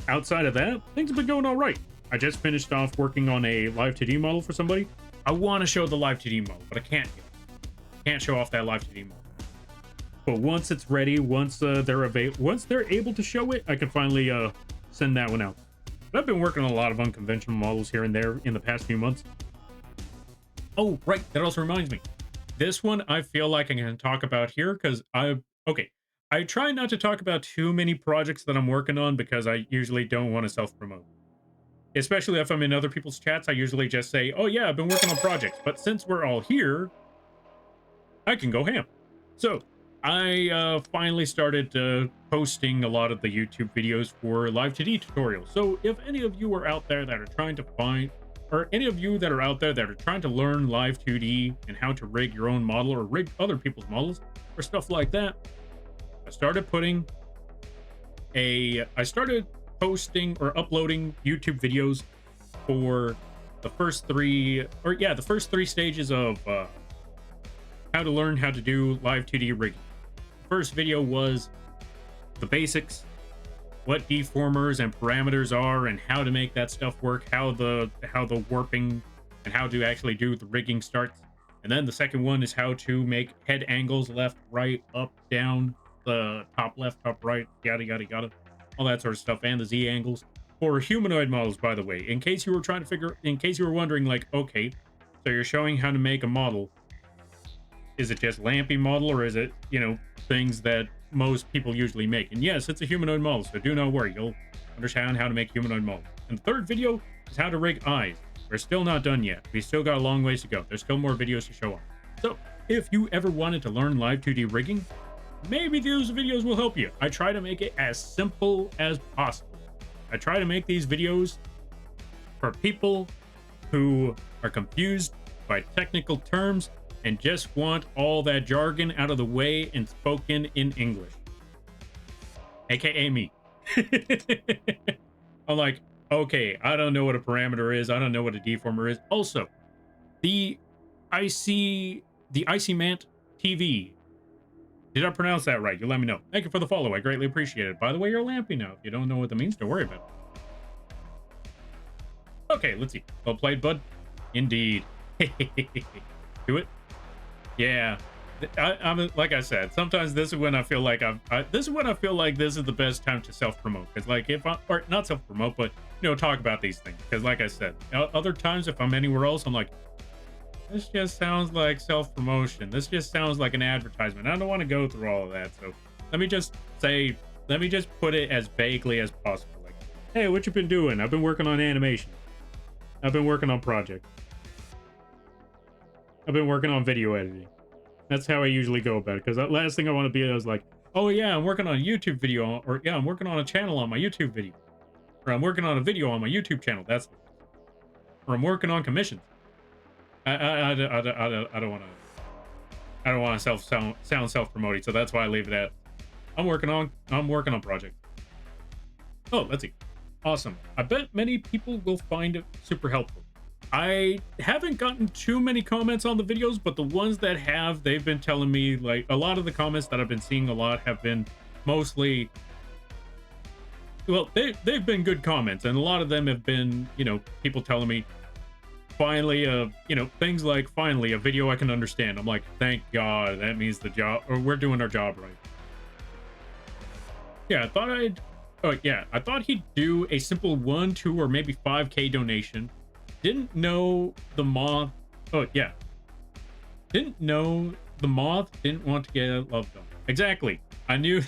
outside of that, things have been going all right. I just finished off working on a live 2D model for somebody. I want to show the live 2D model, but I can't yet. Can't show off that live 2D model. But once it's ready, once they're able to show it, I can finally send that one out. But I've been working on a lot of unconventional models here and there in the past few months. Oh, right, that also reminds me. This one I feel like I can talk about here because I try not to talk about too many projects that I'm working on because I usually don't want to self-promote. Especially if I'm in other people's chats, I usually just say, oh yeah, I've been working on projects. But since we're all here, I can go ham. So I finally started posting a lot of the YouTube videos for live 2D tutorials. So if any of you are out there that are trying to find or any of you that are out there that are trying to learn live 2D and how to rig your own model or rig other people's models or stuff like that, I started posting or uploading YouTube videos for the first three stages of how to learn how to do live 2D rigging. The first video was the basics, what deformers and parameters are and how to make that stuff work, how the warping and how to actually do the rigging starts. And then the second one is how to make head angles, left, right, up, down, the top left, top right, yada yada yada, all that sort of stuff, and the Z angles for humanoid models, by the way. In case you were wondering, like, okay, so you're showing how to make a model. Is it just lampy model, or is it, things that most people usually make? And yes, it's a humanoid model, so do not worry, you'll understand how to make humanoid models. And the third video is how to rig eyes. We're still not done yet. We still got a long ways to go. There's still more videos to show off. So if you ever wanted to learn live 2D rigging, maybe those videos will help you. I try to make it as simple as possible. I try to make these videos for people who are confused by technical terms and just want all that jargon out of the way and spoken in English. AKA me. I'm like, okay, I don't know what a parameter is. I don't know what a deformer is. Also, the IC Mant TV. Did I pronounce that right? You let me know. Thank you for the follow. I greatly appreciate it. By the way, you're lampy now. If you don't know what that means, don't worry about it. Okay, let's see. Well played, bud. Indeed. Do it. Yeah. I'm like I said, sometimes this is when I feel like this is the best time to self-promote. Because like or not self-promote, but talk about these things. Because like I said, other times if I'm anywhere else, I'm like, this just sounds like self-promotion. This just sounds like an advertisement. I don't want to go through all of that. So let me just put it as vaguely as possible. Like, hey, what you been doing? I've been working on animation. I've been working on projects. I've been working on video editing. That's how I usually go about it. Because the last thing I want to be is like, oh yeah, I'm working on a YouTube video, or yeah, I'm working on a channel on my YouTube video, or I'm working on a video on my YouTube channel. Or I'm working on commissions. I don't want to sound self-promoting, so that's why I leave it at I'm working on project. Oh, let's see. Awesome. I bet many people will find it super helpful. I haven't gotten too many comments on the videos, but the ones that have, they've been telling me, like, a lot of the comments that I've been seeing a lot have been mostly, well, they've been good comments, and a lot of them have been, people telling me, finally, things like, finally, a video I can understand. I'm like, thank God, that means the job, or we're doing our job right. Yeah, I thought he'd do a simple 1, 2, or maybe 5K donation. Didn't know the Moth. Oh, yeah. Didn't know the Moth didn't want to get loved on. Exactly. I knew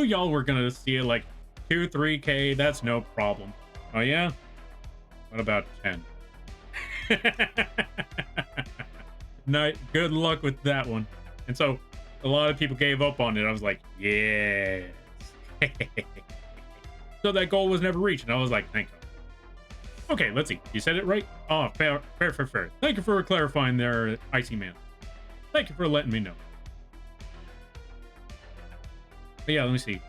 y'all were going to see it like 2, 3K. That's no problem. Oh, yeah? What about 10? No, good luck with that one. And so a lot of people gave up on it. I was like, yes. So that goal was never reached. And I was like, thank God. Okay, let's see. You said it right? Oh, fair. Thank you for clarifying there, Icy Man. Thank you for letting me know. But yeah, let me see.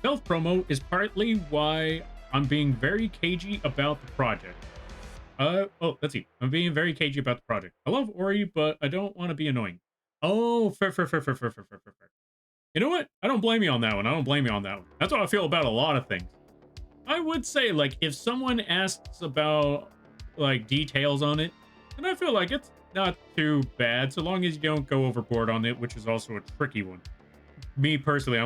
Self-promo is partly why I'm being very cagey about the project. Let's see. I'm being very cagey about the project. I love Ori, but I don't want to be annoying. Oh, fair. You know what? I don't blame you on that one. That's how I feel about a lot of things. I would say, like, if someone asks about, like, details on it, and I feel like it's not too bad, so long as you don't go overboard on it, which is also a tricky one. Me, personally,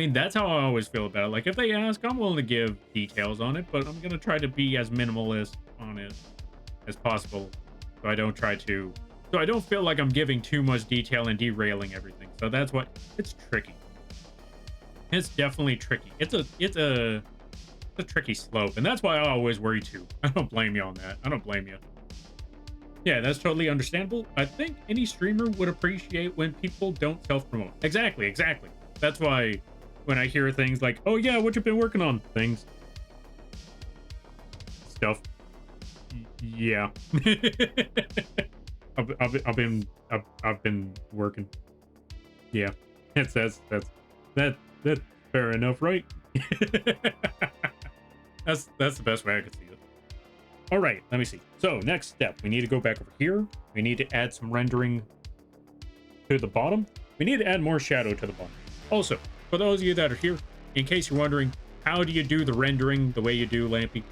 that's how I always feel about it. Like, if they ask, I'm willing to give details on it, but I'm going to try to be as minimalist on it as possible, so I don't feel like I'm giving too much detail and derailing everything. So that's what, it's tricky. It's definitely tricky. It's a tricky slope, and that's why I always worry too. I don't blame you on that. I don't blame you. Yeah, that's totally understandable. I think any streamer would appreciate when people don't self-promote. Exactly. That's why when I hear things like, oh yeah, what you been working on, things, stuff. Yeah. I've been working. Yeah. That's fair enough, right? That's the best way I could see it. All right, let me see. So next step, we need to go back over here. We need to add some rendering to the bottom. We need to add more shadow to the bottom. Also, for those of you that are here, in case you're wondering, how do you do the rendering the way you do, Lampy?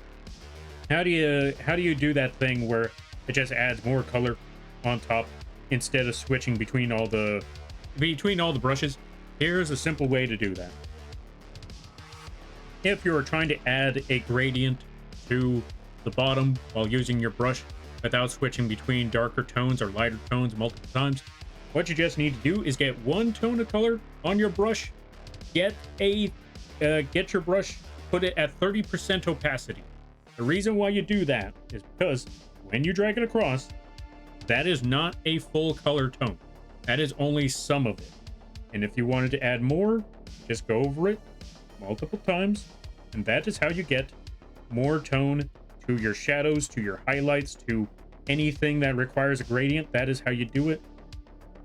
How do you do that thing where it just adds more color on top instead of switching between all the brushes? Here's a simple way to do that. If you're trying to add a gradient to the bottom while using your brush without switching between darker tones or lighter tones multiple times, what you just need to do is get one tone of color on your brush, get your brush, put it at 30% opacity. The reason why you do that is because when you drag it across, that is not a full color tone. That is only some of it. And if you wanted to add more, just go over it multiple times, and that is how you get more tone to your shadows, to your highlights, to anything that requires a gradient. That is how you do it.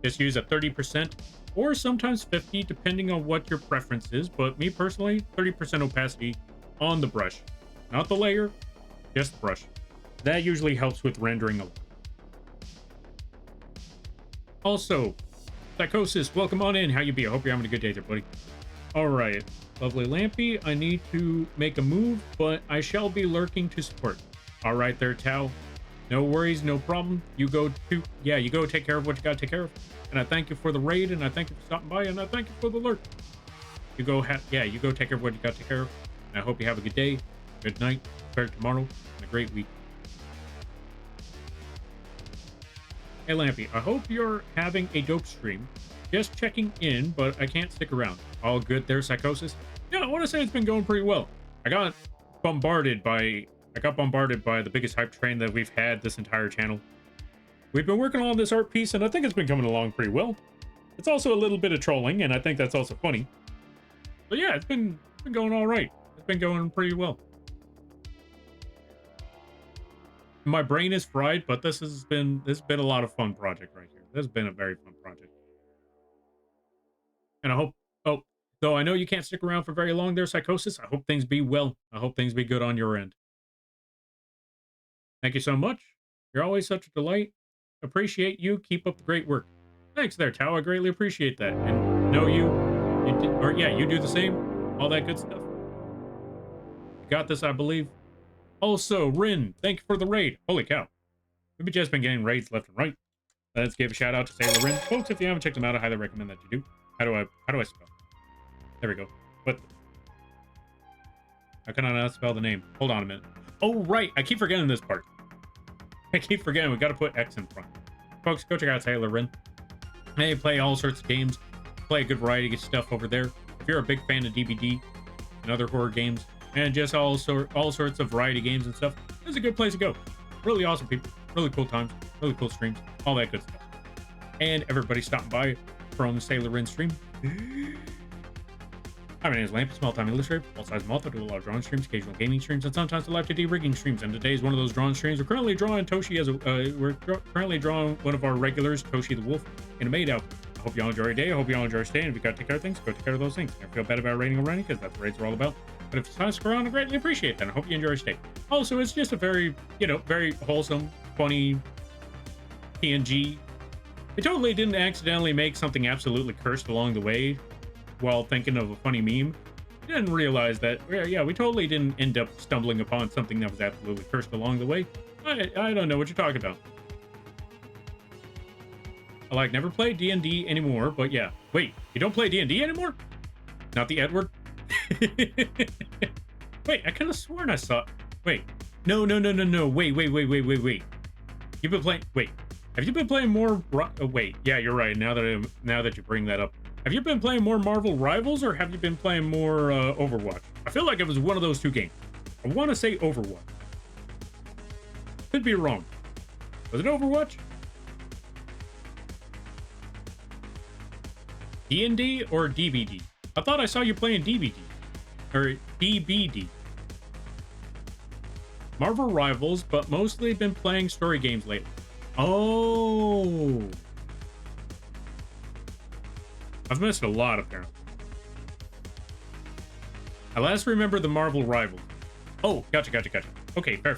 Just use a 30% or sometimes 50 depending on what your preference is, but me personally, 30% opacity on the brush, not the layer, just the brush. That usually helps with rendering a lot. Also, Psychosis, welcome on in. How you be? I hope you're having a good day there, buddy. All right, lovely Lampy. I need to make a move, but I shall be lurking to support. All right there, Tao. No worries, no problem. You go take care of what you got to take care of. And I thank you for the raid, and I thank you for stopping by, and I thank you for the lurk. You go take care of what you got to take care of. And I hope you have a good day, good night, fair tomorrow, and a great week. Hey Lampy, I hope you're having a dope stream. Just checking in, but I can't stick around. All good there, Psychosis? Yeah, I want to say it's been going pretty well. I got bombarded by the biggest hype train that we've had this entire channel. We've been working on this art piece, and I think it's been coming along pretty well. It's also a little bit of trolling, and I think that's also funny. But yeah, it's been going all right. It's been going pretty well. My brain is fried, but this has been a lot of fun project right here. This has been a very fun project. And I hope, though I know you can't stick around for very long there, Psychosis, I hope things be well. I hope things be good on your end. Thank you so much. You're always such a delight. Appreciate you. Keep up the great work. Thanks there, Tao. I greatly appreciate that. And know you do the same. All that good stuff. You got this, I believe. Also, Rin, thank you for the raid. Holy cow. We've just been getting raids left and right. Let's give a shout out to Sailor Rin. Folks, if you haven't checked them out, I highly recommend that you do. How do I spell? There we go. But how can I not spell the name? Hold on a minute. Oh, right. I keep forgetting this part. I keep forgetting. We got to put X in front. Folks, go check out Sailor Rin. They play all sorts of games. Play a good variety of stuff over there. If you're a big fan of DBD and other horror games, and just all sorts of variety games and stuff, this is a good place to go. Really awesome people. Really cool times. Really cool streams. All that good stuff. And everybody stopping by from Sailor Rin stream. Hi, my name is Lamp, small time illustrator, full-size Moth. I do a lot of drawing streams, occasional gaming streams, and sometimes the live 2D rigging streams. And today is one of those drawing streams. We're currently drawing Toshi as currently drawing one of our regulars, Toshi the Wolf, in a Maid outfit. I hope you all enjoy your day. I hope you all enjoy your stay. And if you got to take care of things, go take care of those things. Never feel bad about raiding or running, because that's what raids are all about. But if it's time to screw around, I greatly appreciate that. I hope you enjoy your stay. Also, it's just a very, very wholesome, funny PNG. I totally didn't accidentally make something absolutely cursed along the way while thinking of a funny meme. I didn't realize that, yeah, we totally didn't end up stumbling upon something that was absolutely cursed along the way. I don't know what you're talking about. I never play D&D anymore, but yeah. Wait, you don't play D&D anymore? Not the Edward? Wait, I could have sworn I saw... Wait. No. Wait. You've been playing... Wait. Have you been playing more... Oh, wait. Yeah, you're right. Now that you bring that up. Have you been playing more Marvel Rivals, or have you been playing more Overwatch? I feel like it was one of those two games. I want to say Overwatch. Could be wrong. Was it Overwatch? D&D or DBD? I thought I saw you playing DBD. Or DBD. Marvel Rivals, but mostly been playing story games lately. Oh. I've missed a lot, apparently. I last remember the Marvel Rivals. Oh, gotcha. Okay, fair.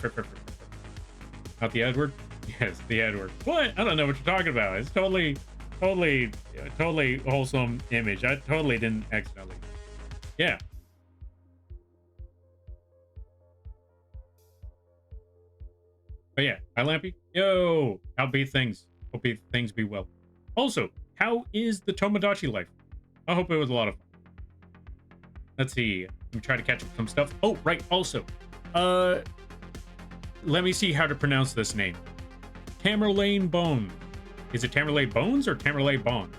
Not the Edward? Yes, the Edward. What? I don't know what you're talking about. It's totally wholesome image. I totally didn't accidentally. Yeah. But yeah, hi Lampy. Yo, how be things? Hope things be well. Also, how is the Tomodachi life? I hope it was a lot of fun. Let's see. Let me try to catch up some stuff. Oh, right. Also, let me see how to pronounce this name. Tamerlane Bone. Is it Tamerlane Bones or Tamerlane Bond?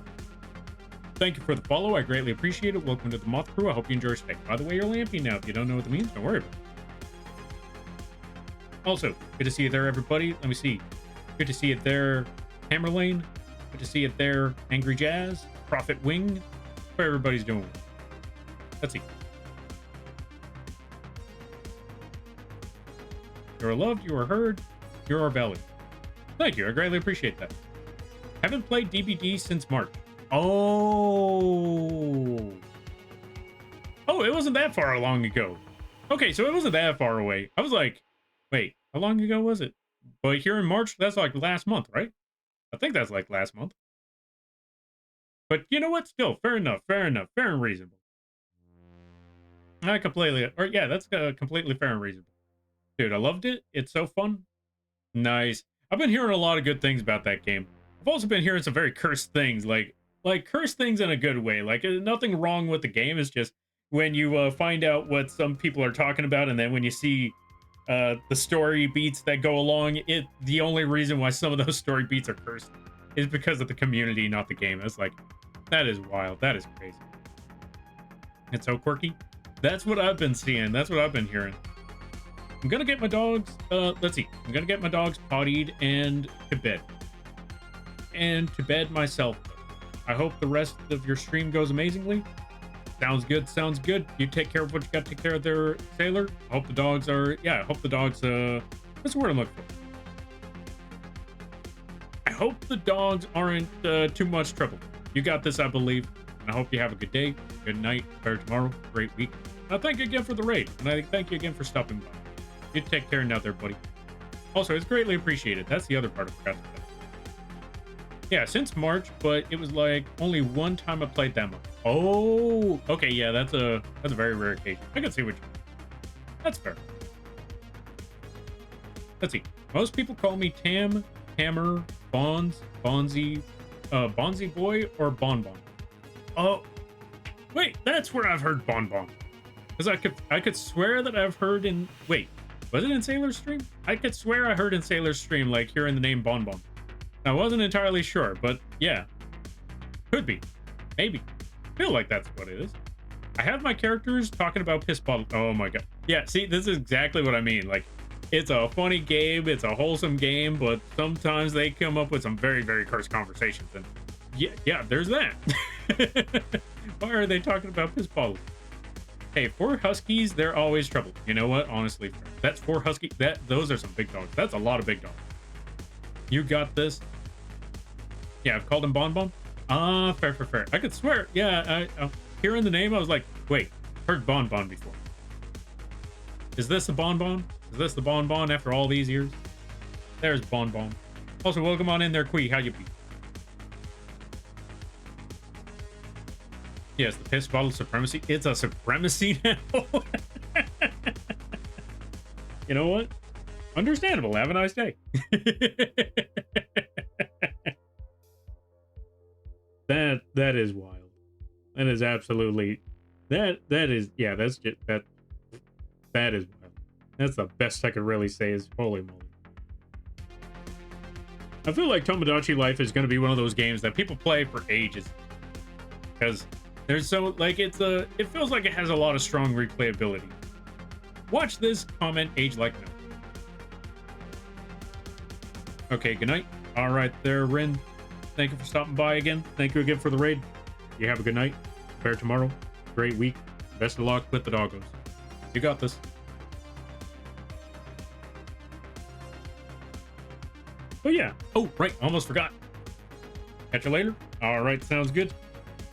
Thank you for the follow. I greatly appreciate it. Welcome to the Moth Crew. I hope you enjoy your stay. By the way, you're Lampy now. If you don't know what that means, don't worry about it. Also, good to see you there, everybody. Let me see. Good to see you there, Tamerlane. Good to see you there, Angry Jazz, Prophet Wing. Where everybody's doing. Let's see. You are loved, you are heard, you are valued. Thank you, I greatly appreciate that. Haven't played DBD since March. Oh, it wasn't that far long ago. Okay, so it wasn't that far away. I was like, wait, how long ago was it? But here in March, that's like last month, right? I think that's like last month. But you know what? Still, fair enough, fair and reasonable. I completely, or yeah, that's completely fair and reasonable. Dude, I loved it. It's so fun. Nice. I've been hearing a lot of good things about that game. I've also been hearing some very cursed things, like cursed things in a good way. Like nothing wrong with the game. It's just when you find out what some people are talking about, and then when you see the story beats that go along, the only reason why some of those story beats are cursed is because of the community, not the game. It's like, that is wild. That is crazy. It's so quirky. That's what I've been seeing. That's what I've been hearing. I'm gonna get my dogs, let's see. I'm gonna get my dogs pottied and to bed. And to bed myself. I hope the rest of your stream goes amazingly. Sounds good, sounds good. You take care of what you got to take care of there, Sailor. I hope the dogs are, yeah, I hope the dogs, what's the word I'm looking for? I hope the dogs aren't too much trouble. You got this, I believe. And I hope you have a good day, good night, better tomorrow, great week. Thank you again for the raid. And I thank you again for stopping by. You take care now there, buddy. Also, it's greatly appreciated. That's the other part I forgot to say. Yeah, since March, but it was like only one time I played that much. Oh, okay, yeah, that's a very rare occasion. I can see what you mean. That's fair. Let's see. Most people call me Tam, Hammer, Bonds, Bonzi, Bonzi Boy, or Bonbon. Oh, wait, that's where I've heard Bonbon. Because I could swear that I've heard in, wait, was it in Sailor's stream? I could swear I heard in Sailor's stream, like, hearing the name Bonbon. I wasn't entirely sure, but yeah. Could be. Maybe. Feel like that's what it is. I have my characters talking about piss bottle. Oh my god. Yeah, see, this is exactly what I mean. Like, it's a funny game, it's a wholesome game, but sometimes they come up with some very, very cursed conversations. And yeah, there's that. Why are they talking about piss bottles? Hey, 4 huskies, they're always trouble. You know what? Honestly, that's 4 huskies. Those are some big dogs. That's a lot of big dogs. You got this. Yeah, I've called him Bonbon. Ah, fair. I could swear. Yeah, hearing the name, I was like, wait, heard Bonbon before. Is this the Bonbon? Is this the Bonbon after all these years? There's Bonbon. Also, welcome on in there, Quee. How you be? Yes, the piss bottle supremacy. It's a supremacy now. You know what? Understandable. Have a nice day. That is wild. That is absolutely that is, yeah, that's just that is wild. That's the best I could really say is holy moly. I feel like Tomodachi Life is going to be one of those games that people play for ages because there's so, like, it feels like it has a lot of strong replayability. Watch this, comment, age like no. Okay, good night. All right there, Rin. Thank you for stopping by again. Thank you again for the raid. You have a good night. Better tomorrow. Great week. Best of luck with the doggos. You got this. Oh yeah. Oh, right. Almost forgot. Catch you later. All right. Sounds good.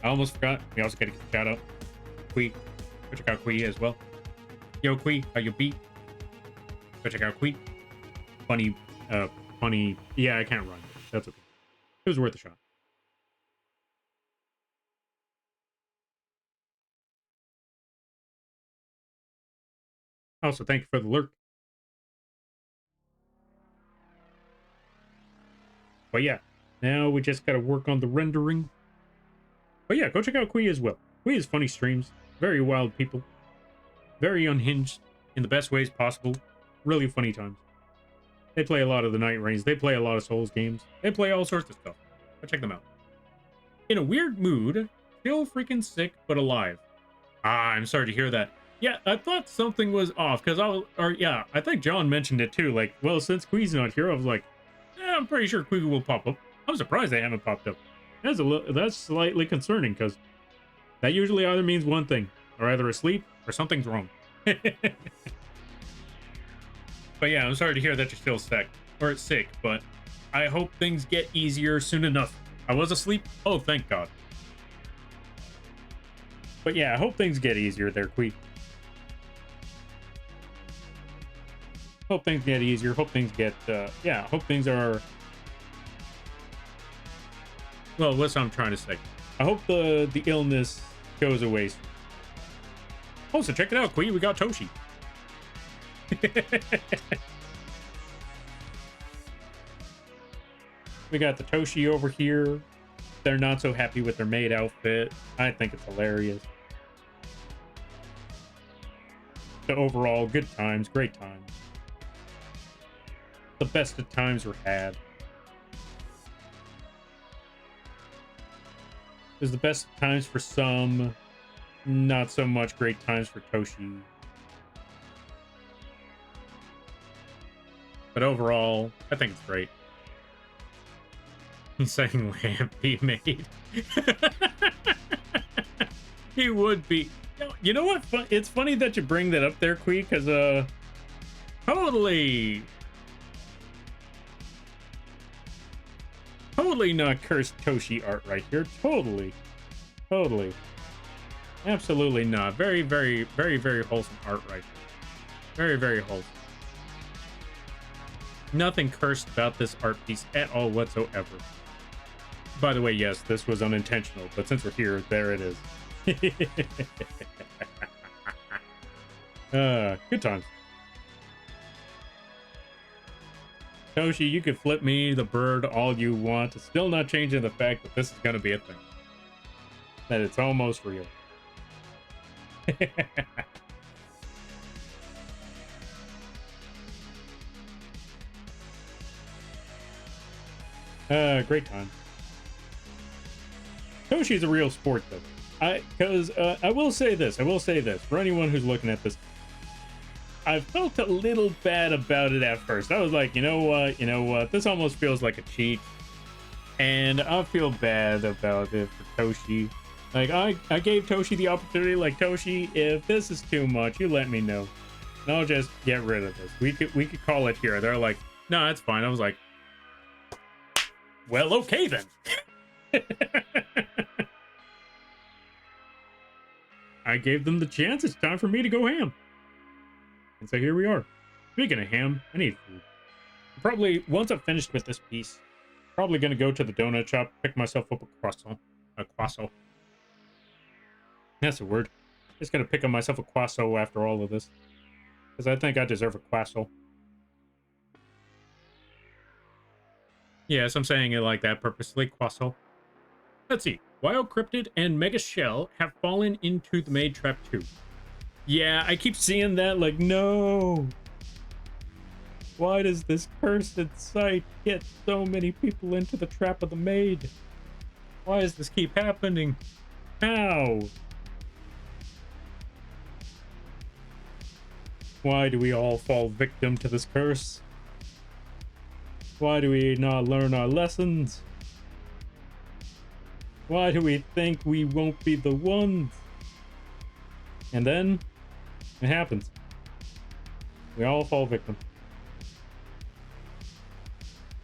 I almost forgot. We also got to get a shout out. Quee. Go check out Quee as well. Yo, Quee. How you beat? Go check out Quee. Funny. Funny. Yeah, I can't run. That's okay. It was worth a shot. Also, thank you for the lurk. But yeah, now we just got to work on the rendering. But yeah, go check out Quee as well. Quee has funny streams, very wild people, very unhinged in the best ways possible. Really funny times. They play a lot of the Night Reigns. They play a lot of Souls games. They play all sorts of stuff. Go check them out. In a weird mood, still freaking sick, but alive. Ah, I'm sorry to hear that. Yeah, I thought something was off because I think John mentioned it too. Like, well, since Quee's not here, I was like, yeah, I'm pretty sure Quee will pop up. I'm surprised they haven't popped up. That's slightly concerning because that usually either means one thing, or either asleep or something's wrong. But yeah, I'm sorry to hear that you're still sick, but I hope things get easier soon enough. I was asleep. Oh, thank God. But yeah, I hope things get easier there, Quee. Hope things get easier. Hope things get, hope things are... Well, that's what I'm trying to say. I hope the illness goes away. Also, check it out, Quee. We got Toshi. We got the Toshi over here. They're not so happy with their Maid outfit. I think it's hilarious. So overall, good times, great times. The best of times were had. There's the best of times for some, not so much great times for Toshi. But overall, I think it's great. He's saying lamb be made. He would be. You know what? It's funny that you bring that up there, Quee, because totally not cursed Toshi art right here. Totally. Absolutely not. Very, very, very, very wholesome art right here. Very, very wholesome. Nothing cursed about this art piece at all whatsoever. By the way, yes, this was unintentional, but since we're here, there it is. Good times. Toshi, you can flip me the bird all you want. It's still not changing the fact that this is going to be a thing. That it's almost real. Great time. Toshi's a real sport, though. I will say this. For anyone who's looking at this, I felt a little bad about it at first. I was like, you know what? This almost feels like a cheat. And I feel bad about it for Toshi. Like, I gave Toshi the opportunity, like, Toshi, if this is too much, you let me know. And I'll just get rid of this. We could call it here. They're like, no, that's fine. I was like, well, okay then. I gave them the chance. It's time for me to go ham. And so here we are. Speaking of ham, I need food. Probably, once I'm finished with this piece, probably going to go to the donut shop, pick myself up a croissant. A croissant. That's a word. Just going to pick up myself a croissant after all of this. Because I think I deserve a croissant. Yes, I'm saying it like that purposely. Croissant. Let's see. Wild Cryptid and Mega Shell have fallen into the Maid Trap too. Yeah, I keep seeing that, like, no. Why does this cursed site get so many people into the trap of the Maid? Why does this keep happening? How? Why do we all fall victim to this curse? Why do we not learn our lessons? Why do we think we won't be the ones? And then, it happens. We all fall victim.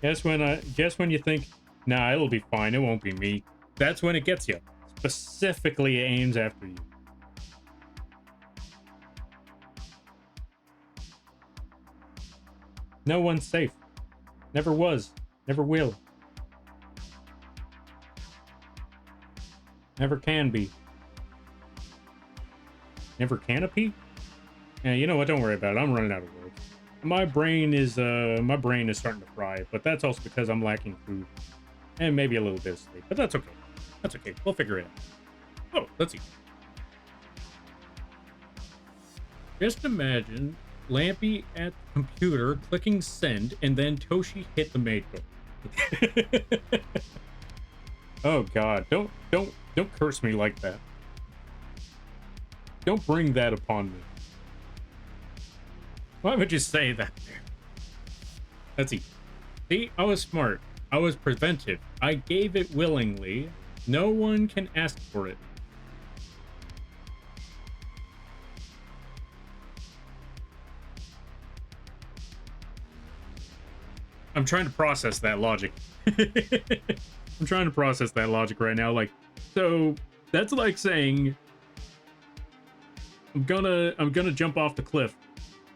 Guess when you think, nah, it'll be fine, it won't be me. That's when it gets you. Specifically aims after you. No one's safe. Never was. Never will. Never can be. Never canopy? Yeah, you know what? Don't worry about it. I'm running out of words. My brain is starting to fry, but that's also because I'm lacking food. And maybe a little bit of sleep. But that's okay. That's okay. We'll figure it out. Oh, let's see. Just imagine Lampy at the computer clicking send, and then Toshi hit the maid goal. Oh God! Don't curse me like that. Don't bring that upon me. Why would you say that? Let's see. See, I was smart. I was preventive. I gave it willingly. No one can ask for it. I'm trying to process that logic. I'm trying to process that logic right now. Like, so that's like saying I'm gonna jump off the cliff.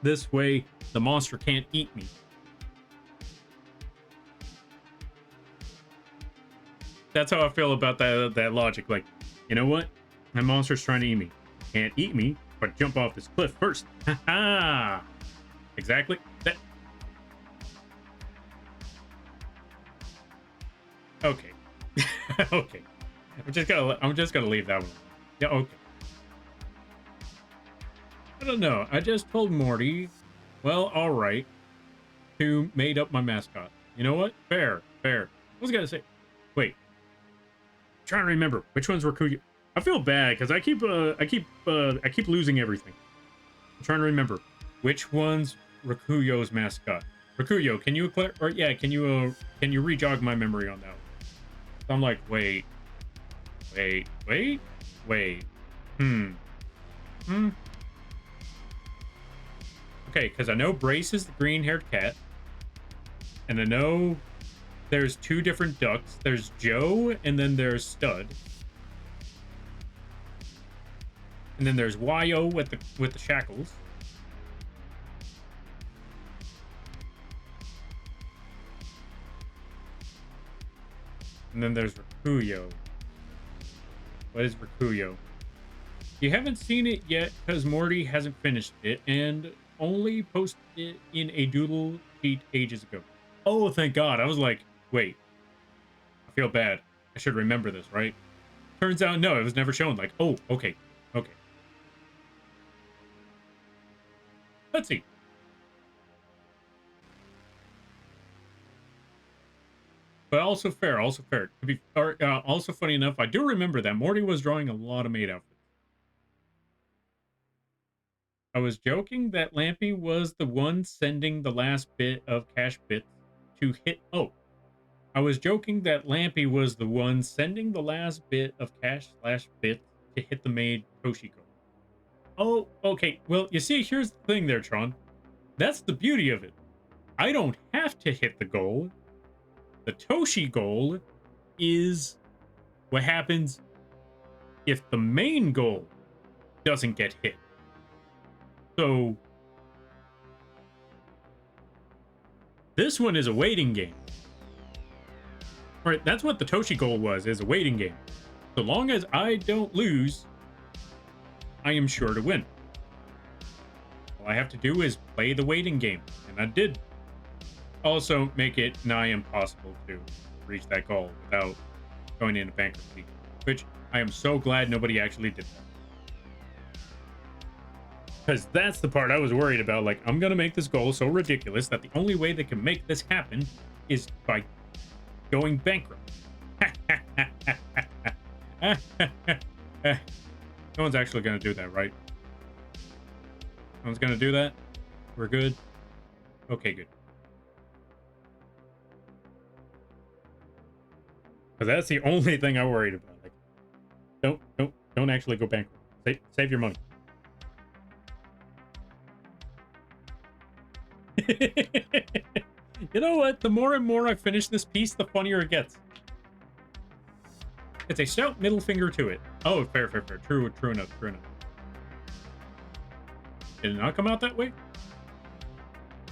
This way the monster can't eat me. That's how I feel about that logic. Like, you know what? My monster's trying to eat me. Can't eat me, but jump off this cliff first. Ha! Exactly. That. Okay. Okay. I'm just gonna leave that one. Yeah. Okay. I don't know. I just told Morty. Well, all right. To made up my mascot. You know what? Fair. I was gonna say. Wait. I'm trying to remember which one's Rakuyo. I feel bad because I keep losing everything. I'm trying to remember which one's Rakuyo's mascot. Rakuyo, can you can you re-jog my memory on that one? So I'm like, wait. Okay, because I know Brace is the green-haired cat, and I know there's two different ducks. There's Joe, and then there's Stud, and then there's Yo with the shackles. And then there's Rakuyo. What is Rakuyo? You haven't seen it yet because Morty hasn't finished it and only posted it in a doodle sheet ages ago. Oh, thank God. I was like, wait. I feel bad. I should remember this, right? Turns out, no, it was never shown. Like, oh, okay. Let's see. But also fair. To be also funny enough, I do remember that Morty was drawing a lot of maid outfits. I was joking that Lampy was the one sending the last bit of cash bits to hit. Oh, I was joking that Lampy was the one sending the last bit of cash/bits to hit the maid Toshiko. Oh, okay. Well, you see, here's the thing there, Tron. That's the beauty of it. I don't have to hit the goal. The Toshi goal is what happens if the main goal doesn't get hit. So this one is a waiting game. Right, that's what the Toshi goal was, is a waiting game. So long as I don't lose, I am sure to win. All I have to do is play the waiting game, and I did. Also make it nigh impossible to reach that goal without going into bankruptcy, which I am so glad nobody actually did that. Because that's the part I was worried about. Like, I'm going to make this goal so ridiculous that the only way they can make this happen is by going bankrupt. No one's actually going to do that, right? No one's going to do that? We're good? Okay, good. Because that's the only thing I worried about. Like, don't actually go bankrupt. Save your money. You know what? The more and more I finish this piece, the funnier it gets. It's a stout middle finger to it. Oh, fair. True enough. Did it not come out that way?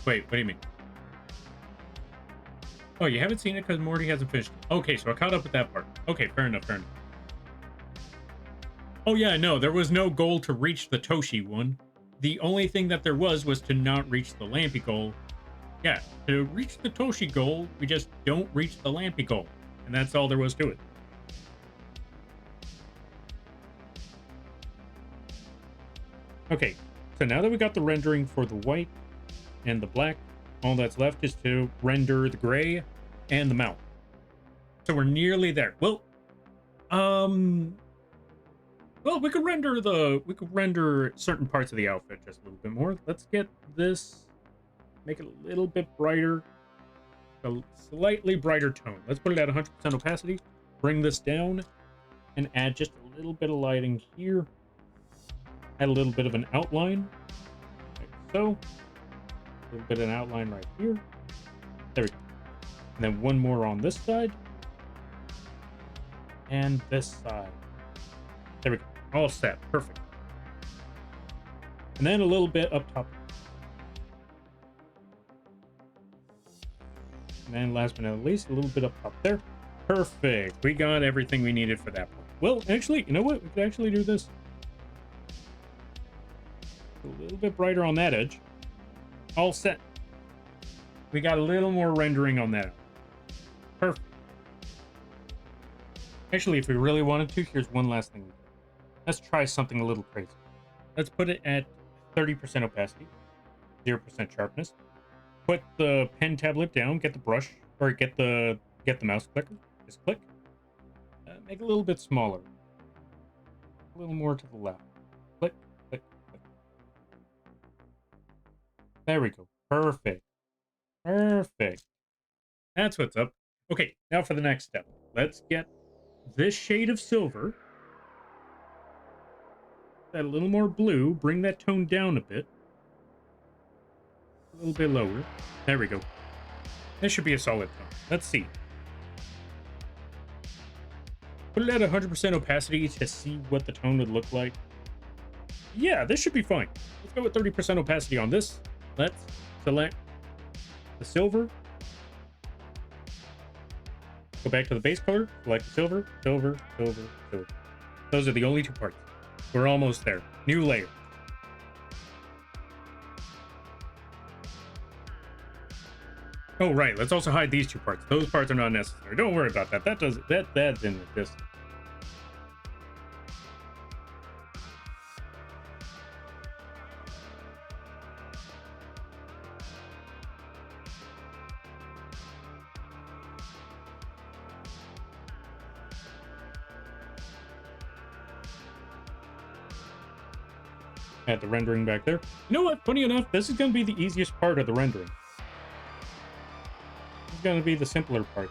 Wait, what do you mean? Oh, you haven't seen it because Morty hasn't finished it. Okay, so I caught up with that part. Okay, fair enough. Oh yeah, no, there was no goal to reach the Toshi one. The only thing that there was to not reach the Lampy goal. Yeah, to reach the Toshi goal, we just don't reach the Lampy goal. And that's all there was to it. Okay, so now that we got the rendering for the white and the black, all that's left is to render the gray and the mouth. So we're nearly there. Well, we could render certain parts of the outfit just a little bit more. Let's get this, make it a little bit brighter, a slightly brighter tone. Let's put it at 100% opacity. Bring this down and add just a little bit of lighting here. Add a little bit of an outline, like so. A little bit of an outline right here. There we go. And then one more on this side. And this side. There we go. All set. Perfect. And then a little bit up top. And then last but not least, a little bit up top there. Perfect. We got everything we needed for that point. Well, actually, you know what? We could actually do this. A little bit brighter on that edge. All set. We got a little more rendering on that. Perfect. Actually, if we really wanted to, here's one last thing. Let's try something a little crazy. Let's put it at 30% opacity, 0% sharpness. Put the pen tablet down, get the brush, or get the mouse clicker. Just click. Make it a little bit smaller. A little more to the left. Click. There we go. Perfect. That's what's up. Okay, now for the next step. Let's get this shade of silver. That a little more blue. Bring that tone down a bit. A little bit lower. There we go. This should be a solid tone. Let's see. Put it at 100% opacity to see what the tone would look like. Yeah, this should be fine. Let's go with 30% opacity on this. Let's select the silver. Go back to the base color. Select the silver. Those are the only two parts. We're almost there. New layer. Oh, right. Let's also hide these two parts. Those parts are not necessary. Don't worry about that. That's in this. At the rendering back there. You know what? Funny enough, this is going to be the easiest part of the rendering. This is going to be the simpler part.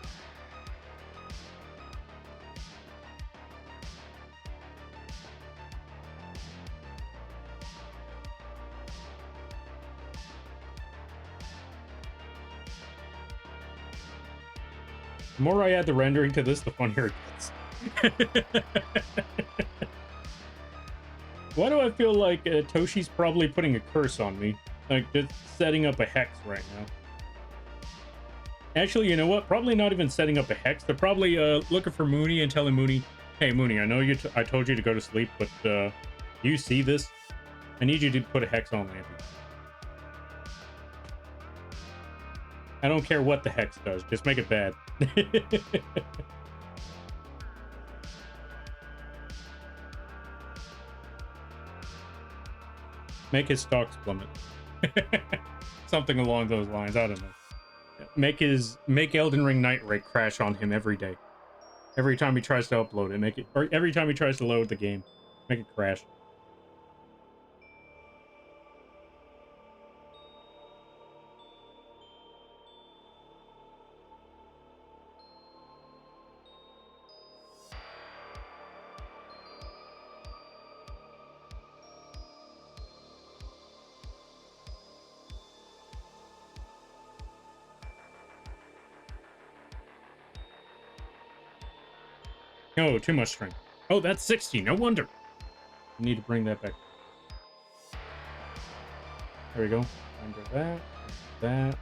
The more I add the rendering to this, the funnier it gets. Why do I feel like Toshi's probably putting a curse on me? Like, just setting up a hex right now. Actually, you know what? Probably not even setting up a hex. They're probably looking for Mooney and telling Mooney, hey, Mooney, I know I told you to go to sleep, but you see this? I need you to put a hex on Lampy. I don't care what the hex does. Just make it bad. Make his stocks plummet. Something along those lines. I don't know. Make Elden Ring Night Ray crash on him every day. Every time he tries to upload it, or every time he tries to load the game, make it crash. Oh, too much strength. Oh, that's 60. No wonder. I need to bring that back. There we go. Under that,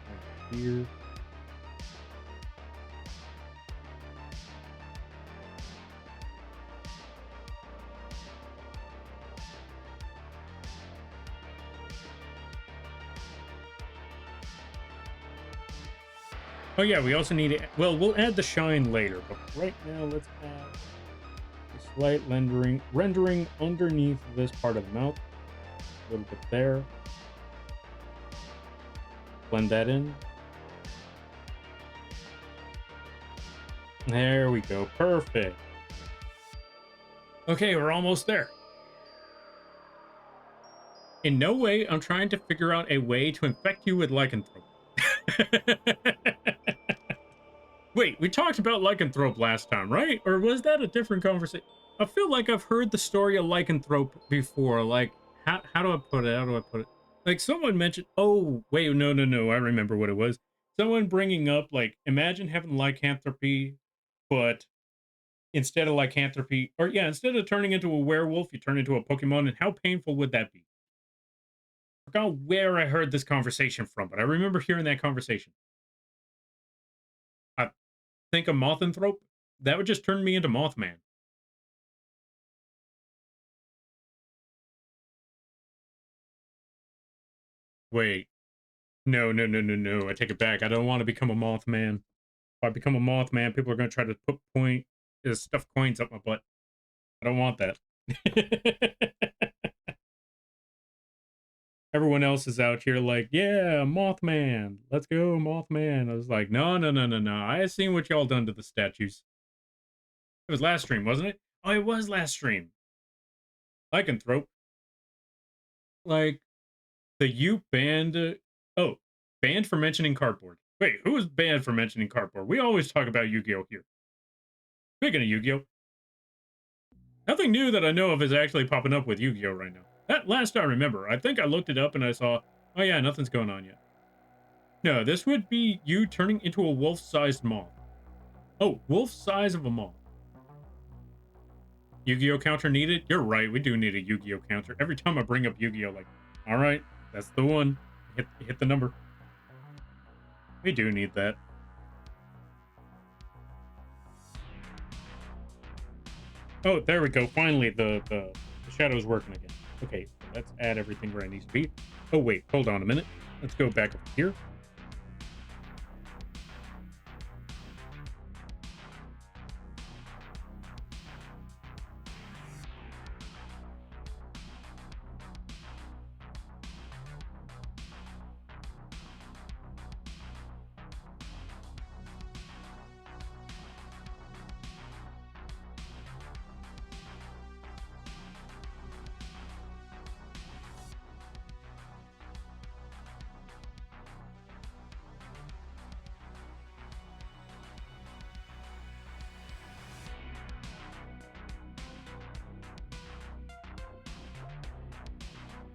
over here. Oh yeah, we also need to, well, we'll add the shine later, but right now let's add a slight rendering underneath this part of the mouth. A little bit there. Blend that in. There we go. Perfect. Okay, we're almost there. In no way I'm trying to figure out a way to infect you with lycanthrope. Wait, we talked about lycanthrope last time, right? Or was that a different conversation? I feel like I've heard the story of lycanthrope before. Like, how do I put it? How do I put it? Like, someone mentioned, oh, wait, no. I remember what it was. Someone bringing up, like, imagine having lycanthropy, but instead of lycanthropy, or yeah, instead of turning into a werewolf, you turn into a Pokemon, and how painful would that be? I forgot where I heard this conversation from, but I remember hearing that conversation. I think of Mothanthrope, that would just turn me into Mothman. Wait, no. I take it back. I don't want to become a Mothman. If I become a Mothman, people are going to try to put stuff coins up my butt. I don't want that. Everyone else is out here like, yeah, Mothman. Let's go, Mothman. I was like, no. I have seen what y'all done to the statues. It was last stream, wasn't it? Oh, it was last stream. Lycanthrope. Like, the you banned... oh, banned for mentioning cardboard. Wait, who was banned for mentioning cardboard? We always talk about Yu-Gi-Oh! Here. Speaking of Yu-Gi-Oh! Nothing new that I know of is actually popping up with Yu-Gi-Oh! Right now. That last I remember. I think I looked it up and I saw, oh yeah, nothing's going on yet. No, this would be you turning into a wolf-sized moth. Oh, wolf size of a moth. Yu-Gi-Oh! Counter needed? You're right, we do need a Yu-Gi-Oh! Counter. Every time I bring up Yu-Gi-Oh! Like, all right, that's the one. Hit the number. We do need that. Oh, there we go. Finally, the shadow's working again. Okay, let's add everything where it needs to be. Oh, wait, hold on a minute. Let's go back up here.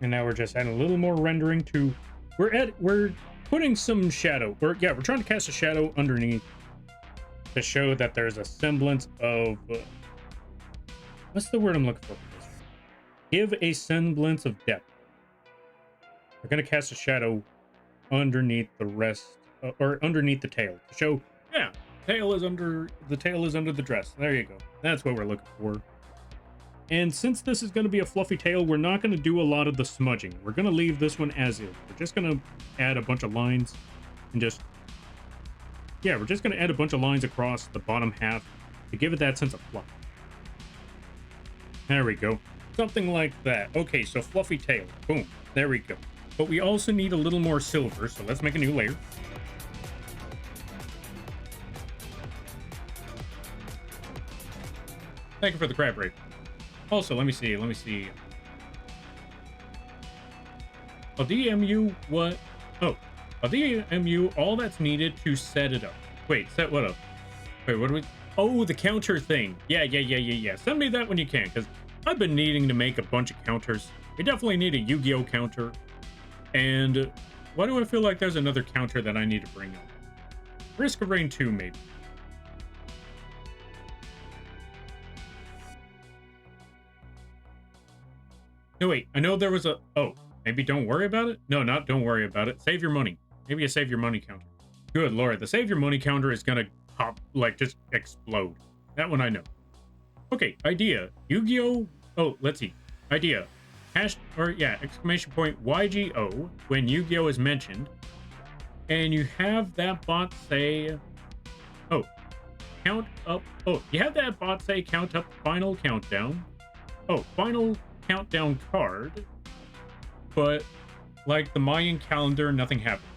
And now we're just adding a little more rendering to... We're putting some shadow. We're trying to cast a shadow underneath to show that there's a semblance of... what's the word I'm looking for this? Give a semblance of depth. We're going to cast a shadow underneath the rest... or underneath the tail to show, yeah, the tail is under the dress. There you go. That's what we're looking for. And since this is going to be a fluffy tail, we're not going to do a lot of the smudging. We're going to leave this one as is. We're just going to add a bunch of lines and just... yeah, we're just going to add a bunch of lines across the bottom half to give it that sense of fluff. There we go. Something like that. Okay, so fluffy tail. Boom. There we go. But we also need a little more silver, so let's make a new layer. Thank you for the crab rate. Also, let me see. I'll DM you what? Oh, I'll DM you all that's needed to set it up. Wait, set what up? Wait, what do we... oh, the counter thing. Yeah. Send me that when you can, because I've been needing to make a bunch of counters. We definitely need a Yu-Gi-Oh! Counter. And why do I feel like there's another counter that I need to bring up? Risk of Rain 2, maybe. No, wait. I know there was a... Oh, maybe don't worry about it? No, not don't worry about it. Save your money. Maybe a save your money counter. Good lord. The save your money counter is gonna pop, like, just explode. That one I know. Okay, idea. Yu-Gi-Oh! Oh, let's see. Idea. Hash, or yeah, exclamation point YGO when Yu-Gi-Oh! Is mentioned. And you have that bot say... Oh, count up... Oh, you have that bot say count up final countdown. Oh, final countdown card. But, like the Mayan calendar, nothing happened.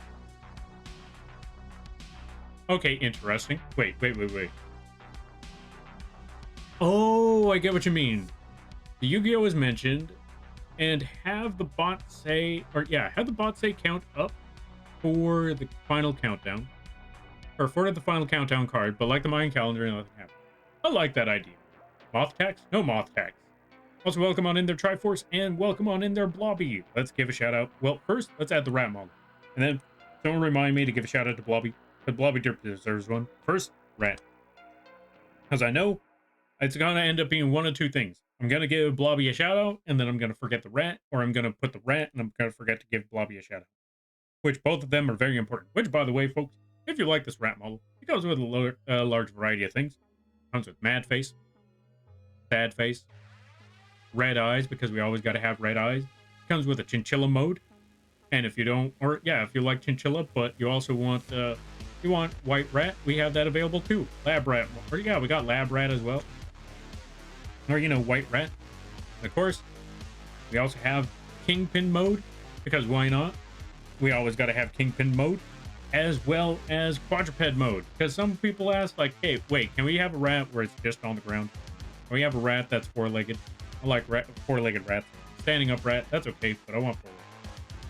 Okay, interesting. Wait. Oh, I get what you mean. The Yu-Gi-Oh! Is mentioned, and have the bot say... Or, yeah, have the bot say count up for the final countdown. Or for the final countdown card, but like the Mayan calendar, nothing happened. I like that idea. Moth tax? No moth tax. Also, welcome on in there, Triforce, and welcome on in there, Blobby. Let's give a shout out. Well, first, let's add the rat model. And then, someone remind me to give a shout out to Blobby. But Blobby deserves one. First, rat. Because I know it's going to end up being one of two things. I'm going to give Blobby a shout out, and then I'm going to forget the rat, or I'm going to put the rat, and I'm going to forget to give Blobby a shout out. Which both of them are very important. Which, by the way, folks, if you like this rat model, it comes with a large variety of things. It comes with mad face, sad face, red eyes, because we always got to have red eyes. It comes with a chinchilla mode. And if you don't, or yeah, if you like chinchilla, but you also want, you want white rat, we have that available too. Lab rat, or yeah, we got lab rat as well. Or, you know, white rat. And of course, we also have kingpin mode, because why not? We always got to have kingpin mode, as well as quadruped mode. Because some people ask, like, hey, wait, can we have a rat where it's just on the ground? Can we have a rat that's four-legged? I like four-legged rats. Standing up rat, that's okay, but I want four-legged.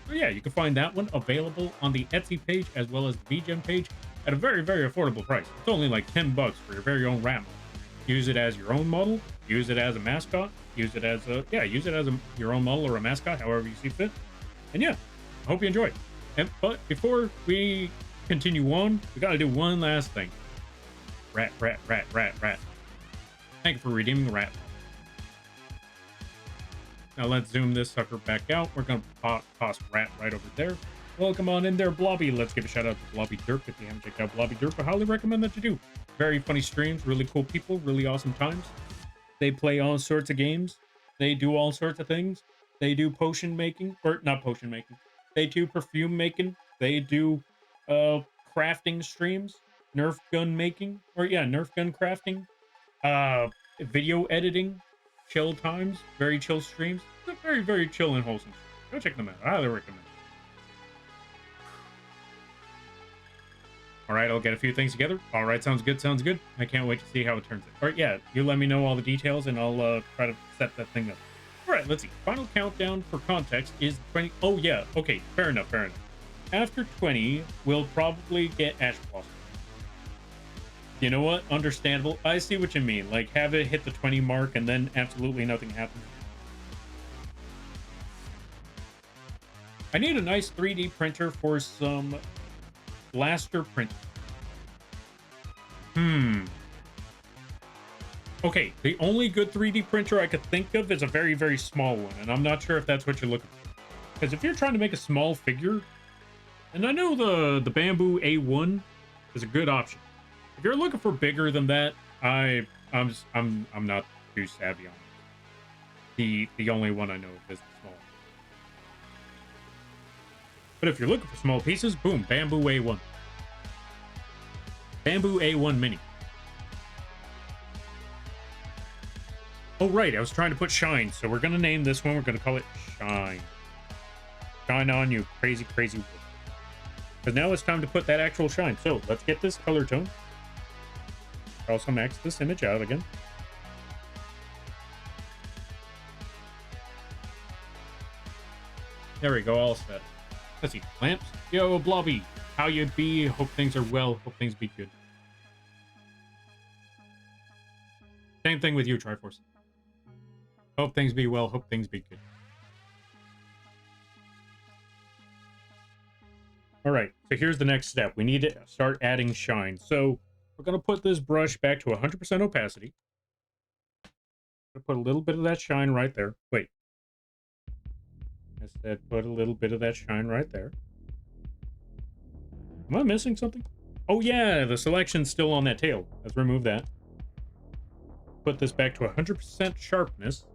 So yeah, you can find that one available on the Etsy page as well as the vgen page at a very, very affordable price. It's only like $10 for your very own rat model. Use it as your own model, use it as a mascot, use it as a, yeah, use it as your own model or a mascot, however you see fit. And yeah, I hope you enjoy. But before we continue on, we gotta do one last thing. Rat. Thank you for redeeming the rat. Now let's zoom this sucker back out. We're gonna toss rat right over there. Welcome on in there, Blobby. Let's give a shout out to Blobby Derp. If you haven't checked out Blobby Derp, I highly recommend that you do. Very funny streams, really cool people, really awesome times. They play all sorts of games. They do all sorts of things. They do potion making, or not potion making. They do perfume making. They do crafting streams, Nerf gun making, or yeah, Nerf gun crafting, video editing, chill times, very chill streams. They're very, very chill and wholesome. Go check them out. I highly recommend. All right, I'll get a few things together. All right, sounds good, sounds good. I can't wait to see how it turns out. All right, yeah, you let me know all the details, and I'll try to set that thing up. All right, let's see. Final countdown for context is 20. Oh, yeah, okay, fair enough. After 20, we'll probably get Ash Blossom. You know what? Understandable. I see what you mean. Like, have it hit the 20 mark, and then absolutely nothing happens. I need a nice 3D printer for some blaster print. Okay, the only good 3D printer I could think of is a very, very small one, and I'm not sure if that's what you're looking for. Because if you're trying to make a small figure, and I know the Bamboo A1 is a good option. If you're looking for bigger than that, I'm not too savvy on it. The only one I know of is small. But if you're looking for small pieces, boom, Bamboo A1. Bamboo A1 Mini. Oh, right, I was trying to put Shine, so we're going to name this one, we're going to call it Shine. Shine on, you crazy, crazy wolf. Because now it's time to put that actual shine. So, let's get this color tone. Also max this image out again. There we go, all set. Let's see, lamps. Yo, Blobby, how you be? Hope things are well. Hope things be good. Same thing with you, Triforce. Hope things be well. Hope things be good. All right, so here's the next step. We need to start adding shine. So we're going to put this brush back to 100% opacity. Put a little bit of that shine right there. Wait. I said put a little bit of that shine right there. Am I missing something? Oh yeah, the selection's still on that tail. Let's remove that. Put this back to 100% sharpness.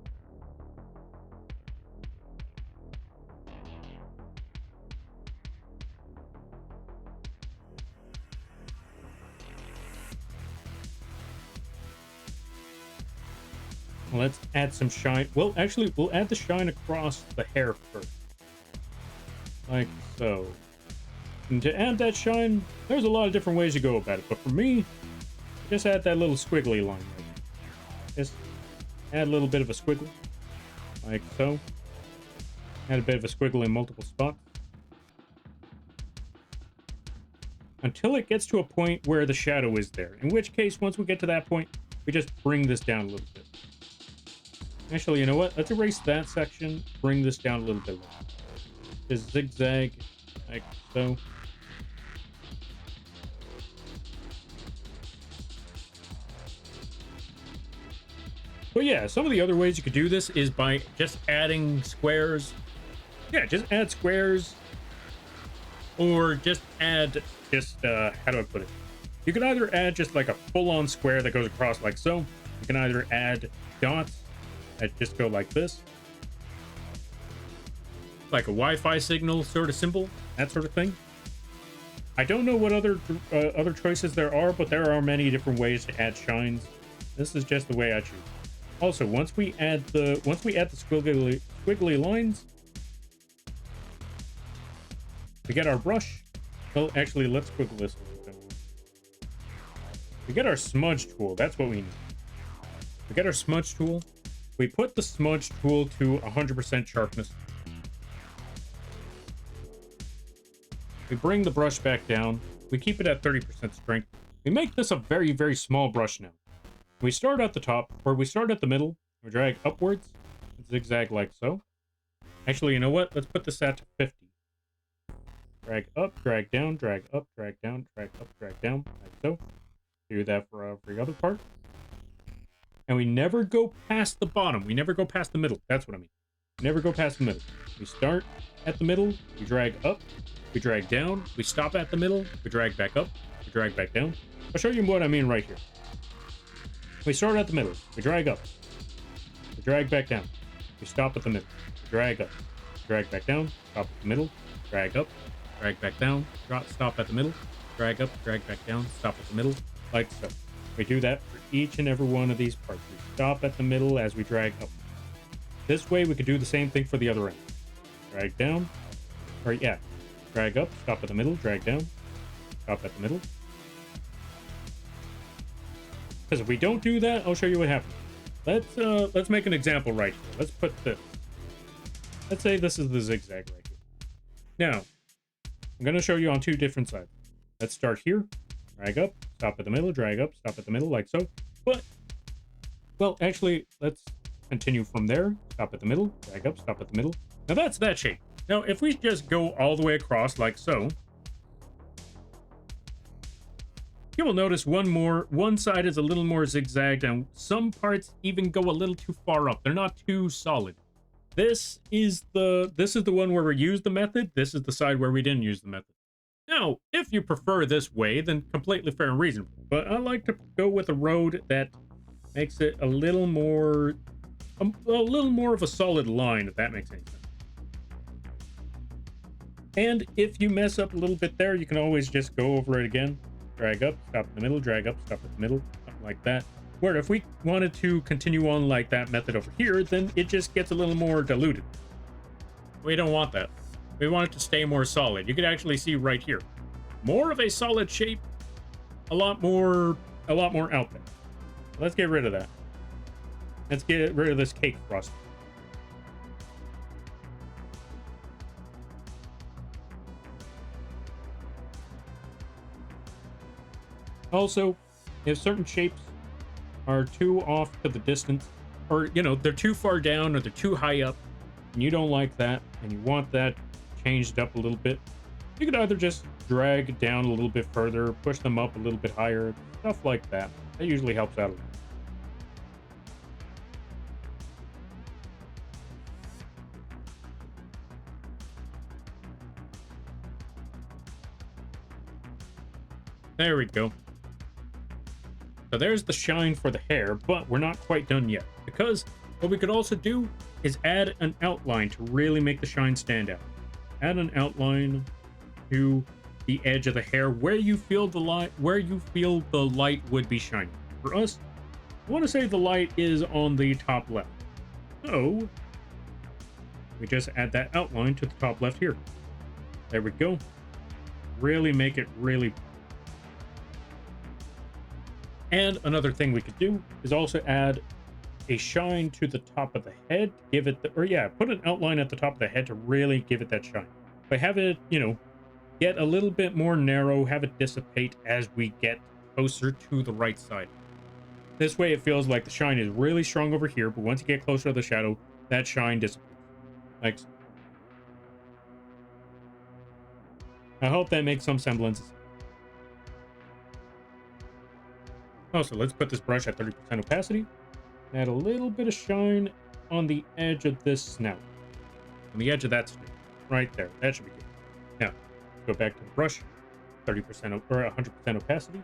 Let's add some shine. Well, actually, we'll add the shine across the hair first. Like so. And to add that shine, there's a lot of different ways to go about it. But for me, just add that little squiggly line right there. Just add a little bit of a squiggle. Like so. Add a bit of a squiggle in multiple spots. Until it gets to a point where the shadow is there. In which case, once we get to that point, we just bring this down a little bit. Actually, you know what? Let's erase that section. Bring this down a little bit lower. Just zigzag, like so. But yeah, some of the other ways you could do this is by just adding squares. Yeah, just add squares. Or just add, how do I put it? You could either add just like a full-on square that goes across like so. You can either add dots that just go like this, like a Wi-Fi signal sort of symbol, that sort of thing. I don't know what other choices there are, but there are many different ways to add shines. This is just the way I choose. Also, once we add the squiggly lines, we get our brush. Well, actually, let's squiggle this a little bit. We get our smudge tool. That's what we need. We get our smudge tool. We put the smudge tool to 100% sharpness. We bring the brush back down. We keep it at 30% strength. We make this a very, very small brush now. We start at the top, or we start at the middle. We drag upwards, zigzag like so. Actually, you know what? Let's put this at 50. Drag up, drag down, drag up, drag down, drag up, drag down, like so. Do that for every other part. And we never go past the bottom. We never go past the middle. That's what I mean. We never go past the middle. We start at the middle. We drag up. We drag down. We stop at the middle. We drag back up. We drag back down. I'll show you what I mean right here. We start at the middle. We drag up. We drag back down. We stop at the middle. We drag up. Drag back down. Stop at the middle. Drag up. Drag back down. Stop at the middle. Drag up. Drag back down. Stop at the middle. Like so. We do that for each and every one of these parts. We stop at the middle as we drag up. This way, we could do the same thing for the other end. Drag down. Or yeah. Drag up. Stop at the middle. Drag down. Stop at the middle. Because if we don't do that, I'll show you what happens. Let's make an example right here. Let's put this. Let's say this is the zigzag right here. Now, I'm going to show you on two different sides. Let's start here. Drag up, stop at the middle, drag up, stop at the middle, like so. But, well, actually, let's continue from there. Stop at the middle, drag up, stop at the middle. Now that's that shape. Now, if we just go all the way across like so, you will notice one side is a little more zigzagged, and some parts even go a little too far up. They're not too solid. This is the one where we used the method. This is the side where we didn't use the method. Now, if you prefer this way, then completely fair and reasonable. But I like to go with a road that makes it a little more of a solid line, if that makes any sense. And if you mess up a little bit there, you can always just go over it again. Drag up, stop at the middle, drag up, stop at the middle, something like that. Where if we wanted to continue on like that method over here, then it just gets a little more diluted. We don't want that. We want it to stay more solid. You can actually see right here. More of a solid shape, a lot more out there. Let's get rid of that. Let's get rid of this cake frosting. Also, if certain shapes are too off to the distance, or, you know, they're too far down or they're too high up, and you don't like that, and you want that changed up a little bit, you could either just drag down a little bit further, push them up a little bit higher, stuff like that. That usually helps out a lot. There we go. So there's the shine for the hair, but we're not quite done yet. Because what we could also do is add an outline to really make the shine stand out. Add an outline to the edge of the hair where you feel the light would be shining. For us, I want to say the light is on the top left. So we just add that outline to the top left here. There we go. Really make it really. And another thing we could do is also add a shine to the top of the head, give it the, or yeah, put an outline at the top of the head to really give it that shine. But have it, get a little bit more narrow, have it dissipate as we get closer to the right side. This way it feels like the shine is really strong over here, but once you get closer to the shadow, that shine disappears. Like so. I hope that makes some semblance. Oh, so let's put this brush at 30% opacity. Add a little bit of shine on the edge of this snout. On the edge of that snout. Right there. That should be good. Now, let's go back to the brush. 30% or 100% opacity.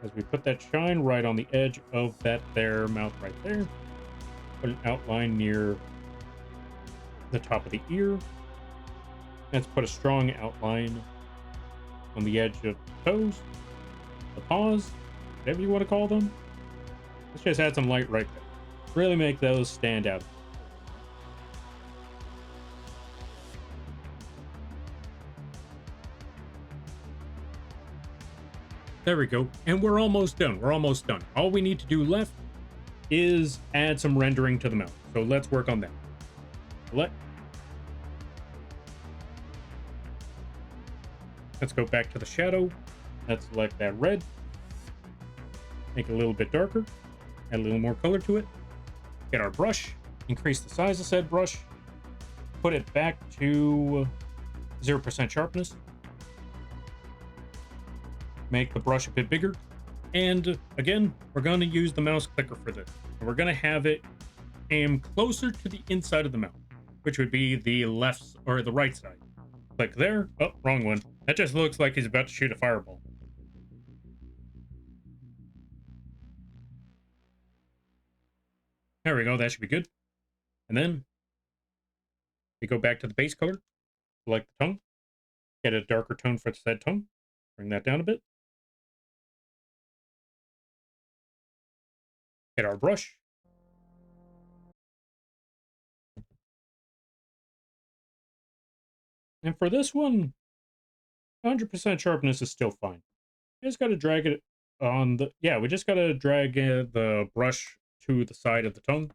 As we put that shine right on the edge of that there mouth right there. Put an outline near the top of the ear. Let's put a strong outline on the edge of the toes. The paws. Whatever you want to call them. Let's just add some light right there. Really make those stand out. There we go. And we're almost done. We're almost done. All we need to do left is add some rendering to the mouth. So let's work on that. Let's go back to the shadow. Let's select that red. Make it a little bit darker. Add a little more color to it. Get our brush. Increase the size of said brush. Put it back to 0% sharpness. Make the brush a bit bigger. And again, we're going to use the mouse clicker for this. And we're going to have it aim closer to the inside of the mouth, which would be the left or the right side. Click there. Oh, wrong one. That just looks like he's about to shoot a fireball. There we go. That should be good. And then we go back to the base color. Select the tongue. Get a darker tone for the said tongue. Bring that down a bit. Get our brush. And for this one, 100% sharpness is still fine. You just got to drag it on the, yeah, we just got to drag the brush to the side of the tongue.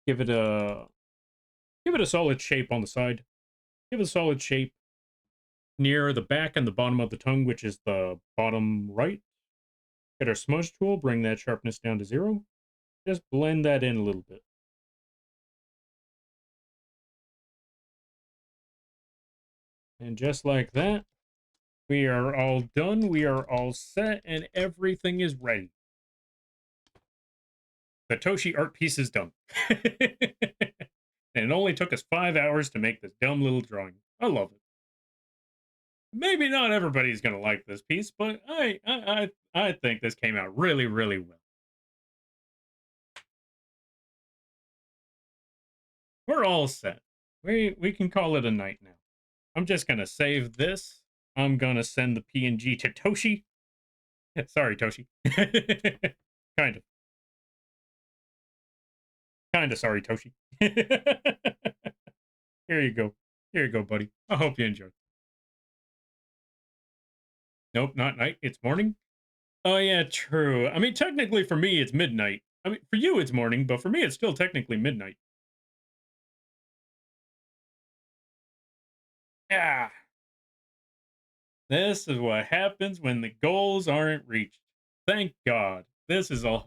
Give it a solid shape on the side. Give it a solid shape near the back and the bottom of the tongue, which is the bottom right. Get our smudge tool, bring that sharpness down to 0. Just blend that in a little bit. And just like that, we are all done. We are all set, and everything is ready. The Toshi art piece is done. And it only took us 5 hours to make this dumb little drawing. I love it. Maybe not everybody's going to like this piece, but I think this came out really, really well. We're all set. We can call it a night now. I'm just going to save this. I'm going to send the PNG to Toshi. Sorry, Toshi. Kind of. Kind of sorry, Toshi. Here you go. Here you go, buddy. I hope you enjoyed. Nope, not night. It's morning. Oh, yeah, true. I mean, technically for me, it's midnight. I mean, for you, it's morning, but for me, it's still technically midnight. Yeah. This is what happens when the goals aren't reached. Thank God. This was a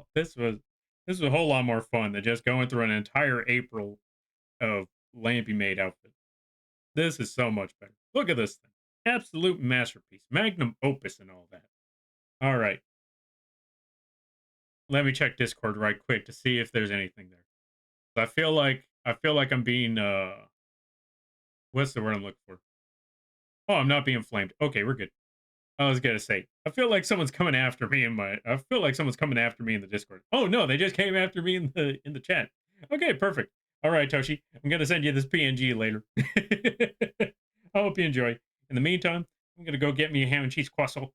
whole lot more fun than just going through an entire April of Lampy Maid outfit. This is so much better. Look at this thing. Absolute masterpiece. Magnum opus and all that. All right. Let me check Discord right quick to see if there's anything there. I feel like I'm being what's the word I'm looking for? Oh, I'm not being flamed. Okay, we're good. I was gonna say, I feel like someone's coming after me I feel like someone's coming after me in the Discord. Oh no, they just came after me in the chat. Okay, perfect. All right, Toshi, I'm gonna send you this PNG later. I hope you enjoy. In the meantime, I'm gonna go get me a ham and cheese croissant.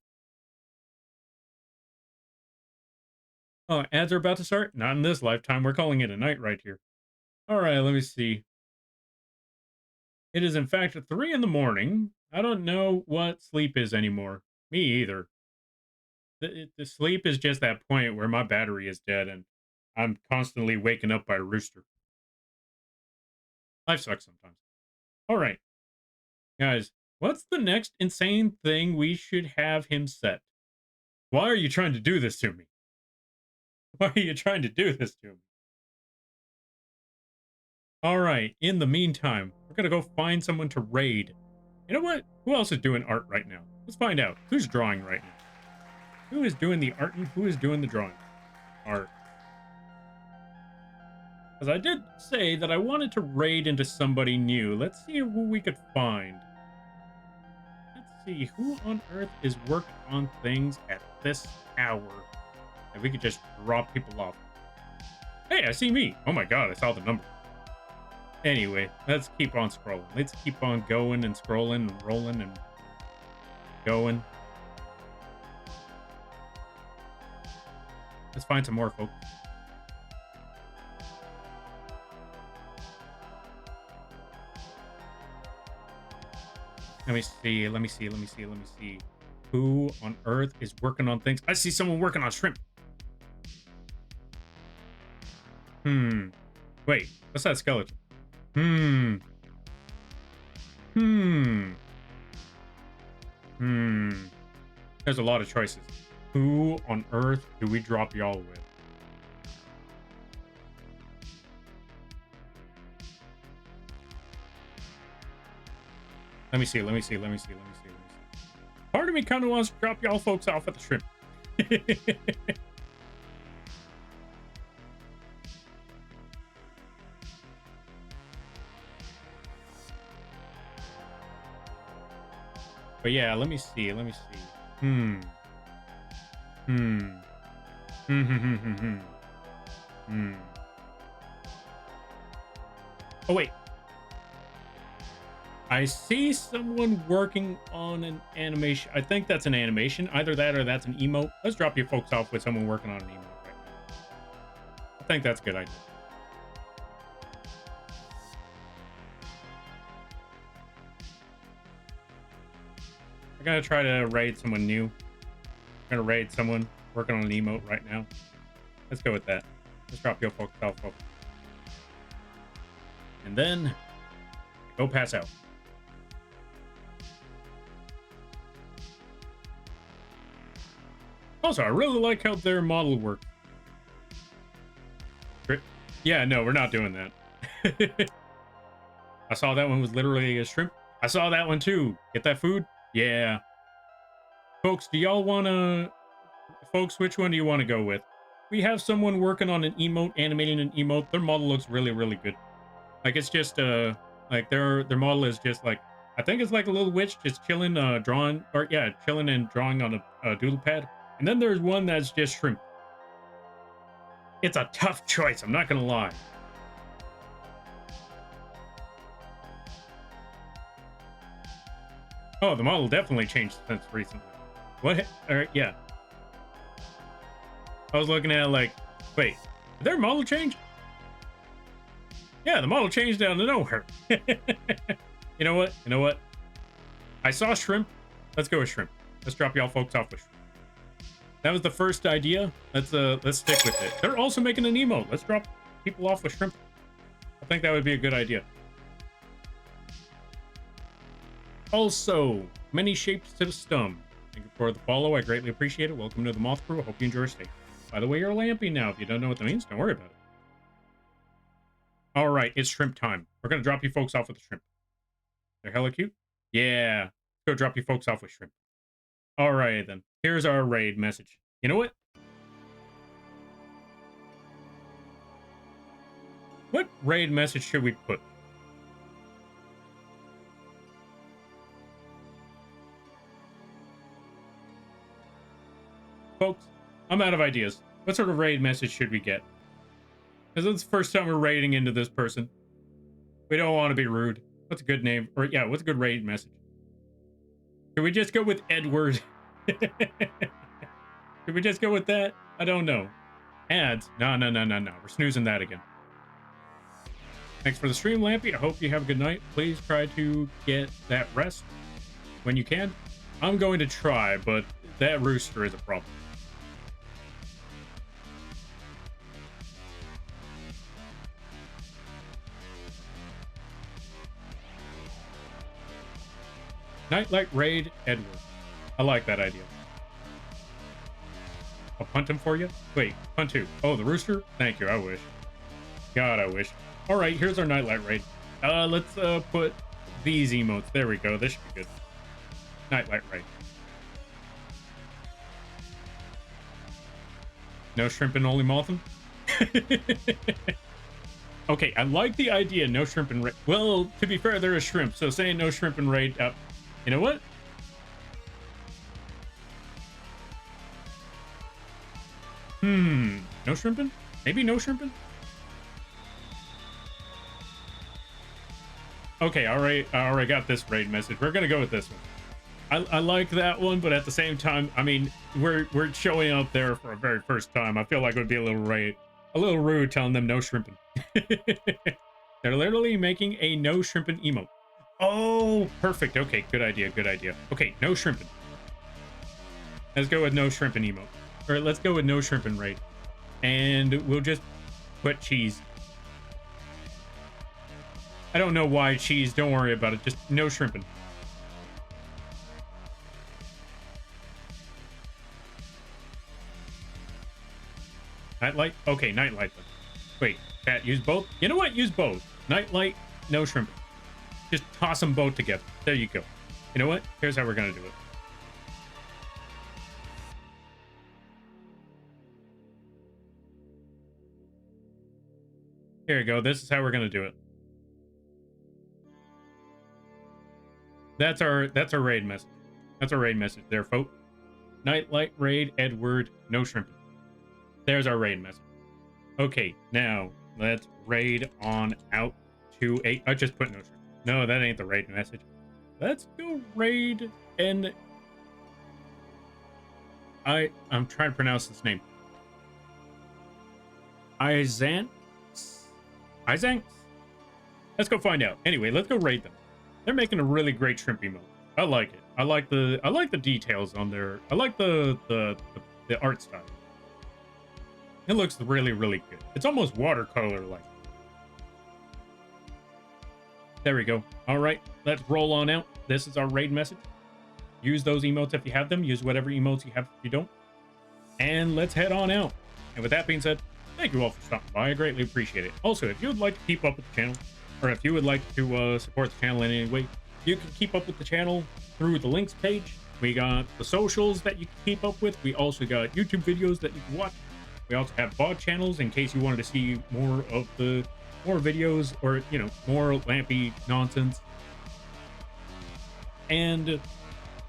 Oh, ads are about to start? Not in this lifetime. We're calling it a night right here. All right, let me see. It is in fact 3 in the morning. I don't know what sleep is anymore. Me either. The sleep is just that point where my battery is dead and I'm constantly waking up by a rooster. Life sucks sometimes. All right, guys, what's the next insane thing we should have him set? Why are you trying to do this to me? Why are you trying to do this to me? All right, in the meantime, we're going to go find someone to raid. You know what? Who else is doing art right now? Let's find out. Who's drawing right now? Who is doing the art and who is doing the drawing? Art. Because I did say that I wanted to raid into somebody new. Let's see who we could find. Let's see who on earth is working on things at this hour. And we could just drop people off. Hey, I see me. Oh my god, I saw the number. Anyway, let's keep on scrolling. Let's keep on going and scrolling and rolling and going. Let's find some more folks. Let me see. Let me see. Let me see. Let me see. Who on earth is working on things? I see someone working on shrimp. Wait, what's that skeleton? There's a lot of choices. Who on earth do we drop y'all with? Let me see. Let me see. Let me see. Let me see. Let me see. Part of me kind of wants to drop y'all folks off at the shrimp. But yeah, let me see. Let me see. Oh, wait. I see someone working on an animation. I think that's an animation. Either that or that's an emote. Let's drop you folks off with someone working on an emote right now. I think that's a good idea. I'm gonna try to raid someone new. I'm gonna raid someone working on an emote right now. Let's go with that. Let's drop your folks off. And then go pass out. Also, I really like how their model works. Yeah, no, we're not doing that. I saw that one was literally a shrimp. I saw that one too. Get that food? Yeah. Folks, do y'all want to... Folks, which one do you want to go with? We have someone working on an emote, animating an emote. Their model looks really, really good. Like, it's just, like, their model is just, like, I think it's like a little witch just chilling, drawing, or, yeah, chilling and drawing on a doodle pad. And then there's one that's just shrimp. It's a tough choice, I'm not gonna lie. Oh, the model definitely changed since recently. What? Yeah. I was looking at it like, wait, did their model change? Yeah, the model changed out of nowhere. You know what? You know what? I saw shrimp. Let's go with shrimp. Let's drop y'all folks off with shrimp. That was the first idea. Let's stick with it. They're also making an emote. Let's drop people off with shrimp. I think that would be a good idea. Also, many shapes to the stum. Thank you for the follow. I greatly appreciate it. Welcome to the Moth Crew. I hope you enjoy your stay. By the way, you're lamping now. If you don't know what that means, don't worry about it. All right, it's shrimp time. We're going to drop you folks off with the shrimp. They're hella cute. Yeah. Let's go drop you folks off with shrimp. All right, then. Here's our raid message. You know what? What raid message should we put? Folks, I'm out of ideas. What sort of raid message should we get? Because it's the first time we're raiding into this person. We don't want to be rude. What's a good name? Or yeah, what's a good raid message? Can we just go with Edward? Can we just go with that? I don't know. Ads? No. We're snoozing that again. Thanks for the stream, Lampy. I hope you have a good night. Please try to get that rest when you can. I'm going to try, but that rooster is a problem. Nightlight raid Edward. I like that idea. I'll punt him for you. Wait, punt who? Oh, the rooster? Thank you, I wish. God, I wish. All right, here's our nightlight raid. Let's put these emotes. There we go. This should be good. Nightlight raid. No shrimp and only mothin'? Okay, I like the idea. No shrimp and raid. Well, to be fair, there is shrimp, so saying no shrimp and raid. You know what? No shrimping? Maybe no shrimping? Okay, all right, I already got this raid message. We're gonna go with this one. I like that one, but at the same time, I mean, we're showing up there for a very first time. I feel like it would be a little rude telling them no shrimping. They're literally making a no shrimping emote. Oh, perfect. Okay, good idea, good idea. Okay, no shrimping. Let's go with no shrimping emote. Or let's go with no shrimping raid. And we'll just put cheese. I don't know why cheese. Don't worry about it. Just no shrimping. Nightlight? Okay, nightlight then. Wait, chat, use both? You know what? Use both. Nightlight, no shrimping. Just toss them both together. There you go. You know what? Here's how we're going to do it. Here you go. This is how we're going to do it. That's our raid message. That's our raid message there, folks. Nightlight raid Edward, no shrimping. There's our raid message. Okay, now let's raid on out to a. I just put no shrimping. No, that ain't the raid message. Let's go raid and I'm trying to pronounce this name. Izanx? Let's go find out. Anyway, let's go raid them. They're making a really great shrimp emote. I like it. I like the details on their. I like the art style. It looks really, really good. It's almost watercolor like. There we go. All right, let's roll on out. This is our raid message. Use those emotes if you have them. Use whatever emotes you have if you don't. And let's head on out. And with that being said, thank you all for stopping by. I greatly appreciate it. Also, if you would like to keep up with the channel, or if you would like to support the channel in any way, you can keep up with the channel through the links page. We got the socials that you can keep up with. We also got YouTube videos that you can watch. We also have VOD channels in case you wanted to see more videos or, you know, more Lampy nonsense. And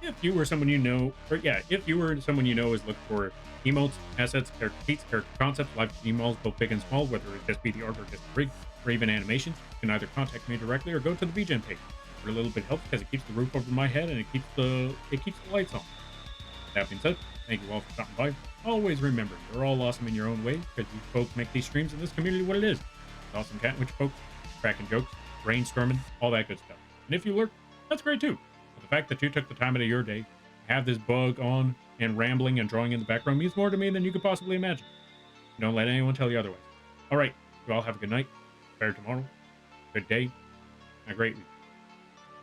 if you were someone you know, or yeah, if you were someone you know is looking for emotes, assets, character sheets, character concepts, live emails, both big and small, whether it just be the art or just the rig, or even animations, you can either contact me directly or go to the vgen page. For a little bit helps because it keeps the roof over my head and it keeps the lights on. That being said, thank you all for stopping by. Always remember, you're all awesome in your own way because you folks make these streams in this community what it is. Awesome cat witch folks, cracking jokes, brainstorming, all that good stuff. And if you lurk, that's great too. But the fact that you took the time out of your day to have this bug on and rambling and drawing in the background means more to me than you could possibly imagine. Don't let anyone tell you otherwise. All right, you all have a good night, better tomorrow, good day, and a great week.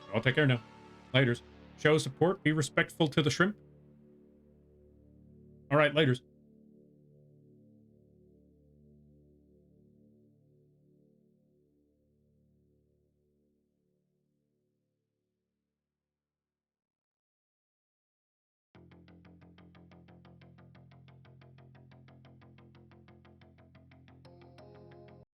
You all take care now. Laters. Show support, be respectful to the shrimp. All right, laters.